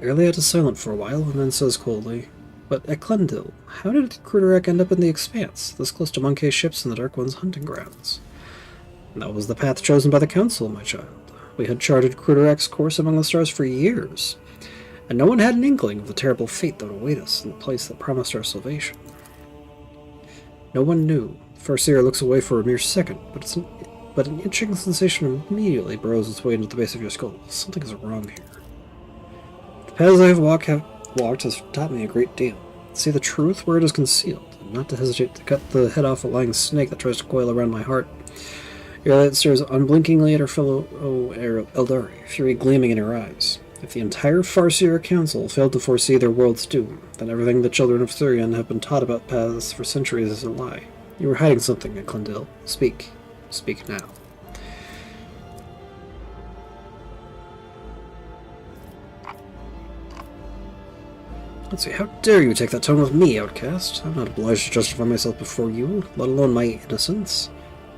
Erliat is silent for a while, and then says coldly, But Eklendil, how did Crudorak end up in the Expanse, this close to Monkey's ships and the Dark One's hunting grounds? That was the path chosen by the Council, my child. We had charted Crudorak's course among the stars for years, and no one had an inkling of the terrible fate that would await us in the place that promised our salvation. No one knew. The Farseer looks away for a mere second, but an itching sensation immediately burrows its way into the base of your skull. Something is wrong here. The paths I have walked has taught me a great deal. See the truth where it is concealed, and not to hesitate to cut the head off a lying snake that tries to coil around my heart. Erliat stares unblinkingly at her fellow Eldari, fury gleaming in her eyes. If the entire Farseer Council failed to foresee their world's doom, then everything the children of Thurian have been taught about paths for centuries is a lie. You were hiding something, Eklendil. Speak. Speak now. Let's see, how dare you take that tone with me, outcast? I'm not obliged to justify myself before you, let alone my innocence.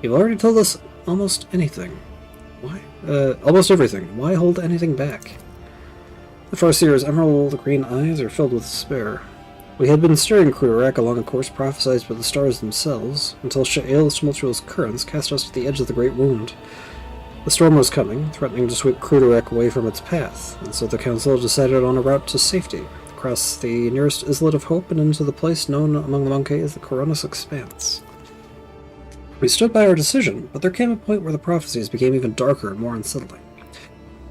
You've already told us almost anything. Why? Almost everything. Why hold anything back? The Farseer's emerald green eyes are filled with despair. We had been steering Crudorak along a course prophesied by the stars themselves, until Sha'el's tumultuous currents cast us to the edge of the Great Wound. The storm was coming, threatening to sweep Crudorak away from its path, and so the Council decided on a route to safety, the across the nearest islet of hope and into the place known among the Monkey as the Coronis Expanse. We stood by our decision, but there came a point where the prophecies became even darker and more unsettling.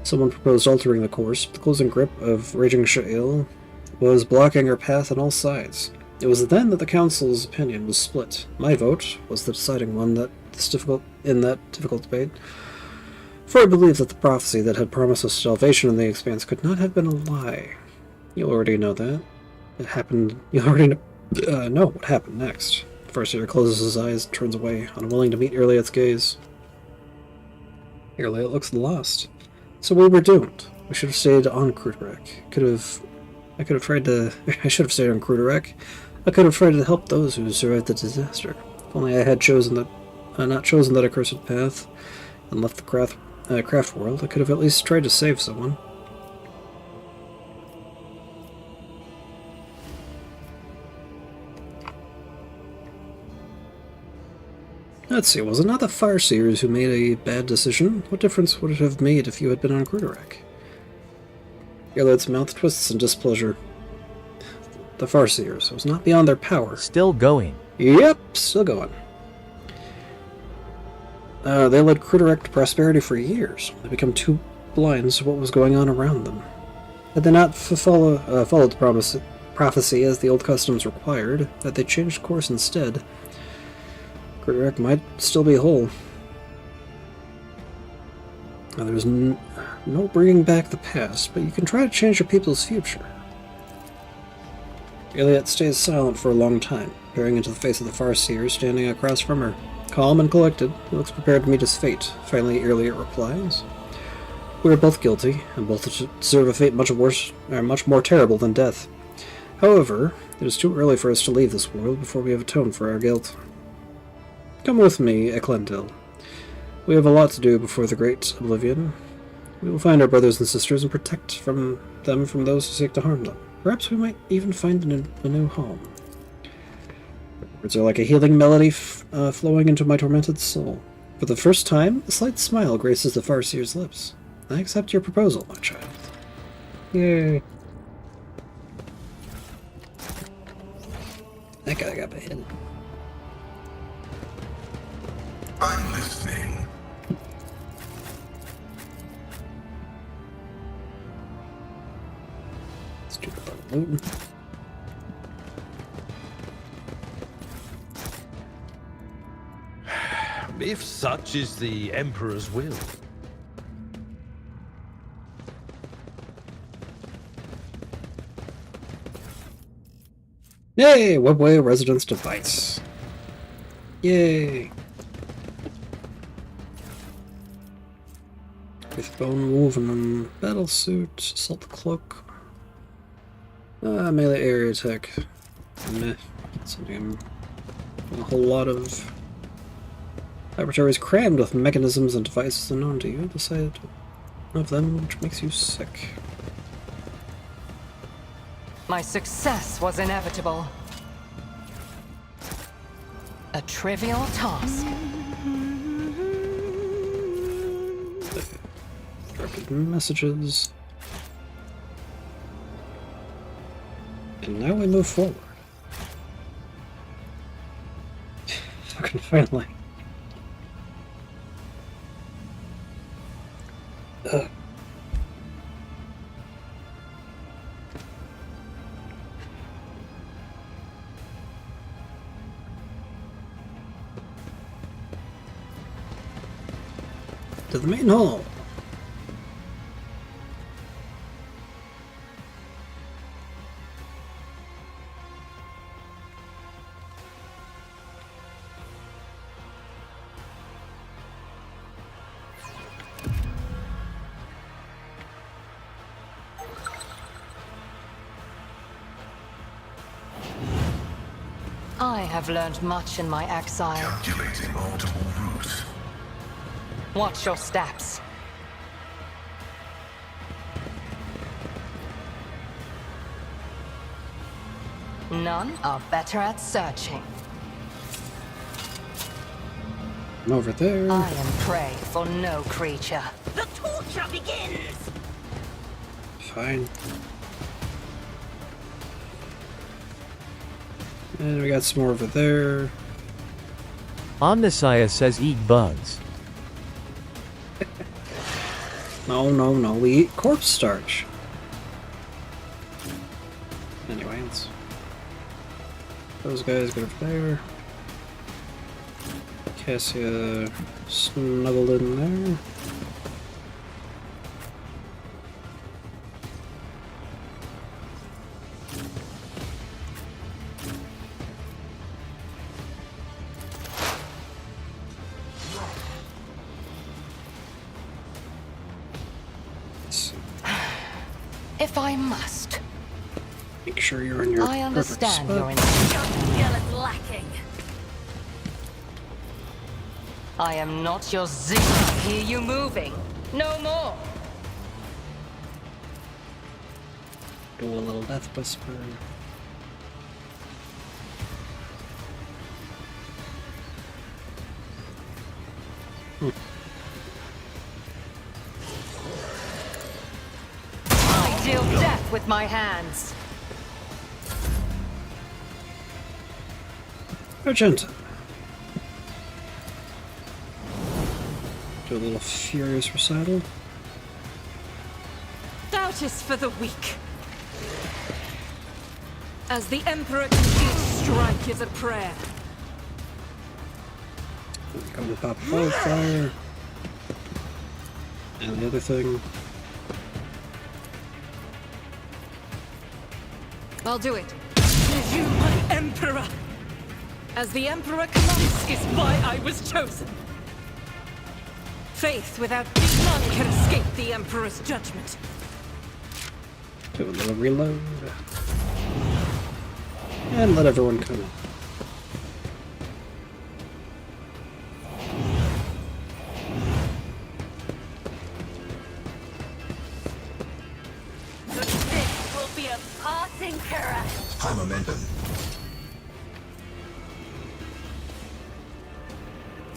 Someone proposed altering the course, but the closing grip of raging Sha'il was blocking our path on all sides. It was then that the Council's opinion was split. My vote was the deciding one in that difficult debate, for I believe that the prophecy that had promised us salvation in the Expanse could not have been a lie. You already know that. You already know what happened next. Farseer closes his eyes and turns away, unwilling to meet Irliot's gaze. Irliot looks lost. So we were doomed. We should have stayed on Cruderek. I should have stayed on Cruderek. I could have tried to help those who survived the disaster. If only I had not chosen that accursed path and left the craft world, I could have at least tried to save someone. Let's see, was it not the Farseers who made a bad decision? What difference would it have made if you had been on Cruderek? Irliot's mouth twists in displeasure. The Farseers. It was not beyond their power. Still going. Yep, still going. They led Cruderek to prosperity for years. They became too blind to what was going on around them. Had they not followed the prophecy as the old customs required, had they changed course instead, Cruderek might still be whole. Now, there's no bringing back the past, but you can try to change your people's future. Irliot stays silent for a long time, peering into the face of the Farseer standing across from her. Calm and collected, he looks prepared to meet his fate. Finally, Irliot replies, "We are both guilty, and both deserve a fate much more terrible than death. However, it is too early for us to leave this world before we have atoned for our guilt. Come with me, Eklendil. We have a lot to do before the Great Oblivion. We will find our brothers and sisters and protect them from those who seek to harm them. Perhaps we might even find a new home." Words are like a healing melody flowing into my tormented soul. For the first time, a slight smile graces the Farseer's lips. I accept your proposal, my child. Yay. That guy got my head. I'm listening. Stupid little loot. If such is the Emperor's will. Yay! Webway residence device. Yay! With bone woven battlesuit, assault cloak. Melee area attack. Meh. Something a whole lot of laboratories crammed with mechanisms and devices unknown to you. Decide one of them which makes you sick. My success was inevitable. A trivial task. Directed messages. And now we move forward. Fucking finally. To the main hall. I have learned much in my exile. Calculating optimal route. Watch your steps. None are better at searching. I'm over there. I am prey for no creature. The torture begins! Fine. And we got some more over there. Omnissiah says eat bugs. No, no, no, we eat corpse starch. Anyway, let's... Those guys go over there. Cassia snuggled in there. If I must. Make sure you're in your I understand your skill is lacking. I am not your zeal. I hear you moving. No more. Do a little death whisper. I deal death with my hands. Argenta. Do a little furious recital. Doubt is for the weak. As the Emperor conceives, strike is a prayer. Come to pop wildfire. And the other thing. I'll do it. To you, my Emperor! As the Emperor commands is why I was chosen. Faith without none can escape the Emperor's judgment. Do a little reload. And let everyone come in. This will be a passing caress. High momentum.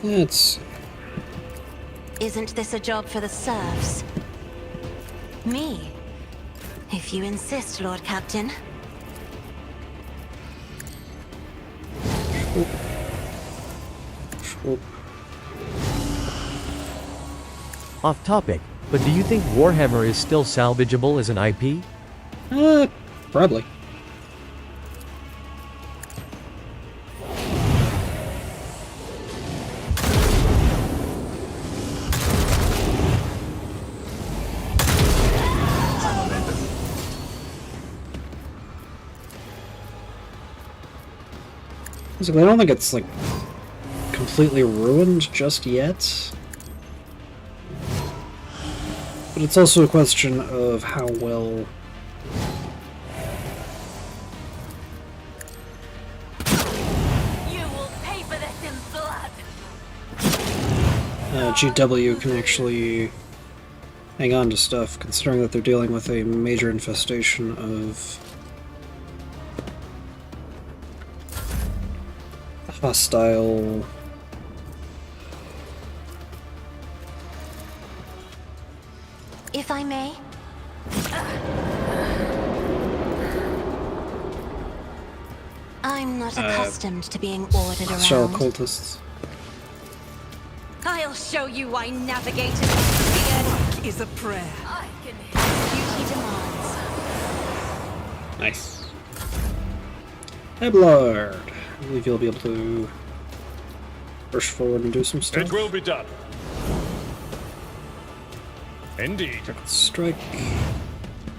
Let's see. Isn't this a job for the serfs? Me? If you insist, Lord Captain. Off topic, but do you think Warhammer is still salvageable as an IP? Probably. Basically, I don't think it's, like, completely ruined just yet. But it's also a question of how well... You will pay for this in blood. GW can actually hang on to stuff, considering that they're dealing with a major infestation of hostile... If I may? I'm not accustomed to being ordered hostile around. cultists. I'll show you why navigators fear Is a prayer. I can duty demands. Nice. Eblard. I believe you'll be able to push forward and do some stuff. It will be done. Indeed. Strike.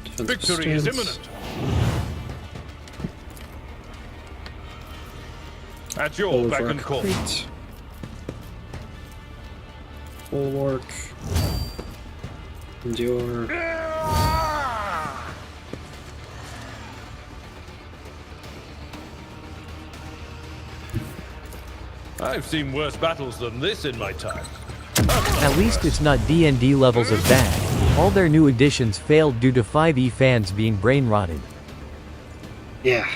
Defensive Victory is stance. imminent. At your Bulwark beck and call. Crete. Bulwark. Endure. I've seen worse battles than this in my time. At least it's not D&D levels of bad. All their new additions failed due to 5e fans being brain rotted. Yeah.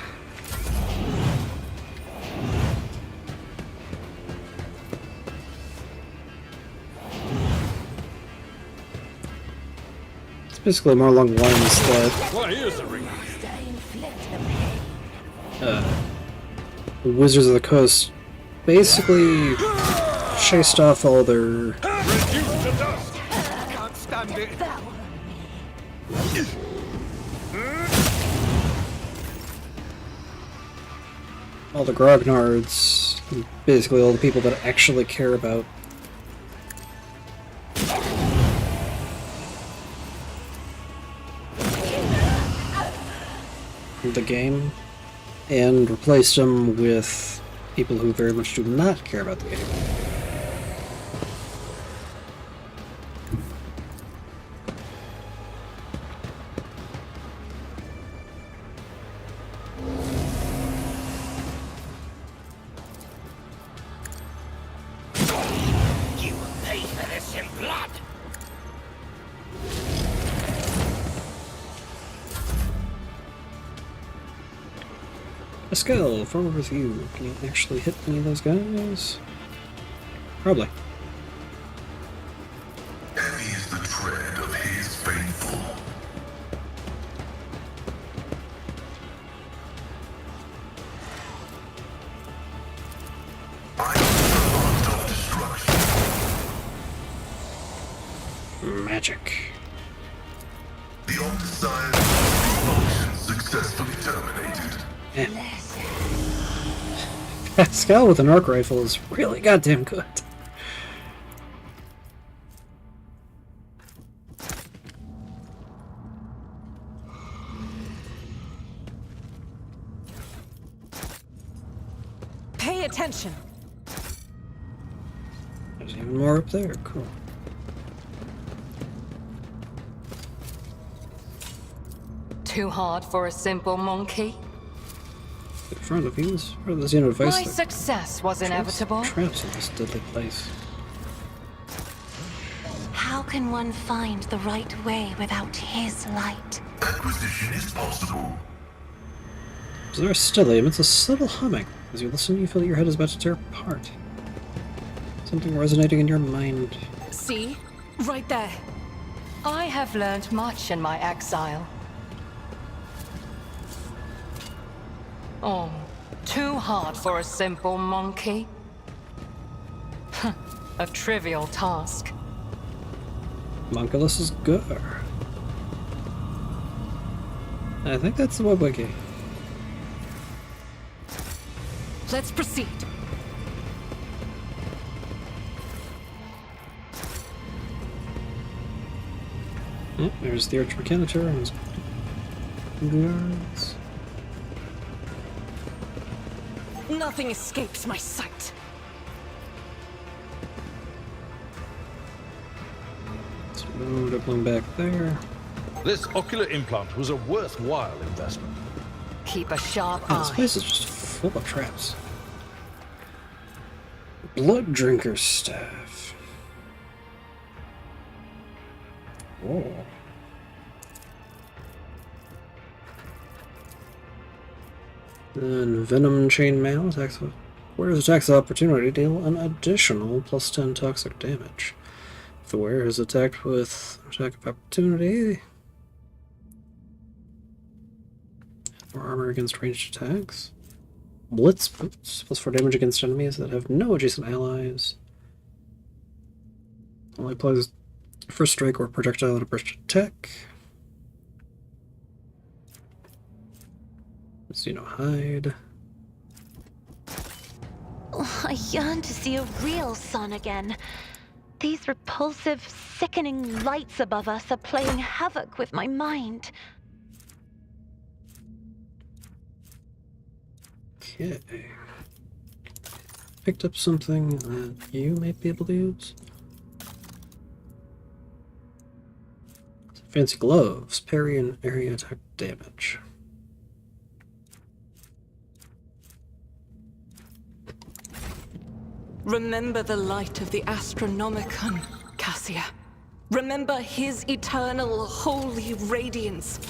It's basically more along the lines that Why, here's the ring. Wizards of the Coast basically chased off all their... Reduced to dust! Can't stand it. all the Grognards, basically all the people that actually care about the game, and replaced them with people who very much do not care about the game. You will pay for this in blood. Pascal, forward with you. Can you actually hit any of those guys? Probably. Heavy is the tread of his faithful. I am the servant of destruction. Magic. The undesired function successfully terminated. Yeah. Pascal with an arc rifle is really goddamn good. Pay attention. There's even more up there. Cool. Too hard for a simple monkey? In front of you is part of the Xeno device. My success was inevitable. Traps in this deadly place. How can one find the right way without his light? Acquisition is possible. So there still emits a subtle humming. As you listen, you feel your head is about to tear apart. Something resonating in your mind. See? Right there. I have learned much in my exile. Oh, too hard for a simple monkey. A trivial task. Monculus is good. I think that's the web wiki. Let's proceed. Oh, there's the Archmechanitor and his guards. Nothing escapes my sight. Let's move it back there. This ocular implant was a worthwhile investment. Keep a sharp Yeah, this eye. place is just full of traps. Blood Drinker's Staff. Whoa. Then Venom Chainmail attacks with wearer's attacks of opportunity deal an additional plus 10 toxic damage. If the wearer is attacked with attack of opportunity, more armor against ranged attacks. Blitz boots, plus 4 damage against enemies that have no adjacent allies. Only applies first strike or projectile at a burst attack. Xeno hide. Oh, I yearn to see a real sun again. These repulsive, sickening lights above us are playing havoc with my mind. Okay. Picked up something that you might be able to use. Fancy gloves. Parry and area attack damage. Remember the light of the Astronomicon, Cassia. Remember his eternal, holy radiance.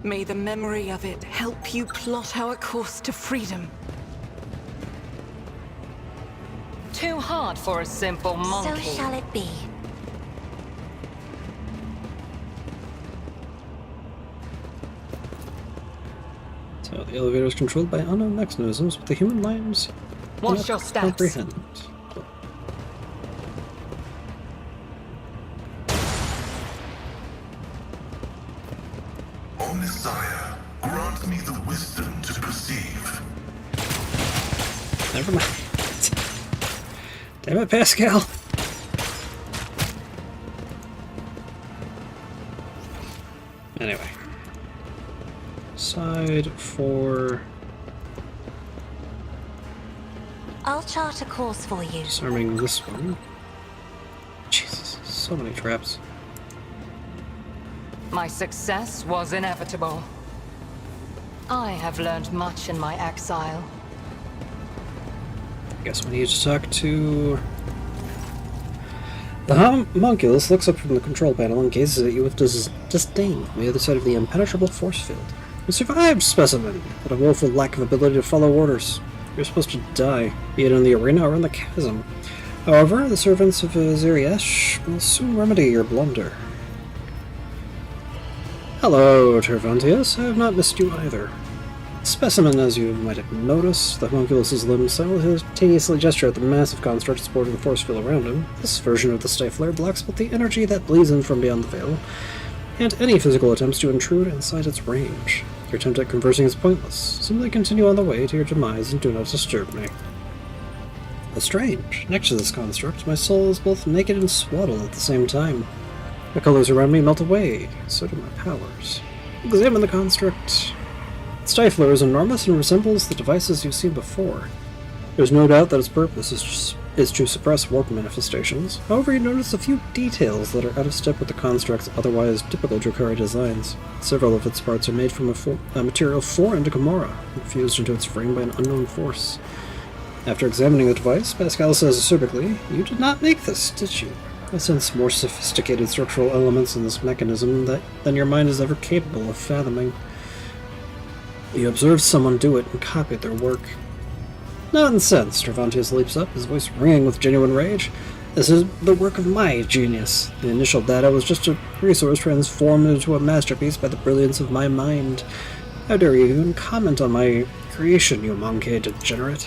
May the memory of it help you plot our course to freedom. Too hard for a simple monkey. So shall it be. So the elevator is controlled by unknown mechanisms, but the human minds Watch your steps. comprehend. O Messiah, grant me the wisdom to perceive. Never mind. Damn it, Pascal! Anyway. Side 4. I'll chart a course for you. Disarming this one. Jesus, so many traps. My success was inevitable. I have learned much in my exile. I guess we need to talk to... The homunculus looks up from the control panel and gazes at you with disdain from the other side of the impenetrable force field. You survived, specimen, but a woeful lack of ability to follow orders. You're supposed to die, be it in the arena or in the chasm. However, the servants of Zeriesh will soon remedy your blunder. Hello, Tervantius. I have not missed you either. Specimen, as you might have noticed, the homunculus's limbs simultaneously gesture at the massive construct supporting the force field around him. This version of the stifler blocks both the energy that bleeds in from beyond the veil, and any physical attempts to intrude inside its range. Your attempt at conversing is pointless. Simply continue on the way to your demise and do not disturb me. But strange. Next to this construct, my soul is both naked and swaddled at the same time. The colors around me melt away, so do my powers. Examine the construct. The stifler is enormous and resembles the devices you've seen before. There's no doubt that its purpose is to suppress warp manifestations. However, you notice a few details that are out of step with the construct's otherwise typical Drakari designs. Several of its parts are made from a material foreign to Gamora, and fused into its frame by an unknown force. After examining the device, Pascal says acerbically, "You did not make this, did you? I sense more sophisticated structural elements in this mechanism than your mind is ever capable of fathoming. You observed someone do it and copied their work." "Nonsense!" Tervantius leaps up, his voice ringing with genuine rage. "This is the work of my genius. The initial data was just a resource transformed into a masterpiece by the brilliance of my mind. How dare you even comment on my creation, you monkey degenerate?"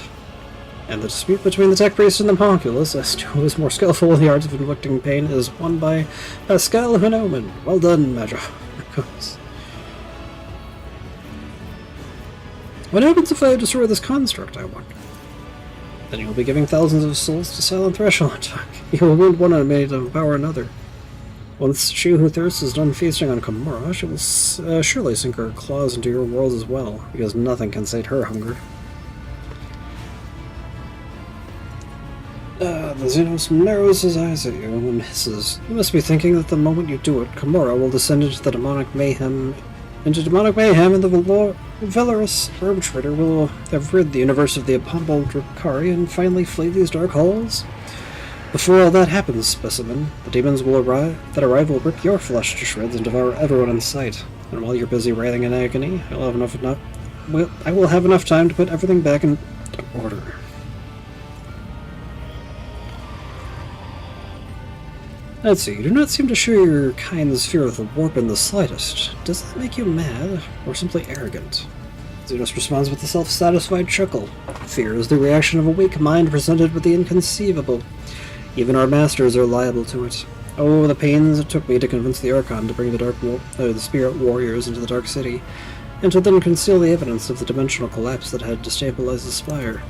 And the dispute between the tech priest and the homunculus as to who is more skillful in the art of inflicting pain is won by Pascal Hinoman. Well done, Major. What happens if I destroy this construct, I wonder? Then you'll be giving thousands of souls to Silent Threshold attack. You will wound one enemy to empower another. Once she who thirsts is done feasting on Gamora, she will surely sink her claws into your world as well, because nothing can sate her hunger. The Xenos narrows his eyes at you and hisses. You must be thinking that the moment you do it, Gamora will descend into demonic mayhem, and the valorous herb trader will have rid the universe of the abominable Drakari and finally flee these dark halls? Before all that happens, specimen, the demons will arrive will rip your flesh to shreds and devour everyone in sight. And while you're busy writhing in agony, I will have enough time to put everything back in order. Let's see, you do not seem to share your kind's fear of the warp in the slightest. Does that make you mad, or simply arrogant? Xenos responds with a self-satisfied chuckle. Fear is the reaction of a weak mind presented with the inconceivable. Even our masters are liable to it. Oh, the pains it took me to convince the Archon to bring the Spirit Warriors into the Dark City, and to then conceal the evidence of the dimensional collapse that had destabilized the Spire.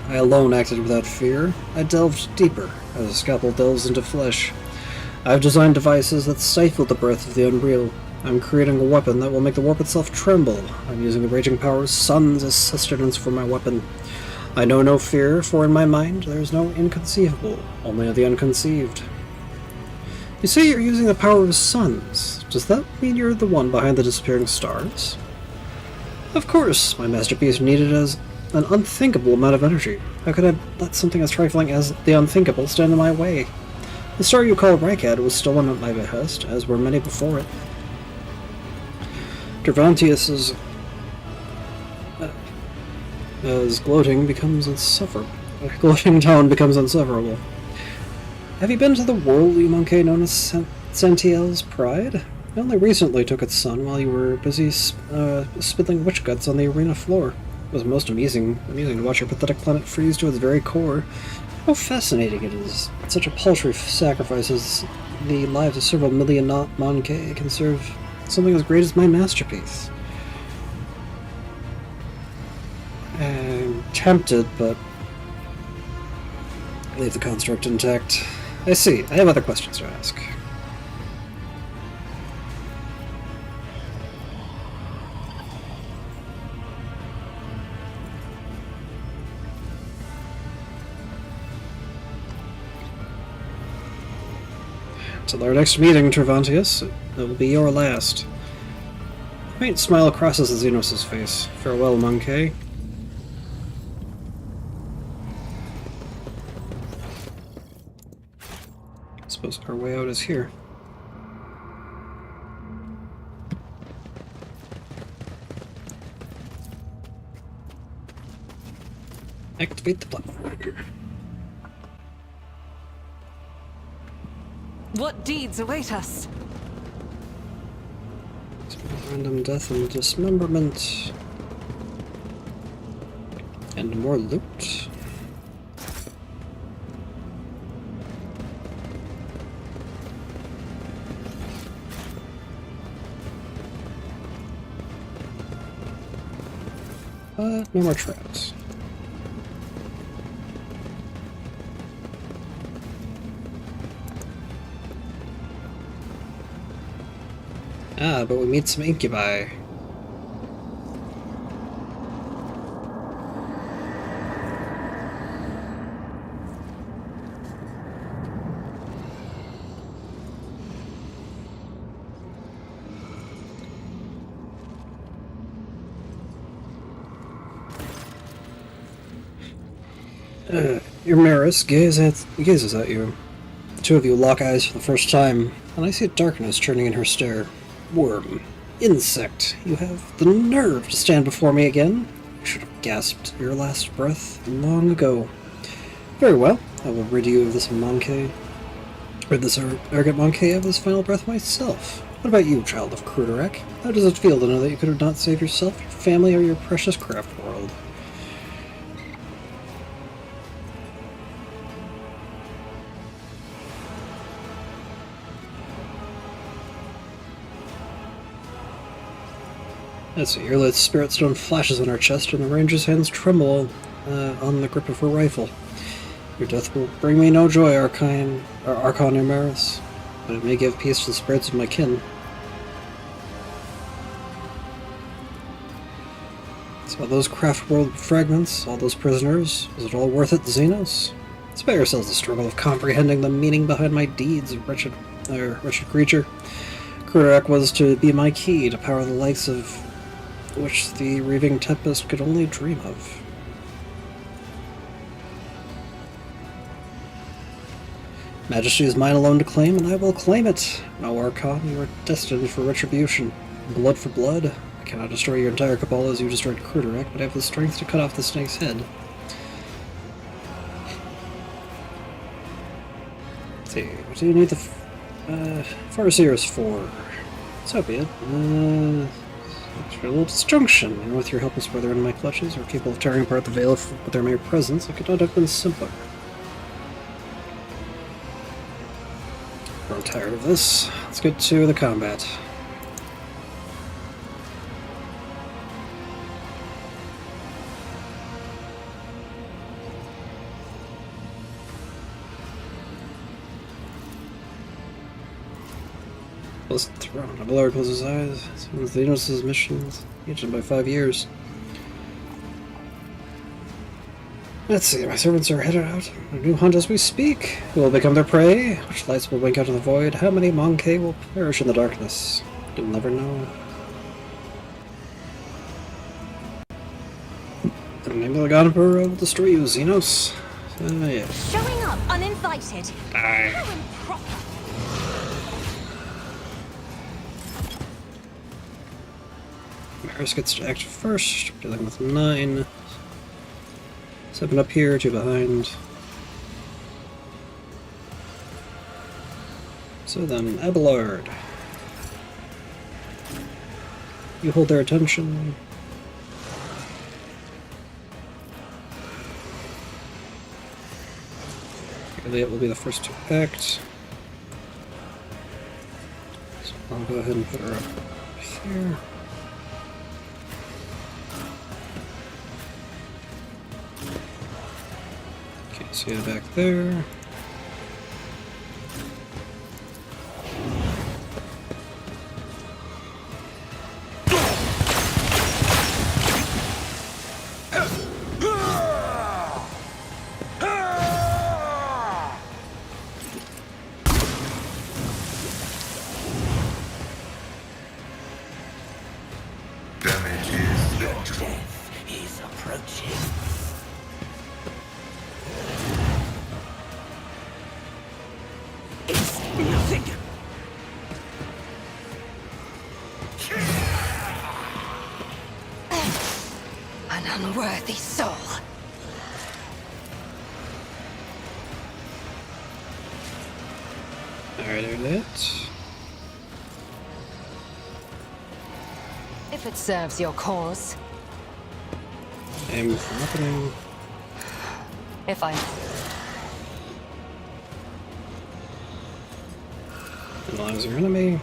I alone acted without fear. I delved deeper, as a scalpel delves into flesh. I've designed devices that stifle the breath of the unreal. I'm creating a weapon that will make the warp itself tremble. I'm using the raging power of suns as sustenance for my weapon. I know no fear, for in my mind there is no inconceivable, only the unconceived. You say you're using the power of suns. Does that mean you're the one behind the disappearing stars? Of course, my masterpiece needed as an unthinkable amount of energy. How could I let something as trifling as the unthinkable stand in my way? The star you call Rykad was stolen at my behest, as were many before it. Tervantius's as gloating becomes insufferable. Gloating tone becomes insufferable. Have you been to the world, you monkey known as Sentiel's Pride? I only recently took its son while you were busy spilling witch guts on the arena floor. It was most amusing to watch your pathetic planet freeze to its very core. How fascinating it is that such a paltry sacrifice as the lives of several million Monkey can serve something as great as my masterpiece. I'm tempted, but leave the construct intact. I see. I have other questions to ask. Until our next meeting, Travantius, it will be your last. A faint smile crosses Xenos' face. Farewell, Monkey. I suppose our way out is here. Activate the platform. What deeds await us? Random death and dismemberment. And more loot. But no more traps. Ah, but we meet some incubi. Imperialis gazes at you. The two of you lock eyes for the first time, and I see darkness churning in her stare. Worm. Insect. You have the nerve to stand before me again? You should have gasped your last breath long ago. Very well. I will rid you of this monkey. Rid this arrogant monkey of his final breath myself. What about you, child of Kruderek? How does it feel to know that you could have not saved yourself, your family, or your precious craft world? Let's see, your lit spirit stone flashes on her chest, and the ranger's hands tremble on the grip of her rifle. Your death will bring me no joy, Archon Imperialis, but it may give peace to the spirits of my kin. So all those craft world fragments, all those prisoners, was it all worth it, Xenos? Spare yourselves the struggle of comprehending the meaning behind my deeds, wretched creature. Kruderek was to be my key to power the likes of which the raving tempest could only dream of. Majesty is mine alone to claim, and I will claim it. No, Archon, you are destined for retribution. Blood for blood. I cannot destroy your entire cabal as you destroyed Kruderek, but I have the strength to cut off the snake's head. Let's see, what do you need the Farseer's for? So be it. For a little disjunction, and with your helpless brother in my clutches, or capable of tearing apart the veil with their mere presence, it could not have been simpler. I'm tired of this. Let's get to the combat. Plus the throne. Abelard closes his eyes. Someone's Xenos' missions. Aged by 5 years. Let's see, my servants are headed out on a new hunt as we speak. Who will become their prey? Which lights will blink out in the void? How many Monkey will perish in the darkness? You'll never know. The name of the God Emperor will destroy you, Xenos. Yeah. Showing up uninvited. Die. How improper. Maris gets to act first, dealing with 9. 7 up here, 2 behind. So then, Abelard. You hold their attention. Elliot will be the first to act. So I'll go ahead and put her up here. Can't see it back there. An unworthy soul. Alright, Elliot. If it serves your cause. Aim for opening. If I... Analyze your enemy.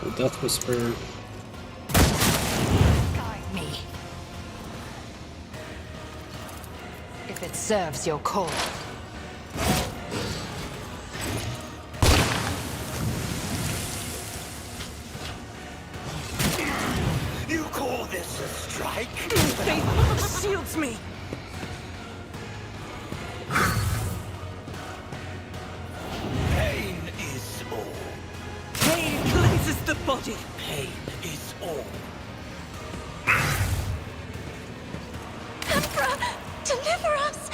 The Death Whisper. Guide me. If it serves your cause. You call this a strike? Faith shields me! Pain is all. Pain cleanses the body! Pain is all. Emperor, deliver us!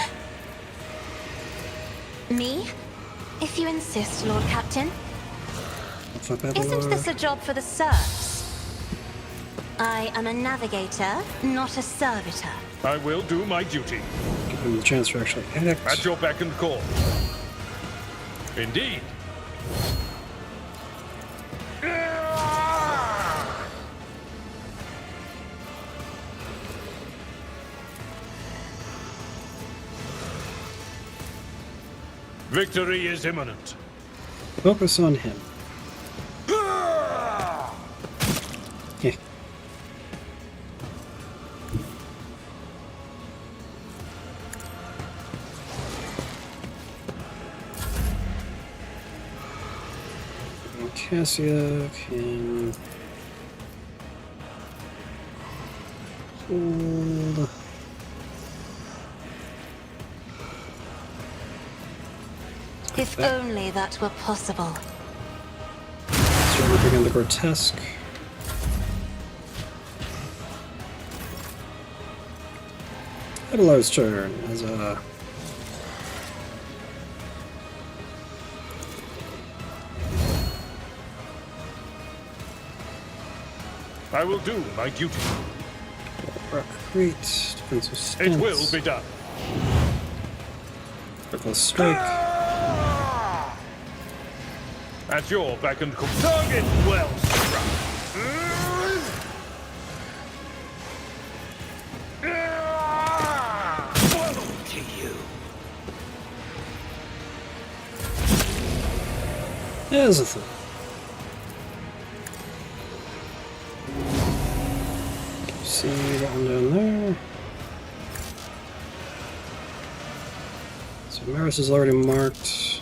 Me? If you insist, Lord Captain. Isn't this a job for the serfs? I am a navigator, not a servitor. I will do my duty. Give him the chance to actually act. At your beck and call. Indeed. Victory is imminent. Focus on him. Yeah. Cassia can hold. If only that were possible. So we're bringing the grotesque. Edelar's turn as a I will do my duty. great defensive stance. It will be done. Critical strike. At your beck and call. Target well struck. Woe to you. There's a thing. See that one down there. So Maris is already marked.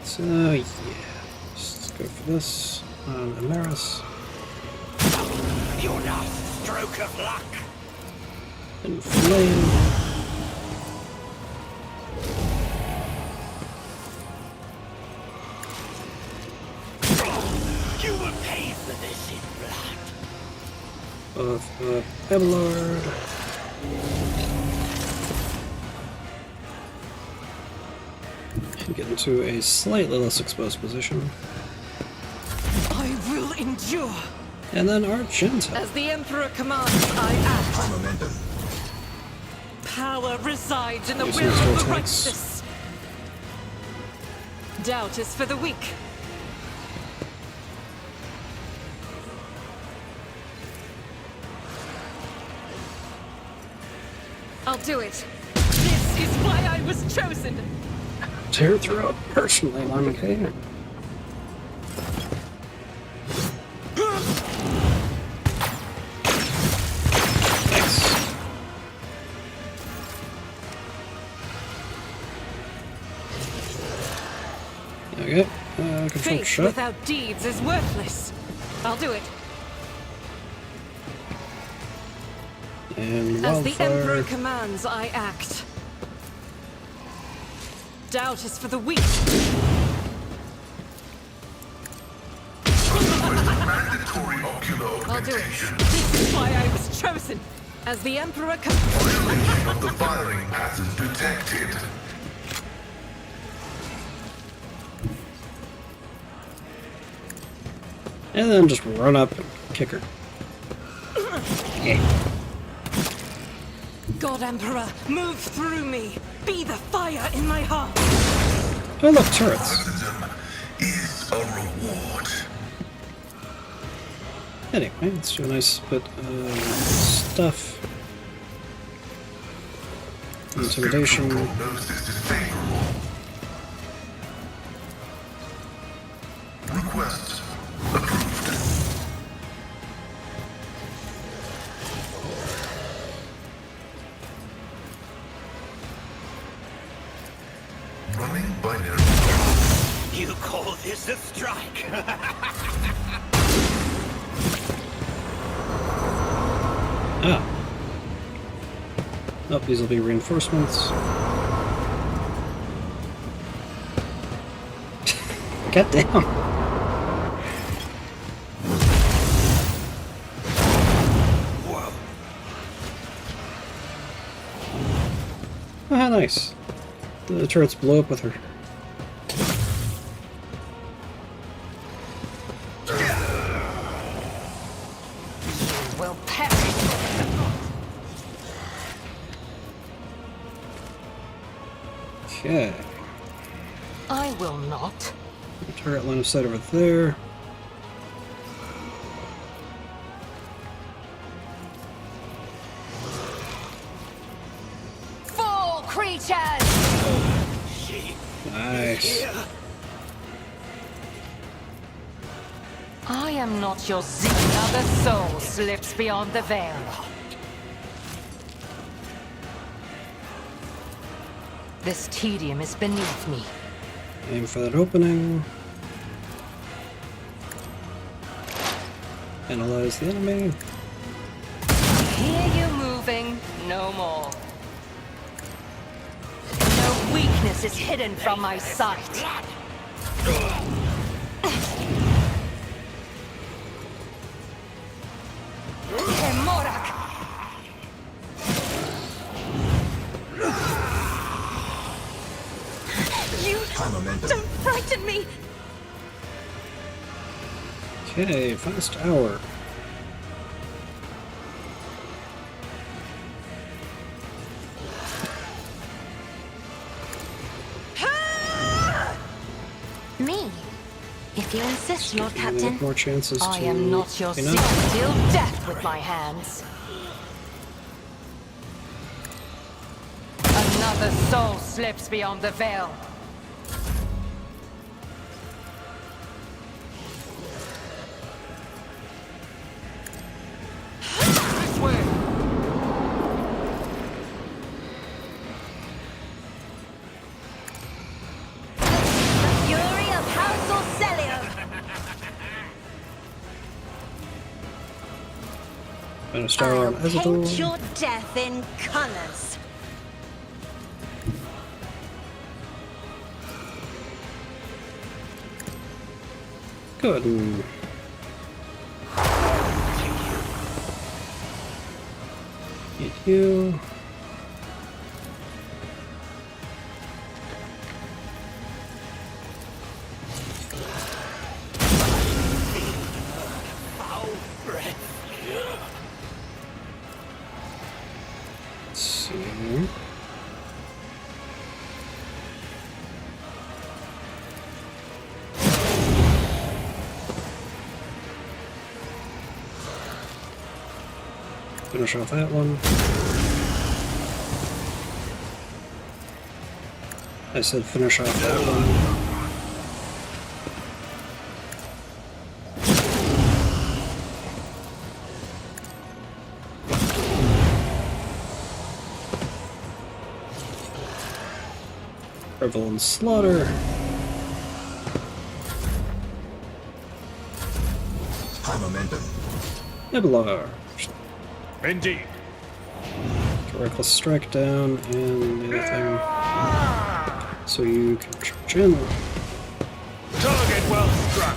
So yeah, let's go for this on Amaris. Your last stroke of luck. And flame. You will pay for this in blood. Of Abelard. Get into a slightly less exposed position. I will endure. And then Argenta. As the Emperor commands, I act. Power resides in the will of the righteous. Doubt is for the weak. I'll do it. This is why I was chosen. Tear through it personally, I'm okay. Okay, control Faith shot. without deeds is worthless. I'll do it. And As the Emperor wildfire. commands, I act. Doubt is for the weak. I'll do it. This is why I was chosen. As the Emperor Violation of the firing pattern detected. And then just run up and kick her. Yeah. God Emperor, move through me. Be the fire in my heart. Oh look, turrets. Is a reward. Anyway, let's do a nice bit of stuff. Intimidation. Prognosis is favorable. Request approved. Running binary. You call this a strike? Ah. Oh, these will be reinforcements. Get down. Whoa. Ah, nice. The turrets blow up with her. Will perish. Okay. I will not. Turret line of sight over there. Fall creatures! Nice. I am not your zeal. Another soul slips beyond the veil. This tedium is beneath me. Aim for that opening. Analyze the enemy. Hear you moving, no more. No weakness is hidden from my sight. Morak! You don't frighten me. Okay, finest hour. Me? If you insist, Lord Captain. More chances I to. am not your You know? seat. Deal death with my hands. Another soul slips beyond the veil. This way. The fury of House Orcelio. And a star I'll on paint Ezador. your death in colors. Good. Hit you. Finish off that one. I said finish off that one. Revel and Slaughter. High momentum. Nebula. Indeed. Reckless Strike down, and the other thing. So you can charge in. Target well struck.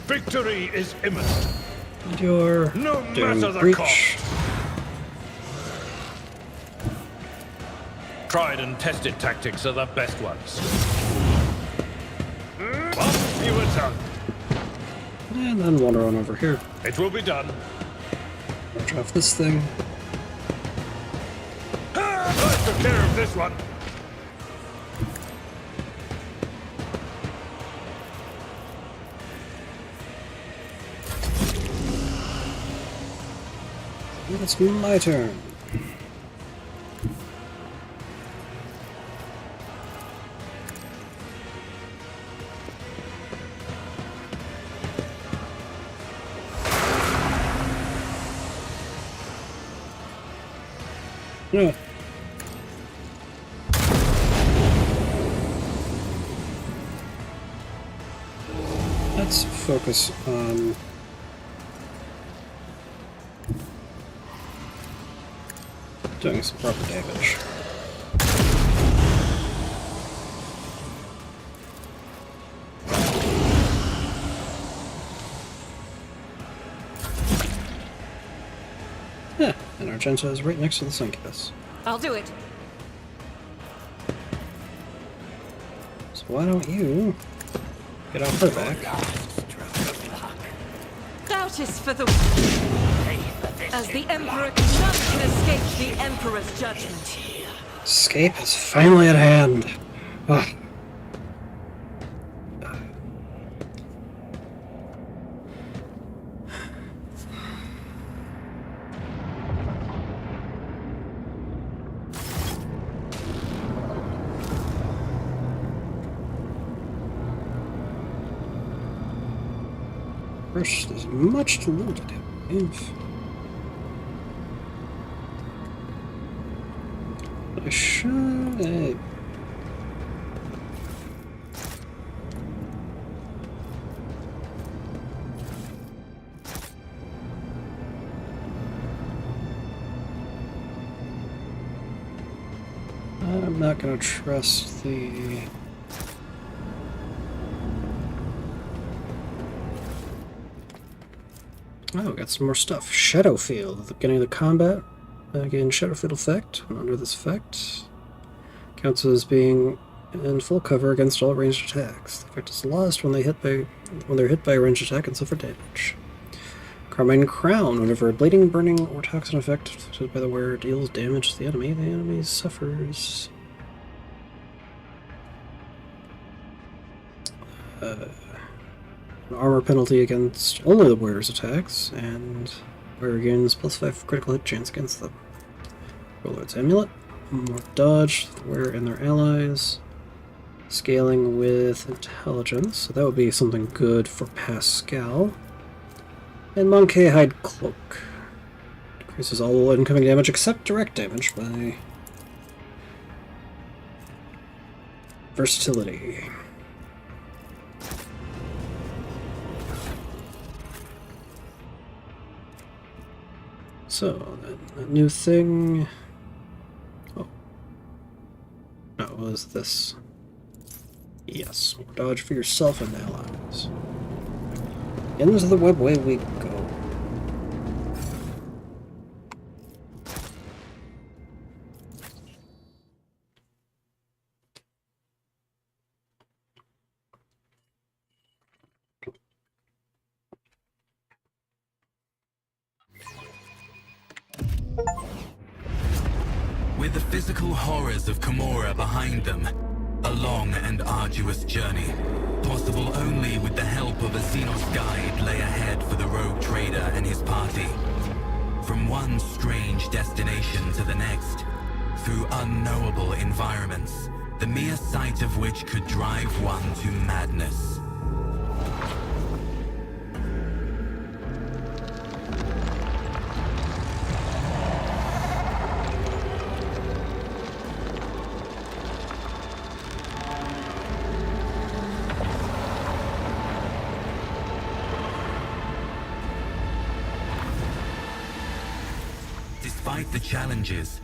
Victory is imminent. And you're No doing matter the breach. cost. Tried and tested tactics are the best ones. One fewer tongue. And then wander on over here. It will be done. Watch off this thing. I took care of this one. It's my turn. Yeah. Let's focus on doing some proper damage. Yeah, and Argenta is right next to the Suncubus. I'll do it. So why don't you get off her back? Doubt is for the as the Emperor none can escape the Emperor's judgment. Escape is finally at hand. Ugh. First, there's much to loot at him. I should. I'm not gonna trust the. Oh, got some more stuff. Shadow Field. At the beginning of the combat, gain Shadow Field effect. When under this effect, counts as being in full cover against all ranged attacks. The effect is lost when they're hit by a ranged attack and suffer damage. Carmine Crown. Whenever a bleeding, burning, or toxin effect inflicted by the wearer deals damage to the enemy suffers. An armor penalty against only the wearer's attacks, and wearer gains +5 critical hit chance against them. Warlord's Amulet, more dodge, the wearer and their allies. Scaling with intelligence, so that would be something good for Pascal. And Monkey Hide Cloak. Decreases all incoming damage except direct damage by versatility. So, that new thing... Oh. No, what was this? Yes, more dodge for yourself and allies. Into the webway we go. With the physical horrors of Camorra behind them, a long and arduous journey, possibly possible only with the help of a Xenos guide lay ahead for the rogue trader and his party. From one strange destination to the next, through unknowable environments, the mere sight of which could drive one to madness. Despite the challenges,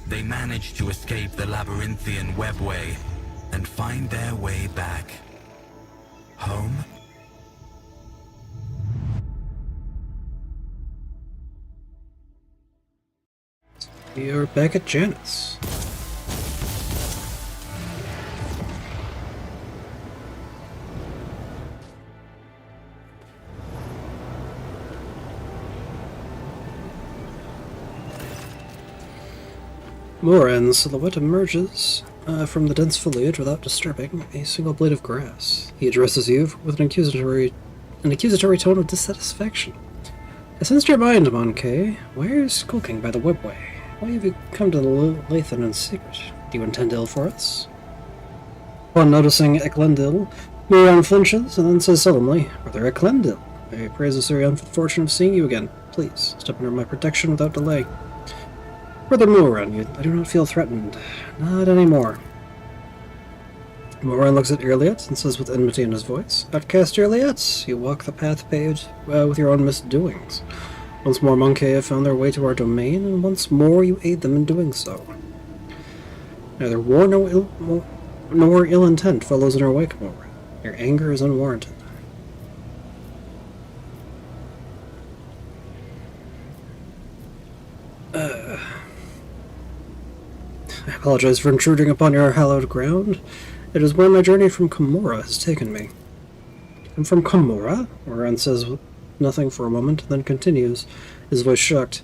they managed to escape the labyrinthian webway and find their way back home. We are back at Janus. Moran's silhouette emerges from the dense foliage without disturbing a single blade of grass. He addresses you with an accusatory tone of dissatisfaction. I sensed your mind, Monkey. Why are you skulking by the webway? Why have you come to the Lathan in secret? Do you intend ill for us? Upon noticing Eklendil, Moran flinches and then says solemnly, Brother Eklendil, I praise the Surian for the fortune of seeing you again. Please, step under my protection without delay. Brother Moran, I do not feel threatened. Not anymore. Moran looks at Irliet and says with enmity in his voice, Outcast Irliet, you walk the path paved with your own misdoings. Once more Monkey have found their way to our domain, and once more you aid them in doing so. Neither war nor ill intent follows in our wake, Moran. Your anger is unwarranted. I apologize for intruding upon your hallowed ground. It is where my journey from Komora has taken me. I'm from Komora? Moran says nothing for a moment, then continues, his voice shocked.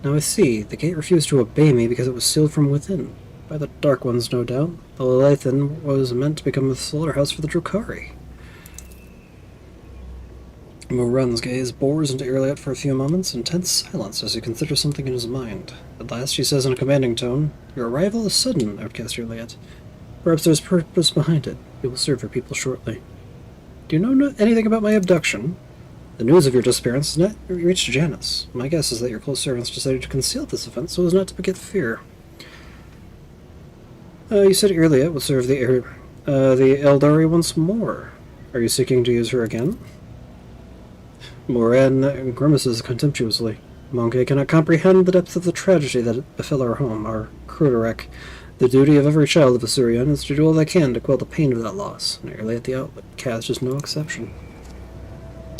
Now I see. The gate refused to obey me because it was sealed from within. By the Dark Ones, no doubt. The Leviathan was meant to become a slaughterhouse for the Drukhari. Moran's gaze bores into Irliet for a few moments in tense silence as he considers something in his mind. At last he says in a commanding tone, Your arrival is sudden, Outcast Irliet. Perhaps there's purpose behind it. You will serve your people shortly. Do you know anything about my abduction? The news of your disappearance has not reached Janus. My guess is that your close servants decided to conceal this event so as not to beget fear. You said Irliet would serve the Eldari once more. Are you seeking to use her again? Moran grimaces contemptuously. Monkey cannot comprehend the depth of the tragedy that befell our home, our Kruderek. The duty of every child of Assyrian is to do all they can to quell the pain of that loss, and Irliet the Outcast is no exception.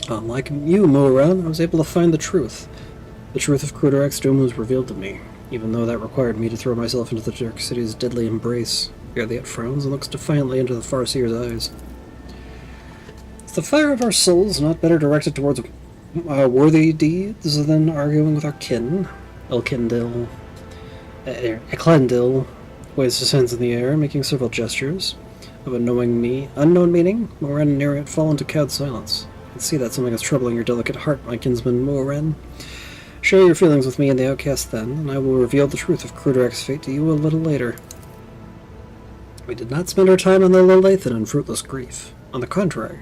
Unlike you, Moran, I was able to find the truth. The truth of Kruderek's doom was revealed to me, even though that required me to throw myself into the Dark City's deadly embrace. Irliet frowns and looks defiantly into the Farseer's eyes. Is the fire of our souls not better directed towards worthy deeds than arguing with our kin? Eklendil waves his hands in the air, making several gestures of unknown meaning. Moran and Irliet fall into cowed silence. I can see that something is troubling your delicate heart, my kinsman Moran. Share your feelings with me and the Outcast then, and I will reveal the truth of Kruderek's fate to you a little later. We did not spend our time on the Lelathan in fruitless grief. On the contrary,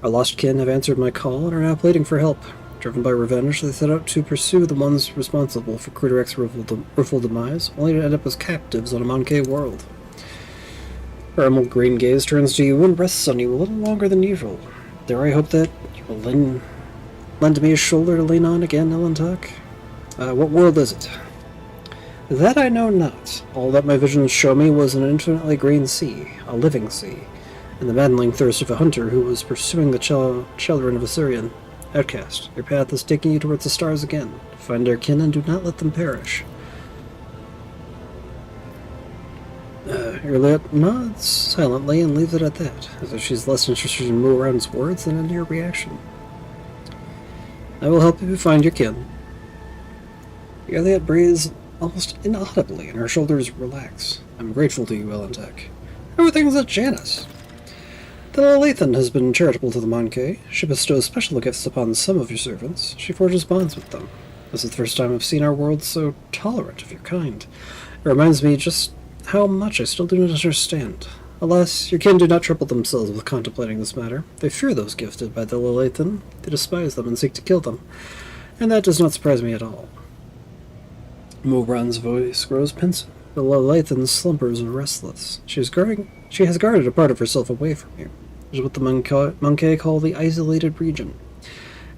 our lost kin have answered my call and are now pleading for help. Driven by revenge, they set out to pursue the ones responsible for Kruderek's rueful demise, only to end up as captives on a Monkey world. Her emerald green gaze turns to you and rests on you a little longer than usual. Dare I hope that you will lend me a shoulder to lean on again, Elantok? What world is it? That I know not. All that my visions show me was an infinitely green sea, a living sea, and the maddening thirst of a hunter who was pursuing the children of Assyrian. Outcast, your path is taking you towards the stars again. Find their kin and do not let them perish. Irliet nods silently and leaves it at that, as if she's less interested in Moran's words than in your reaction. I will help you find your kin. Irliet breathes almost inaudibly, and her shoulders relax. I'm grateful to you, Elantek. How are things at Janus? The Lilithan has been charitable to the Monkey. She bestows special gifts upon some of your servants. She forges bonds with them. This is the first time I've seen our world so tolerant of your kind. It reminds me just how much I still do not understand. Alas, your kin do not trouble themselves with contemplating this matter. They fear those gifted by the Lilithan. They despise them and seek to kill them. And that does not surprise me at all. Mobran's voice grows pensive. The Lilithan slumbers restless. She has guarded a part of herself away from you. It is what the Monkey call the isolated region.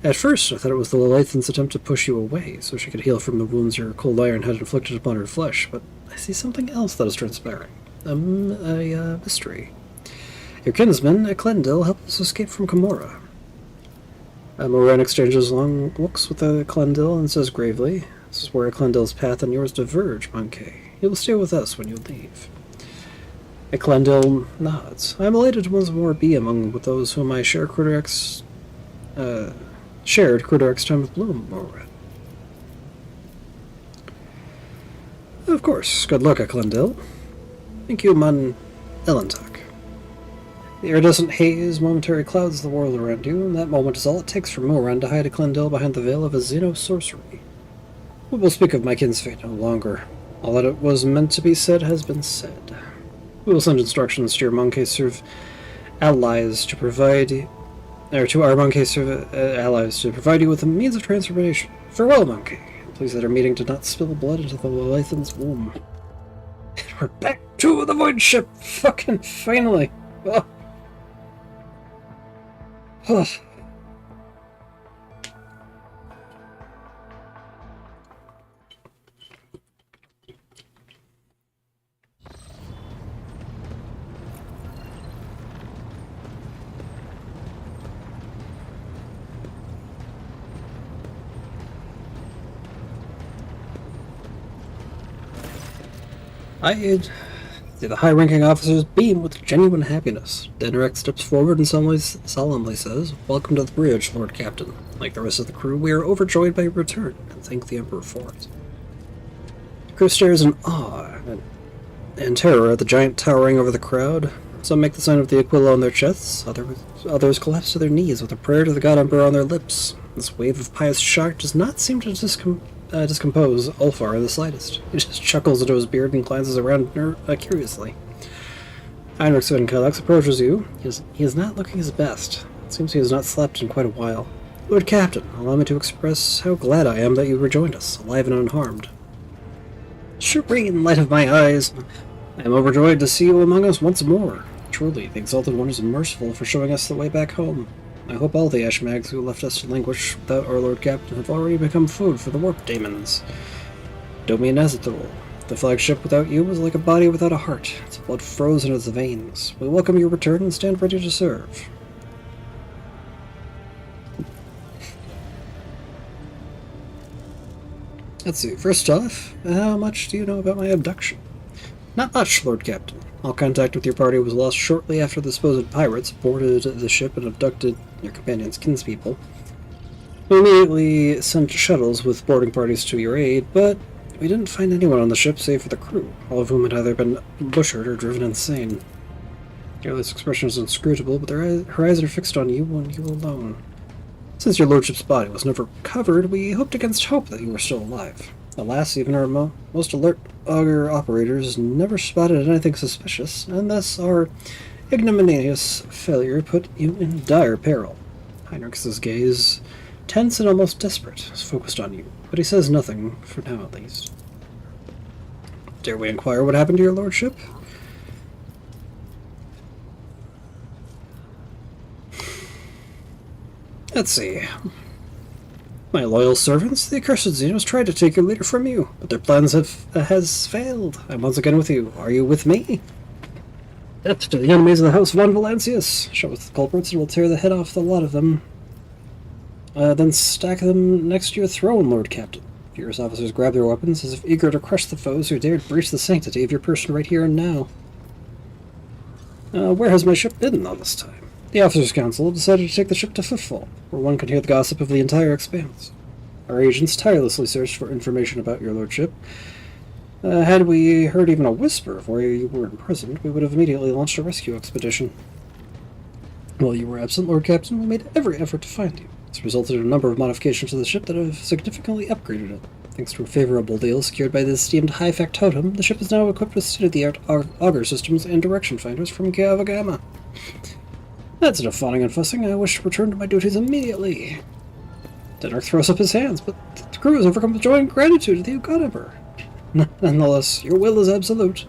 At first, I thought it was the Lilithan's attempt to push you away, so she could heal from the wounds your cold iron had inflicted upon her flesh, but I see something else that is transpiring. A mystery. Your kinsman, Eklendil, helped us escape from Camorra. Moran exchanges long looks with Eklendil and says gravely, "This is where Eklendil's path and yours diverge, Monkey. He will stay with us when you leave." Eklendil nods. I am elated to once more be among those whom I share shared Cruderic's time of bloom, Moran. Of course. Good luck, Eklendil. Thank you, Mun Elentak. The iridescent haze momentary clouds the world around you, and that moment is all it takes for Moran to hide Eklendil behind the veil of a Xeno-sorcery. We will speak of my kin's fate no longer. All that it was meant to be said has been said. We will send instructions to your Monkey allies to provide you with a means of transformation. Farewell, Monkey. Please that our meeting did not spill blood into the Lilithan's womb. And we're back to the void ship! Fucking finally! Oh. Oh. The high-ranking officers beam with genuine happiness. Denrek steps forward and solemnly says, "Welcome to the bridge, Lord Captain. Like the rest of the crew, we are overjoyed by your return, and thank the Emperor for it." The crew stares in awe and terror at the giant towering over the crowd. Some make the sign of the Aquila on their chests, others collapse to their knees with a prayer to the God Emperor on their lips. This wave of pious shock does not seem to discompose Ulfar in the slightest. He just chuckles into his beard and glances around curiously. Heinrich's and Kalex approaches you. He is not looking his best. It seems he has not slept in quite a while. Lord Captain, allow me to express how glad I am that you rejoined us, alive and unharmed. Serene light of my eyes, I am overjoyed to see you among us once more. Truly, the Exalted One is merciful for showing us the way back home. I hope all the Ashmags who left us to languish without our Lord Captain have already become food for the warp daemons. Domi Nazatol. The flagship without you was like a body without a heart. Its blood froze in its veins. We welcome your return and stand ready to serve. Let's see. First off, how much do you know about my abduction? Not much, Lord Captain. All contact with your party was lost shortly after the supposed pirates boarded the ship and abducted your companion's kinspeople. We immediately sent shuttles with boarding parties to your aid, but we didn't find anyone on the ship save for the crew, all of whom had either been butchered or driven insane. Your last expression is inscrutable, but their eyes are fixed on you and you alone. Since your lordship's body was never recovered, we hoped against hope that you were still alive. Alas, even our most alert auger operators never spotted anything suspicious, and thus our ignominious failure put you in dire peril. Heinrich's gaze, tense and almost desperate, is focused on you, but he says nothing, for now at least. Dare we inquire what happened to your lordship? Let's see. My loyal servants, the accursed Xenos tried to take your leader from you, but their plans has failed. I'm once again with you. Are you with me? Death to the enemies of the House von Valancius. Show us the culprits and we'll tear the head off the lot of them. Then stack them next to your throne, Lord Captain. Furious officers grab their weapons as if eager to crush the foes who dared breach the sanctity of your person right here and now. Where has my ship been all this time? The Officers' Council decided to take the ship to Footfall, where one could hear the gossip of the entire expanse. Our agents tirelessly searched for information about your lordship. Had we heard even a whisper of where you were imprisoned, we would have immediately launched a rescue expedition. While you were absent, Lord Captain, we made every effort to find you. This resulted in a number of modifications to the ship that have significantly upgraded it. Thanks to a favorable deal secured by the esteemed High Factotum, the ship is now equipped with state-of-the-art auger systems and direction finders from Kavagama. That's enough fawning and fussing. I wish to return to my duties immediately. Denmark throws up his hands, but the crew is overcome with joy and gratitude to the God Emperor. Nonetheless, your will is absolute.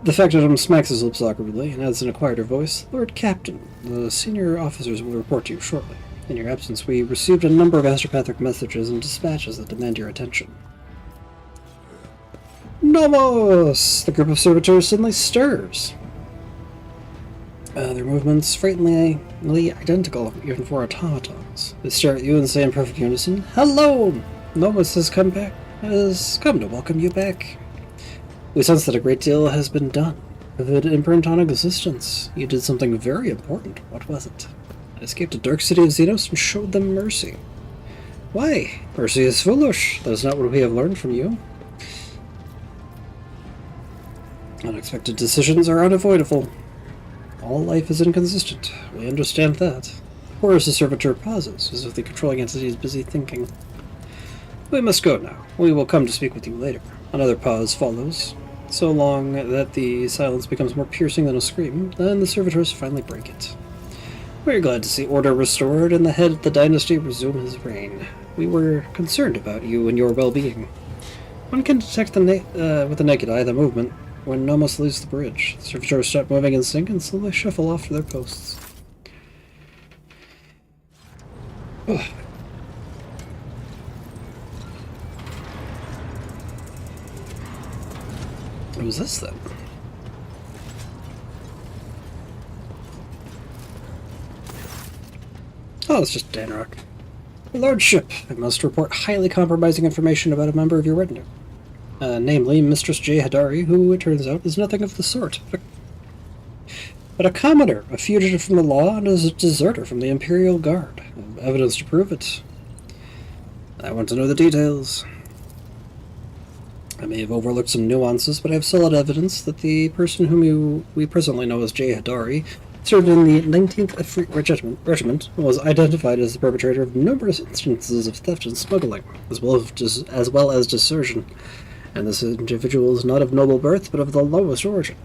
The Factotum smacks his lips awkwardly and adds in a quieter voice, Lord Captain, the senior officers will report to you shortly. In your absence, we received a number of astropathic messages and dispatches that demand your attention. Nomos! The group of servitors suddenly stirs. Their movements frighteningly identical, even for automatons. They stare at you and say in perfect unison, Hello! Nomos has come to welcome you back. We sense that a great deal has been done. Vivid imprint on existence. You did something very important. What was it? I escaped the dark city of Xenos and showed them mercy. Why? Mercy is foolish. That is not what we have learned from you. Unexpected decisions are unavoidable. All life is inconsistent. We understand that. Horus's servitor pauses, as if the controlling entity is busy thinking. We must go now. We will come to speak with you later. Another pause follows, so long that the silence becomes more piercing than a scream. Then the servitors finally break it. We are glad to see order restored and the head of the dynasty resume his reign. We were concerned about you and your well-being. One can detect with the naked eye the movement when Nomos leaves the bridge. The servitors stop moving in sync and slowly shuffle off to their posts. Ugh. What was this then? Oh, it's just Danrock. Lordship, I must report highly compromising information about a member of your retinue. Namely, Mistress J. Hadari, who, it turns out, is nothing of the sort, but a commoner, a fugitive from the law, and a deserter from the Imperial Guard. Evidence to prove it. I want to know the details. I may have overlooked some nuances, but I have solid evidence that the person whom we presently know as J. Hadari served in the 19th Regiment, was identified as the perpetrator of numerous instances of theft and smuggling, as well as desertion, and this individual is not of noble birth, but of the lowest origin.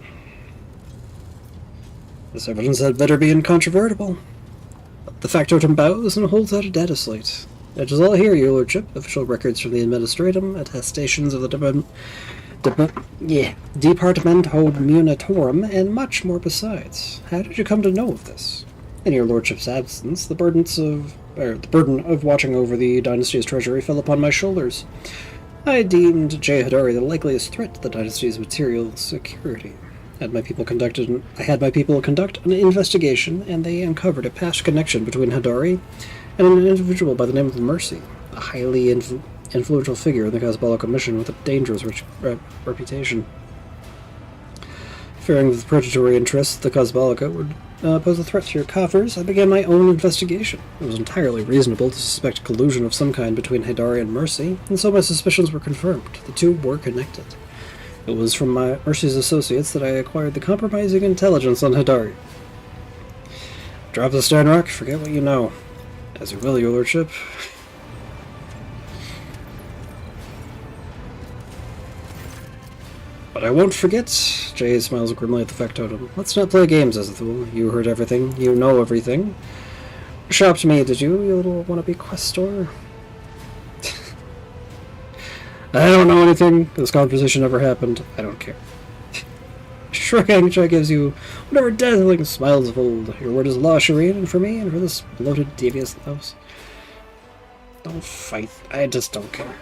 This evidence had better be incontrovertible. The Factotum bows and holds out a data slate. It is all here, your lordship. Official records from the Administratum, attestations of the Departamento Munitorum, and much more besides. How did you come to know of this? In your lordship's absence, the burden of watching over the dynasty's treasury fell upon my shoulders. I deemed J. Hadari the likeliest threat to the dynasty's material security. I had my people conduct an investigation, and they uncovered a past connection between Hadari and an individual by the name of Mercy, a highly influential figure in the Cosbolica mission with a dangerous reputation. Fearing that the predatory interests of the Cosbolica would pose a threat to your coffers, I began my own investigation. It was entirely reasonable to suspect collusion of some kind between Hadari and Mercy, and so my suspicions were confirmed. The two were connected. It was from Mercy's associates that I acquired the compromising intelligence on Hadari. Drop the Steinrock, forget what you know. As you will, your lordship. But I won't forget. Jay smiles grimly at the Factotum. Let's not play games, Azathoul. You heard everything. You know everything. Shopped me, did you little wannabe questor? I don't know anything. This conversation never happened. I don't care. Shrugging, Jay gives you whatever dazzling smiles of old. Your word is law, Shireen, and for me, and for this bloated, devious house. Don't fight. I just don't care.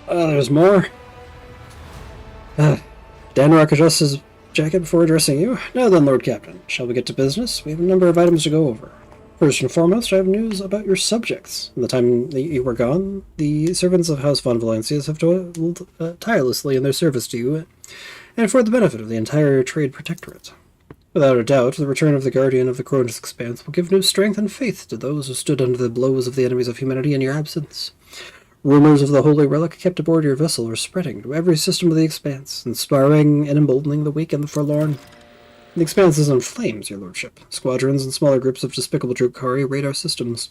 There's more. Danrock adjusts his jacket before addressing you. Now then, Lord Captain, shall we get to business? We have a number of items to go over. First and foremost, I have news about your subjects. In the time that you were gone, the servants of House von Valencias have toiled tirelessly in their service to you, and for the benefit of the entire trade protectorate. Without a doubt, the return of the Guardian of the Cronus Expanse will give new strength and faith to those who stood under the blows of the enemies of humanity in your absence. Rumors of the Holy Relic kept aboard your vessel are spreading to every system of the Expanse, inspiring and emboldening the weak and the forlorn. The Expanse is in flames, your lordship. Squadrons and smaller groups of despicable Drukhari raid our systems.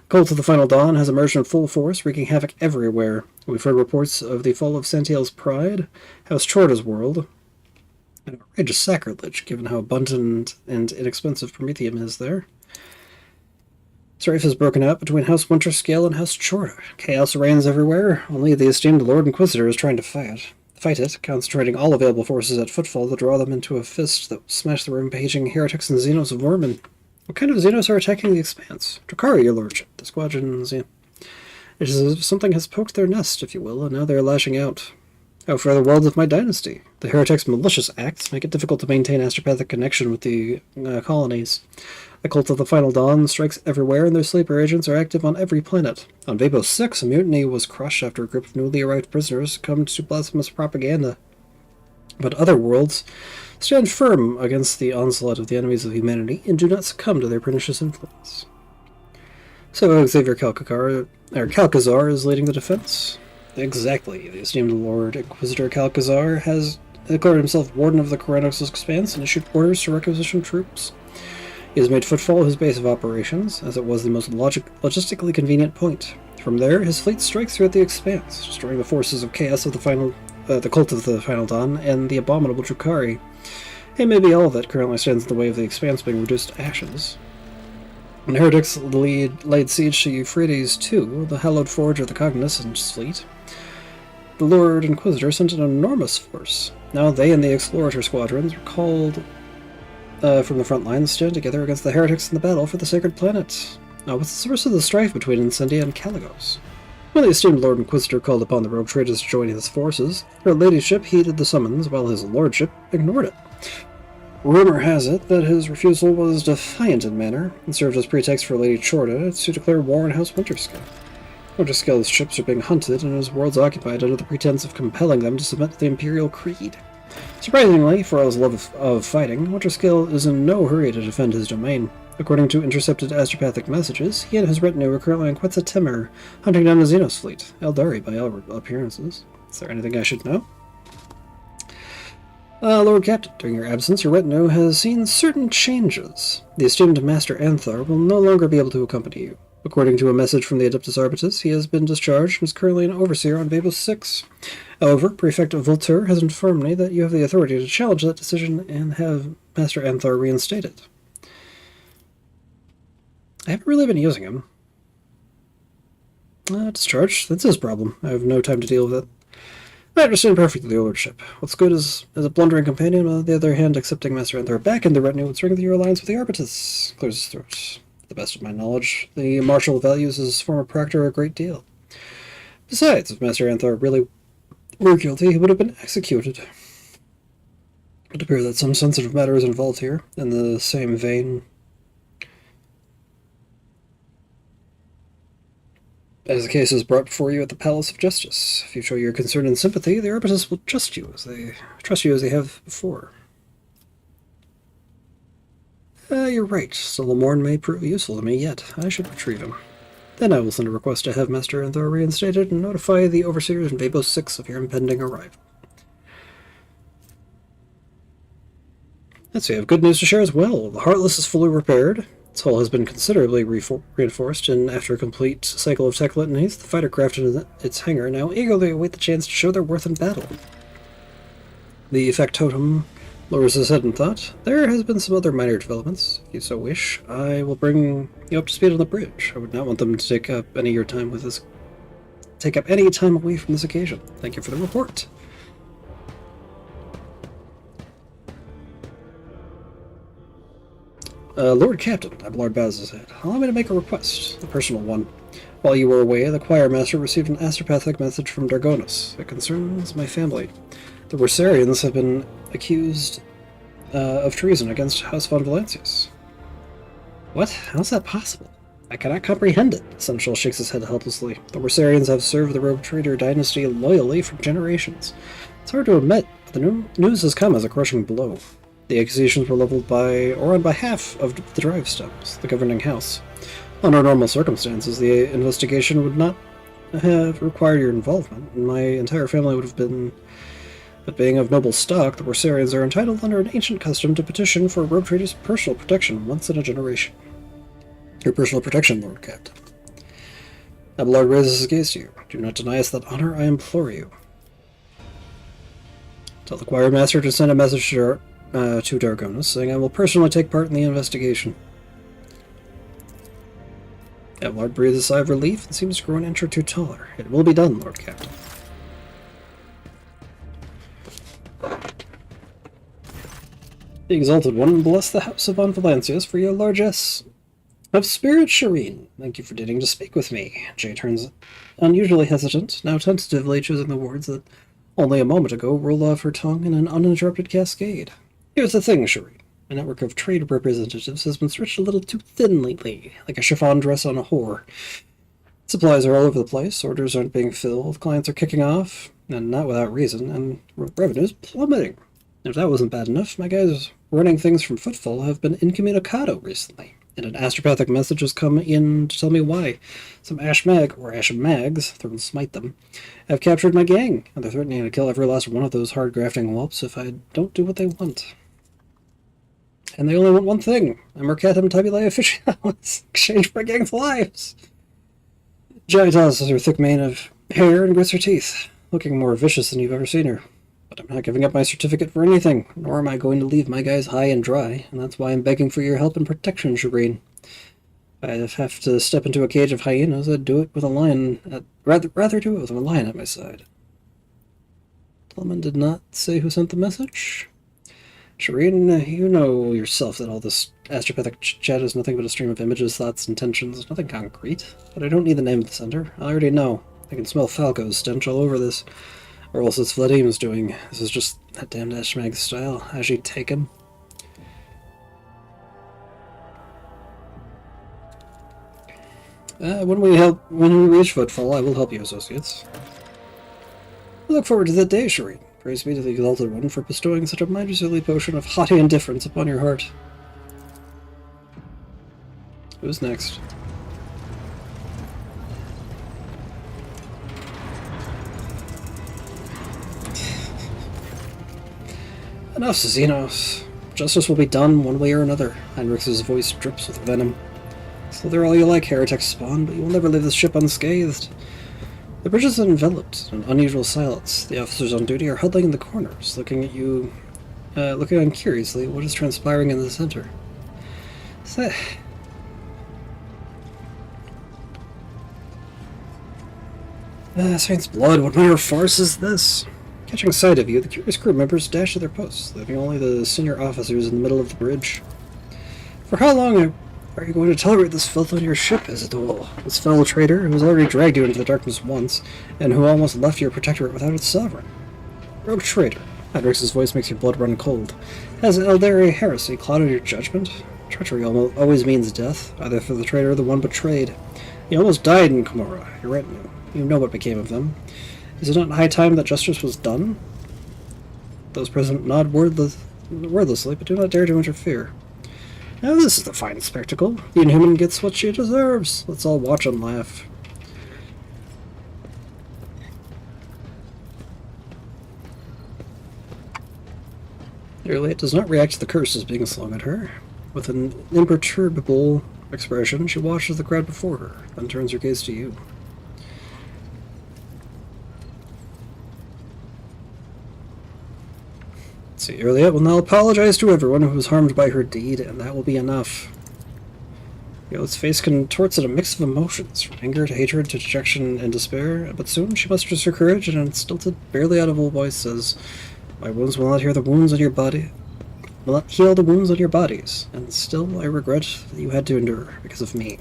Cult of the Final Dawn has emerged in full force, wreaking havoc everywhere. We've heard reports of the fall of Santiel's pride, House Chorda's world. An outrageous sacrilege, given how abundant and inexpensive Promethium is there. Strife has broken out between House Winterscale and House Chorda. Chaos reigns everywhere. Only the esteemed Lord Inquisitor is trying to fight it, concentrating all available forces at footfall to draw them into a fist that will smash the rampaging heretics and Xenos of Vermin. What kind of Xenos are attacking the Expanse? Drukhari, your lordship. The squadrons, yeah. It is as if something has poked their nest, if you will, and now they are lashing out. How fare the world of my dynasty? The heretics' malicious acts make it difficult to maintain astropathic connection with the colonies. The cult of the Final Dawn strikes everywhere, and their sleeper agents are active on every planet. On Vapos 6, a mutiny was crushed after a group of newly arrived prisoners succumbed to blasphemous propaganda. But other worlds stand firm against the onslaught of the enemies of humanity and do not succumb to their pernicious influence. So Xavier Calcazar is leading the defense. Exactly. The esteemed Lord Inquisitor Calcazar has declared himself Warden of the Keranos Expanse and issued orders to requisition troops. He has made Footfall his base of operations, as it was the most logistically convenient point. From there, his fleet strikes throughout the Expanse, destroying the forces of chaos of the Cult of the Final Dawn and the abominable Drukhari. It may be all that currently stands in the way of the Expanse being reduced to ashes. When heretics laid siege to Euphrates II, the hallowed forge of the Cognizance fleet, the Lord Inquisitor sent an enormous force. Now they and the Explorator squadrons were called from the front lines to stand together against the heretics in the battle for the Sacred Planet. Now, what's the source of the strife between Incendia and Caligos? When the esteemed Lord Inquisitor called upon the rogue traders to join his forces, her ladyship heeded the summons while his lordship ignored it. Rumor has it that his refusal was defiant in manner, and served as pretext for Lady Chorda to declare war on House Winterscale. Winterscale's ships are being hunted, and his worlds occupied under the pretense of compelling them to submit to the Imperial Creed. Surprisingly, for all his love of fighting, Winterscale is in no hurry to defend his domain. According to intercepted astropathic messages, he and his retinue are currently on Quetzal Timur, hunting down the Xenos fleet, Eldari by all appearances. Is there anything I should know? Lord Captain, during your absence, your retinue has seen certain changes. The esteemed Master Anthar will no longer be able to accompany you. According to a message from the Adeptus Arbitus, he has been discharged and is currently an overseer on Vapos 6. However, Prefect Voltaire has informed me that you have the authority to challenge that decision and have Master Anthar reinstated. I haven't really been using him. Discharged? That's his problem. I have no time to deal with it. I understand perfectly, your lordship. What's good is as a blundering companion, on the other hand, accepting Master Anthar back in the retinue would strengthen your alliance with the Arbitus. Clears his throat. To the best of my knowledge, the Marshal values his former proctor a great deal. Besides, if Master Anthar really were guilty, he would have been executed. It would appear that some sensitive matter is involved here, in the same vein as the case is brought before you at the Palace of Justice. If you show your concern and sympathy, the Arbitus will trust you as they have before. You're right. Solomorn may prove useful to me yet. I should retrieve him. Then I will send a request to have Master Anthar reinstated and notify the overseers in Vapos 6 of your impending arrival. Let's see, I have good news to share as well. The Heartless is fully repaired. Its hull has been considerably reinforced, and after a complete cycle of tech litanies, the fighter craft in its hangar now eagerly await the chance to show their worth in battle. The factotum lowers his head in thought. There has been some other minor developments. If you so wish, I will bring you up to speed on the bridge. I would not want them to take up any of your time with this. Take up any time away from this occasion. Thank you for the report. Lord Captain, Abelard bows his head. Allow me to make a request, a personal one. While you were away, the choir master received an astropathic message from Dargonis. It concerns my family. The Rorsarians have been accused of treason against House von Valancius. What? How's that possible? I cannot comprehend it. Seneschal shakes his head helplessly. The Rorsarians have served the rogue trader dynasty loyally for generations. It's hard to admit, but the news has come as a crushing blow. The accusations were leveled by, or on behalf of, the Drive Stems, the governing house. Under normal circumstances, the investigation would not have required your involvement, and my entire family would have been But being of noble stock, the Worsarians are entitled under an ancient custom to petition for a rogue trader's personal protection once in a generation. Your personal protection, Lord Captain. Abelard raises his gaze to you. Do not deny us that honor, I implore you. Tell the choir master to send a message to Dargonus, saying I will personally take part in the investigation. Abelard breathes a sigh of relief and seems to grow an inch or two taller. It will be done, Lord Captain. The Exalted One, bless the House of Von Valancius for your largesse of spirit, Shireen. Thank you for daring to speak with me. Jay turns unusually hesitant, now tentatively choosing the words that only a moment ago rolled off her tongue in an uninterrupted cascade. Here's the thing, Shireen. My network of trade representatives has been stretched a little too thin lately, like a chiffon dress on a whore. Supplies are all over the place, orders aren't being filled, clients are kicking off, and not without reason, and revenue's plummeting. If that wasn't bad enough, my guys running things from Footfall have been incommunicado recently, and an astropathic message has come in to tell me why. Some Ashmag, or Ashmags, thrown smite them, have captured my gang, and they're threatening to kill every last one of those hard-grafting whelps if I don't do what they want. And they only want one thing, a Mercatum Tabulae Officialis, exchange for my gang's lives. Jai tosses her thick mane of hair and grits her teeth, looking more vicious than you've ever seen her. But I'm not giving up my certificate for anything, nor am I going to leave my guys high and dry, and that's why I'm begging for your help and protection, Shireen. If I have to step into a cage of hyenas, I'd do it with a lion rather do it with a lion at my side. Tillman did not say who sent the message. Shireen, you know yourself that all this astropathic chat is nothing but a stream of images, thoughts, intentions, nothing concrete. But I don't need the name of the sender. I already know. I can smell Falco's stench all over this. Or else it's Vladim's doing. This is just that damned Ashmag style. Has she taken? When we reach Footfall, I will help you, associates. I look forward to that day, Shireen. Praise be to the Exalted One for bestowing such a miserly potion of haughty indifference upon your heart. Who's next? Enough, Xenos. Justice will be done one way or another. Heinrich's voice drips with venom. Slither all you like, heretic spawn, but you will never leave this ship unscathed. The bridge is enveloped in unusual silence. The officers on duty are huddling in the corners, looking on curiously at what is transpiring in the center. Saint's blood, what manner of farce is this? Catching sight of you, the curious crew members dash to their posts, leaving only the senior officers in the middle of the bridge. For how long are you going to tolerate this filth on your ship, Isidore? This fellow traitor who has already dragged you into the darkness once, and who almost left your protectorate without its sovereign. Rogue traitor. Hendrix's voice makes your blood run cold. Has Eldari heresy clouded your judgment? Treachery always means death, either for the traitor or the one betrayed. You almost died in Komora, your retinue. You know what became of them. Is it not high time that justice was done? Those present nod wordlessly, but do not dare to interfere. Now this is the fine spectacle. The Inhuman gets what she deserves. Let's all watch and laugh. Irliet does not react to the curses being slung at her. With an imperturbable expression, she watches the crowd before her, then turns her gaze to you. See, Irliet will now apologize to everyone who was harmed by her deed, and that will be enough. Yoleth's face contorts at a mix of emotions, from anger to hatred to dejection and despair, but soon she musters her courage and in a stilted, barely audible voice says, My wounds will not heal the wounds on your body, will not heal the wounds on your bodies, and still I regret that you had to endure because of me.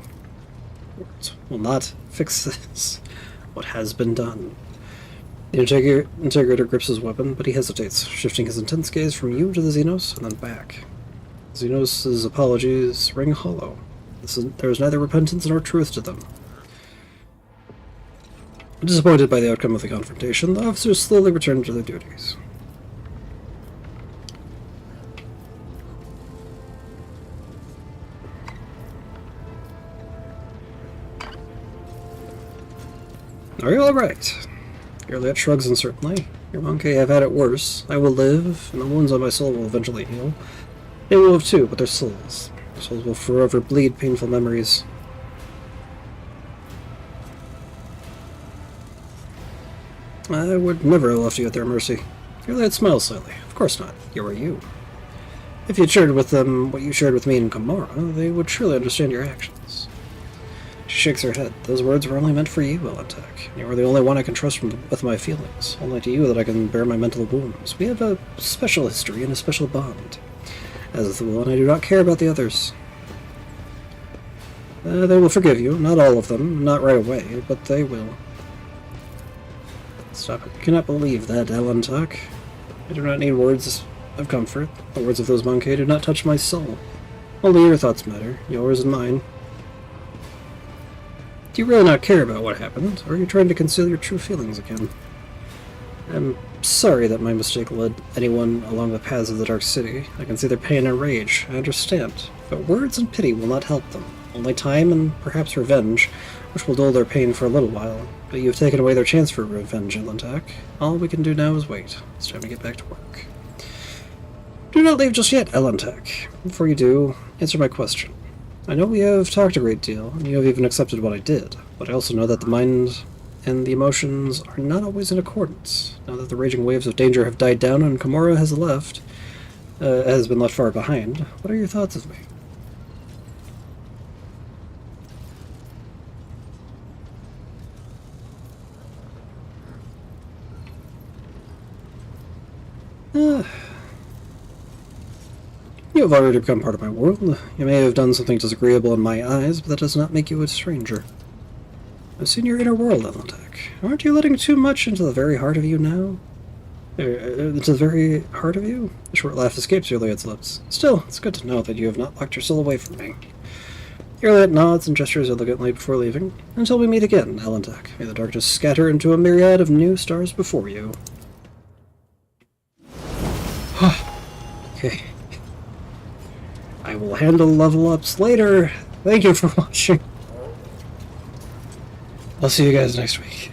Words will not fix this, what has been done. The Integrator grips his weapon, but he hesitates, shifting his intense gaze from you to the Xenos, and then back. Xenos' apologies ring hollow. There is neither repentance nor truth to them. Disappointed by the outcome of the confrontation, the officers slowly return to their duties. Are you alright? Irliet shrugs uncertainly. Your monkey have had it worse. I will live, and the wounds on my soul will eventually heal. They will have too, but their souls. Their souls will forever bleed painful memories. I would never have left you at their mercy. Iliad smiles slightly. Of course not. You are you. If you shared with them what you shared with me in Kamara, they would surely understand your actions. She shakes her head. Those words were only meant for you, Elentek. You are the only one I can trust with my feelings. Only to you that I can bear my mental wounds. We have a special history and a special bond. As is the one, I do not care about the others. They will forgive you. Not all of them. Not right away, but they will. Stop it. You cannot believe that, Elentek. I do not need words of comfort. The words of those Monkey do not touch my soul. Only your thoughts matter. Yours and mine. Do you really not care about what happened, or are you trying to conceal your true feelings again? I'm sorry that my mistake led anyone along the paths of the Dark City. I can see their pain and rage. I understand. But words and pity will not help them. Only time and perhaps revenge, which will dull their pain for a little while. But you've taken away their chance for revenge, Elentek. All we can do now is wait. It's time to get back to work. Do not leave just yet, Elentek. Before you do, answer my question. I know we have talked a great deal, and you have even accepted what I did, but I also know that the mind and the emotions are not always in accordance. Now that the raging waves of danger have died down and Kamora has been left far behind, what are your thoughts of me? You have already become part of my world. You may have done something disagreeable in my eyes, but that does not make you a stranger. I've seen your inner world, Elentek. Aren't you letting too much into the very heart of you now? Into the very heart of you? A short laugh escapes Iliad's lips. Still, it's good to know that you have not locked your soul away from me. Iliad nods and gestures elegantly before leaving. Until we meet again, Elentek. May the darkness scatter into a myriad of new stars before you. Okay. I will handle level ups later. Thank you for watching. I'll see you guys next week.